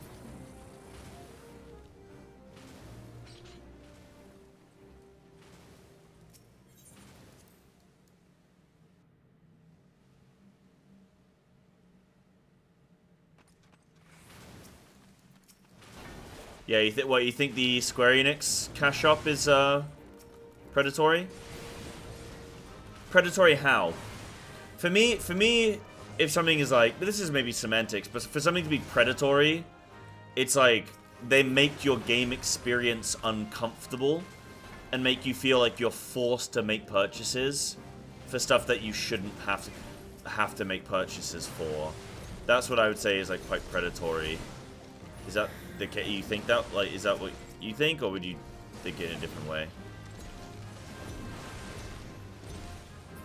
Yeah, you think the Square Enix cash shop is predatory? predatory how? For me, if something is like, this is maybe semantics, but for something to be predatory, it's like they make your game experience uncomfortable and make you feel like you're forced to make purchases for stuff that you shouldn't have to make purchases for. That's what I would say is like quite predatory. Is that the case? You think that, like, is that what you think, or would you think it in a different way?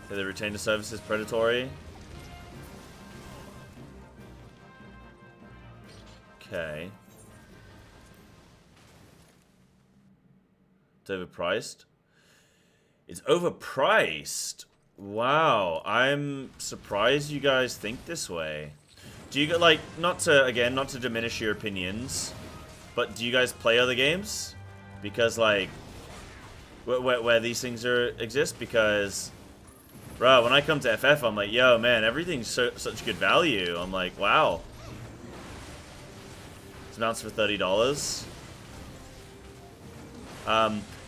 So the retainer service is predatory. Okay. It's overpriced. It's overpriced. Wow, I'm surprised you guys think this way. Do you like, not to diminish your opinions, but do you guys play other games? Because like where these things exist? Because bro, when I come to FF, I'm like, yo man, everything's such good value. I'm like, wow. This mounts for $30.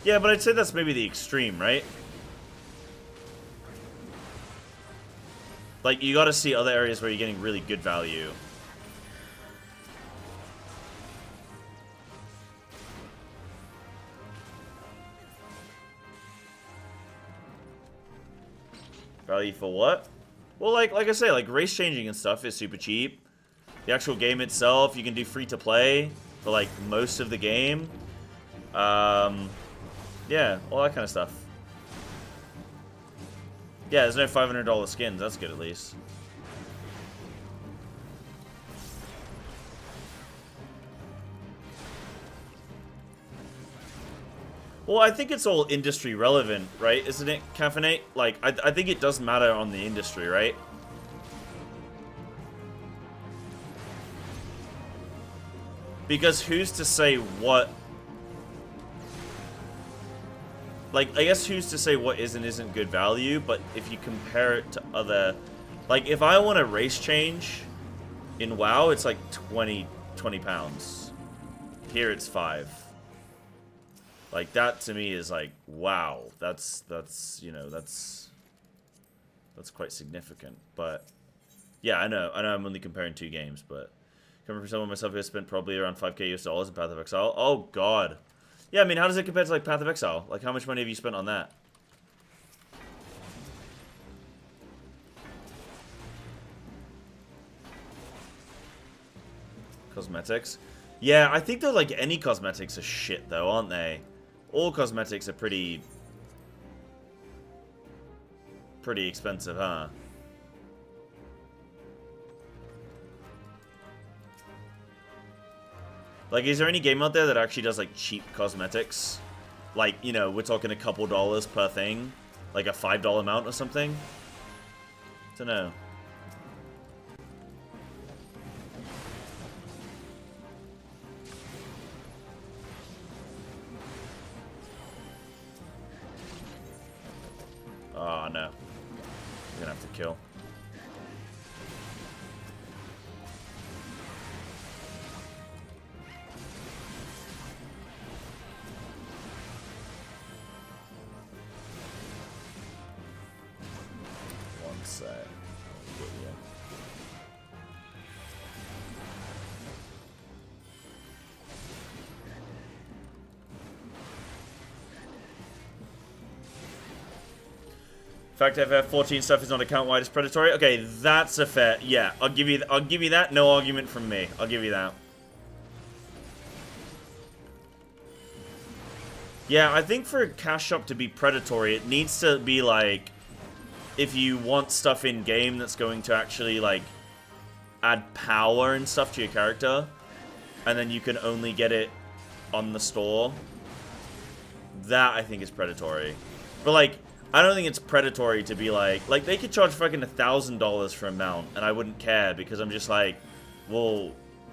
Yeah, but I'd say that's maybe the extreme, right? Like, you gotta see other areas where you're getting really good value. Value for what? Well, like I say, like, race changing and stuff is super cheap. The actual game itself, you can do free to play for, like, most of the game. Yeah, all that kind of stuff. Yeah, there's no $500 skins. That's good, at least. Well, I think it's all industry relevant, right? Isn't it, Caffeinate? Like, I think it does matter on the industry, right? Because who's to say what... Like, I guess who's to say what is and isn't good value, but if you compare it to other... Like, if I want a race change in WoW, it's like 20 pounds. Here it's 5. Like, that to me is like, wow. That's you know, that's quite significant. But, yeah, I know I'm only comparing 2 games, but... Coming from someone myself who spent probably around $5k US in Path of Exile. Oh, God. Yeah, I mean, how does it compare to, like, Path of Exile? Like, how much money have you spent on that? Cosmetics? Yeah, I think that, like, any cosmetics are shit, though, aren't they? All cosmetics are pretty expensive, huh? Like, is there any game out there that actually does, like, cheap cosmetics? Like, you know, we're talking a couple dollars per thing? Like a $5 mount or something? Dunno. Oh, no. We're gonna have to kill. Fact FF14 stuff is not account-wide as predatory. Okay, that's a fair. Yeah, I'll give you that. No argument from me. I'll give you that. Yeah, I think for a cash shop to be predatory, it needs to be like, if you want stuff in game that's going to actually like add power and stuff to your character, and then you can only get it on the store. That I think is predatory. But like, I don't think it's predatory to be like they could charge fucking $1,000 for a mount, and I wouldn't care because I'm just like, well,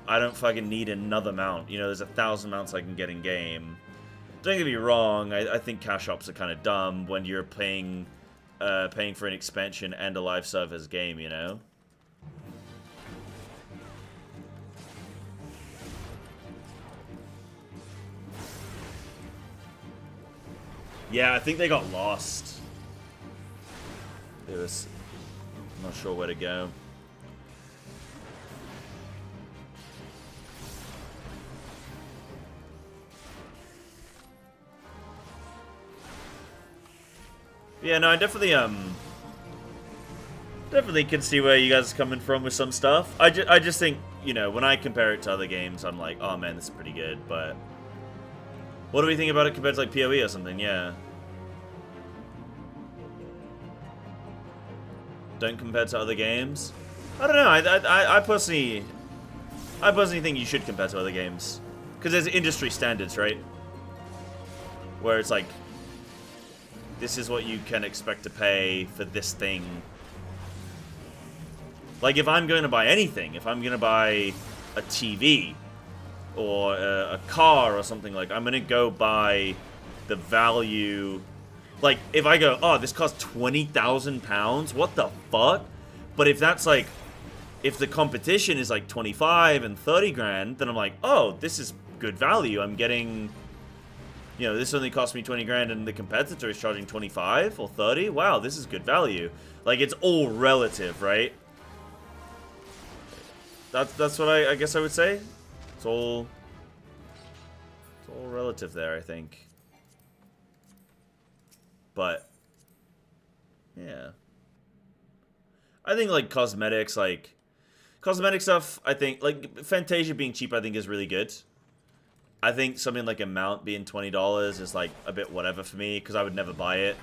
I don't fucking need another mount. You know, there's 1,000 mounts I can get in game. Don't get me wrong. I think cash shops are kind of dumb when you're paying for an expansion and a live service game. You know. Yeah, I think they got lost. It was... I'm not sure where to go. Yeah, no, I definitely can see where you guys are coming from with some stuff. I just think, you know, when I compare it to other games, I'm like, oh man, this is pretty good, but what do we think about it compared to like PoE or something? Yeah. Don't compare to other games? I don't know, I personally think you should compare to other games. Because there's industry standards, right? Where it's like, this is what you can expect to pay for this thing. Like, if I'm going to buy anything, if I'm going to buy a TV or a car or something, like, I'm going to go buy the value. Like, if I go, oh, this costs £20,000, what the fuck? But if that's like, if the competition is like 25 and 30 grand, then I'm like, oh, this is good value. I'm getting... You know, this only cost me 20 grand and the competitor is charging 25 or 30. Wow, this is good value. Like, it's all relative, right? That's what I guess I would say. It's all relative there, I think. But yeah. I think like cosmetic stuff, I think like Fantasia being cheap I think is really good. I think something like a mount being $20 is like a bit whatever for me because I would never buy it.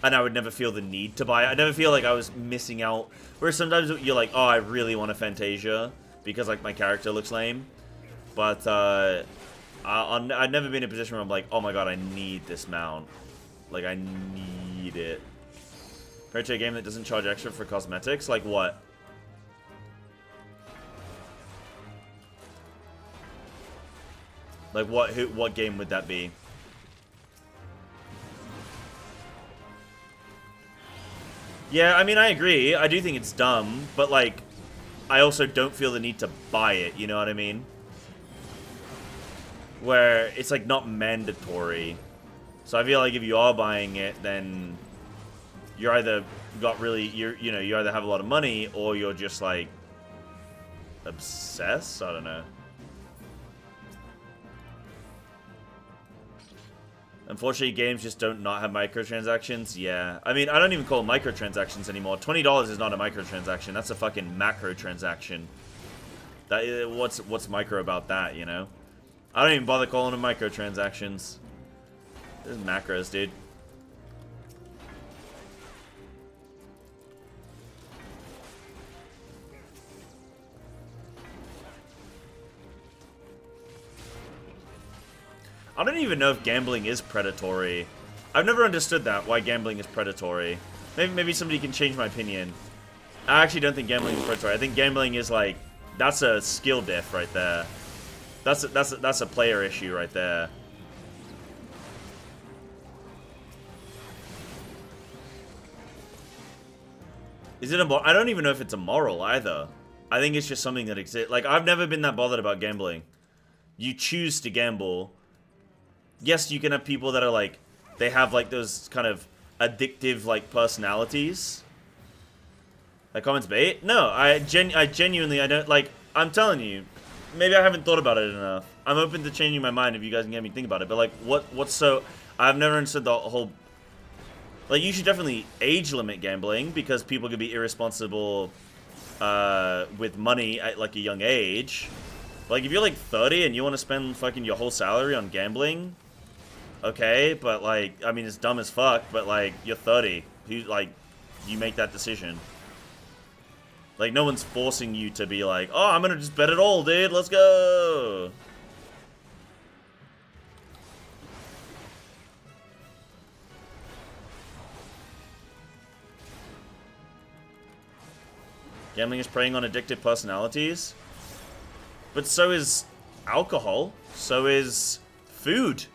And I would never feel the need to buy it. I never feel like I was missing out. Whereas sometimes you're like, oh, I really want a Fantasia because like my character looks lame. But I've never been in a position where I'm like, oh my god, I need this mount. Like, I need it. Compared to a game that doesn't charge extra for cosmetics? Like what? Like what game would that be? Yeah, I mean, I agree. I do think it's dumb, but like, I also don't feel the need to buy it, you know what I mean? Where it's like not mandatory. So I feel like if you are buying it, then you're either you either have a lot of money or you're just like obsessed. I don't know. Unfortunately, games just don't not have microtransactions. Yeah. I mean, I don't even call them microtransactions anymore. $20 is not a microtransaction. That's a fucking macro transaction. What's micro about that, you know? I don't even bother calling them microtransactions. This is macros, dude. I don't even know if gambling is predatory. I've never understood that, why gambling is predatory. Maybe somebody can change my opinion. I actually don't think gambling is predatory. I think gambling is like, that's a skill diff right there. That's a player issue right there. Is it I don't even know if it's immoral either. I think it's just something that exists. Like, I've never been that bothered about gambling. You choose to gamble. Yes, you can have people that are like, they have like those kind of addictive like personalities. Like comments bait? No, I genuinely, I don't, like, I'm telling you, maybe I haven't thought about it enough. I'm open to changing my mind if you guys can get me think about it. But like, what's so, I've never understood the whole, like, you should definitely age limit gambling because people could be irresponsible with money at like a young age. Like, if you're like 30 and you want to spend fucking your whole salary on gambling, okay, but like, I mean, it's dumb as fuck, but like, you're 30. You make that decision. Like, no one's forcing you to be like, oh, I'm gonna just bet it all, dude, let's go! Gambling is preying on addictive personalities. But so is alcohol. So is food.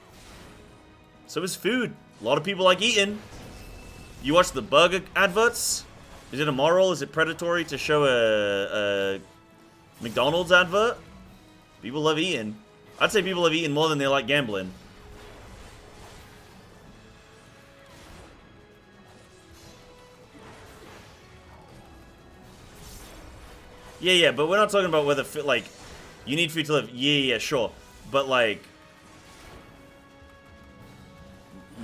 So is food. A lot of people like eating. You watch the burger adverts? Is it immoral? Is it predatory to show a McDonald's advert? People love eating. I'd say people love eating more than they like gambling. Yeah, but we're not talking about whether, like, you need food to live. Yeah, sure. But, like,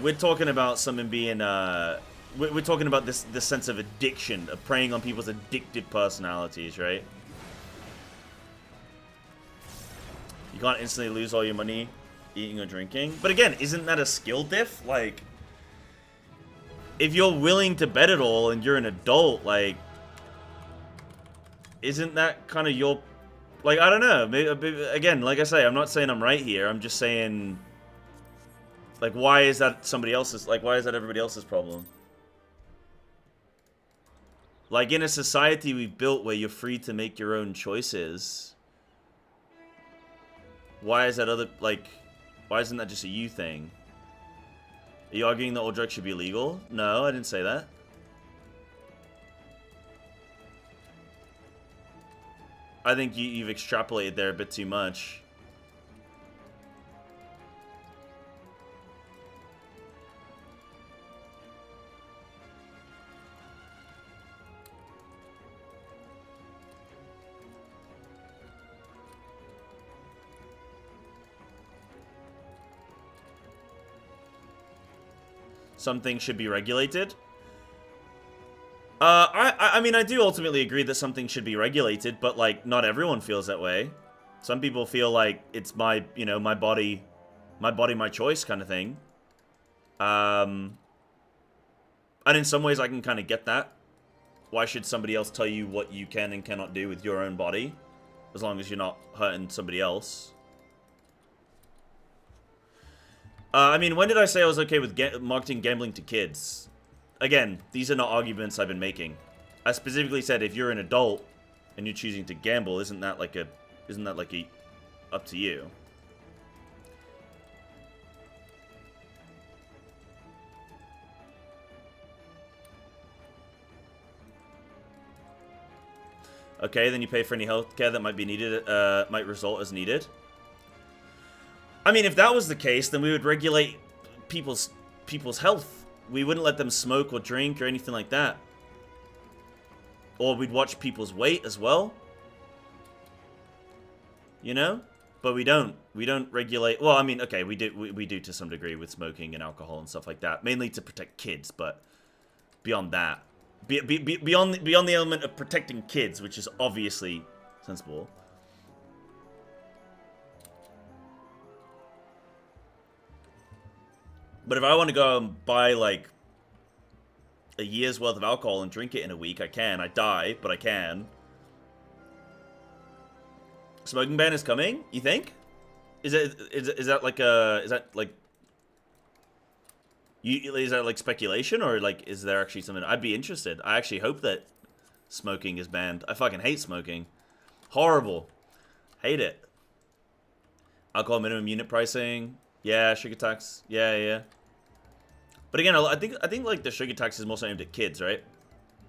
we're talking about something being, we're talking about this sense of addiction, of preying on people's addicted personalities, right? You can't instantly lose all your money eating or drinking. But again, isn't that a skill diff? Like, if you're willing to bet it all and you're an adult, like, isn't that kind of your... Like, I don't know. Maybe, again, like I say, I'm not saying I'm right here. I'm just saying... Like, why is that somebody else's... Like, why is that everybody else's problem? Like, in a society we've built where you're free to make your own choices... Why is that other... Like, why isn't that just a you thing? Are you arguing that all drugs should be illegal? No, I didn't say that. I think you've extrapolated there a bit too much. Some things should be regulated. I mean, I do ultimately agree that something should be regulated, but, like, not everyone feels that way. Some people feel like it's my, you know, my body, my choice kind of thing. And in some ways I can kind of get that. Why should somebody else tell you what you can and cannot do with your own body? As long as you're not hurting somebody else. I mean, when did I say I was okay with marketing gambling to kids? Again, these are not arguments I've been making. I specifically said if you're an adult and you're choosing to gamble, isn't that like a up to you? Okay, then you pay for any healthcare that might be needed, might result as needed. I mean, if that was the case, then we would regulate people's health. We wouldn't let them smoke or drink or anything like that. Or we'd watch people's weight as well. You know? But we don't. We don't regulate... Well, I mean, okay, we do to some degree with smoking and alcohol and stuff like that. Mainly to protect kids, but beyond that. Beyond the element of protecting kids, which is obviously sensible. But if I want to go and buy, like, a year's worth of alcohol and drink it in a week, I can. I die, but I can. Smoking ban is coming, you think? Is that like a... Is that, like... Is that, like, speculation? Or, like, is there actually something... I'd be interested. I actually hope that smoking is banned. I fucking hate smoking. Horrible. Hate it. Alcohol minimum unit pricing... Yeah, sugar tax. Yeah. But again, I think like the sugar tax is mostly aimed at kids, right?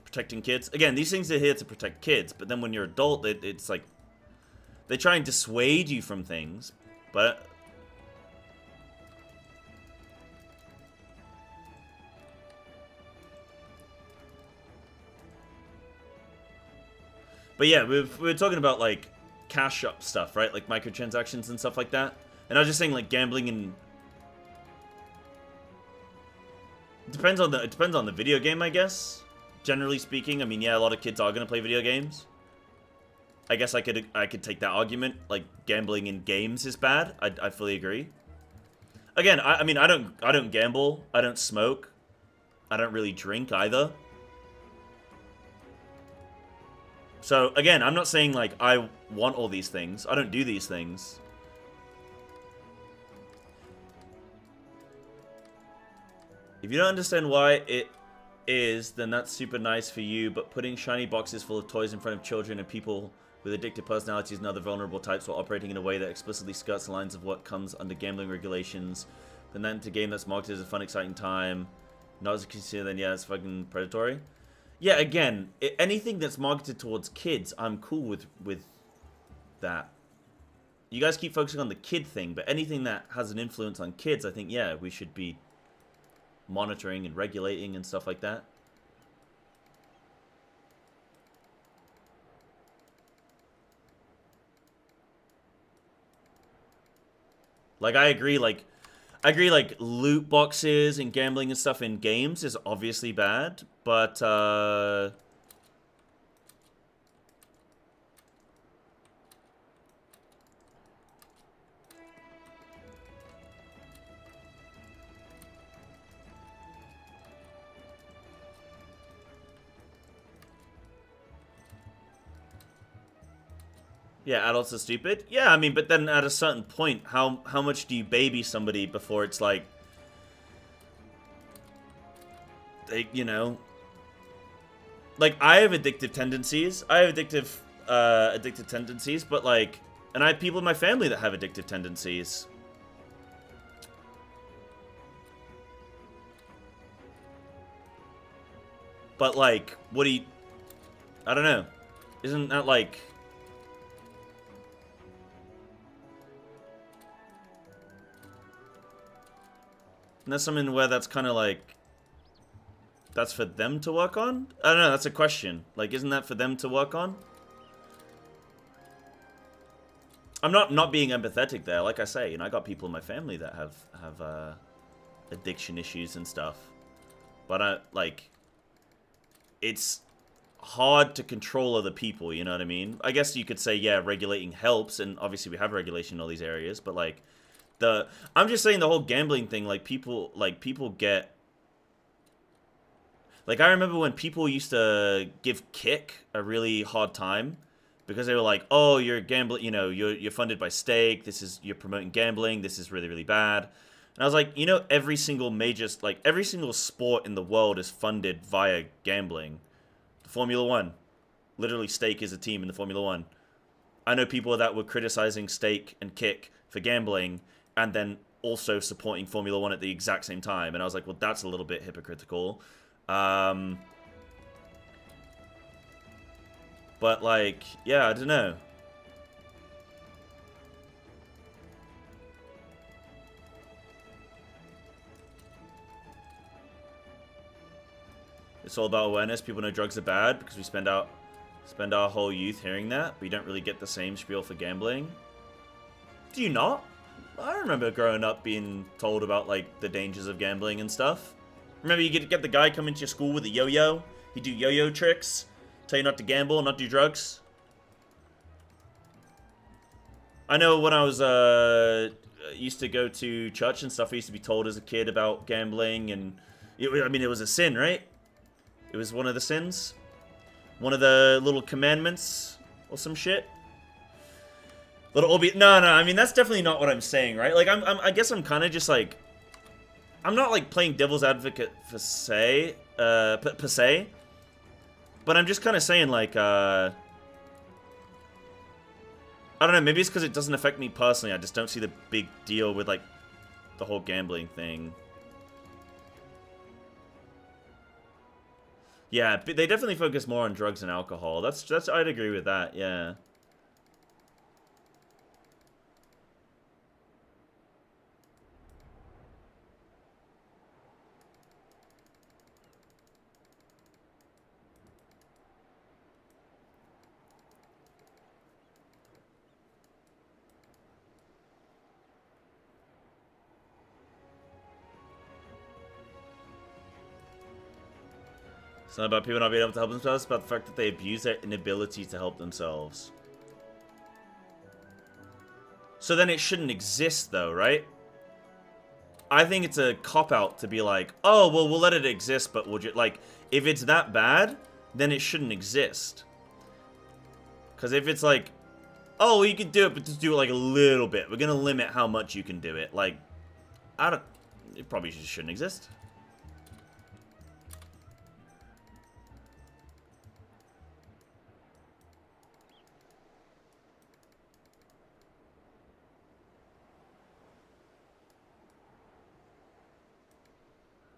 Protecting kids. Again, these things are here to protect kids, but then when you're adult, it's like they try and dissuade you from things, but yeah, we're talking about like cash shop stuff, right? Like microtransactions and stuff like that. And I was just saying, like, gambling and... It depends on the video game, I guess. Generally speaking, I mean, yeah, a lot of kids are gonna play video games. I guess I could take that argument. Like, gambling in games is bad. I fully agree. Again, I mean, I don't gamble. I don't smoke. I don't really drink either. So again, I'm not saying like I want all these things. I don't do these things. If you don't understand why it is, then that's super nice for you, but putting shiny boxes full of toys in front of children and people with addictive personalities and other vulnerable types while operating in a way that explicitly skirts the lines of what comes under gambling regulations, then that into a game that's marketed as a fun, exciting time, not as a consumer, then yeah, it's fucking predatory. Yeah, again, anything that's marketed towards kids, I'm cool with that. You guys keep focusing on the kid thing, but anything that has an influence on kids, I think, yeah, we should be monitoring and regulating and stuff like that. Like, I agree, like, loot boxes and gambling and stuff in games is obviously bad, but, yeah, adults are stupid. Yeah, I mean, but then at a certain point, how much do you baby somebody before it's like, they, you know, like, I have addictive tendencies. I have addictive tendencies, but like, and I have people in my family that have addictive tendencies. But like, what do you? I don't know. Isn't that like? And that's something where that's kind of like, that's for them to work on? I don't know, that's a question. Like, isn't that for them to work on? I'm not being empathetic there. Like I say, you know, I got people in my family that have addiction issues and stuff. But it's hard to control other people, you know what I mean? I guess you could say, yeah, regulating helps, and obviously we have regulation in all these areas, but like, I'm just saying the whole gambling thing, like, people get, like, I remember when people used to give Kick a really hard time because they were like, oh, you're gambling, you know, you're funded by stake, you're promoting gambling, this is really, really bad. And I was like, you know, every single sport in the world is funded via gambling. Formula One, literally stake is a team in the Formula One. I know people that were criticizing stake and Kick for gambling, and then also supporting Formula One at the exact same time. And I was like, well, that's a little bit hypocritical. But, like, yeah, I don't know. It's all about awareness. People know drugs are bad because we spend our whole youth hearing that, but you don't really get the same spiel for gambling. Do you not? I remember growing up being told about, like, the dangers of gambling and stuff. Remember, you get the guy come into your school with a yo-yo? He'd do yo-yo tricks, tell you not to gamble, not do drugs. I know when I was, used to go to church and stuff, I used to be told as a kid about gambling, and, I mean, it was a sin, right? It was one of the sins. One of the little commandments, or some shit. No, I mean, that's definitely not what I'm saying, right? Like, I guess I'm kind of just, like, I'm not, like, playing devil's advocate per se, but I'm just kind of saying, like, I don't know, maybe it's because it doesn't affect me personally, I just don't see the big deal with, like, the whole gambling thing. Yeah, but they definitely focus more on drugs and alcohol. That's I'd agree with that, yeah. It's not about people not being able to help themselves, it's about the fact that they abuse their inability to help themselves. So then it shouldn't exist, though, right? I think it's a cop-out to be like, oh, well, we'll let it exist, but we'll just, like, if it's that bad, then it shouldn't exist. Because if it's like, oh, well, you can do it, but just do it, like, a little bit. We're gonna limit how much you can do it. Like, it probably just shouldn't exist.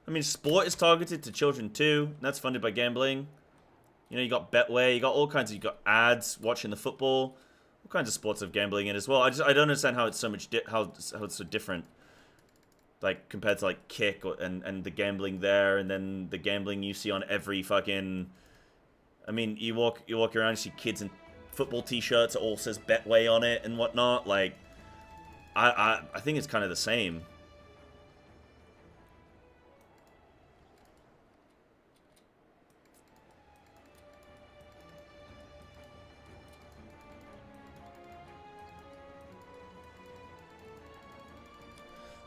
I mean, sport is targeted to children too. And that's funded by gambling. You know, you got Betway, you got all kinds of, you got ads watching the football. All kinds of sports have gambling in as well. I don't understand how it's so much, how it's so different. Like, compared to, like, Kick and the gambling there, and then the gambling you see on every fucking... I mean, you walk around, you see kids in football t-shirts, it all says Betway on it and whatnot. Like, I think it's kind of the same.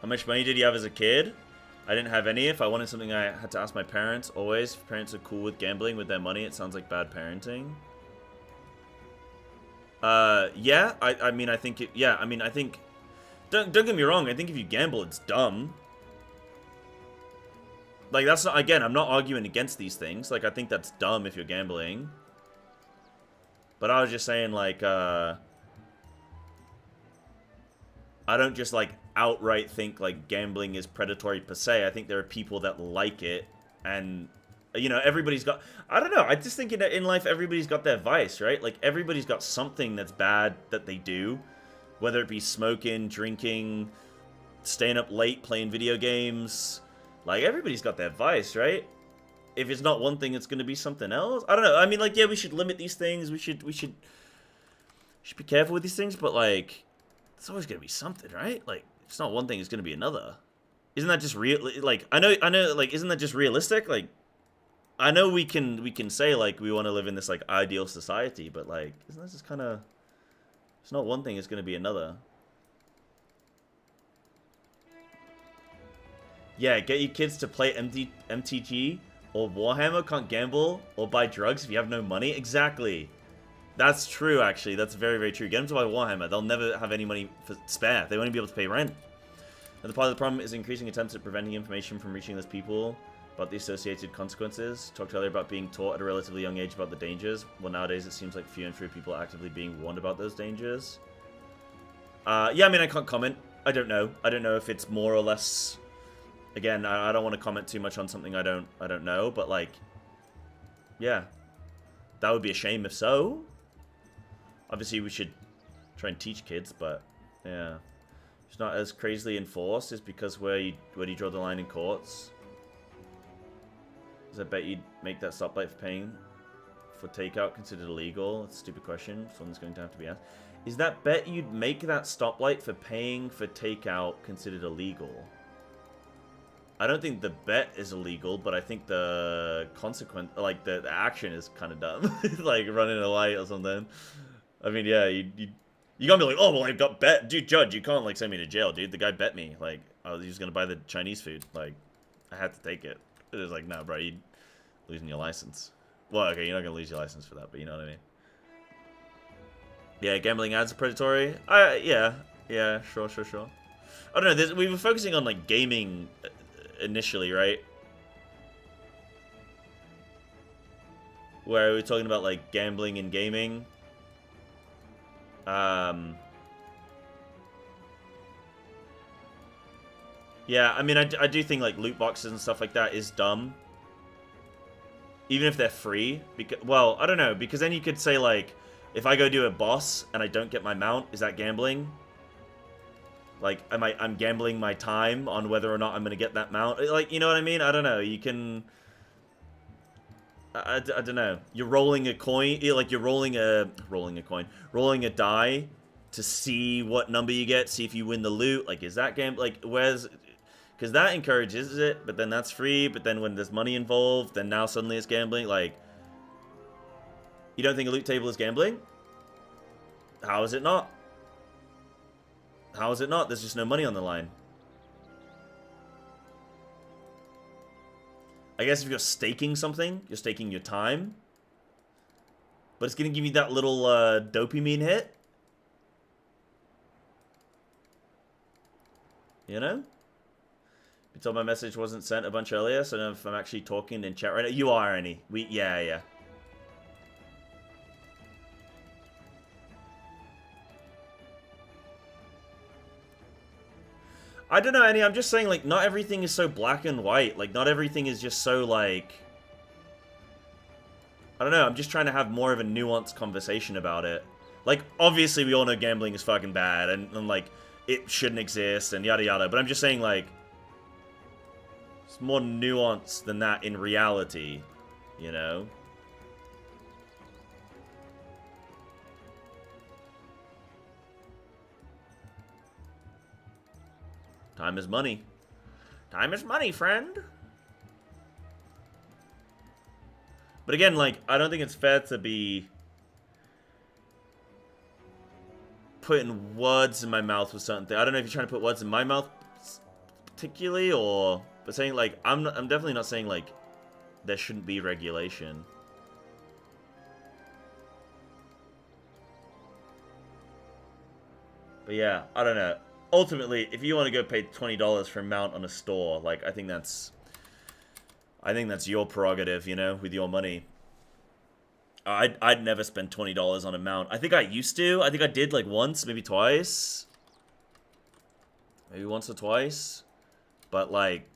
How much money did you have as a kid? I didn't have any. If I wanted something, I had to ask my parents. Always. If parents are cool with gambling with their money, it sounds like bad parenting. Yeah. I mean, I think it... Yeah, I mean, I think... Don't get me wrong. I think if you gamble, it's dumb. Like, that's not... Again, I'm not arguing against these things. Like, I think that's dumb if you're gambling. But I was just saying, like, I don't just, like, outright think, like, gambling is predatory per se. I think there are people that like it. And, you know, everybody's got... I don't know. I just think in life, everybody's got their vice, right? Like, everybody's got something that's bad that they do. Whether it be smoking, drinking, staying up late, playing video games. Like, everybody's got their vice, right? If it's not one thing, it's going to be something else. I don't know. I mean, like, yeah, we should limit these things. We should be careful with these things. But, like, it's always going to be something, right? Like, if it's not one thing, it's going to be another. Isn't that just real? Like, I know, like, isn't that just realistic? Like, I know we can say, like, we want to live in this, like, ideal society. But, like, isn't that just kind of... It's not one thing, it's going to be another. Yeah, get your kids to play MTG or Warhammer, can't gamble or buy drugs if you have no money. Exactly. That's true, actually. That's very, very true. Get them to buy Warhammer. They'll never have any money for spare. They won't be able to pay rent. And the part of the problem is increasing attempts at preventing information from reaching those people about the associated consequences. Talked earlier about being taught at a relatively young age about the dangers. Well, nowadays it seems like fewer and fewer people are actively being warned about those dangers. Yeah, I mean, I can't comment. I don't know. I don't know if it's more or less... Again, I don't want to comment too much on something I don't know, but, like... Yeah. That would be a shame if so. Obviously, we should try and teach kids, but... Yeah. It's not as crazily enforced is because where do you draw the line in courts? I bet you'd make that stoplight for paying for takeout considered illegal? That's a stupid question. Someone's going to have to be asked. Is that bet you'd make that stoplight for paying for takeout considered illegal? I don't think the bet is illegal, but I think the consequence, like the action is kind of dumb. Like running a light or something. I mean, yeah, you gotta be like, oh, well, I got bet. Dude, judge, you can't, like, send me to jail, dude. The guy bet me. Like, I was just gonna buy the Chinese food. Like, I had to take it. It was like, no, bro, you're losing your license. Well, okay, you're not gonna lose your license for that, but you know what I mean. Yeah, gambling ads are predatory. Yeah, sure. I don't know. We were focusing on, like, gaming initially, right? Where we were talking about, like, gambling and gaming. Yeah, I mean, I do think, like, loot boxes and stuff like that is dumb. Even if they're free. Because, well, I don't know. Because then you could say, like, if I go do a boss and I don't get my mount, is that gambling? Like, I'm gambling my time on whether or not I'm going to get that mount. Like, you know what I mean? I don't know. You can... I don't know. You're rolling a coin. Like, you're rolling a die to see what number you get. See if you win the loot. Like, is that game... Like, where's... Because that encourages it, but then that's free. But then when there's money involved, then now suddenly it's gambling. Like, you don't think a loot table is gambling? How is it not? How is it not? There's just no money on the line. I guess if you're staking something, you're staking your time. But it's going to give you that little dopamine hit. You know? You told my message wasn't sent a bunch earlier, so I don't know if I'm actually talking in chat right now. You are, Annie. Yeah. I don't know, Annie. I'm just saying, like, not everything is so black and white. Like, not everything is just so, like... I don't know. I'm just trying to have more of a nuanced conversation about it. Like, obviously, we all know gambling is fucking bad, and like, it shouldn't exist, and yada yada. But I'm just saying, like... It's more nuanced than that in reality, you know? Time is money. Time is money, friend. But again, like, I don't think it's fair to be putting words in my mouth with certain things. I don't know if you're trying to put words in my mouth particularly, or... But saying, like, I'm definitely not saying, like, there shouldn't be regulation. But yeah, I don't know. Ultimately, if you want to go pay $20 for a mount on a store, like, I think that's your prerogative, you know, with your money. I'd never spend $20 on a mount. I think I used to. I think I did, like, once, maybe twice. Maybe once or twice. But, like,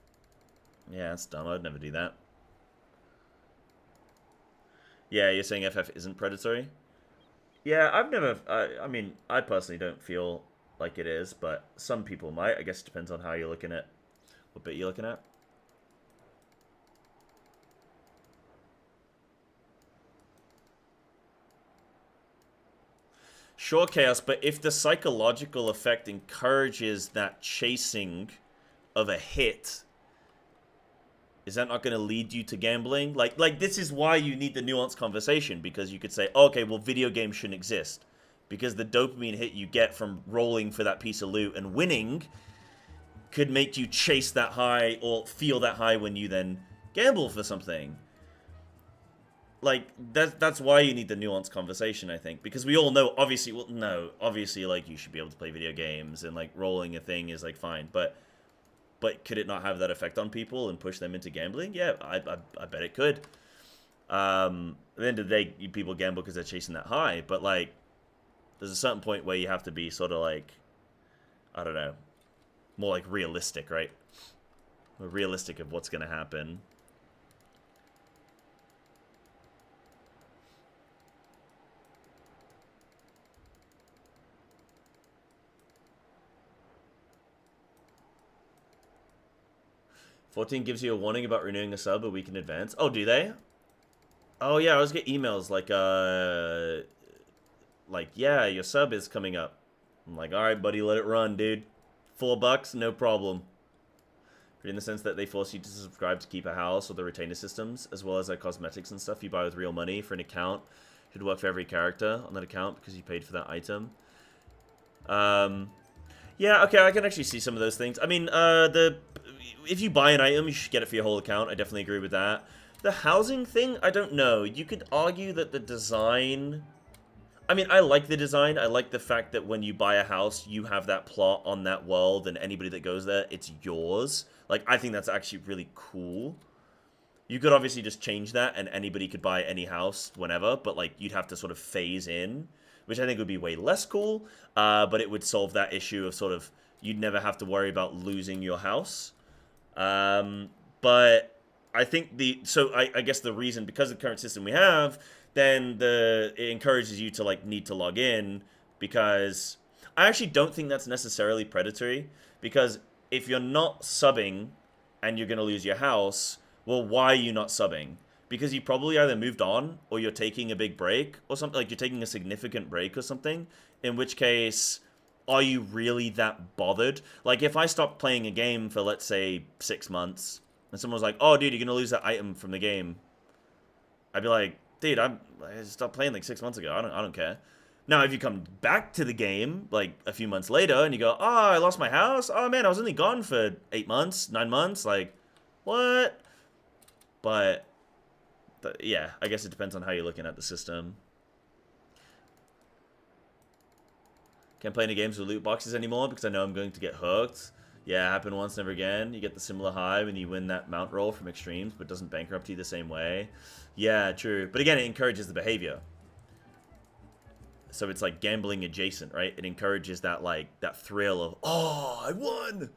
yeah, that's dumb. I'd never do that. Yeah, you're saying FF isn't predatory? Yeah, I've never... I mean, I personally don't feel like it is, but some people might. I guess it depends on how you're looking at... What bit you're looking at. Sure, Chaos, but if the psychological effect encourages that chasing of a hit, is that not going to lead you to gambling? Like this is why you need the nuanced conversation, because you could say, okay, well, video games shouldn't exist, because the dopamine hit you get from rolling for that piece of loot and winning could make you chase that high or feel that high when you then gamble for something. Like, that's why you need the nuanced conversation, I think. Because we all know, obviously, well, no, obviously, like, you should be able to play video games, and, like, rolling a thing is, like, fine. But could it not have that effect on people and push them into gambling? Yeah, I bet it could. At the end of the day, people gamble because they're chasing that high. But, like, there's a certain point where you have to be sort of, like, I don't know, more, like, realistic, right? More realistic of what's going to happen. $14 gives you a warning about renewing a sub a week in advance. Oh, do they? Oh, yeah, I always get emails like, yeah, your sub is coming up. I'm like, all right, buddy, let it run, dude. $4, no problem. But in the sense that they force you to subscribe to keep a house or the retainer systems, as well as their cosmetics and stuff you buy with real money for an account. Should work for every character on that account because you paid for that item. Yeah, okay, I can actually see some of those things. I mean, if you buy an item, you should get it for your whole account. I definitely agree with that. The housing thing, I don't know. You could argue that the design... I mean, I like the design. I like the fact that when you buy a house, you have that plot on that world, and anybody that goes there, it's yours. Like, I think that's actually really cool. You could obviously just change that, and anybody could buy any house whenever, but, like, you'd have to sort of phase in, which I think would be way less cool, but it would solve that issue of sort of, you'd never have to worry about losing your house. But I think I guess the reason, because of the current system we have, then it encourages you to, like, need to log in, because I actually don't think that's necessarily predatory, because if you're not subbing and you're going to lose your house, well, why are you not subbing? Because you probably either moved on, or you're taking a big break, or something, like you're taking a significant break or something, in which case, are you really that bothered? Like, if I stopped playing a game for, let's say, 6 months, and someone was like, oh, dude, you're gonna lose that item from the game, I'd be like, dude, I stopped playing like 6 months ago, I don't care. Now, if you come back to the game, like, a few months later, and you go, oh, I lost my house? Oh, man, I was only gone for 8 months, 9 months, like, what? But yeah, I guess it depends on how you're looking at the system. Can't play any games with loot boxes anymore because I know I'm going to get hooked. Yeah, happened once, never again. You get the similar high when you win that mount roll from extremes, but doesn't bankrupt you the same way. Yeah, true. But again, it encourages the behavior. So it's like gambling adjacent, right? It encourages that, like, that thrill of, oh, I won!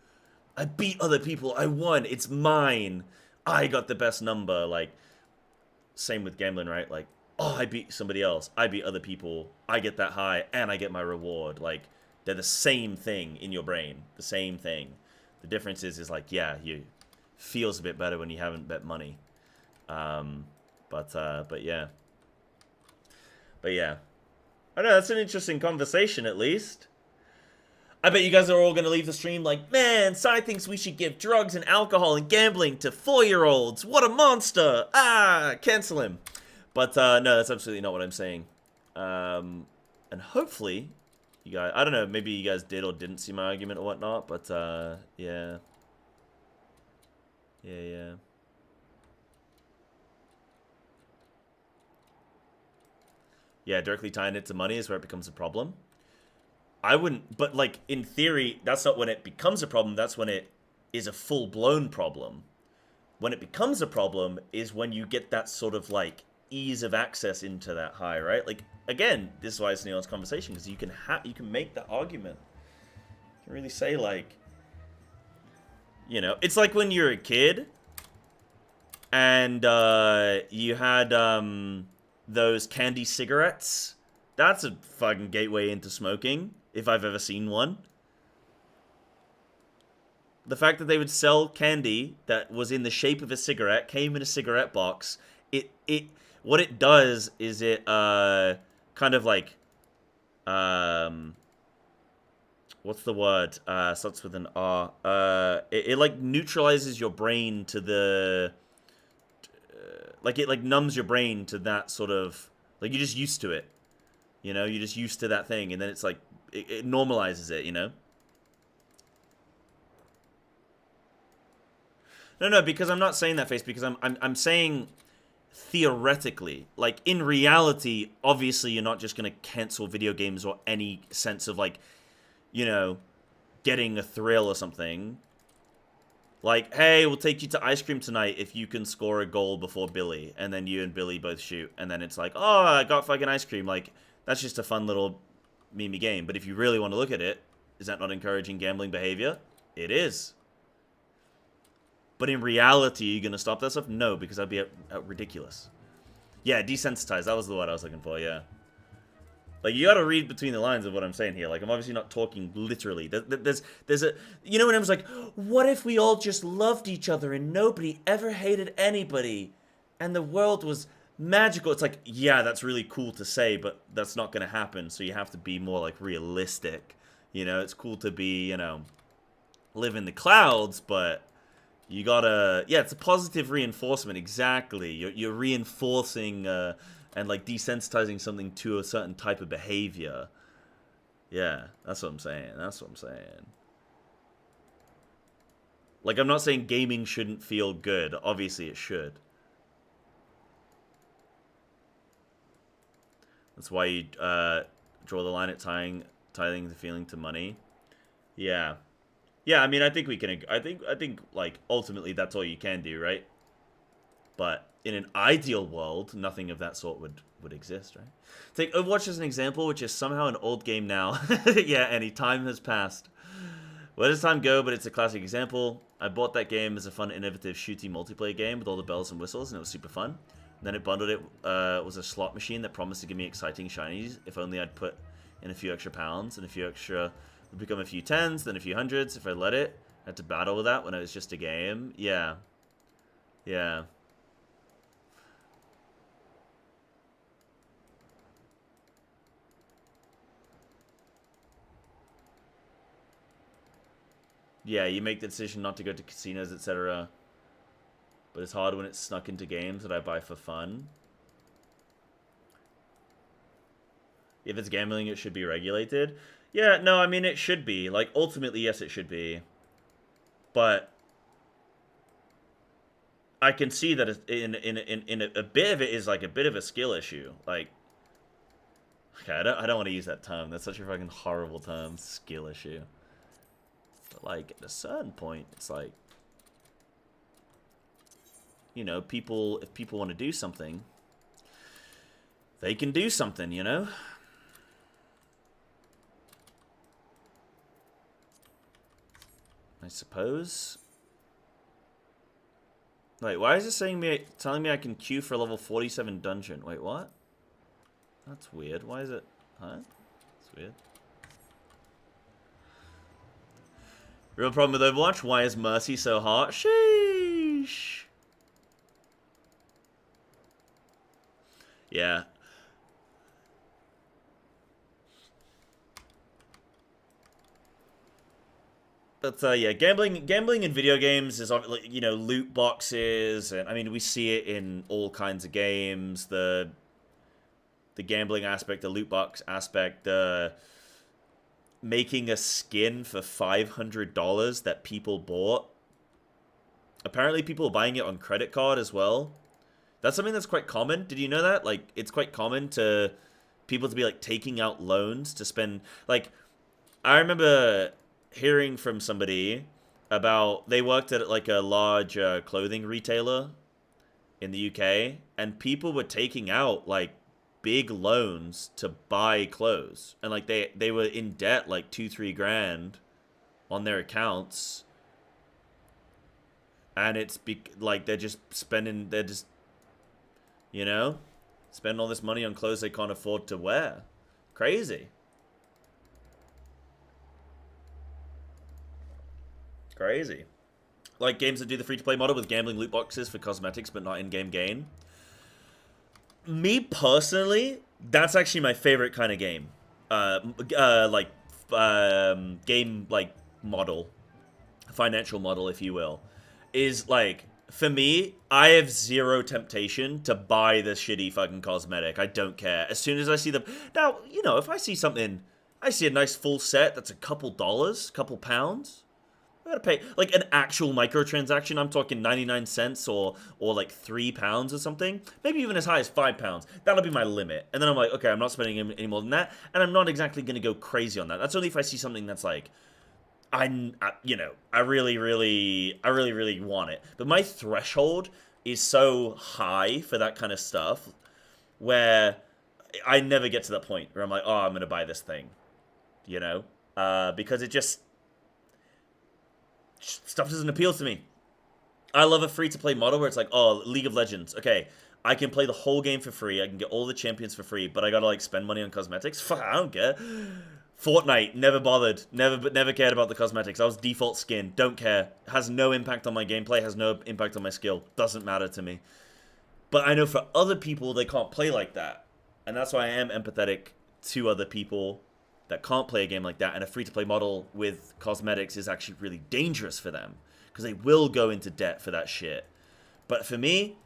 I beat other people, I won, it's mine! I got the best number, like, same with gambling, right? Like, oh, I beat somebody else, I beat other people, I get that high, and I get my reward. Like, they're the same thing in your brain, the same thing. The difference is like, yeah, you feels a bit better when you haven't bet money. But yeah. But yeah. I don't know, that's an interesting conversation, at least. I bet you guys are all going to leave the stream like, man, Sai thinks we should give drugs and alcohol and gambling to 4-year-olds. What a monster. Ah, cancel him. But no, that's absolutely not what I'm saying. And hopefully, you guys, I don't know, maybe you guys did or didn't see my argument or whatnot, but yeah. Yeah. Yeah, directly tying it to money is where it becomes a problem. I wouldn't, but like in theory, that's not when it becomes a problem. That's when it is a full-blown problem. When it becomes a problem is when you get that sort of like ease of access into that high, right? Like again, this is why it's Neon's conversation, because you can make that argument. You can really say like, you know, it's like when you're a kid and you had those candy cigarettes. That's a fucking gateway into smoking, if I've ever seen one. The fact that they would sell candy that was in the shape of a cigarette, came in a cigarette box, what it does is it kind of like what's the word? Starts with an R. It like neutralizes your brain to the like it like numbs your brain to that sort of like you're just used to it. You know, you're just used to that thing, and then it's like it normalizes it, you know? No, because I'm not saying that, Face, because I'm saying theoretically, like in reality, obviously you're not just gonna cancel video games or any sense of like, you know, getting a thrill or something. Like, hey, we'll take you to ice cream tonight if you can score a goal before Billy, and then you and Billy both shoot, and then it's like, oh, I got fucking ice cream. Like, that's just a fun little meme game. But if you really want to look at it, is that not encouraging gambling behavior? It is. But in reality, are you going to stop that stuff? No, because that'd be ridiculous. Yeah, desensitized. That was the word I was looking for, yeah. Like, you gotta read between the lines of what I'm saying here. Like, I'm obviously not talking literally. There's a... You know when I was like, what if we all just loved each other and nobody ever hated anybody? And the world was magical. It's like, yeah, that's really cool to say, but that's not gonna happen. So you have to be more, like, realistic. You know, it's cool to be, you know, live in the clouds, but you gotta... Yeah, it's a positive reinforcement, exactly. You're reinforcing... and like desensitizing something to a certain type of behavior. Yeah, that's what I'm saying. That's what I'm saying. Like, I'm not saying gaming shouldn't feel good. Obviously, it should. That's why you draw the line at tying the feeling to money. Yeah. Yeah, I mean, I think we can... I think like, ultimately, that's all you can do, right? But in an ideal world, nothing of that sort would exist, right? Take Overwatch as an example, which is somehow an old game now. Yeah, any time has passed. Where does time go? But it's a classic example. I bought that game as a fun, innovative, shooty multiplayer game with all the bells and whistles, and it was super fun. And then it bundled it was a slot machine that promised to give me exciting shinies if only I'd put in a few extra pounds, and a few extra would become a few tens, then a few hundreds if I let it. I had to battle with that when it was just a game. Yeah. Yeah. Yeah, you make the decision not to go to casinos, etc. But it's hard when it's snuck into games that I buy for fun. If it's gambling, it should be regulated. Yeah, no, I mean, it should be. Like, ultimately, yes, it should be. But I can see that in a bit of it is, like, a bit of a skill issue. Like, okay, I don't want to use that term. That's such a fucking horrible term. Skill issue. But, like, at a certain point, it's like, you know, if people want to do something, they can do something, you know? I suppose. Wait, why is it telling me I can queue for a level 47 dungeon? Wait, what? That's weird. Why is it? Huh? That's weird. Real problem with Overwatch? Why is Mercy so hard? Sheesh. Yeah. But yeah, gambling in video games is, like, you know, loot boxes, and I mean, we see it in all kinds of games. The gambling aspect, the loot box aspect, the making a skin for $500 that people bought. Apparently, people are buying it on credit card as well. That's something that's quite common. Did you know that? Like, it's quite common to people to be, like, taking out loans to spend, like, I remember hearing from somebody about, they worked at, like, a large clothing retailer in the UK, and people were taking out, like, big loans to buy clothes. And, like, they were in debt, like, 2-3 grand on their accounts. And it's, like, they're just, you know, spend all this money on clothes they can't afford to wear. Crazy. Crazy. Like games that do the free-to-play model with gambling loot boxes for cosmetics but not in-game gain. Me personally, that's actually my favorite kind of game. Game, like, model. Financial model, if you will. Is, like, for me, I have zero temptation to buy this shitty fucking cosmetic. I don't care. As soon as I see them... Now, you know, if I see something... I see a nice full set that's a couple dollars, couple pounds... I gotta pay, like, an actual microtransaction. I'm talking 99 cents or like £3 or something. Maybe even as high as £5. That'll be my limit. And then I'm like, okay, I'm not spending any more than that. And I'm not exactly gonna go crazy on that. That's only if I see something that's like, I really want it. But my threshold is so high for that kind of stuff where I never get to that point where I'm like, oh, I'm gonna buy this thing. You know? Because it just... stuff doesn't appeal to me. I love a free-to-play model where it's like, oh, League of Legends. Okay, I can play the whole game for free. I can get all the champions for free, but I gotta, like, spend money on cosmetics? Fuck, I don't care. Fortnite, never bothered. Never cared about the cosmetics. I was default skin. Don't care. Has no impact on my gameplay. Has no impact on my skill. Doesn't matter to me. But I know for other people, they can't play like that. And that's why I am empathetic to other people that can't play a game like that, and a free-to-play model with cosmetics is actually really dangerous for them, because they will go into debt for that shit. But for me,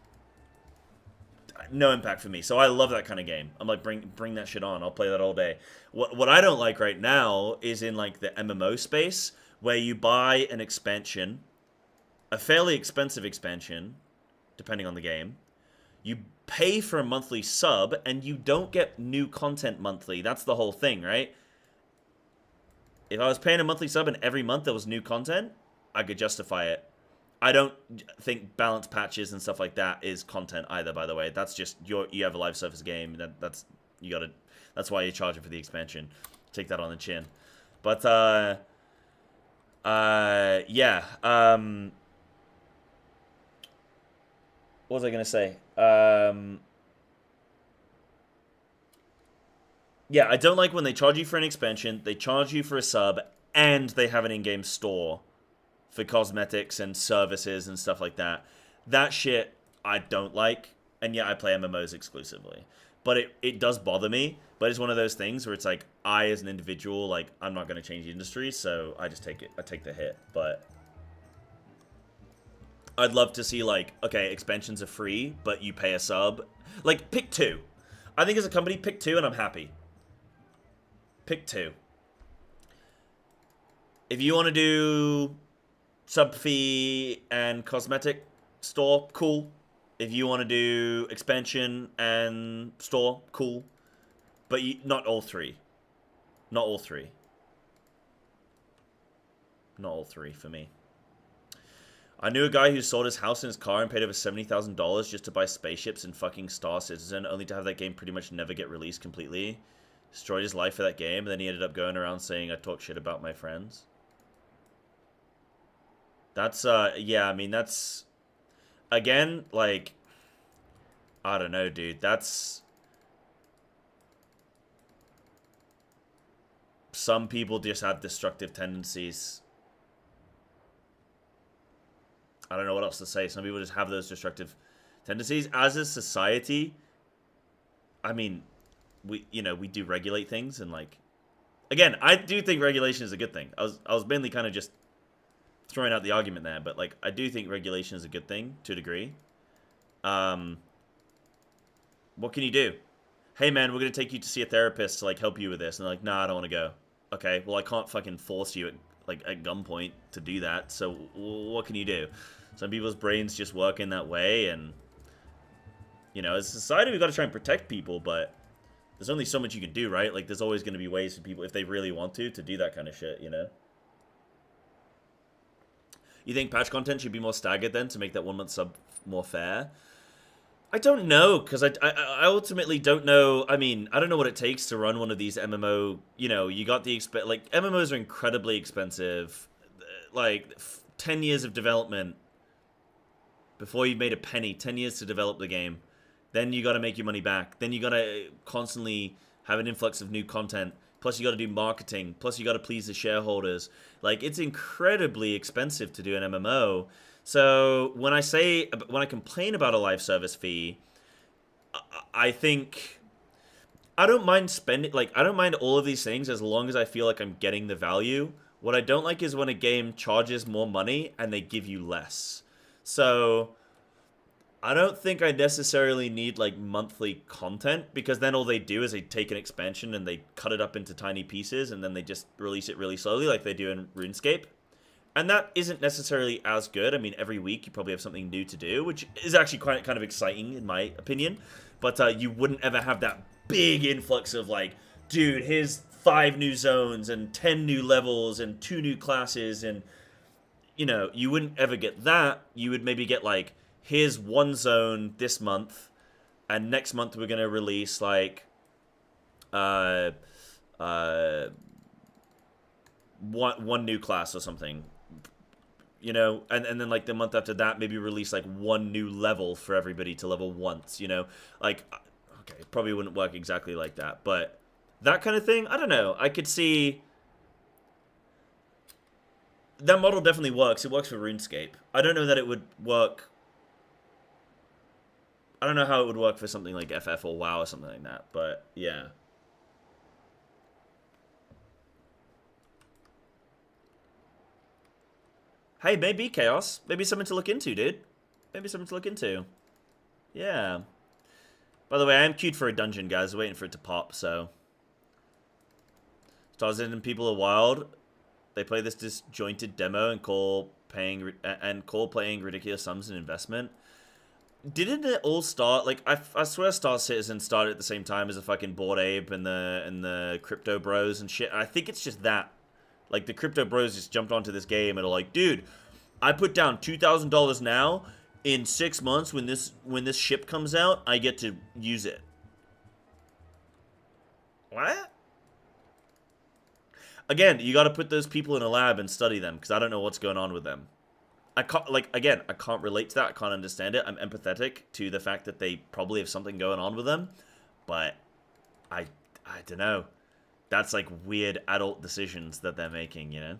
no impact for me. So I love that kind of game. I'm like, bring that shit on. I'll play that all day. What I don't like right now is in, like, the MMO space, where you buy an expansion, a fairly expensive expansion, depending on the game. You pay for a monthly sub, and you don't get new content monthly. That's the whole thing, right? If I was paying a monthly sub and every month there was new content, I could justify it. I don't think balance patches and stuff like that is content either, by the way. That's just you have a live service game. That's why you're charging for the expansion. Take that on the chin. But yeah. What was I gonna say? Yeah, I don't like when they charge you for an expansion, they charge you for a sub, and they have an in-game store for cosmetics and services and stuff like that. That shit I don't like, and yet I play MMOs exclusively. But it does bother me, but it's one of those things where it's like, I as an individual, like, I'm not going to change the industry, so I just take the hit. But I'd love to see, like, okay, expansions are free, but you pay a sub. Like, pick two. I think as a company, pick two and I'm happy. Pick two. If you want to do sub fee and cosmetic store, cool. If you want to do expansion and store, cool. But not all three. Not all three. Not all three for me. I knew a guy who sold his house and his car and paid over $70,000 just to buy spaceships in fucking Star Citizen, only to have that game pretty much never get released completely. Destroyed his life for that game, and then he ended up going around saying I talk shit about my friends. That's, yeah, I mean, that's, again, like, I don't know, dude. That's, some people just have destructive tendencies. I don't know what else to say. Some people just have those destructive tendencies. As a society, I mean, we do regulate things, and, like, again, I do think regulation is a good thing. I was mainly kind of just throwing out the argument there, but like I do think regulation is a good thing to a degree. What can you do? Hey man, we're gonna take you to see a therapist to like help you with this, and they're like, nah, I don't want to go. Okay, well I can't fucking force you at gunpoint to do that. So what can you do? Some people's brains just work in that way, and you know, as a society we've got to try and protect people, but there's only so much you can do, right? Like there's always going to be ways for people, if they really want to do that kind of shit, you know? You think patch content should be more staggered then to make that 1 month sub more fair? I don't know, because I ultimately don't know. I mean, I don't know what it takes to run one of these MMO. You know, you got the like MMOs are incredibly expensive. Like 10 years of development before you've made a penny. 10 years to develop the game. Then you got to make your money back. Then you got to constantly have an influx of new content. Plus you got to do marketing. Plus you got to please the shareholders. Like it's incredibly expensive to do an MMO. So when I complain about a live service fee, I think I don't mind spending, like I don't mind all of these things as long as I feel like I'm getting the value. What I don't like is when a game charges more money and they give you less. So I don't think I necessarily need like monthly content, because then all they do is they take an expansion and they cut it up into tiny pieces and then they just release it really slowly like they do in RuneScape. And that isn't necessarily as good. I mean, every week you probably have something new to do, which is actually quite kind of exciting in my opinion. But you wouldn't ever have that big influx of like, dude, here's 5 new zones and 10 new levels and 2 new classes. And, you know, you wouldn't ever get that. You would maybe get like, here's 1 zone this month, and next month we're going to release like one new class or something. You know, and then like the month after that, maybe release like 1 new level for everybody to level once, you know? Like, okay, it probably wouldn't work exactly like that, but that kind of thing, I don't know. I could see that model definitely works. It works for RuneScape. I don't know that it would work. I don't know how it would work for something like FF or WoW or something like that, but yeah. Hey, maybe Chaos. Maybe something to look into, dude. Maybe something to look into. Yeah. By the way, I am queued for a dungeon, guys. Waiting for it to pop, so. Stars in and People Are Wild. They play this disjointed demo and call playing ridiculous sums an investment. Didn't it all start, like, I swear Star Citizen started at the same time as the fucking Bored Ape and the Crypto Bros and shit. I think it's just that. Like, the Crypto Bros just jumped onto this game and are like, dude, I put down $2,000 now. In 6 months, when this ship comes out, I get to use it. What? Again, you got to put those people in a lab and study them, because I don't know what's going on with them. I can't, like, again, I can't relate to that. I can't understand it. I'm empathetic to the fact that they probably have something going on with them, but I don't know. That's like weird adult decisions that they're making, you know?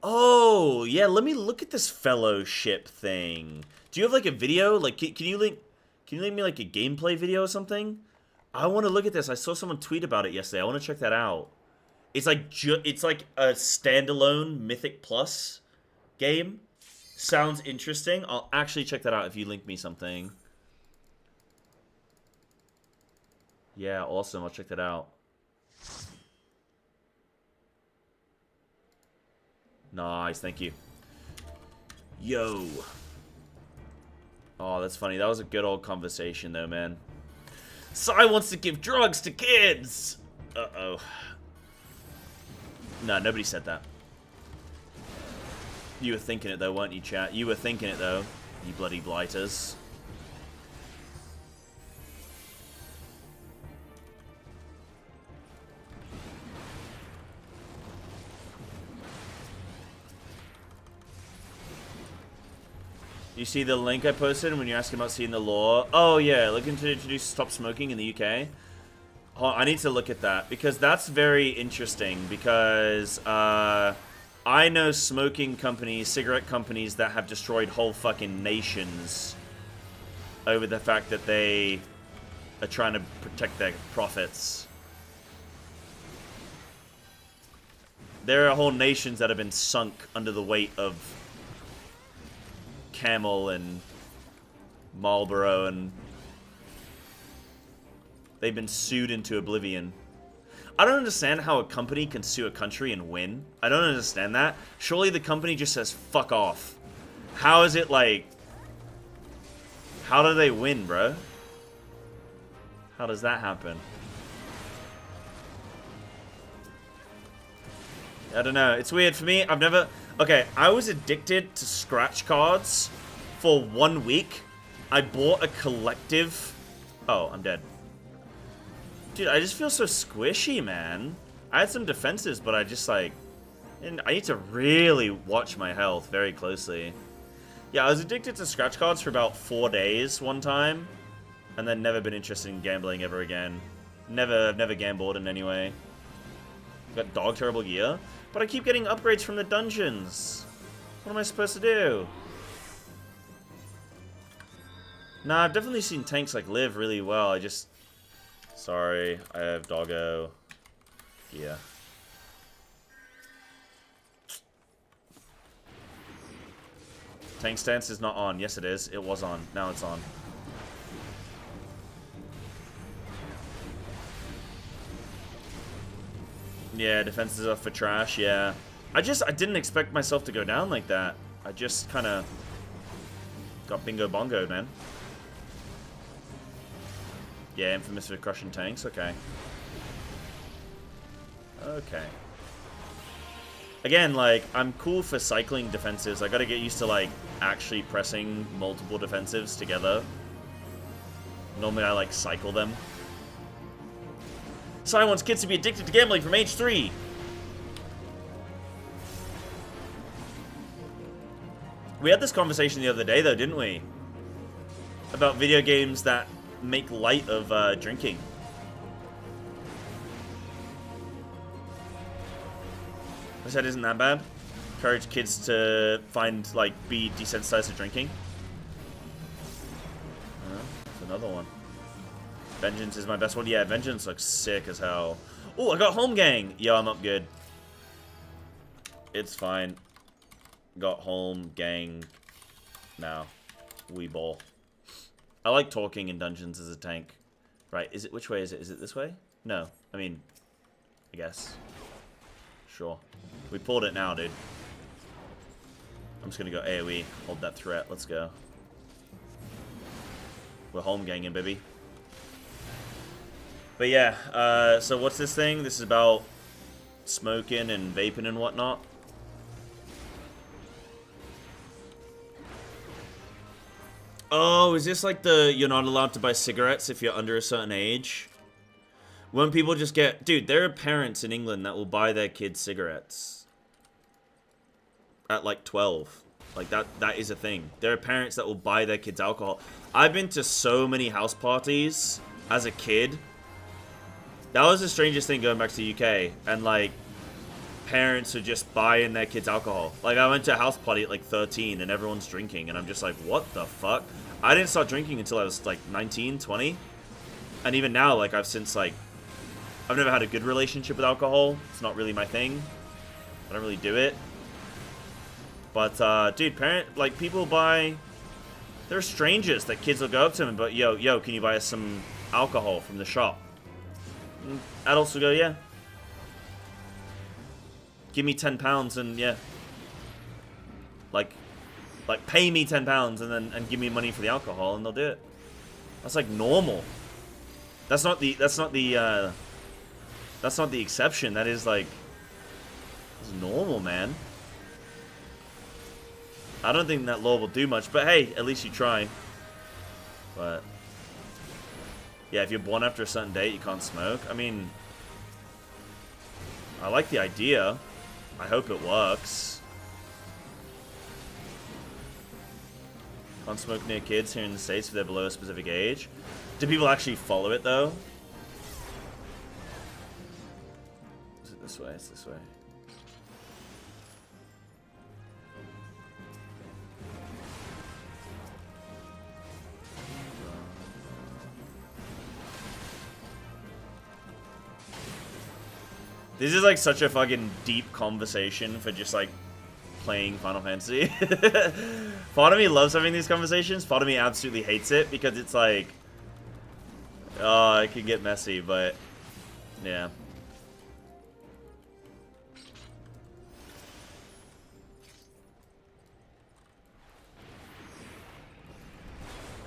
Oh, yeah, let me look at this fellowship thing. Do you have like a video? Like, can you link me like a gameplay video or something? I want to look at this. I saw someone tweet about it yesterday. I want to check that out. It's like a standalone Mythic Plus game. Sounds interesting. I'll actually check that out if you link me something. Yeah, awesome. I'll check that out. Nice, thank you. Yo. Oh, that's funny. That was a good old conversation, though, man. Psy wants to give drugs to kids! Uh-oh. No, nobody said that. You were thinking it, though, weren't you, chat? You were thinking it, though, you bloody blighters. You see the link I posted when you're asking about seeing the law? Oh, yeah, looking to introduce stop smoking in the UK. Oh, I need to look at that, because that's very interesting, because I know smoking companies, cigarette companies that have destroyed whole fucking nations over the fact that they are trying to protect their profits. There are whole nations that have been sunk under the weight of Camel and Marlboro, and they've been sued into oblivion. I don't understand how a company can sue a country and win. I don't understand that. Surely the company just says, fuck off. How is it like... How do they win, bro? How does that happen? I don't know. It's weird for me. I've never... Okay, I was addicted to scratch cards for 1 week. I bought a collective... Oh, I'm dead. Dude, I just feel so squishy, man. I had some defenses, but I just, like... And I need to really watch my health very closely. Yeah, I was addicted to scratch cards for about 4 days one time. And then never been interested in gambling ever again. I've never gambled in any way. Got dog terrible gear. But I keep getting upgrades from the dungeons. What am I supposed to do? Nah, I've definitely seen tanks like live really well. I just... Sorry, I have doggo gear. Tank stance is not on. Yes, it is. It was on. Now it's on. Yeah, defenses are for trash, yeah. I didn't expect myself to go down like that. I just kind of got bingo bongo, man. Yeah, infamous for crushing tanks, okay. Okay. Again, like, I'm cool for cycling defensives. I gotta get used to, like, actually pressing multiple defensives together. Normally I, like, cycle them. Sai wants kids to be addicted to gambling from age 3. We had this conversation the other day, though, didn't we? About video games that make light of drinking. I said, isn't that bad? Encourage kids to be desensitized to drinking. That's another one. Vengeance is my best one. Yeah, Vengeance looks sick as hell. Oh, I got Home Gang. Yo, I'm up good. It's fine. Got Home Gang now. Wee ball. I like talking in dungeons as a tank. Right, is it, which way is it? Is it this way? No. I mean, I guess. Sure. We pulled it now, dude. I'm just gonna go AoE. Hold that threat. Let's go. We're home ganging, baby. But yeah, so what's this thing? This is about smoking and vaping and whatnot. Oh, is this like the you're not allowed to buy cigarettes if you're under a certain age? When people just get... Dude, there are parents in England that will buy their kids cigarettes. At like 12. Like that is a thing. There are parents that will buy their kids alcohol. I've been to so many house parties as a kid. That was the strangest thing going back to the UK. And like, parents are just buying their kids alcohol. Like I went to a house party at like 13 and everyone's drinking. And I'm just like, what the fuck? I didn't start drinking until I was like 19, 20. And even now, like I've never had a good relationship with alcohol. It's not really my thing. I don't really do it. But, dude, people buy... There are strangers that kids will go up to them and be, yo, can you buy us some alcohol from the shop? And adults will go, yeah. Give me £10 and, yeah. Like, pay me £10 and give me money for the alcohol and they'll do it. That's like normal. That's not the exception. That is like, it's normal, man. I don't think that law will do much, but hey, at least you try. But yeah, if you're born after a certain date, you can't smoke. I mean, I like the idea. I hope it works. Can't smoke near kids here in the States if they're below a specific age. Do people actually follow it though? Is it this way? It's this way. This is like such a fucking deep conversation for just like playing Final Fantasy. Part of me loves having these conversations. Part of me absolutely hates it because it's like, oh, it can get messy, but yeah.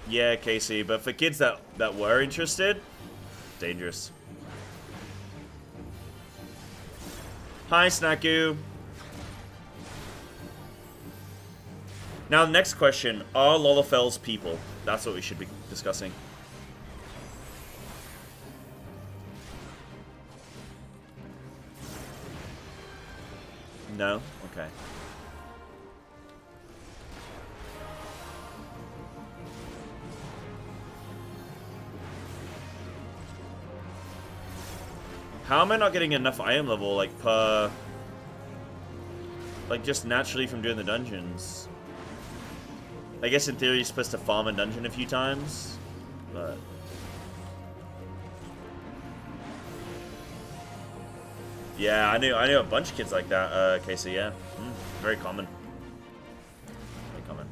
Yeah, Casey, but for kids that were interested, dangerous. Hi, Snaku. Now, next question. Are Lolafells people? That's what we should be discussing. No? Okay. How am I not getting enough item level, like, per... like, just naturally from doing the dungeons? I guess in theory you're supposed to farm a dungeon a few times, but... yeah, I knew a bunch of kids like that, Casey, yeah. Very common. Very common.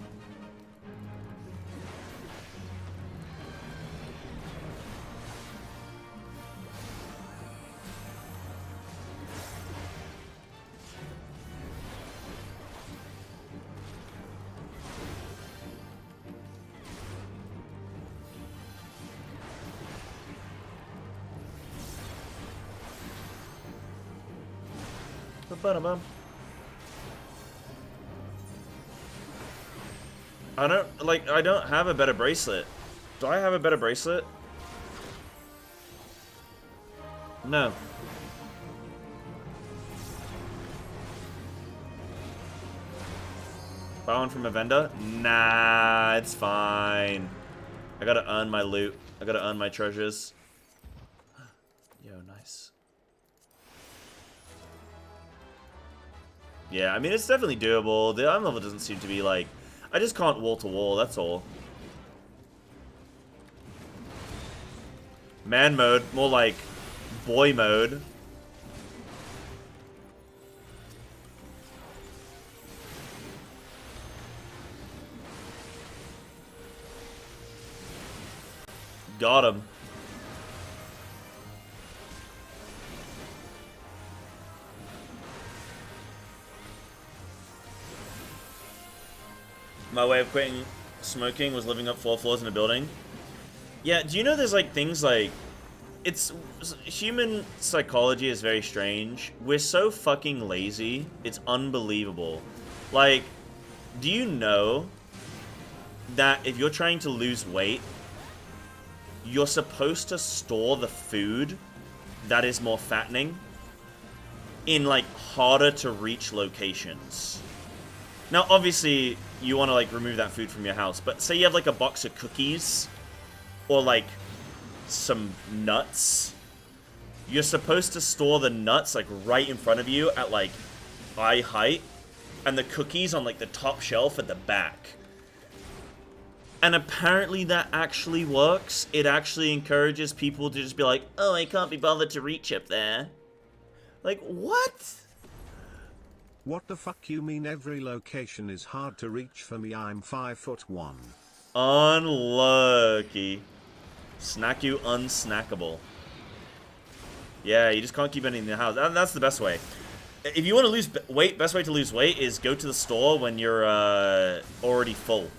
I don't have a better bracelet. Do I have a better bracelet? No. Buy one from a vendor? Nah, it's fine. I gotta earn my loot. I gotta earn my treasures. Yo, nice. Yeah, I mean, it's definitely doable. The item level doesn't seem to be like... I just can't wall to wall, that's all. Man mode, more like boy mode. Got him. My way of quitting smoking was living up 4 floors in a building. Yeah, do you know there's like things like... it's... human psychology is very strange. We're so fucking lazy. It's unbelievable. Like, do you know that if you're trying to lose weight, you're supposed to store the food that is more fattening in like harder to reach locations? Now, obviously, you want to, like, remove that food from your house. But say you have, like, a box of cookies or, like, some nuts. You're supposed to store the nuts, like, right in front of you at, like, eye height. And the cookies on, like, the top shelf at the back. And apparently that actually works. It actually encourages people to just be like, oh, I can't be bothered to reach up there. Like, what? What the fuck you mean every location is hard to reach for me? I'm 5'1". Unlucky. Snack you unsnackable. Yeah, you just can't keep anything in the house. That's the best way. If you want to lose weight, best way to lose weight is go to the store when you're already full.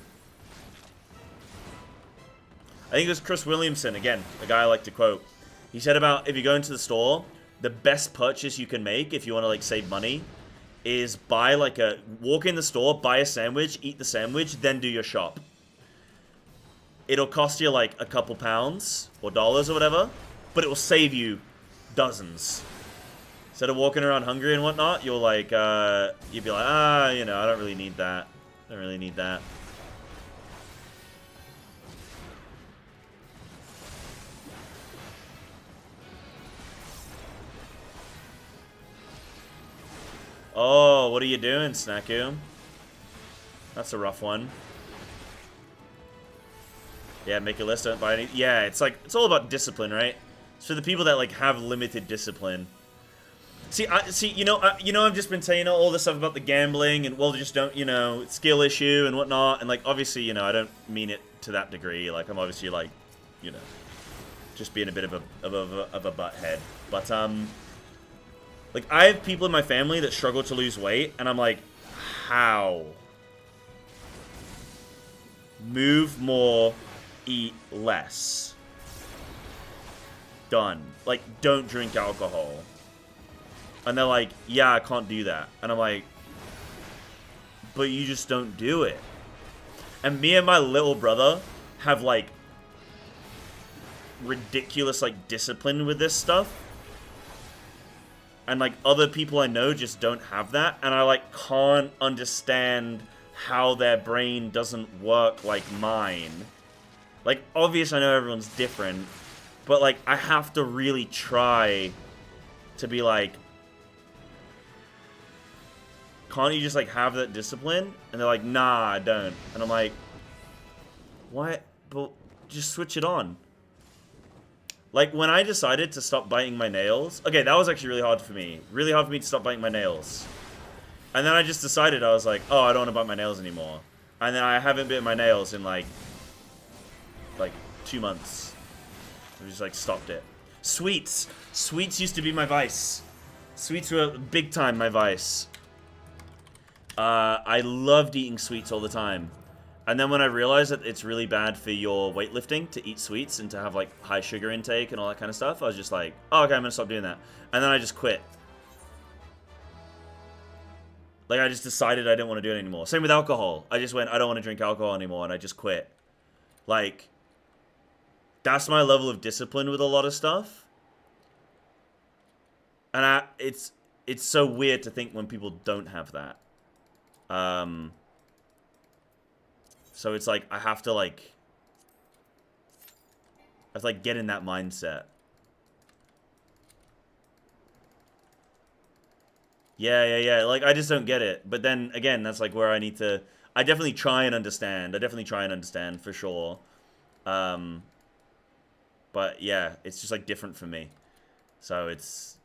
I think it was Chris Williamson, again, a guy I like to quote. He said about if you go into the store, the best purchase you can make if you want to like save money is buy like walk in the store, buy a sandwich, eat the sandwich, then do your shop. It'll cost you like a couple pounds or dollars or whatever, but it will save you dozens. Instead of walking around hungry and whatnot, you'll like, you'd be like, you know, I don't really need that. I don't really need that. Oh, what are you doing, Snaku? That's a rough one. Yeah, make a list, don't buy any. Yeah, it's like, it's all about discipline, right? It's for the people that like have limited discipline. I've just been saying all this stuff about the gambling and well, just don't, skill issue and whatnot, and like obviously, I don't mean it to that degree. Like I'm obviously like, just being a bit of a butthead. But like I have people in my family that struggle to lose weight, and I'm like, how? Move more, eat less. Done. Like, don't drink alcohol. And they're like, yeah, I can't do that. And I'm like, but you just don't do it. And me and my little brother have, like, ridiculous, like, discipline with this stuff. And, like, other people I know just don't have that. And I, like, can't understand how their brain doesn't work like mine. Like, obviously I know everyone's different. But, like, I have to really try to be like, can't you just, like, have that discipline? And they're like, nah, I don't. And I'm like, what? But just switch it on. Like, when I decided to stop biting my nails... Okay, that was actually really hard for me. Really hard for me to stop biting my nails. And then I just decided, I was like, oh, I don't want to bite my nails anymore. And then I haven't bitten my nails in, like 2 months. I just, like, stopped it. Sweets. Sweets used to be my vice. Sweets were big time my vice. I loved eating sweets all the time. And then when I realized that it's really bad for your weightlifting to eat sweets and to have, like, high sugar intake and all that kind of stuff, I was just like, oh, okay, I'm gonna stop doing that. And then I just quit. Like, I just decided I didn't want to do it anymore. Same with alcohol. I just went, I don't want to drink alcohol anymore, and I just quit. Like, that's my level of discipline with a lot of stuff. And it's so weird to think when people don't have that. So it's like, I have to get in that mindset. Yeah. Like, I just don't get it. But then, again, that's, like, where I need to... I definitely try and understand. For sure. But, yeah, it's just, like, different for me. So it's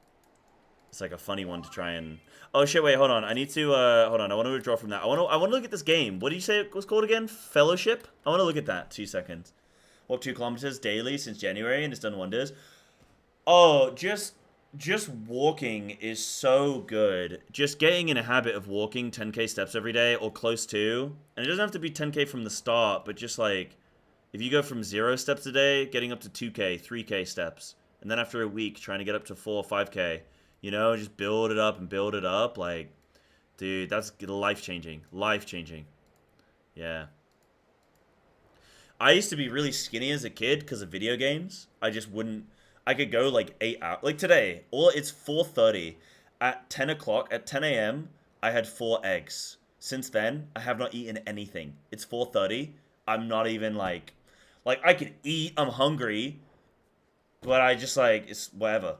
like a funny one to try and... Oh, shit, wait, hold on. I need to, hold on. I want to withdraw from that. I want to look at this game. What did you say it was called again? Fellowship? I want to look at that. 2 seconds. Walk 2 kilometers daily since January, and it's done wonders. Oh, just walking is so good. Just getting in a habit of walking 10k steps every day, or close to. And it doesn't have to be 10k from the start, but just, like, if you go from 0 steps a day, getting up to 2k, 3k steps. And then after a week, trying to get up to 4 or 5k. Just build it up and build it up. Like, dude, that's life-changing. Life-changing. Yeah. I used to be really skinny as a kid because of video games. I just wouldn't... I could go, like, 8 hours. Like, today, it's 4:30. At 10 o'clock, at 10 a.m., I had 4 eggs. Since then, I have not eaten anything. It's 4:30. I'm not even, like... Like, I can eat. I'm hungry. But I just, like... It's whatever.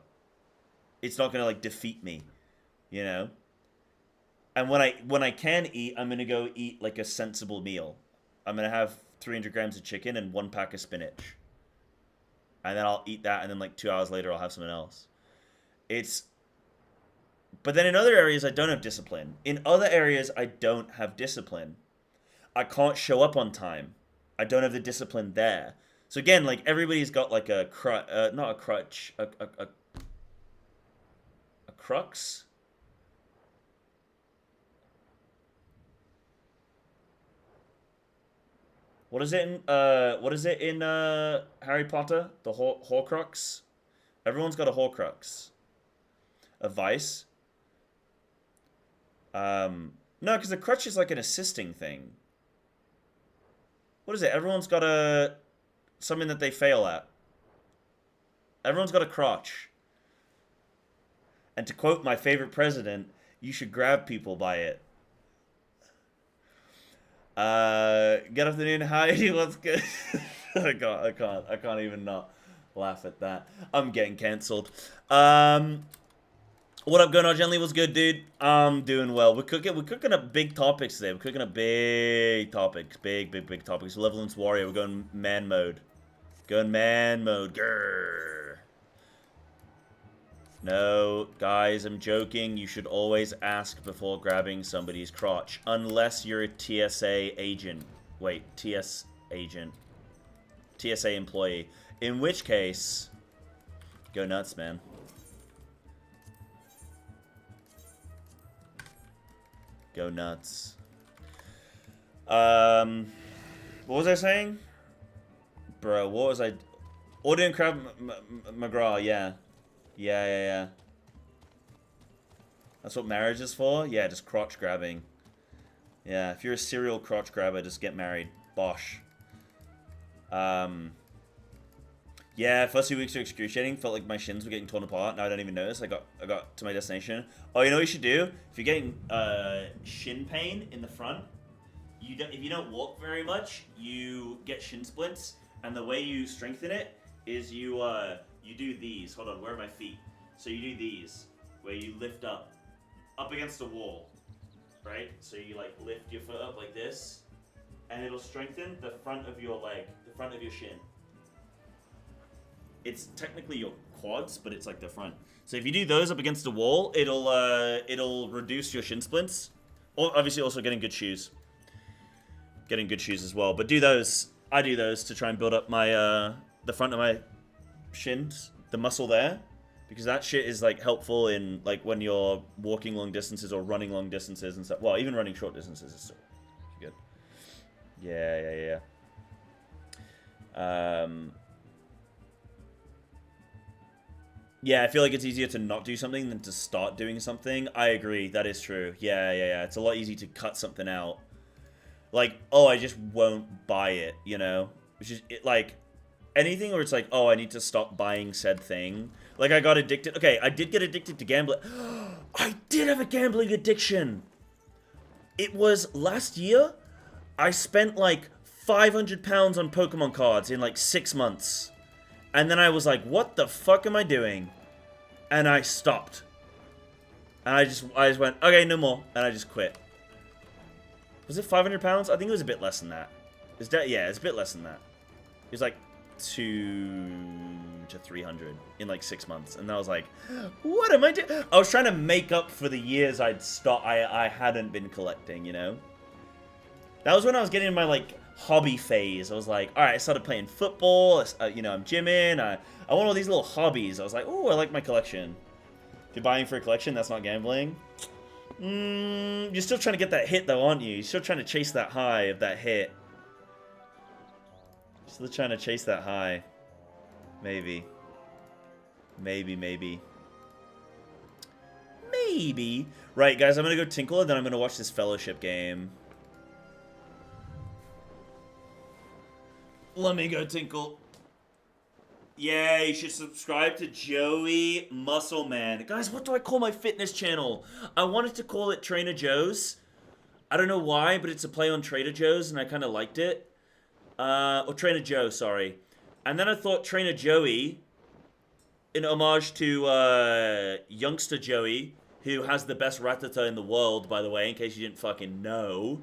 It's not gonna, like, defeat me, And when I can eat, I'm gonna go eat, like, a sensible meal. I'm gonna have 300 grams of chicken and 1 pack of spinach, and then I'll eat that, and then, like, 2 hours later, I'll have something else. But then in other areas, I don't have discipline. In other areas, I don't have discipline. I can't show up on time. I don't have the discipline there. So again, like, everybody's got, like, a not a crutch, a crux? What is it in Harry Potter? The Horcrux? Everyone's got a Horcrux. A vice? No, because the crutch is like an assisting thing. What is it? Everyone's got something that they fail at. Everyone's got a crotch. And to quote my favorite president, you should grab people by it. Good afternoon, Heidi. What's good? I can't even not laugh at that. I'm getting cancelled. What up, going on, Gently? What's good, dude? I'm doing well. We're cooking up big topics today. We're cooking up big topics. Big topics. Malevolence Warrior. We're going man mode. Grrr. No, guys, I'm joking. You should always ask before grabbing somebody's crotch. Unless you're a TSA agent. Wait, TS agent. TSA employee. In which case, go nuts, man. Go nuts. What was I saying? Bro, what was I... Ordering Krav McGraw, yeah. Yeah. That's what marriage is for? Yeah, just crotch grabbing. Yeah, if you're a serial crotch grabber, just get married. Bosh. Yeah, first 2 weeks were excruciating. Felt like my shins were getting torn apart. Now I don't even notice. I got to my destination. Oh, you know what you should do? If you're getting shin pain in the front, if you don't walk very much, you get shin splints. And the way you strengthen it is you do these. Hold on, where are my feet? So you do these, where you lift up against a wall, right? So you like lift your foot up like this, and it'll strengthen the front of your leg, the front of your shin. It's technically your quads, but it's like the front. So if you do those up against a wall, it'll reduce your shin splints. Or obviously also getting good shoes. Getting good shoes as well. But do those. I do those to try and build up my the front of my shins, the muscle there, because that shit is like helpful in like when you're walking long distances or running long distances and stuff. Well, even running short distances is still good. Yeah. Yeah, I feel like it's easier to not do something than to start doing something. I agree, that is true. Yeah. It's a lot easier to cut something out. Like, oh, I just won't buy it, you know? Which is, like, anything where it's like, oh, I need to stop buying said thing. Like, I got addicted. Okay, I did get addicted to gambling. I did have a gambling addiction. It was last year. I spent, like, 500 pounds on Pokemon cards in, like, 6 months. And then I was like, what the fuck am I doing? And I stopped. And I just went, okay, no more. And I just quit. Was it 500 pounds? I think it was a bit less than that. Yeah, it's a bit less than that. It was like 200 to 300 in like 6 months. And I was like, what am I doing? I was trying to make up for the years I hadn't been collecting, you know? That was when I was getting in my like hobby phase. I was like, all right, I started playing football. You know, I'm gymming. I want all these little hobbies. I was like, oh, I like my collection. If you're buying for a collection, that's not gambling. You're still trying to get that hit, though, aren't you? You're still trying to chase that high of that hit. Still trying to chase that high. Maybe. Maybe. Right, guys, I'm going to go tinkle, and then I'm going to watch this fellowship game. Let me go tinkle. Yeah, you should subscribe to Joey Muscleman. Guys, what do I call my fitness channel? I wanted to call it Trainer Joe's. I don't know why, but it's a play on Trader Joe's, and I kind of liked it. Or Trainer Joe, sorry. And then I thought Trainer Joey, in homage to youngster Joey, who has the best ratata in the world, by the way, in case you didn't fucking know.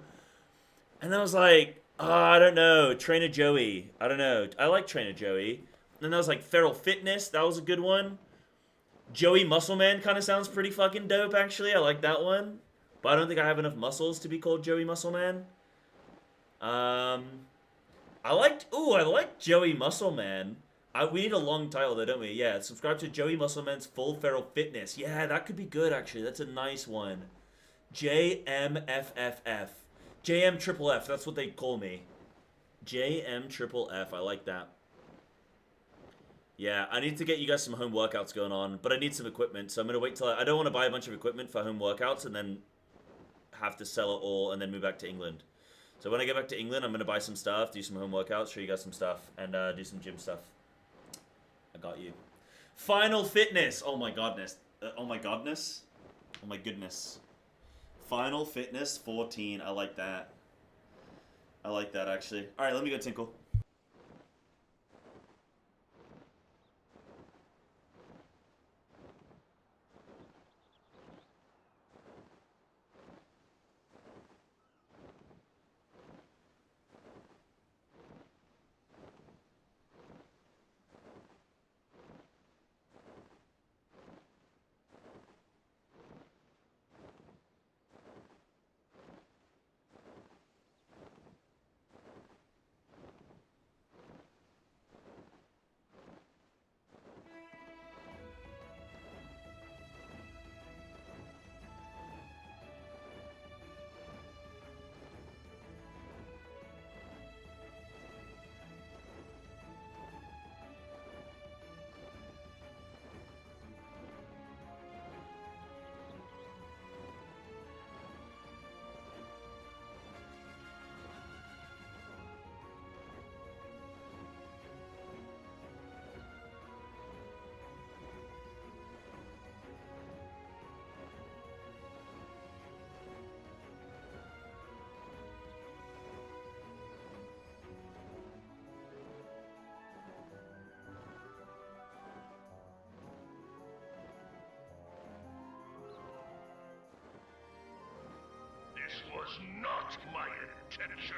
And I was like, I don't know, Trainer Joey. I don't know. I like Trainer Joey. And then I was like, Feral Fitness, that was a good one. Joey Muscleman kind of sounds pretty fucking dope, actually. I like that one. But I don't think I have enough muscles to be called Joey Muscleman. I like Joey Muscleman. We need a long title though, don't we? Yeah, subscribe to Joey Muscleman's Full Feral Fitness. Yeah, that could be good, actually. That's a nice one. JMFFF. JM Triple F, that's what they call me. JM Triple F, I like that. Yeah, I need to get you guys some home workouts going on, but I need some equipment, so I'm going to wait till I don't want to buy a bunch of equipment for home workouts and then have to sell it all and then move back to England. So when I get back to England, I'm going to buy some stuff, do some home workouts, show you guys some stuff, and do some gym stuff. I got you. Final Fitness. Oh my godness. Oh my godness. Oh my goodness. Final Fitness 14. I like that. I like that, actually. All right, let me go tinkle. was not my intention.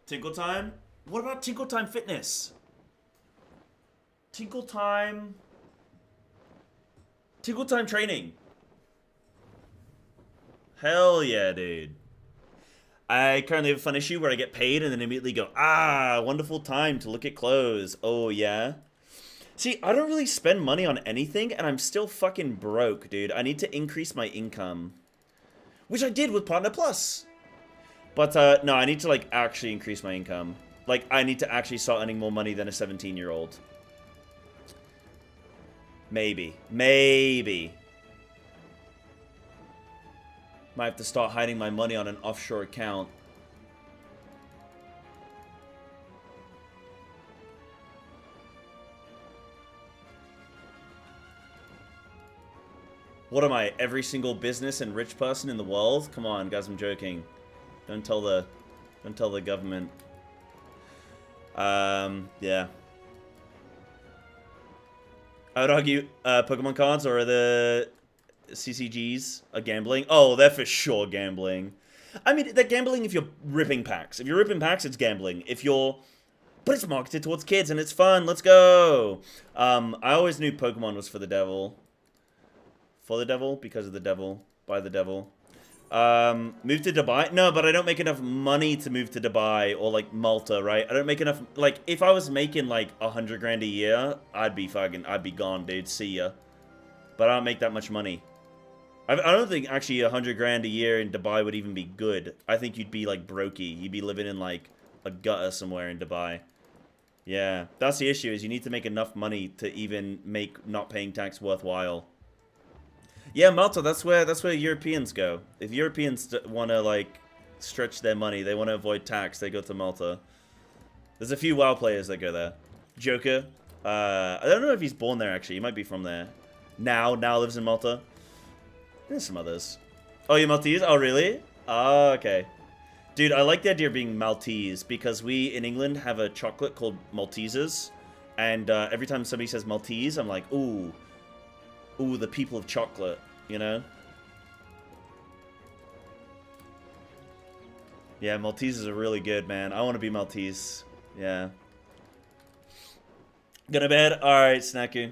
Tinkle Time? What about Tinkle Time Fitness? Tinkle Time Training. Hell yeah, dude. I currently have a fun issue where I get paid and then immediately go, wonderful time to look at clothes. Oh, yeah? See, I don't really spend money on anything, and I'm still fucking broke, dude. I need to increase my income. Which I did with Partner Plus. But, no, I need to, like, actually increase my income. Like, I need to actually start earning more money than a 17-year-old. Maybe. Maybe. Might have to start hiding my money on an offshore account. What am I? Every single business and rich person in the world? Come on, guys, I'm joking. Don't tell the government. Yeah. I would argue Pokemon cards or the CCGs are gambling. Oh, they're for sure gambling. I mean, they're gambling if you're ripping packs. If you're ripping packs, it's gambling. If you're... But it's marketed towards kids and it's fun. Let's go! I always knew Pokemon was for the devil. For the devil? Because of the devil. By the devil. Move to Dubai? No, but I don't make enough money to move to Dubai or, like, Malta, right? I don't make enough... Like, if I was making, like, 100 grand a year, I'd be gone, dude. See ya. But I don't make that much money. I don't think, actually, 100 grand a year in Dubai would even be good. I think you'd be, like, brokey. You'd be living in, like, a gutter somewhere in Dubai. Yeah. That's the issue, is you need to make enough money to even make not paying tax worthwhile. Yeah, Malta, that's where Europeans go. If Europeans want to, like, stretch their money, they want to avoid tax, they go to Malta. There's a few WoW players that go there. Joker. I don't know if he's born there, actually. He might be from there. Now lives in Malta. There's some others. Oh, you're Maltese? Oh, really? Oh, okay. Dude, I like the idea of being Maltese, because we, in England, have a chocolate called Maltesers. And every time somebody says Maltese, I'm like, ooh. Ooh, the people of chocolate, you know? Yeah, Maltesers are really good, man. I want to be Maltese. Yeah. Go to bed? Alright, Snaku.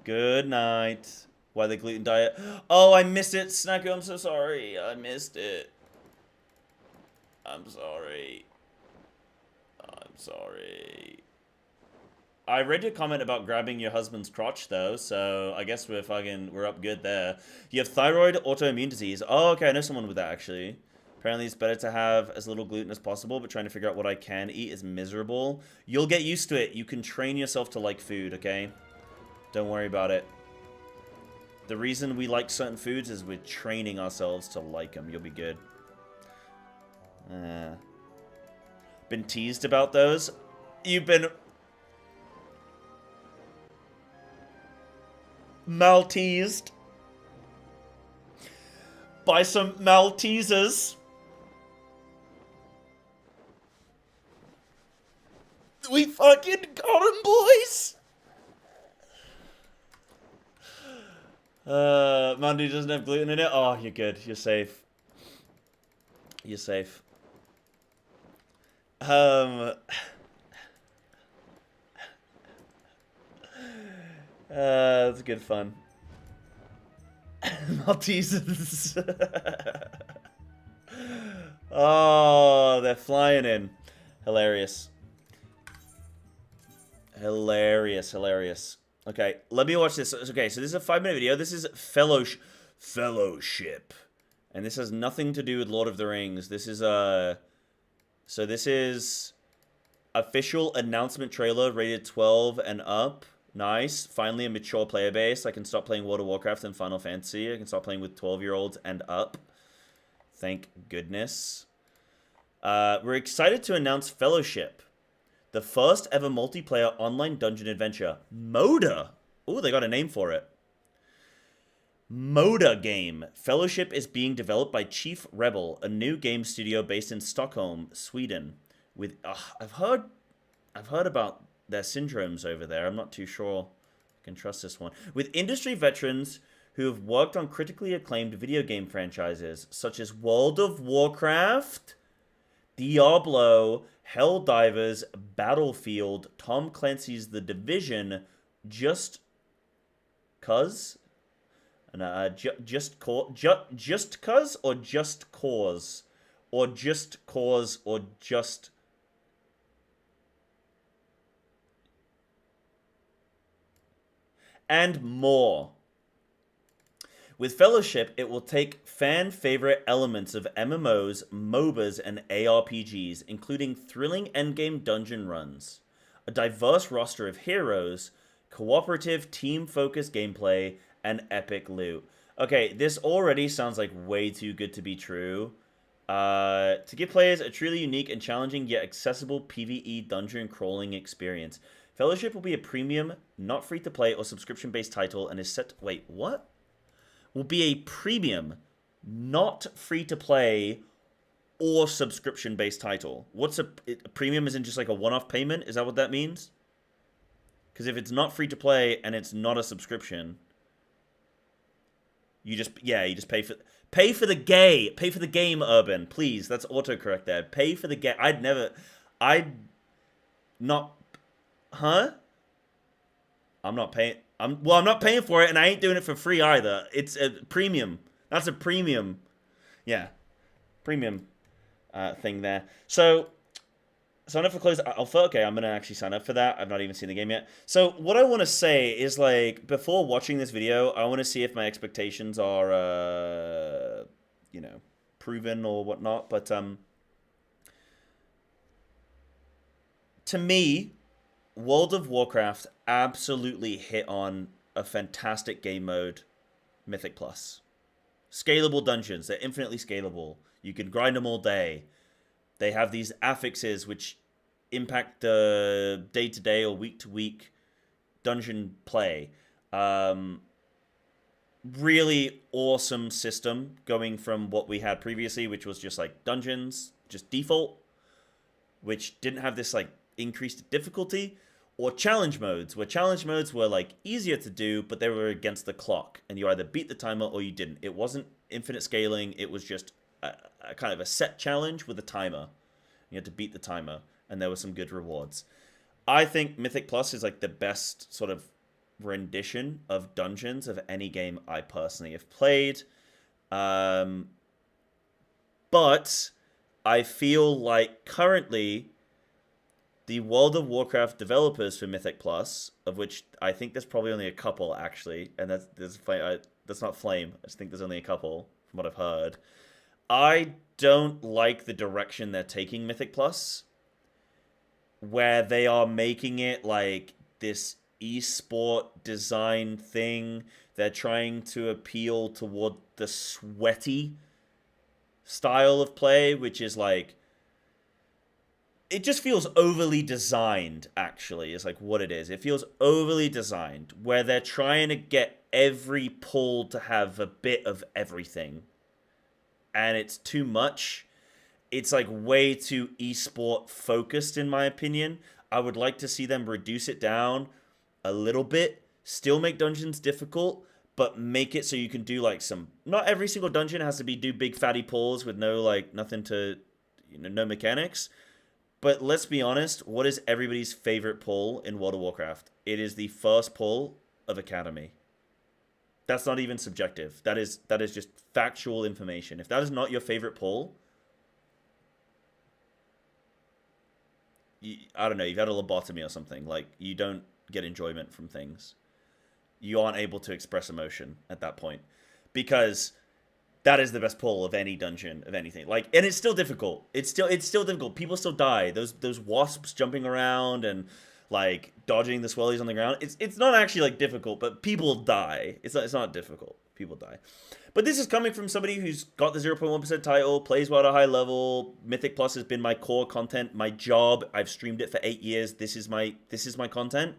Good night. Why the gluten diet? Oh, I missed it, Snaku. I'm so sorry. I missed it. I'm sorry. I'm sorry. I read your comment about grabbing your husband's crotch, though, so I guess we're up good there. You have thyroid autoimmune disease. Oh, okay, I know someone with that, actually. Apparently it's better to have as little gluten as possible, but trying to figure out what I can eat is miserable. You'll get used to it. You can train yourself to like food, okay? Don't worry about it. The reason we like certain foods is we're training ourselves to like them. You'll be good. Been teased about those? You've been... Maltesed by some Maltesers. We fucking got him, boys. Mandy doesn't have gluten in it. Oh, you're good. You're safe. You're safe. That's good fun. Maltesers. Oh, they're flying in. Hilarious. Hilarious, hilarious. Okay, let me watch this. Okay, so this is a 5-minute video. This is Fellowship. And this has nothing to do with Lord of the Rings. This is, so this is Official announcement trailer rated 12 and up. Nice. Finally a mature player base. I can stop playing World of Warcraft and Final Fantasy. I can stop playing with 12-year-olds and up. Thank goodness. We're excited to announce Fellowship, the first ever multiplayer online dungeon adventure. Moda. Ooh, they got a name for it. Moda game. Fellowship is being developed by Chief Rebel, a new game studio based in Stockholm, Sweden. With I've heard about their syndromes over there. I'm not too sure I can trust this one. With industry veterans who have worked on critically acclaimed video game franchises such as World of Warcraft, Diablo, Helldivers, Battlefield, Tom Clancy's The Division, Just Cause, and Just Cause, or Just Cause, or Just Cause, or Just. And more. With Fellowship, it will take fan-favorite elements of MMOs, MOBAs, and ARPGs, including thrilling endgame dungeon runs, a diverse roster of heroes, cooperative, team-focused gameplay, and epic loot. Okay, this already sounds like way too good to be true. To give players a truly unique and challenging yet accessible PvE dungeon crawling experience. Fellowship will be a premium, not free-to-play or subscription-based title and is set... Wait, what? Will be a premium, not free-to-play or subscription-based title. What's a premium? Isn't just like a one-off payment? Is that what that means? Because if it's not free-to-play and it's not a subscription, you just pay for the game, Urban, please. That's autocorrect there. Pay for the game. I'm not paying. I'm not paying for it, and I ain't doing it for free either. It's a premium. That's a premium. Yeah, premium thing there. So sign up for close alpha. Okay, I'm gonna actually sign up for that. I've not even seen the game yet. So what I want to say is, like, before watching this video, I want to see if my expectations are, proven or whatnot. But to me, World of Warcraft absolutely hit on a fantastic game mode, Mythic Plus. Scalable dungeons, they're infinitely scalable. You can grind them all day. They have these affixes which impact the day-to-day or week-to-week dungeon play. Really awesome system going from what we had previously, which was just like dungeons, just default, which didn't have this like increased difficulty, or challenge modes, where challenge modes were like easier to do, but they were against the clock, and you either beat the timer or you didn't. It wasn't infinite scaling, it was just a kind of a set challenge with a timer. You had to beat the timer, and there were some good rewards. I think Mythic Plus is like the best sort of rendition of dungeons of any game I personally have played. But I feel like currently the World of Warcraft developers for Mythic Plus, of which I think there's probably only a couple actually, and that's not Flame. I just think there's only a couple from what I've heard. I don't like the direction they're taking Mythic Plus, where they are making it like this esport design thing. They're trying to appeal toward the sweaty style of play, which is like, it just feels overly designed, actually, is like what it is. It feels overly designed, where they're trying to get every pull to have a bit of everything. And it's too much. It's like way too esport focused, in my opinion. I would like to see them reduce it down a little bit. Still make dungeons difficult, but make it so you can do like some... Not every single dungeon has to do big fatty pulls with no like nothing to... no mechanics. But let's be honest, what is everybody's favorite pull in World of Warcraft? It is the first pull of Academy. That's not even subjective. That is just factual information. If that is not your favorite pull, I don't know, you've had a lobotomy or something. Like, you don't get enjoyment from things. You aren't able to express emotion at that point. Because that is the best pull of any dungeon, of anything. Like, and it's still difficult. It's still difficult. People still die. Those wasps jumping around and like dodging the swellies on the ground. It's not actually like difficult, but people die. It's not difficult. People die. But this is coming from somebody who's got the 0.1% title, plays well at a high level. Mythic Plus has been my core content, my job. I've streamed it for 8 years. This is my content.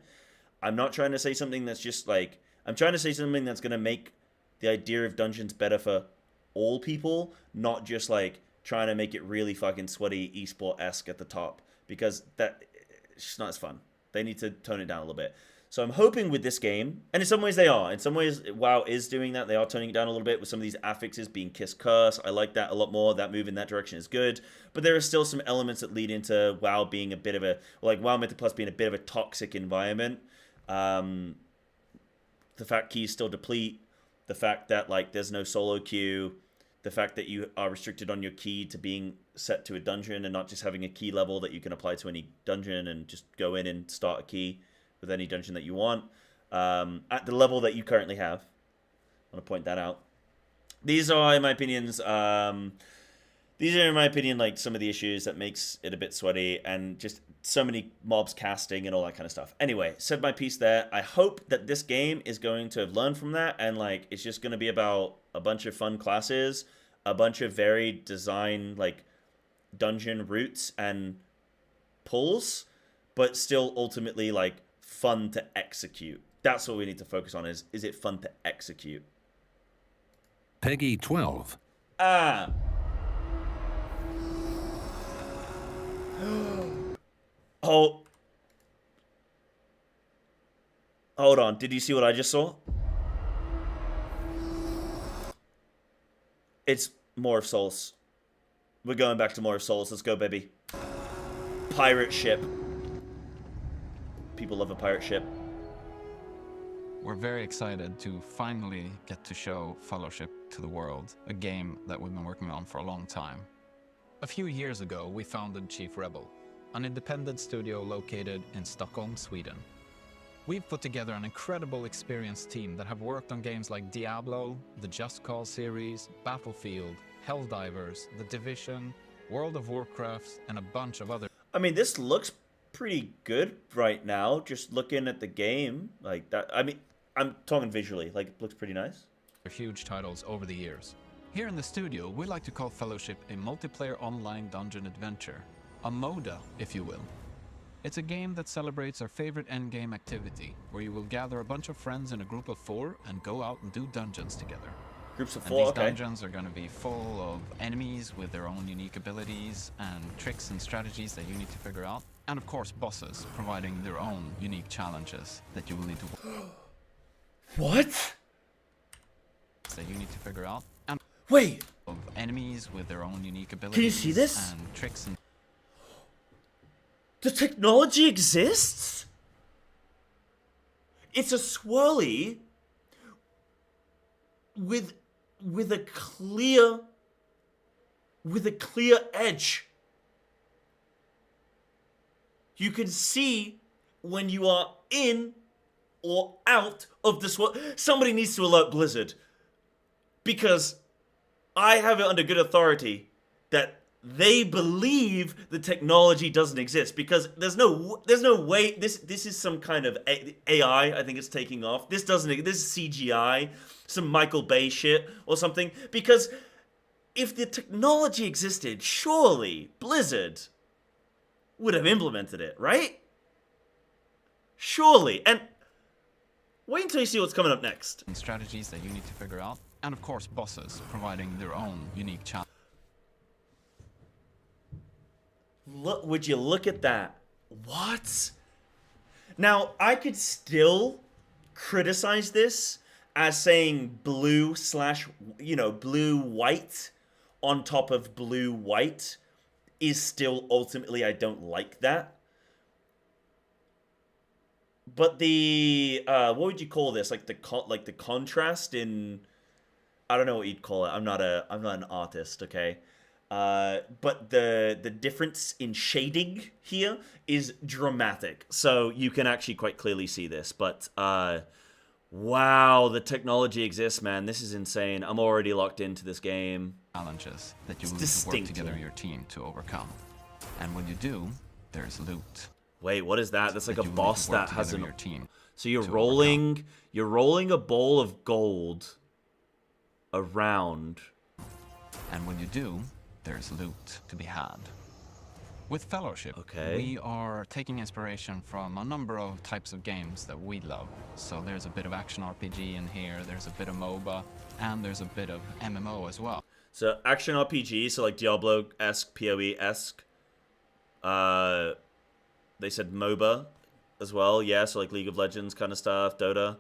I'm not trying to say something that's just like, I'm trying to say something that's going to make the idea of dungeons better for all people, not just like trying to make it really fucking sweaty esport-esque at the top, because it's just not as fun. They need to tone it down a little bit. So I'm hoping with this game, and in some ways they are. In some ways, WoW is doing that. They are toning it down a little bit with some of these affixes being Kiss Curse. I like that a lot more. That move in that direction is good. But there are still some elements that lead into WoW being a bit of a, like WoW Mythic Plus being a bit of a toxic environment. The fact keys still deplete. The fact that like there's no solo queue. The fact that you are restricted on your key to being set to a dungeon and not just having a key level that you can apply to any dungeon and just go in and start a key with any dungeon that you want at the level that you currently have. I want to point that out. These are, in my opinions, like some of the issues that makes it a bit sweaty and just so many mobs casting and all that kind of stuff. Anyway, said my piece there. I hope that this game is going to have learned from that and like it's just going to be about a bunch of fun classes, a bunch of varied design like dungeon routes and pulls, but still ultimately like fun to execute. That's what we need to focus on is it fun to execute? Peggy 12. Ah. Oh. Hold on. Did you see what I just saw? It's more of Souls. We're going back to more of Souls. Let's go, baby. Pirate ship. People love a pirate ship. We're very excited to finally get to show Fellowship to the world, a game that we've been working on for a long time. A few years ago, we founded Chief Rebel, an independent studio located in Stockholm, Sweden. We've put together an incredible experienced team that have worked on games like Diablo, the Just Cause series, Battlefield, Helldivers, The Division, World of Warcraft, and a bunch of other... I mean, this looks pretty good right now, just looking at the game. Like that, I mean, I'm talking visually, like it looks pretty nice. Huge titles over the years. Here in the studio, we like to call Fellowship a multiplayer online dungeon adventure. A MODA, if you will. It's a game that celebrates our favorite endgame activity, where you will gather a bunch of friends in a group of 4 and go out and do dungeons together. Groups of And 4, these okay. dungeons are going to be full of enemies with their own unique abilities and tricks and strategies that you need to figure out. And of course, bosses, providing their own unique challenges that you will need to... What? ...that you need to figure out. And wait! ...of enemies with their own unique abilities... Can you see this? ...and tricks and... The technology exists? It's a swirly with a clear edge. You can see when you are in or out of the swirl. Somebody needs to alert Blizzard, because I have it under good authority that they believe the technology doesn't exist, because there's no way this is some kind of AI. I think it's taking off. This is CGI, some Michael Bay shit or something, because if the technology existed, surely Blizzard would have implemented it, right? Surely. And wait until you see what's coming up next. And strategies that you need to figure out. And of course, bosses, providing their own unique challenge. Look, would you look at that? What? Now, I could still criticize this as saying blue/blue-white on top of blue-white is still ultimately, I don't like that. But the what would you call this? Like the contrast in, I don't know what you'd call it. I'm not an artist, okay? But the difference in shading here is dramatic. So you can actually quite clearly see this. But Wow, the technology exists, man. This is insane. I'm already locked into this game. Challenges that you It's will need to work distinct, together yeah. your team to overcome. And when you do, there's loot. Wait, what is that? That's like a you will need boss to work that has together an... your team. So you're to rolling a bowl of gold around. And when you do, there's loot to be had. With Fellowship, Okay. we are taking inspiration from a number of types of games that we love. So there's a bit of action RPG in here, there's a bit of MOBA, and there's a bit of MMO as well. So action RPG, so like Diablo-esque, PoE-esque. They said MOBA as well, yeah, so like League of Legends kind of stuff, Dota.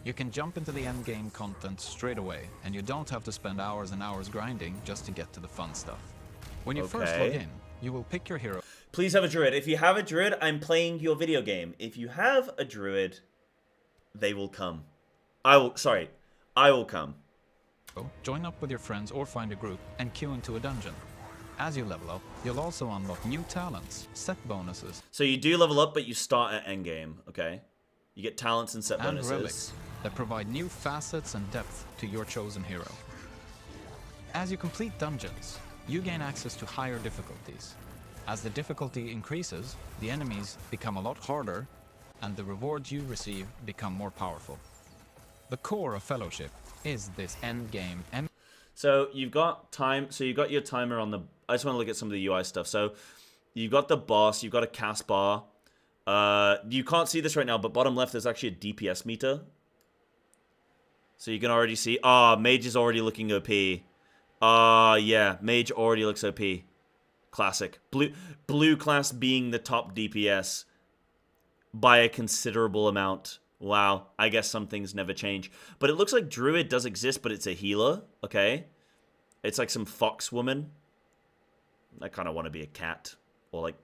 You can jump into the end game content straight away, and you don't have to spend hours and hours grinding just to get to the fun stuff. When you first log Okay. in, you will pick your hero. Please have a druid. If you have a druid, I'm playing your video game. If you have a druid, they will come. I will come. Join up with your friends or find a group and queue into a dungeon. As you level up, you'll also unlock new talents, set bonuses, So you do level up, but you start at endgame, okay? You get talents and set and bonuses. relics that provide new facets and depth to your chosen hero. As you complete dungeons, you gain access to higher difficulties. As the difficulty increases, the enemies become a lot harder, and the rewards you receive become more powerful. The core of Fellowship is this endgame. So you've got time. So you've got your timer on the. I just want to look at some of the UI stuff. So you've got the boss. You've got a cast bar. You can't see this right now, but bottom left there's actually a DPS meter. So you can already see. Mage is already looking OP. Yeah, Mage already looks OP. Classic. Blue class being the top DPS by a considerable amount. Wow, I guess some things never change. But it looks like Druid does exist, but it's a healer, okay? It's like some fox woman. I kind of want to be a cat. Or like,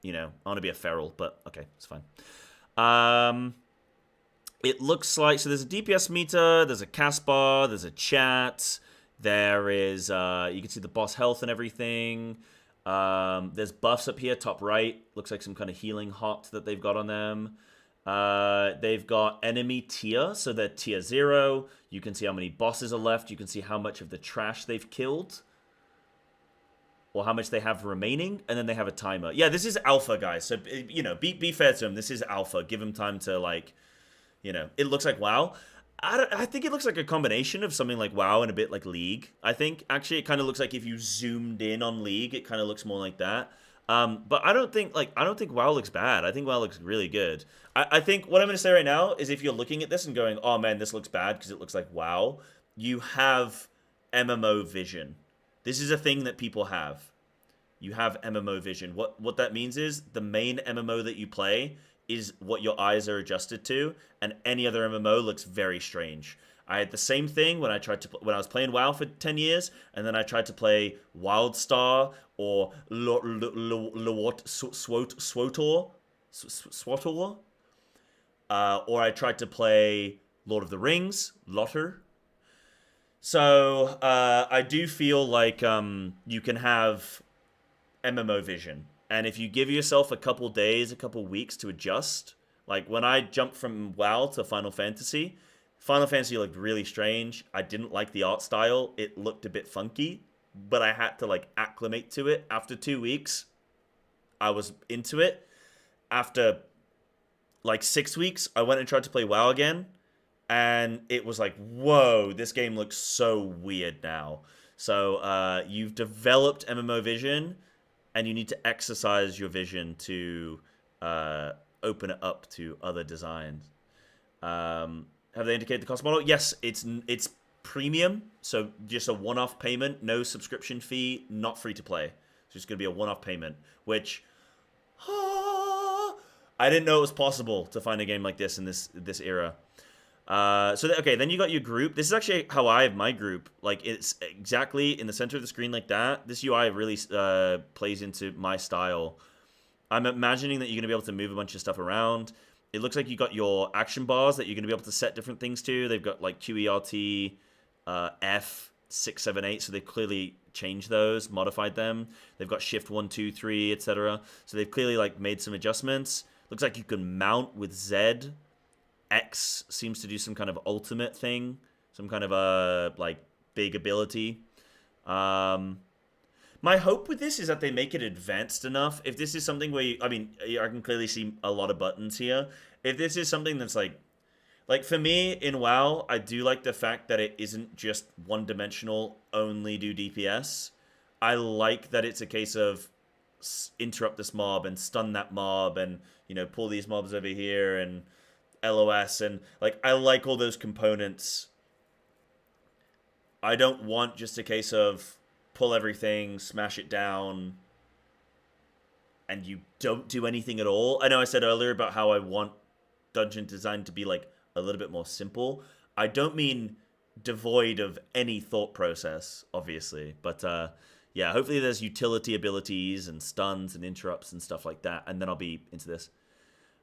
you know, I want to be a feral, but okay, it's fine. It looks like, so there's a DPS meter, there's a cast bar, there's a chat, there is, you can see the boss health and everything. There's buffs up here, top right. Looks like some kind of healing hot that they've got on them. They've got enemy tier, so they're tier 0. You can see how many bosses are left. You can see how much of the trash they've killed. Or how much they have remaining. And then they have a timer. Yeah, this is alpha, guys. So, you know, be fair to them. This is alpha. Give them time to, like, you know. It looks like WoW. I think it looks like a combination of something like WoW and a bit like League. I think, actually, it kind of looks like if you zoomed in on League, it kind of looks more like that. But I don't think WoW looks bad. I think WoW looks really good. I think what I'm going to say right now is if you're looking at this and going, oh man, this looks bad because it looks like WoW, you have MMO vision. This is a thing that people have. You have MMO vision. What that means is the main MMO that you play is what your eyes are adjusted to, and any other MMO looks very strange. I had the same thing when I was playing WoW for 10 years, and then I tried to play WildStar or SWTOR, or I tried to play Lord of the Rings, Lotter. So I do feel like you can have MMO vision, and if you give yourself a couple days, a couple weeks to adjust, like when I jumped from WoW to Final Fantasy looked really strange. I didn't like the art style. It looked a bit funky, but I had to like acclimate to it. After 2 weeks, I was into it. After like 6 weeks, I went and tried to play WoW again, and it was like, whoa, this game looks so weird now. So you've developed MMO vision, and you need to exercise your vision to open it up to other designs. Have they indicated the cost model? Yes, it's premium, so just a one-off payment, no subscription fee, not free to play. So it's going to be a one-off payment, which I didn't know it was possible to find a game like this in this era. Okay, then you got your group. This is actually how I have my group. Like, it's exactly in the center of the screen like that. This UI really plays into my style. I'm imagining that you're going to be able to move a bunch of stuff around. It looks like you got your action bars that you're going to be able to set different things to. They've got, like, QERT, F, 6, 7, 8, so they've clearly changed those, modified them. They've got Shift 1, 2, 3, etc. So they've clearly, like, made some adjustments. Looks like you can mount with Z. X seems to do some kind of ultimate thing. Some kind of a, like, big ability. My hope with this is that they make it advanced enough. If this is something where I can clearly see a lot of buttons here. If this is something that's like for me in WoW, I do like the fact that it isn't just one-dimensional, only do DPS. I like that it's a case of interrupt this mob and stun that mob and, you know, pull these mobs over here and LOS and, like, I like all those components. I don't want just a case of pull everything, smash it down, and you don't do anything at all. I know I said earlier about how I want dungeon design to be, like, a little bit more simple. I don't mean devoid of any thought process, obviously. But, yeah, hopefully there's utility abilities and stuns and interrupts and stuff like that, and then I'll be into this.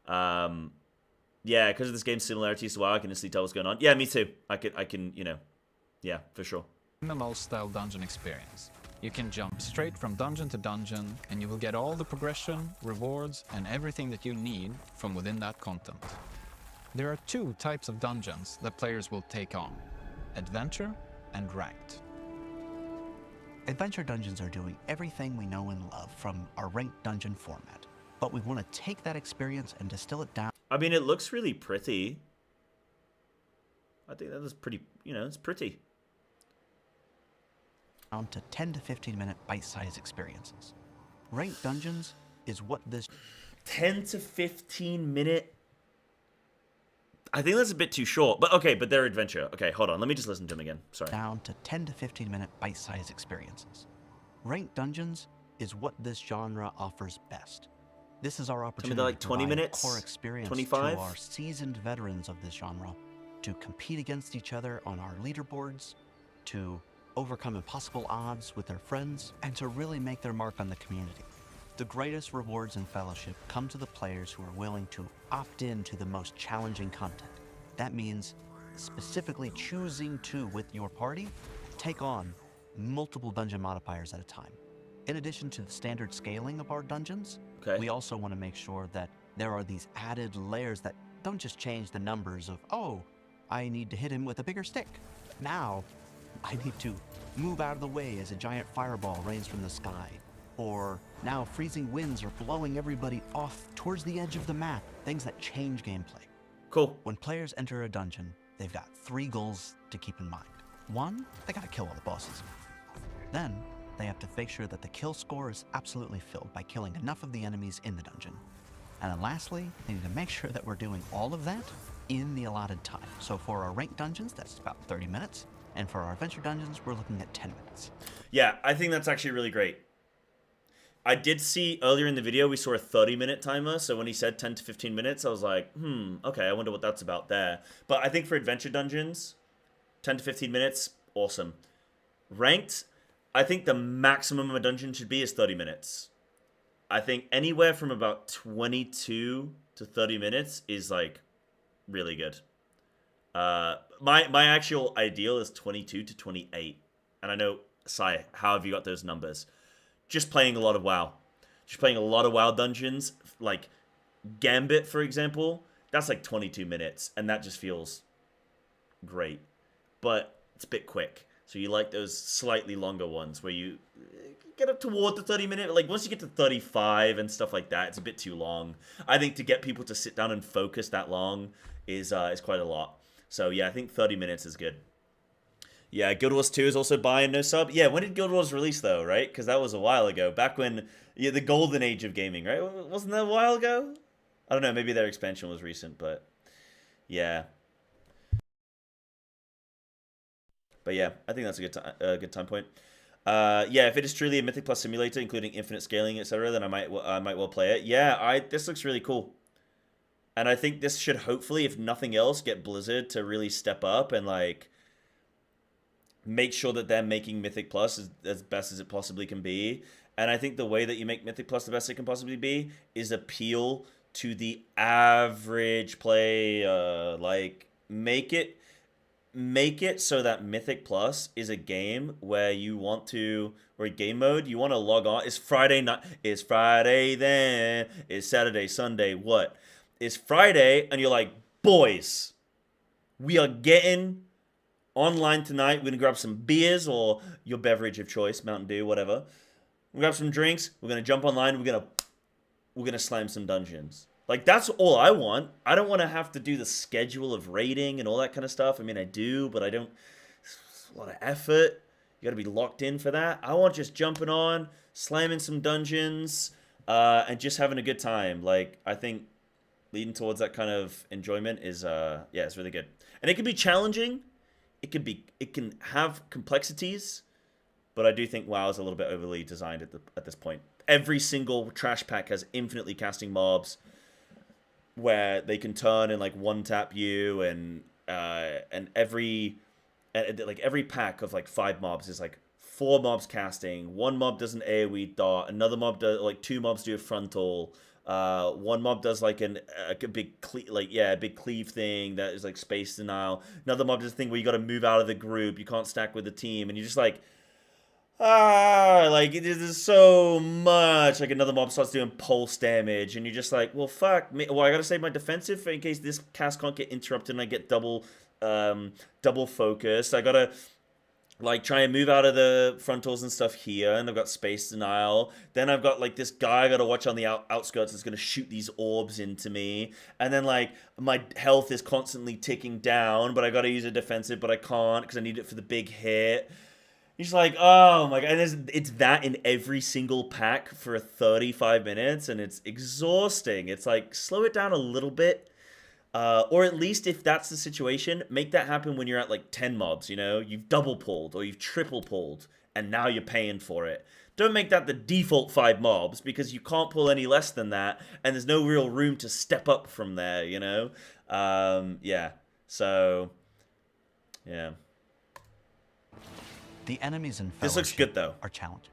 Yeah, because of this game's similarities to WoW, I can instantly tell what's going on. Yeah, me too. I can, you know, yeah, for sure. MMO-style dungeon experience. You can jump straight from dungeon to dungeon, and you will get all the progression, rewards, and everything that you need from within that content. There are two types of dungeons that players will take on: adventure and ranked. Adventure dungeons are doing everything we know and love from our ranked dungeon format, but we want to take that experience and distill it down. I mean, it looks really pretty. I think that is pretty, you know, it's pretty. Down to 10 to 15 minute bite-sized experiences. Ranked dungeons is what this 10 to 15 minute. I think that's a bit too short, but okay, but they're adventure. Okay, hold on. Let me just listen to them again. Sorry. down to 10 to 15 minute bite-sized experiences. Ranked dungeons is what this genre offers best. This is our opportunity like to 20 provide minutes, core experience 25? to our seasoned veterans of this genre, to compete against each other on our leaderboards, to overcome impossible odds with their friends, and to really make their mark on the community. The greatest rewards in Fellowship come to the players who are willing to opt in to the most challenging content. That means specifically choosing to, with your party, take on multiple dungeon modifiers at a time. In addition to the standard scaling of our dungeons, we also want to make sure that there are these added layers that don't just change the numbers of, oh, I need to hit him with a bigger stick. Now, I need to move out of the way as a giant fireball rains from the sky. Or now freezing winds are blowing everybody off towards the edge of the map. Things that change gameplay. Cool. When players enter a dungeon, they've got 3 goals to keep in mind. 1, they gotta kill all the bosses. Then, they have to make sure that the kill score is absolutely filled by killing enough of the enemies in the dungeon. And then lastly, they need to make sure that we're doing all of that in the allotted time. So for our ranked dungeons, that's about 30 minutes. And for our adventure dungeons, we're looking at 10 minutes. Yeah, I think that's actually really great. I did see earlier in the video, we saw a 30-minute timer. So when he said 10 to 15 minutes, I was like, okay, I wonder what that's about there. But I think for adventure dungeons, 10 to 15 minutes, awesome. Ranked, I think the maximum a dungeon should be is 30 minutes. I think anywhere from about 22 to 30 minutes is, like, really good. My actual ideal is 22 to 28. And I know, Sai, how have you got those numbers? Just playing a lot of WoW. Just playing a lot of WoW dungeons. Like, Gambit, for example, that's like 22 minutes. And that just feels great. But it's a bit quick. So you like those slightly longer ones where you get up toward the 30-minute. Like, once you get to 35 and stuff like that, it's a bit too long. I think to get people to sit down and focus that long is quite a lot. So, yeah, I think 30 minutes is good. Yeah, Guild Wars 2 is also buy and no sub. Yeah, when did Guild Wars release, though, right? Because that was a while ago. Back when, yeah, the golden age of gaming, right? Wasn't that a while ago? I don't know. Maybe their expansion was recent, but yeah. But yeah, I think that's a good time point. Yeah, if it is truly a Mythic Plus simulator, including infinite scaling, etc., then I might well play it. Yeah, this looks really cool. And I think this should hopefully, if nothing else, get Blizzard to really step up and, like, make sure that they're making Mythic Plus as best as it possibly can be. And I think the way that you make Mythic Plus the best it can possibly be is appeal to the average player. Like, make it make it so that Mythic Plus is a game where you want to, or a game mode, you want to log on. It's Friday night. It's Friday then. It's Saturday, Sunday. What? It's Friday, and you're like, boys, we are getting online tonight. We're going to grab some beers or your beverage of choice, Mountain Dew, whatever. We'll grab some drinks. We're going to jump online. We're going to slam some dungeons. Like, that's all I want. I don't want to have to do the schedule of raiding and all that kind of stuff. I mean, I do, but I don't. It's a lot of effort. You got to be locked in for that. I want just jumping on, slamming some dungeons, and just having a good time. Like, I think leading towards that kind of enjoyment is, yeah, it's really good. And it can be challenging. It can have complexities, but I do think WoW is a little bit overly designed at this point. Every single trash pack has infinitely casting mobs, where they can turn and like one tap you, and every pack of like 5 mobs is like 4 mobs casting. 1 mob does an AoE dart. Another mob does like 2 mobs do a frontal. 1 mob does like a big cleave thing that is like space denial. Another mob does a thing where you got to move out of the group. You can't stack with the team, and you're just like, like, there's so much. Like, another mob starts doing pulse damage, and you're just like, well, fuck me. Well, I gotta save my defensive in case this cast can't get interrupted and I get double focused. I gotta, like, try and move out of the frontals and stuff here, and I've got space denial. Then I've got, like, this guy I gotta watch on the outskirts that's gonna shoot these orbs into me. And then, like, my health is constantly ticking down, but I gotta use a defensive, but I can't because I need it for the big hit. He's like, oh my god, and it's that in every single pack for 35 minutes, and it's exhausting. It's like, slow it down a little bit, or at least if that's the situation, make that happen when you're at like 10 mobs, you know? You've double pulled, or you've triple pulled, and now you're paying for it. Don't make that the default 5 mobs, because you can't pull any less than that, and there's no real room to step up from there, you know? Yeah, so, yeah. The enemies in This looks good, though. are challenging,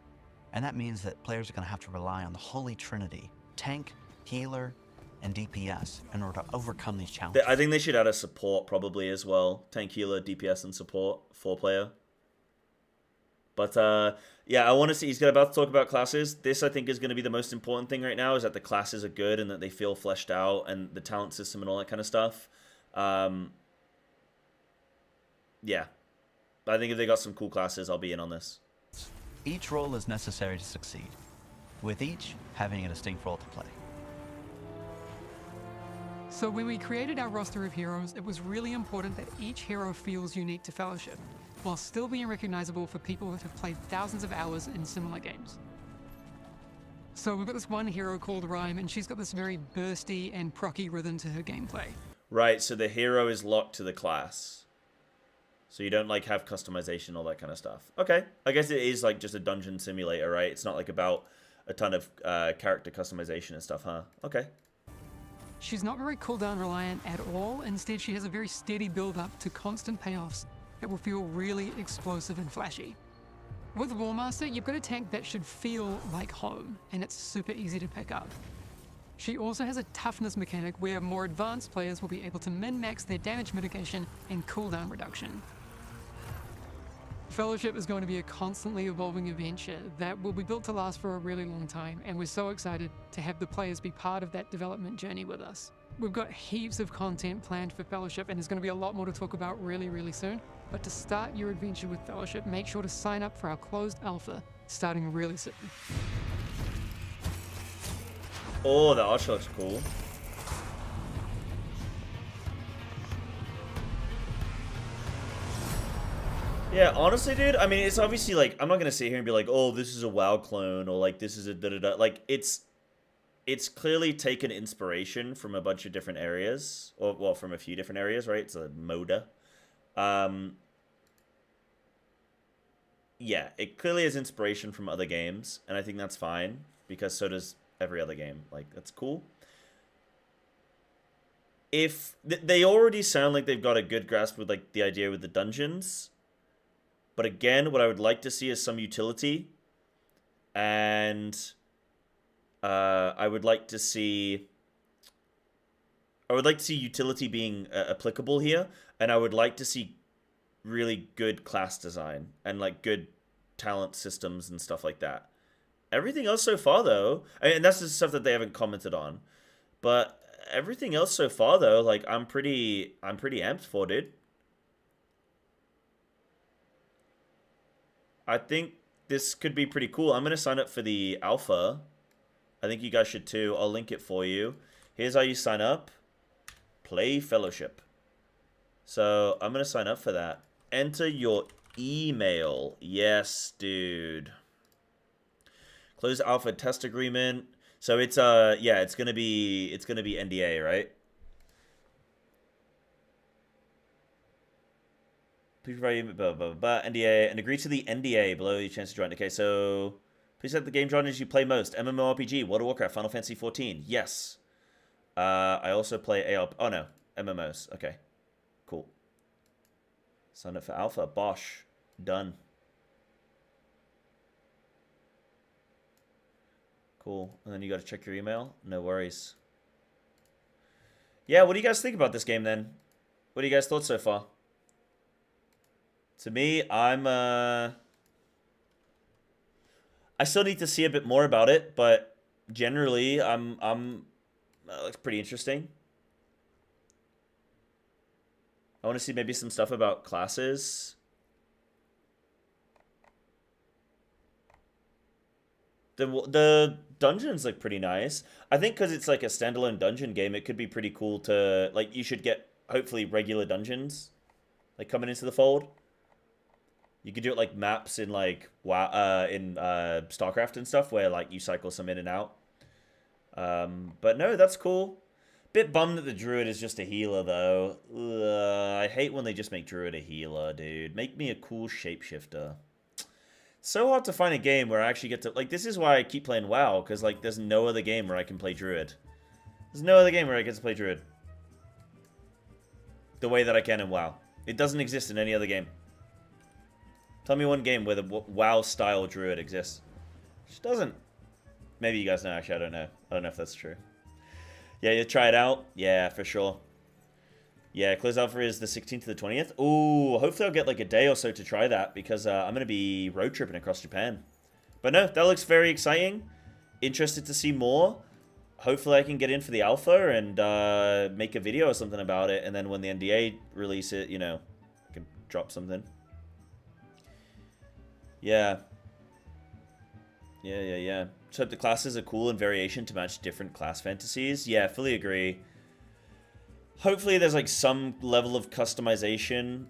and that means that players are going to have to rely on the holy trinity: tank, healer, and DPS in order to overcome these challenges. I think they should add a support probably as well. Tank, healer, DPS, and support. 4-player. But, yeah, I want to see... He's about to talk about classes. This, I think, is going to be the most important thing right now, is that the classes are good and that they feel fleshed out, and the talent system and all that kind of stuff. Yeah. I think if they got some cool classes, I'll be in on this. Each role is necessary to succeed, with each having a distinct role to play. So when we created our roster of heroes, it was really important that each hero feels unique to Fellowship, while still being recognizable for people that have played thousands of hours in similar games. So we've got this one hero called Rhyme, and she's got this very bursty and procky rhythm to her gameplay. Right, so the hero is locked to the class. So you don't, like, have customization, all that kind of stuff. Okay. I guess it is, like, just a dungeon simulator, right? It's not, like, about a ton of character customization and stuff, huh? Okay. She's not very cooldown reliant at all. Instead, she has a very steady build-up to constant payoffs that will feel really explosive and flashy. With War Master, you've got a tank that should feel like home, and it's super easy to pick up. She also has a toughness mechanic where more advanced players will be able to min-max their damage mitigation and cooldown reduction. Fellowship is going to be a constantly evolving adventure that will be built to last for a really long time, and we're so excited to have the players be part of that development journey with us. We've got heaps of content planned for Fellowship, and there's going to be a lot more to talk about really, really soon. But to start your adventure with Fellowship, make sure to sign up for our closed alpha, starting really soon. Oh, the archer looks cool. Yeah, honestly, dude, I mean, it's obviously, like, I'm not gonna sit here and be like, oh, this is a WoW clone, or, like, this is a da-da-da. Like, it's clearly taken inspiration from a bunch of different areas, or, well, from a few different areas, right? It's a MODA. Yeah, it clearly has inspiration from other games, and I think that's fine, because so does every other game. Like, that's cool. If they already sound like they've got a good grasp with, like, the idea with the dungeons, but again, what I would like to see is some utility, and I would like to see utility being applicable here, and I would like to see really good class design and like good talent systems and stuff like that. Everything else so far, though, and that's the stuff that they haven't commented on, but everything else so far, though, like I'm pretty amped for, dude. I think this could be pretty cool. I'm gonna sign up for the alpha. I think you guys should too. I'll link it for you. Here's how you sign up. Play Fellowship. So I'm gonna sign up for that. Enter your email. Yes, dude. Close alpha test agreement. So it's yeah, it's gonna be NDA, right? Please provide NDA and agree to the NDA below your chance to join. Okay, so please set the game genres you play most. MMORPG, World of Warcraft, Final Fantasy 14. Yes. I also play ARP. Oh no, MMOs. Okay, cool. Sign up for alpha. Bosh. Done. Cool. And then you got to check your email. No worries. Yeah, what do you guys think about this game then? What do you guys thought so far? To me, I still need to see a bit more about it, but generally, looks pretty interesting. I want to see maybe some stuff about classes. The dungeons look pretty nice. I think because it's like a standalone dungeon game, it could be pretty cool to, like, you should get, hopefully, regular dungeons, like, coming into the fold. You could do it like maps in, like, WoW, in StarCraft and stuff, where, like, you cycle some in and out. But no, that's cool. Bit bummed that the Druid is just a healer, though. I hate when they just make Druid a healer, dude. Make me a cool shapeshifter. So hard to find a game where I actually get to... Like, this is why I keep playing WoW, because, like, there's no other game where I can play Druid. There's no other game where I get to play Druid. The way that I can in WoW. It doesn't exist in any other game. Tell me one game where the WoW-style Druid exists. It just doesn't. Maybe you guys know, actually, I don't know. I don't know if that's true. Yeah, you try it out? Yeah, for sure. Yeah, close alpha is the 16th to the 20th. Ooh, hopefully I'll get like a day or so to try that because I'm going to be road tripping across Japan. But no, that looks very exciting. Interested to see more. Hopefully I can get in for the alpha and make a video or something about it. And then when the NDA release it, you know, I can drop something. Yeah. Yeah. Just hope the classes are cool and variation to match different class fantasies. Yeah, fully agree. Hopefully there's like some level of customization.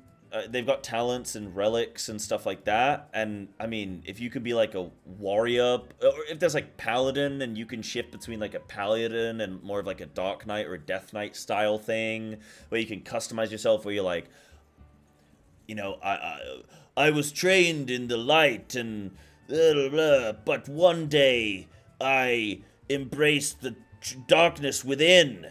They've got talents and relics and stuff like that. And I mean, if you could be like a warrior, or if there's like paladin and you can shift between like a paladin and more of like a dark knight or a death knight style thing, where you can customize yourself, where you're like, you know, I was trained in the light and blah, blah, blah, but one day I embraced the darkness within.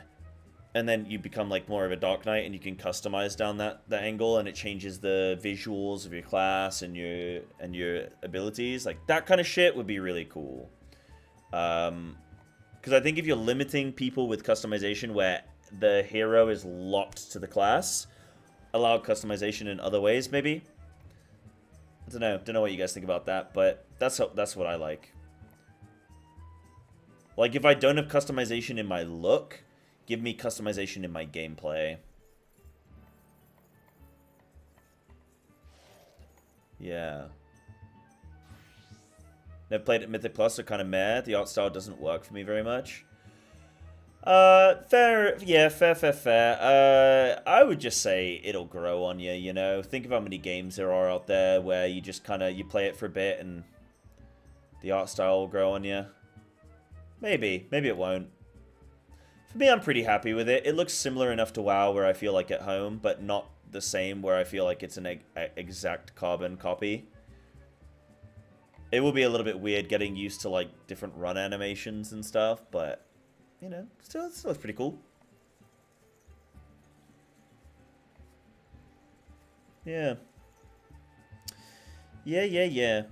And then you become like more of a Dark Knight, and you can customize down that angle, and it changes the visuals of your class and your abilities. Like that kind of shit would be really cool. Because I think if you're limiting people with customization where the hero is locked to the class, allow customization in other ways, maybe. I don't know what you guys think about that, but that's what I like. Like if I don't have customization in my look, give me customization in my gameplay. Yeah. Never played at Mythic Plus, so kind of meh. The art style doesn't work for me very much. Fair. Yeah, fair. I would just say it'll grow on you, you know? Think of how many games there are out there where you just kind of, you play it for a bit and the art style will grow on you. Maybe it won't. For me, I'm pretty happy with it. It looks similar enough to WoW where I feel like at home, but not the same where I feel like it's an exact carbon copy. It will be a little bit weird getting used to like different run animations and stuff, but you know, still looks pretty cool. Yeah. Yeah.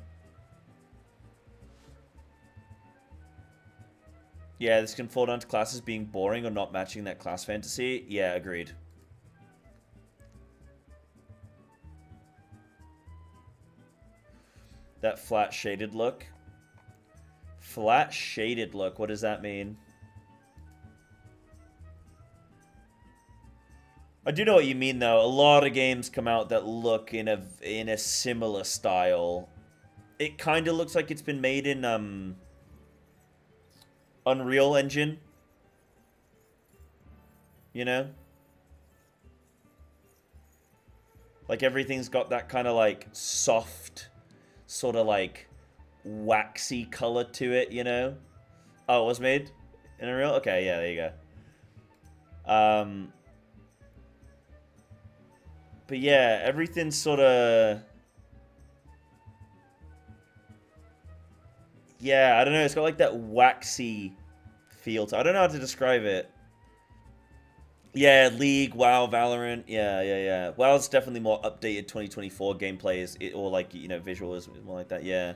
Yeah, this can fall down to classes being boring or not matching that class fantasy. Yeah, agreed. That flat shaded look. Flat shaded look. What does that mean? I do know what you mean, though. A lot of games come out that look in a similar style. It kind of looks like it's been made in Unreal Engine. You know? Like everything's got that kind of like soft, sort of like waxy color to it, you know? Oh, it was made in Unreal? Okay, yeah, there you go. But yeah, everything's sort of... Yeah, I don't know. It's got like that waxy feel to it. I don't know how to describe it. Yeah, League, WoW, Valorant. Yeah. WoW's definitely more updated 2024 gameplay, or like, you know, visual is more like that. Yeah.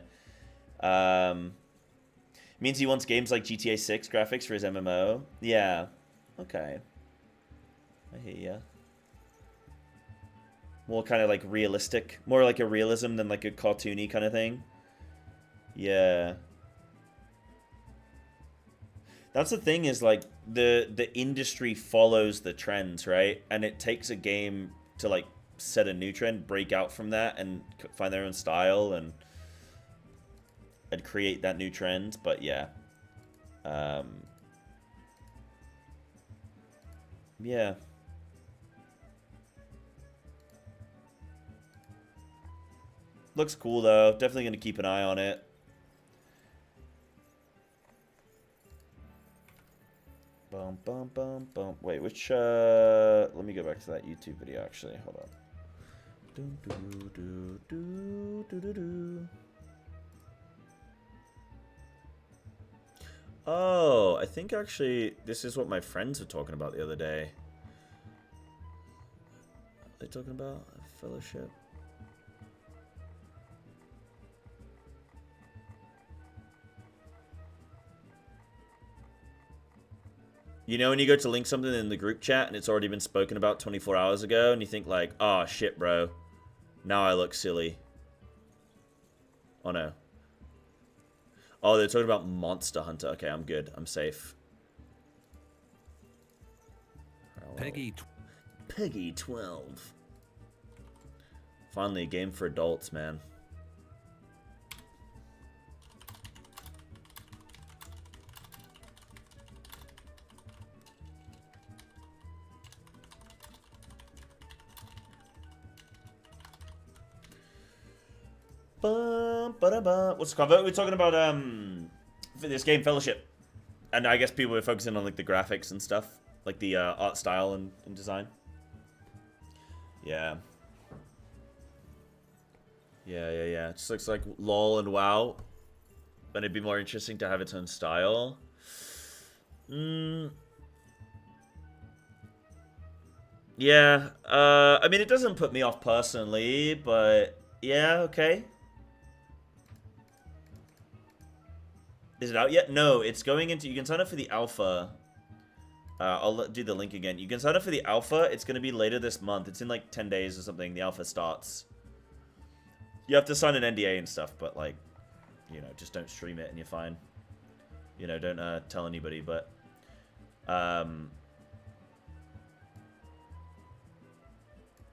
Means he wants games like GTA 6 graphics for his MMO. Yeah. Okay. I hear ya. More kind of like realistic. More like a realism than like a cartoony kind of thing. Yeah. That's the thing, is like the industry follows the trends, right? And it takes a game to like set a new trend, break out from that, and find their own style and create that new trend. But yeah. Yeah. Looks cool, though. Definitely going to keep an eye on it. Bum, bum, bum, bum. Wait, which, let me go back to that YouTube video, actually. Hold on. Doo, doo, doo, doo, doo, doo, doo. Oh, I think, actually, this is what my friends were talking about the other day. Are they talking about Fellowship? You know when you go to link something in the group chat and it's already been spoken about 24 hours ago and you think like, oh shit, bro. Now I look silly. Oh no. Oh, they're talking about Monster Hunter. Okay, I'm good. I'm safe. Peggy 12. Finally a game for adults, man. What's the cover? We're talking about this game Fellowship, and I guess people were focusing on like the graphics and stuff, like the art style and design. Yeah. It just looks like LOL and WoW, but it'd be more interesting to have its own style. Yeah. I mean, it doesn't put me off personally, but yeah, okay. Is it out yet? No, it's going into... You can sign up for the alpha. I'll do the link again. You can sign up for the alpha. It's going to be later this month. It's in like 10 days or something. The alpha starts. You have to sign an NDA and stuff, but like, you know, just don't stream it and you're fine. You know, don't tell anybody, but...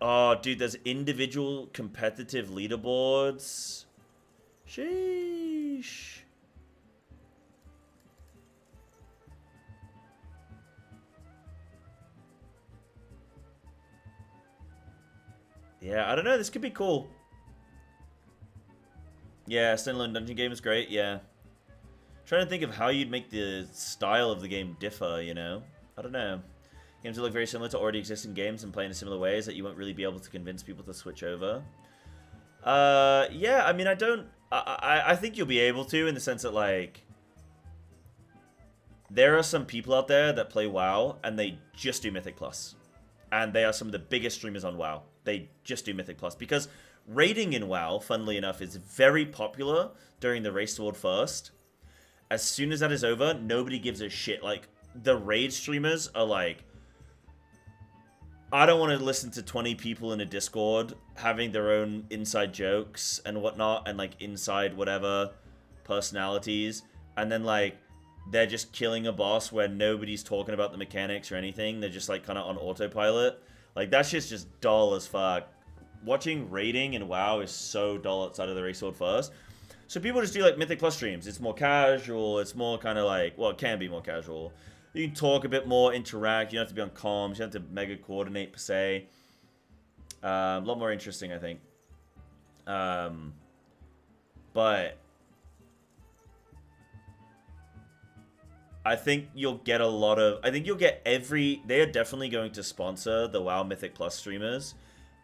Oh, dude, there's individual competitive leaderboards. Sheesh. Yeah, I don't know. This could be cool. Yeah, standalone dungeon game is great. Yeah. Trying to think of how you'd make the style of the game differ, you know? I don't know. Games that look very similar to already existing games and play in similar ways that you won't really be able to convince people to switch over. Yeah, I mean, I think you'll be able to, in the sense that, like, there are some people out there that play WoW and they just do Mythic Plus. And they are some of the biggest streamers on WoW. They just do Mythic Plus. Because raiding in WoW, funnily enough, is very popular during the Race Toward First. As soon as that is over, nobody gives a shit. Like, the raid streamers are like... I don't want to listen to 20 people in a Discord having their own inside jokes and whatnot, and like inside whatever personalities, and then like they're just killing a boss where nobody's talking about the mechanics or anything. They're just like kind of on autopilot. Like that shit's just dull as fuck. Watching raiding in WoW is so dull outside of the race sword first. So people just do like Mythic Plus streams. It's more casual. It's more kind of like, well, it can be more casual. You can talk a bit more, interact. You don't have to be on comms. You don't have to mega coordinate per se. A lot more interesting, I think. But I think you'll get a lot of... I think you'll get every... They are definitely going to sponsor the WoW Mythic Plus streamers.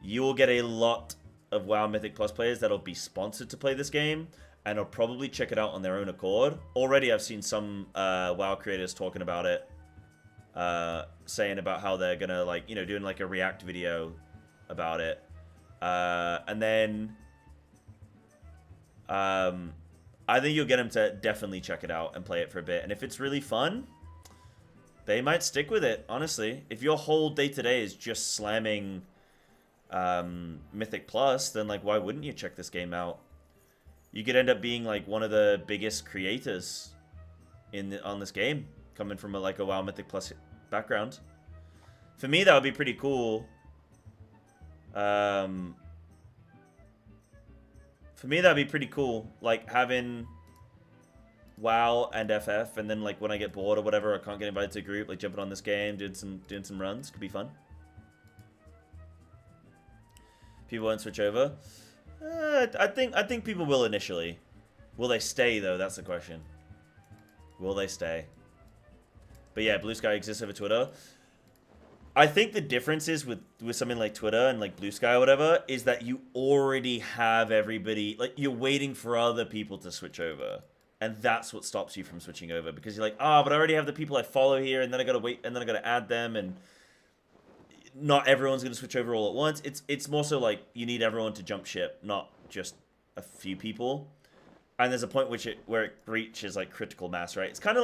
You will get a lot of WoW Mythic Plus players that'll be sponsored to play this game, and will probably check it out on their own accord. Already I've seen some WoW creators talking about it, saying about how they're gonna, like, you know, doing like a react video about it. And then I think you'll get them to definitely check it out and play it for a bit. And if it's really fun, they might stick with it, honestly. If your whole day-to-day is just slamming Mythic Plus, then like why wouldn't you check this game out? You could end up being like one of the biggest creators on this game, coming from like a WoW Mythic Plus background. For me, that would be pretty cool. For me, that'd be pretty cool. Like having WoW and FF, and then like when I get bored or whatever, I can't get invited to a group, like jumping on this game, doing some runs, could be fun. People won't switch over. I think people will initially. Will they stay though? That's the question. Will they stay? But yeah, Blue Sky exists over Twitter. I think the difference is with something like Twitter and like Blue Sky or whatever is that you already have everybody, like you're waiting for other people to switch over. And that's what stops you from switching over, because you're like, oh, but I already have the people I follow here, and then I gotta wait, and then I gotta add them, and not everyone's going to switch over all at once. It's more so like you need everyone to jump ship, not just a few people. And there's a point where it reaches like critical mass, right? It's kind of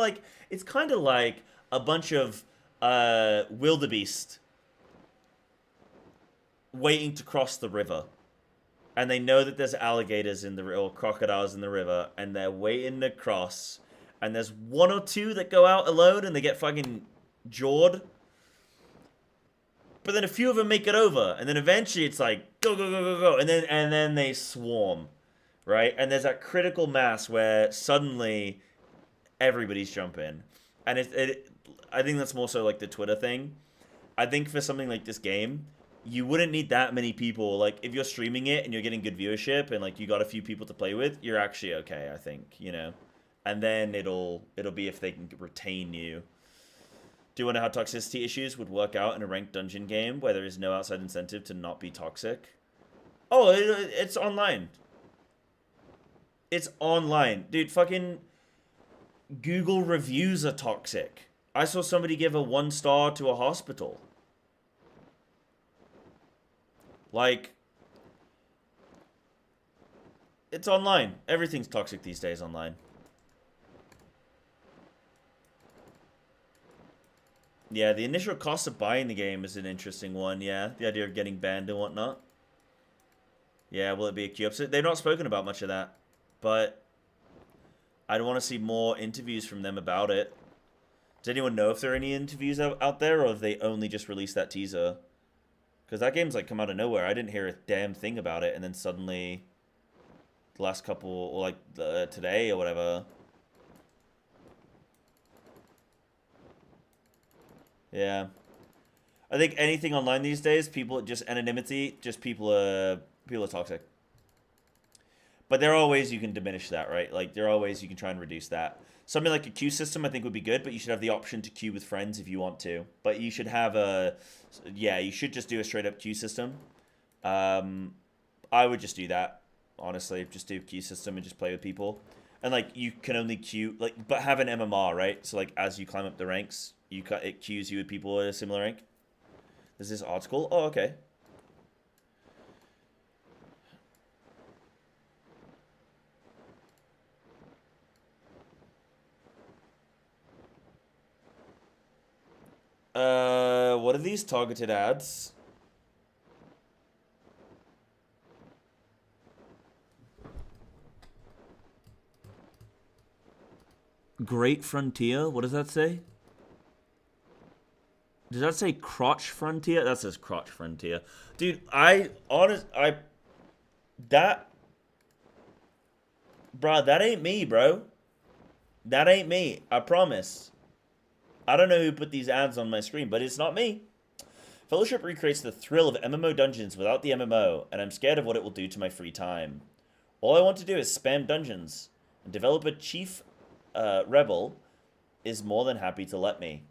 like a bunch of wildebeest waiting to cross the river, and they know that there's alligators in the river or crocodiles in the river, and they're waiting to cross. And there's one or two that go out alone, and they get fucking jawed. But then a few of them make it over, and then eventually it's like go go go go go, and then they swarm, right? And there's that critical mass where suddenly everybody's jumping, and I think that's more so like the Twitter thing. I think for something like this game, you wouldn't need that many people. Like if you're streaming it and you're getting good viewership and like you got a few people to play with, you're actually okay, I think, you know. And then it'll be if they can retain you. Do you wonder how toxicity issues would work out in a ranked dungeon game where there is no outside incentive to not be toxic? Oh, it's online. It's online. Dude, fucking Google reviews are toxic. I saw somebody give a 1 star to a hospital. Like, it's online. Everything's toxic these days online. Yeah, the initial cost of buying the game is an interesting one, yeah. The idea of getting banned and whatnot. Yeah, will it be a queue upset? They've not spoken about much of that. But I'd want to see more interviews from them about it. Does anyone know if there are any interviews out there, or have they only just released that teaser? Because that game's like come out of nowhere. I didn't hear a damn thing about it, and then suddenly the last couple, or like today or whatever... Yeah, I think anything online these days, people just anonymity, just people are toxic. But there are ways you can diminish that, right? Like there are ways you can try and reduce that. Something like a queue system, I think would be good, but you should have the option to queue with friends if you want to. But you should have you should just do a straight up queue system. I would just do that, honestly. Just do a queue system and just play with people. And like you can only queue, like, but have an MMR, right? So like as you climb up the ranks, it queues you with people at a similar rank. There's this article. Oh, okay. What what are these targeted ads? Great Frontier? What does that say? Does that say Crotch Frontier? That says Crotch Frontier. Dude, Bruh, that ain't me, bro. That ain't me. I promise. I don't know who put these ads on my screen, but it's not me. Fellowship recreates the thrill of MMO dungeons without the MMO, and I'm scared of what it will do to my free time. All I want to do is spam dungeons, and developer Chief Rebel is more than happy to let me.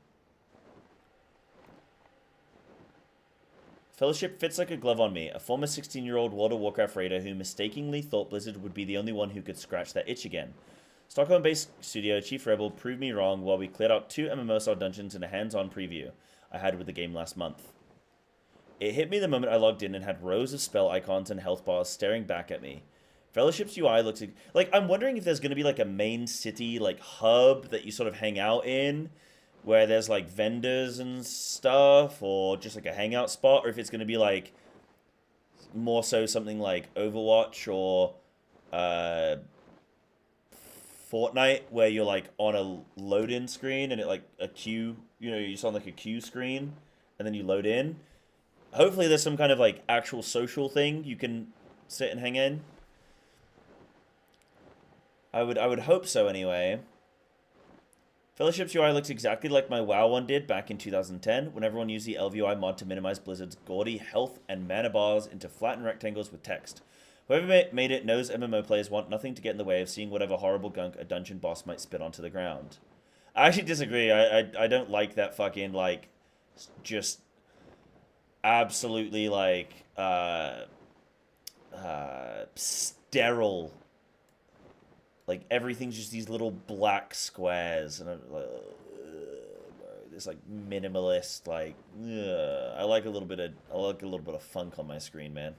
Fellowship fits like a glove on me, a former 16-year-old World of Warcraft raider who mistakenly thought Blizzard would be the only one who could scratch that itch again. Stockholm-based studio Chief Rebel proved me wrong while we cleared out 2 MMO-style dungeons in a hands-on preview I had with the game last month. It hit me the moment I logged in and had rows of spell icons and health bars staring back at me. Fellowship's UI looks like I'm wondering if there's going to be like a main city like hub that you sort of hang out in, where there's like vendors and stuff, or just like a hangout spot, or if it's going to be like more so something like Overwatch or Fortnite, where you're like on a load-in screen and it like a queue, you know, you're on like a queue screen and then you load in. Hopefully there's some kind of like actual social thing you can sit and hang in. I would hope so anyway. Fellowship's UI looks exactly like my WoW one did back in 2010, when everyone used the LVUI mod to minimize Blizzard's gaudy health and mana bars into flattened rectangles with text. Whoever made it knows MMO players want nothing to get in the way of seeing whatever horrible gunk a dungeon boss might spit onto the ground. I actually disagree. I don't like that fucking, like, just absolutely, like, sterile. Like, everything's just these little black squares, and I'm like, this like minimalist, like, I like a little bit of funk on my screen, man.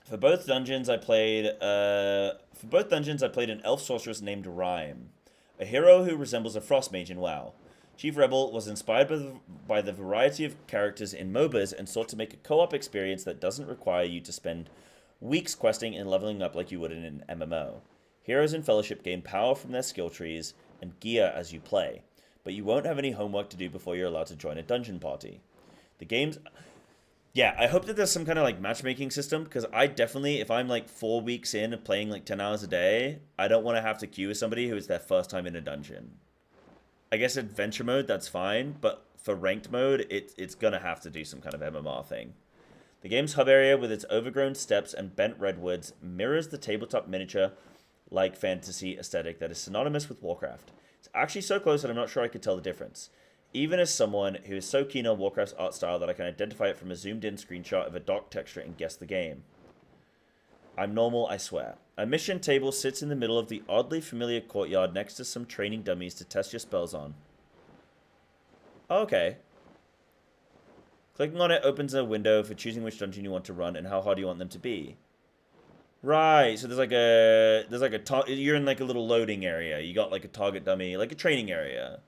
For both dungeons, I played an elf sorceress named Rhyme, a hero who resembles a frost mage in WoW. Chief Rebel was inspired by the variety of characters in MOBAs and sought to make a co-op experience that doesn't require you to spend weeks questing and leveling up like you would in an MMO. Heroes in Fellowship gain power from their skill trees and gear as you play, but you won't have any homework to do before you're allowed to join a dungeon party. The game's... Yeah, I hope that there's some kind of like matchmaking system, because I definitely, if I'm like 4 weeks in and playing like 10 hours a day, I don't want to have to queue with somebody who is their first time in a dungeon. I guess adventure mode, that's fine, but for ranked mode, it's going to have to do some kind of MMR thing. The game's hub area, with its overgrown steps and bent redwoods, mirrors the tabletop miniature-like fantasy aesthetic that is synonymous with Warcraft. It's actually so close that I'm not sure I could tell the difference, even as someone who is so keen on Warcraft's art style that I can identify it from a zoomed-in screenshot of a dock texture and guess the game. I'm normal, I swear. A mission table sits in the middle of the oddly familiar courtyard next to some training dummies to test your spells on. Okay. Clicking on it opens a window for choosing which dungeon you want to run and how hard you want them to be. Right, so you're in like a little loading area. You got like a target dummy, like a training area.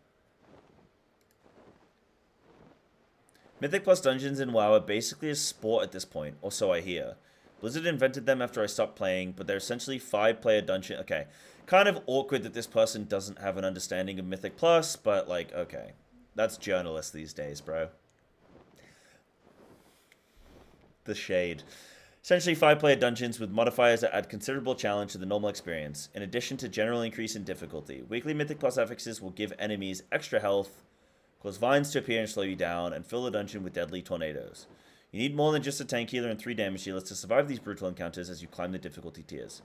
Mythic Plus dungeons in WoW are basically a sport at this point, or so I hear. Blizzard invented them after I stopped playing, but they're essentially 5-player dungeon. Okay, kind of awkward that this person doesn't have an understanding of Mythic Plus, but like, okay. That's journalists these days, bro. The shade. Essentially 5-player dungeons with modifiers that add considerable challenge to the normal experience, in addition to general increase in difficulty. Weekly Mythic Plus affixes will give enemies extra health, cause vines to appear and slow you down, and fill the dungeon with deadly tornadoes. You need more than just a tank healer and 3 damage dealers to survive these brutal encounters as you climb the difficulty tiers.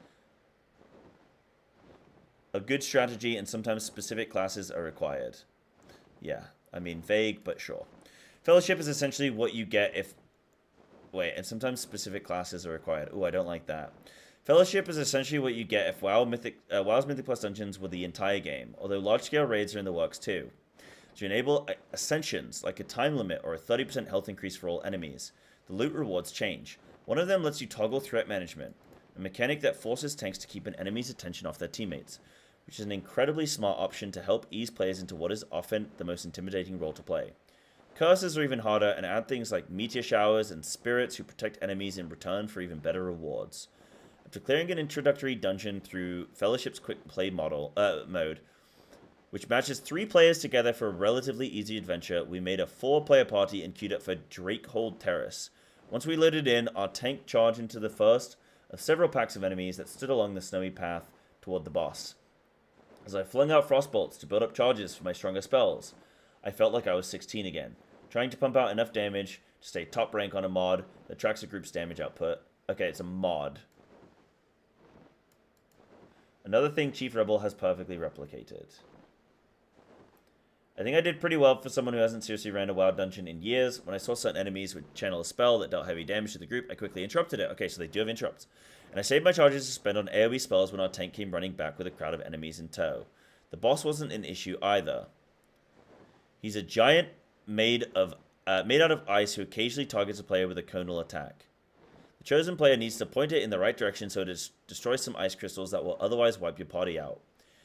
A good strategy and sometimes specific classes are required. Yeah, I mean, vague, but sure. Fellowship is essentially what you get if... Wait, and sometimes specific classes are required. Ooh, I don't like that. Fellowship is essentially what you get if WoW's Mythic Plus dungeons were the entire game, although large-scale raids are in the works too. To enable ascensions, like a time limit or a 30% health increase for all enemies, the loot rewards change. One of them lets you toggle threat management, a mechanic that forces tanks to keep an enemy's attention off their teammates. which is an incredibly smart option to help ease players into what is often the most intimidating role to play. Curses are even harder and add things like meteor showers and spirits who protect enemies in return for even better rewards. After clearing an introductory dungeon through Fellowship's quick play mode, which matches 3 players together for a relatively easy adventure, we made a 4-player party and queued up for Drakehold Terrace. Once we loaded in, our tank charged into the first of several packs of enemies that stood along the snowy path toward the boss. As I flung out frostbolts to build up charges for my stronger spells, I felt like I was 16 again, trying to pump out enough damage to stay top rank on a mod that tracks a group's damage output. Okay, it's a mod. Another thing Chief Rebel has perfectly replicated. I think I did pretty well for someone who hasn't seriously ran a WoW dungeon in years. When I saw certain enemies would channel a spell that dealt heavy damage to the group, I quickly interrupted it. Okay, so they do have interrupts. And I saved my charges to spend on AoE spells when our tank came running back with a crowd of enemies in tow. The boss wasn't an issue either. He's a giant made out of ice who occasionally targets a player with a conal attack. The chosen player needs to point it in the right direction so it destroys some ice crystals that will otherwise wipe your party out.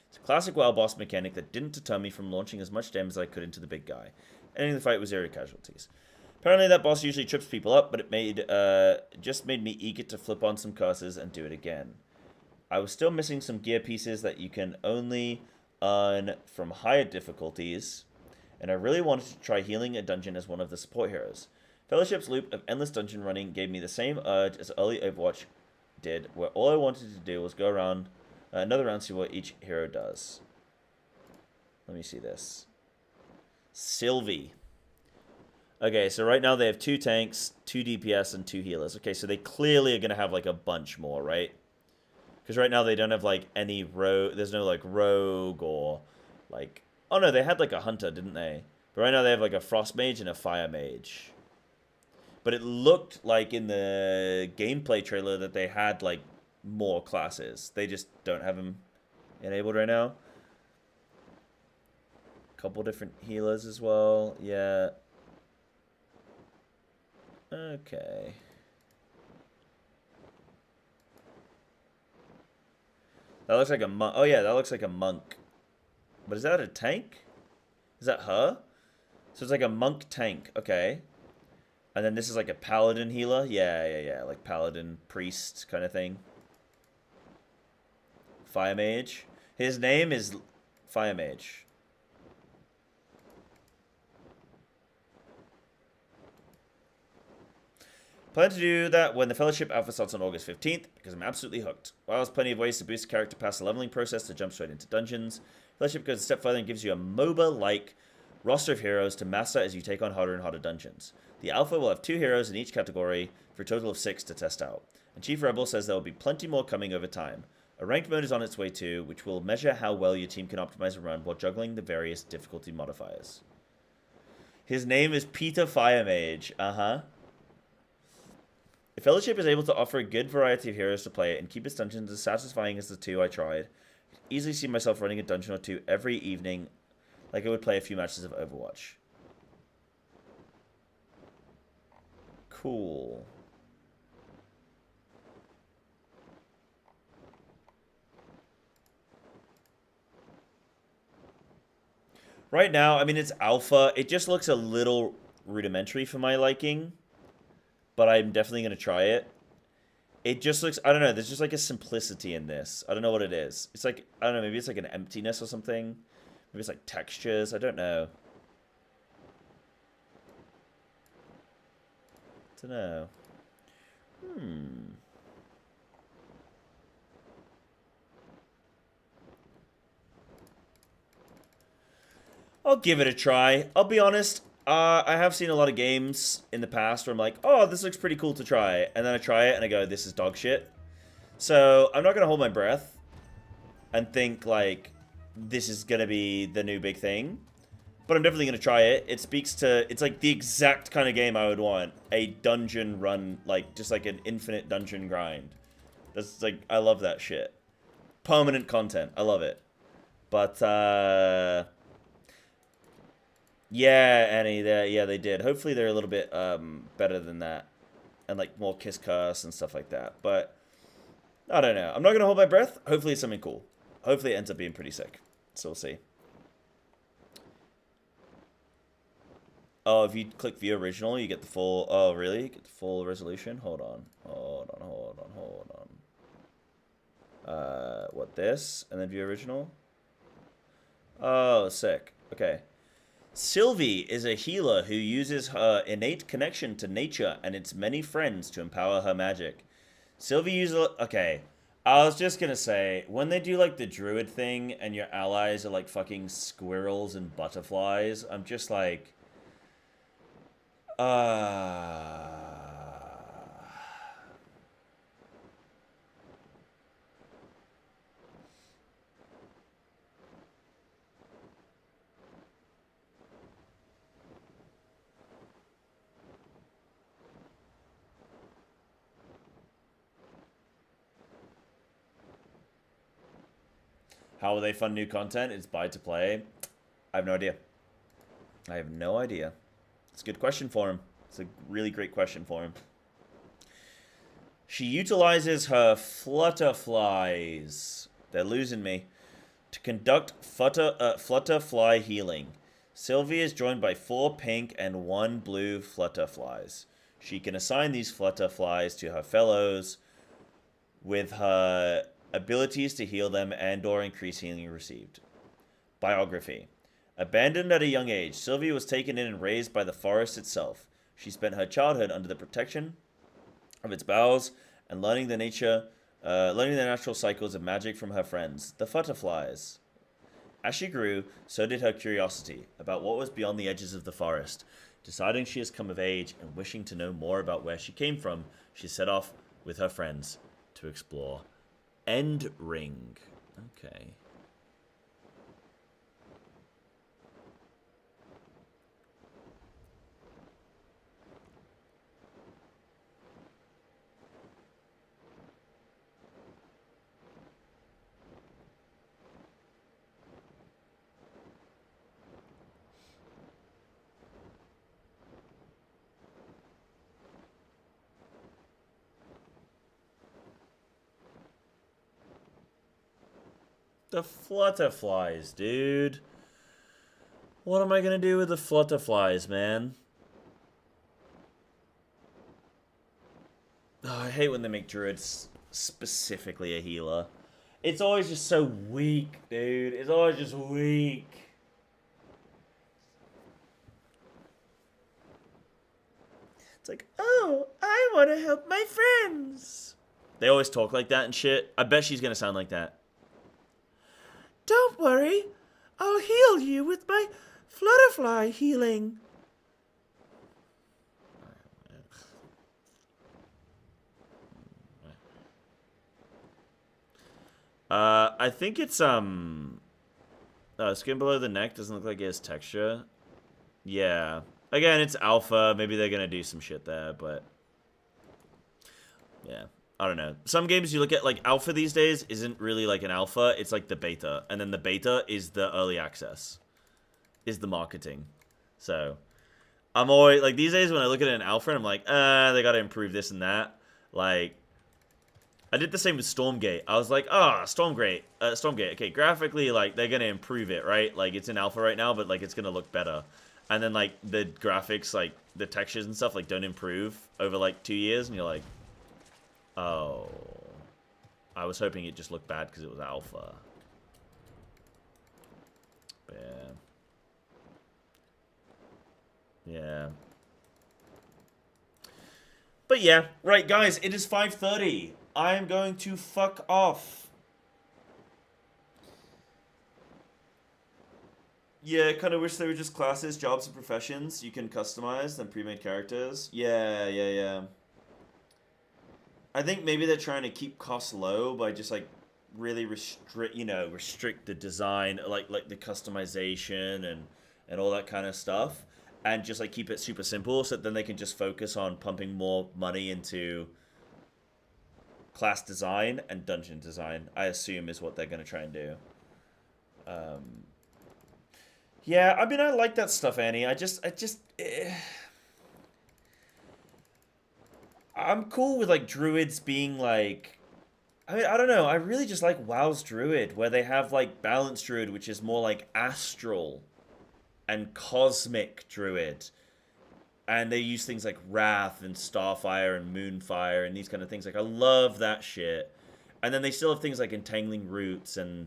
It's a classic WoW boss mechanic that didn't deter me from launching as much damage as I could into the big guy, ending the fight with 0 casualties. Apparently that boss usually trips people up, but it just made me eager to flip on some curses and do it again. I was still missing some gear pieces that you can only earn from higher difficulties, and I really wanted to try healing a dungeon as one of the support heroes. Fellowship's loop of endless dungeon running gave me the same urge as early Overwatch did, where all I wanted to do was go around another round, see what each hero does. Let me see this. Sylvie. Okay, so right now they have 2 tanks, 2 DPS, and 2 healers. Okay, so they clearly are going to have, like, a bunch more, right? Because right now they don't have, like, any rogue. There's no, like, rogue or, like... Oh, no, they had, like, a hunter, didn't they? But right now they have, like, a frost mage and a fire mage. But it looked like in the gameplay trailer that they had, like, more classes. They just don't have them enabled right now. Couple different healers as well. Yeah. Okay. That looks like a monk. Oh yeah, that looks like a monk. But is that a tank? Is that her? So it's like a monk tank. Okay. And then this is like a paladin healer. Yeah. Like paladin priest kind of thing. Fire mage. His name is Fire Mage. Plan to do that when the Fellowship Alpha starts on August 15th, because I'm absolutely hooked. While there's plenty of ways to boost a character past the leveling process to jump straight into dungeons, Fellowship goes a step further and gives you a MOBA-like roster of heroes to master as you take on harder and harder dungeons. The Alpha will have 2 heroes in each category for a total of 6 to test out. And Chief Rebel says there will be plenty more coming over time. A ranked mode is on its way too, which will measure how well your team can optimize a run while juggling the various difficulty modifiers. His name is Peter Firemage. If Fellowship is able to offer a good variety of heroes to play and keep its dungeons as satisfying as the 2 I tried, I could easily see myself running a dungeon or 2 every evening like I would play a few matches of Overwatch. Cool. Right now, I mean, it's alpha. It just looks a little rudimentary for my liking. But I'm definitely going to try it. It just looks... I don't know. There's just like a simplicity in this. I don't know what it is. It's like... I don't know. Maybe it's like an emptiness or something. Maybe it's like textures. I don't know. I don't know. I'll give it a try. I'll be honest, I have seen a lot of games in the past where I'm like, oh, this looks pretty cool to try. And then I try it and I go, this is dog shit. So I'm not going to hold my breath and think like this is going to be the new big thing. But I'm definitely going to try it. It speaks to, it's like the exact kind of game I would want. A dungeon run, like just like an infinite dungeon grind. That's like, I love that shit. Permanent content. I love it. But, yeah, Annie, yeah, they did. Hopefully they're a little bit better than that. And, like, more kiss cuss and stuff like that. But, I don't know. I'm not going to hold my breath. Hopefully it's something cool. hopefully it ends up being pretty sick. So we'll see. Oh, if you click view original, you get the full... Oh, really? You get the full resolution? Hold on. What, this? And then view original? Oh, sick. Okay. Sylvie is a healer who uses her innate connection to nature and its many friends to empower her magic. Sylvie uses... Okay. I was just gonna say, when they do, like, the druid thing and your allies are, like, fucking squirrels and butterflies, I'm just like... How will they fund new content? It's buy to play. I have no idea. I have no idea. It's a good question for him. It's a really great question for him. She utilizes her flutterflies. They're losing me. To conduct flutterfly healing. Sylvie is joined by 4 pink and 1 blue flutterflies. She can assign these flutterflies to her fellows with her abilities to heal them and or increase healing received. Biography. Abandoned at a young age, Sylvie was taken in and raised by the forest itself. She spent her childhood under the protection of its boughs and learning the natural cycles of magic from her friends, the flutterflies. As she grew, so did her curiosity about what was beyond the edges of the forest. Deciding she has come of age and wishing to know more about where she came from, she set off with her friends to explore. End ring. Okay. The flutterflies, dude. What am I gonna do with the flutterflies, man? Oh, I hate when they make druids specifically a healer. It's always just so weak, dude. It's always just weak. It's like, oh, I want to help my friends. They always talk like that and shit. I bet she's gonna sound like that. Don't worry, I'll heal you with my flutterfly healing. I think it's, skin below the neck doesn't look like it has texture. Yeah. Again, it's alpha. Maybe they're gonna do some shit there, but... yeah. I don't know. Some games you look at, like, alpha these days isn't really like an alpha. It's like the beta. And then the beta is the early access. Is the marketing. So, I'm always, like, these days when I look at an alpha, I'm like, they gotta improve this and that. Like, I did the same with Stormgate. I was like, Stormgate. Okay, graphically, like, they're gonna improve it, right? Like, it's in alpha right now, but, like, it's gonna look better. And then, like, the graphics, like, the textures and stuff, like, don't improve over, like, 2 years. And you're like... oh, I was hoping it just looked bad because it was alpha. But yeah. Yeah. But yeah, right, guys, it is 5:30. I am going to fuck off. Yeah, kind of wish they were just classes, jobs, and professions. You can customize than pre-made characters. Yeah. I think maybe they're trying to keep costs low by just like really restrict the design, like the customization and all that kind of stuff, and just like keep it super simple so that then they can just focus on pumping more money into class design and dungeon design. I assume is what they're going to try and do. Yeah, I mean, I like that stuff, Annie. I'm cool with, like, druids being, like, I mean, I don't know. I really just like WoW's Druid, where they have, like, Balanced Druid, which is more like Astral and Cosmic Druid. And they use things like Wrath and Starfire and Moonfire and these kind of things. Like, I love that shit. And then they still have things like Entangling Roots and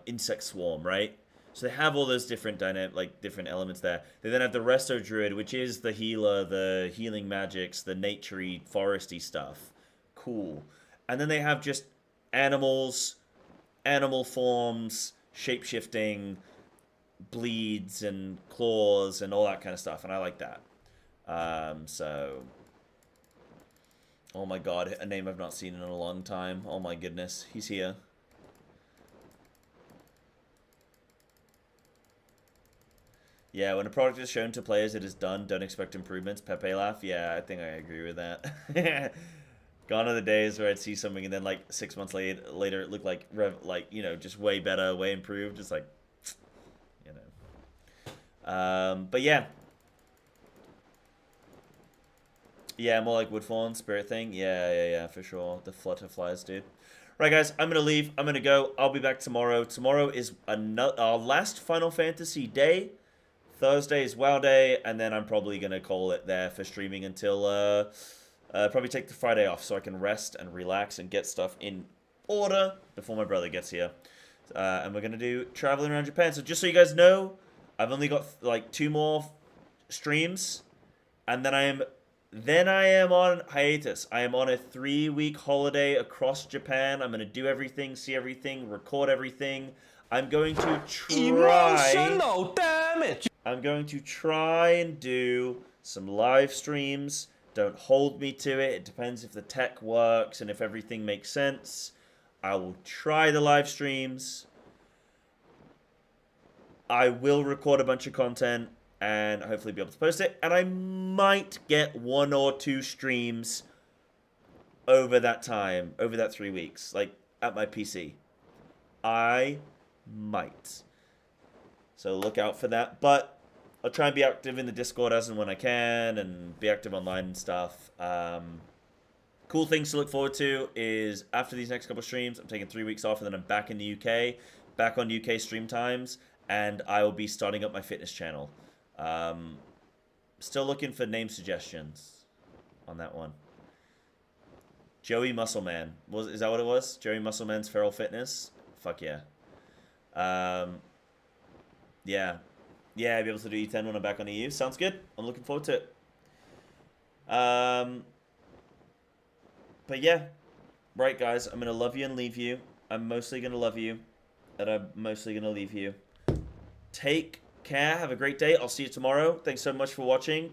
Insect Swarm, right? So they have all those different different elements there. They then have the Resto Druid, which is the healer, the healing magics, the naturey, foresty stuff. Cool. And then they have just animals, animal forms, shape-shifting, bleeds and claws and all that kind of stuff. And I like that. So... Oh my god, a name I've not seen in a long time. Oh my goodness, he's here. Yeah, when a product is shown to players it is done, don't expect improvements. Pepe laugh. Yeah, I think I agree with that. Gone are the days where I'd see something and then like 6 months later it looked like, you know, just way better, way improved. Just like, you know. But yeah. Yeah, more like Woodfawn, Spirit thing. Yeah, for sure. The Flutterflies, dude. Right, guys, I'm going to leave. I'm going to go. I'll be back tomorrow. Tomorrow is our last Final Fantasy day. Thursday is WoW Day, and then I'm probably going to call it there for streaming until... probably take the Friday off so I can rest and relax and get stuff in order before my brother gets here. And we're going to do traveling around Japan. So just so you guys know, I've only got like 2 more streams, and then I am on hiatus. I am on a 3-week holiday across Japan. I'm going to do everything, see everything, record everything. I'm going to try... Emotional damage! I'm going to try and do some live streams. Don't hold me to it. It depends if the tech works and if everything makes sense. I will try the live streams. I will record a bunch of content and hopefully be able to post it. And I might get 1 or 2 streams over that time, over that 3 weeks, like at my PC. I might. So look out for that. But I'll try and be active in the Discord as and when I can and be active online and stuff. Cool things to look forward to is after these next couple streams, I'm taking 3 weeks off and then I'm back in the UK, back on UK stream times, and I will be starting up my fitness channel. Still looking for name suggestions on that one. Joey Muscleman. Is that what it was? Joey Muscleman's Feral Fitness? Fuck yeah. Yeah. Yeah, I'll be able to do E10 when I'm back on EU. Sounds good. I'm looking forward to it. But yeah. Right, guys. I'm going to love you and leave you. I'm mostly going to love you. And I'm mostly going to leave you. Take care. Have a great day. I'll see you tomorrow. Thanks so much for watching.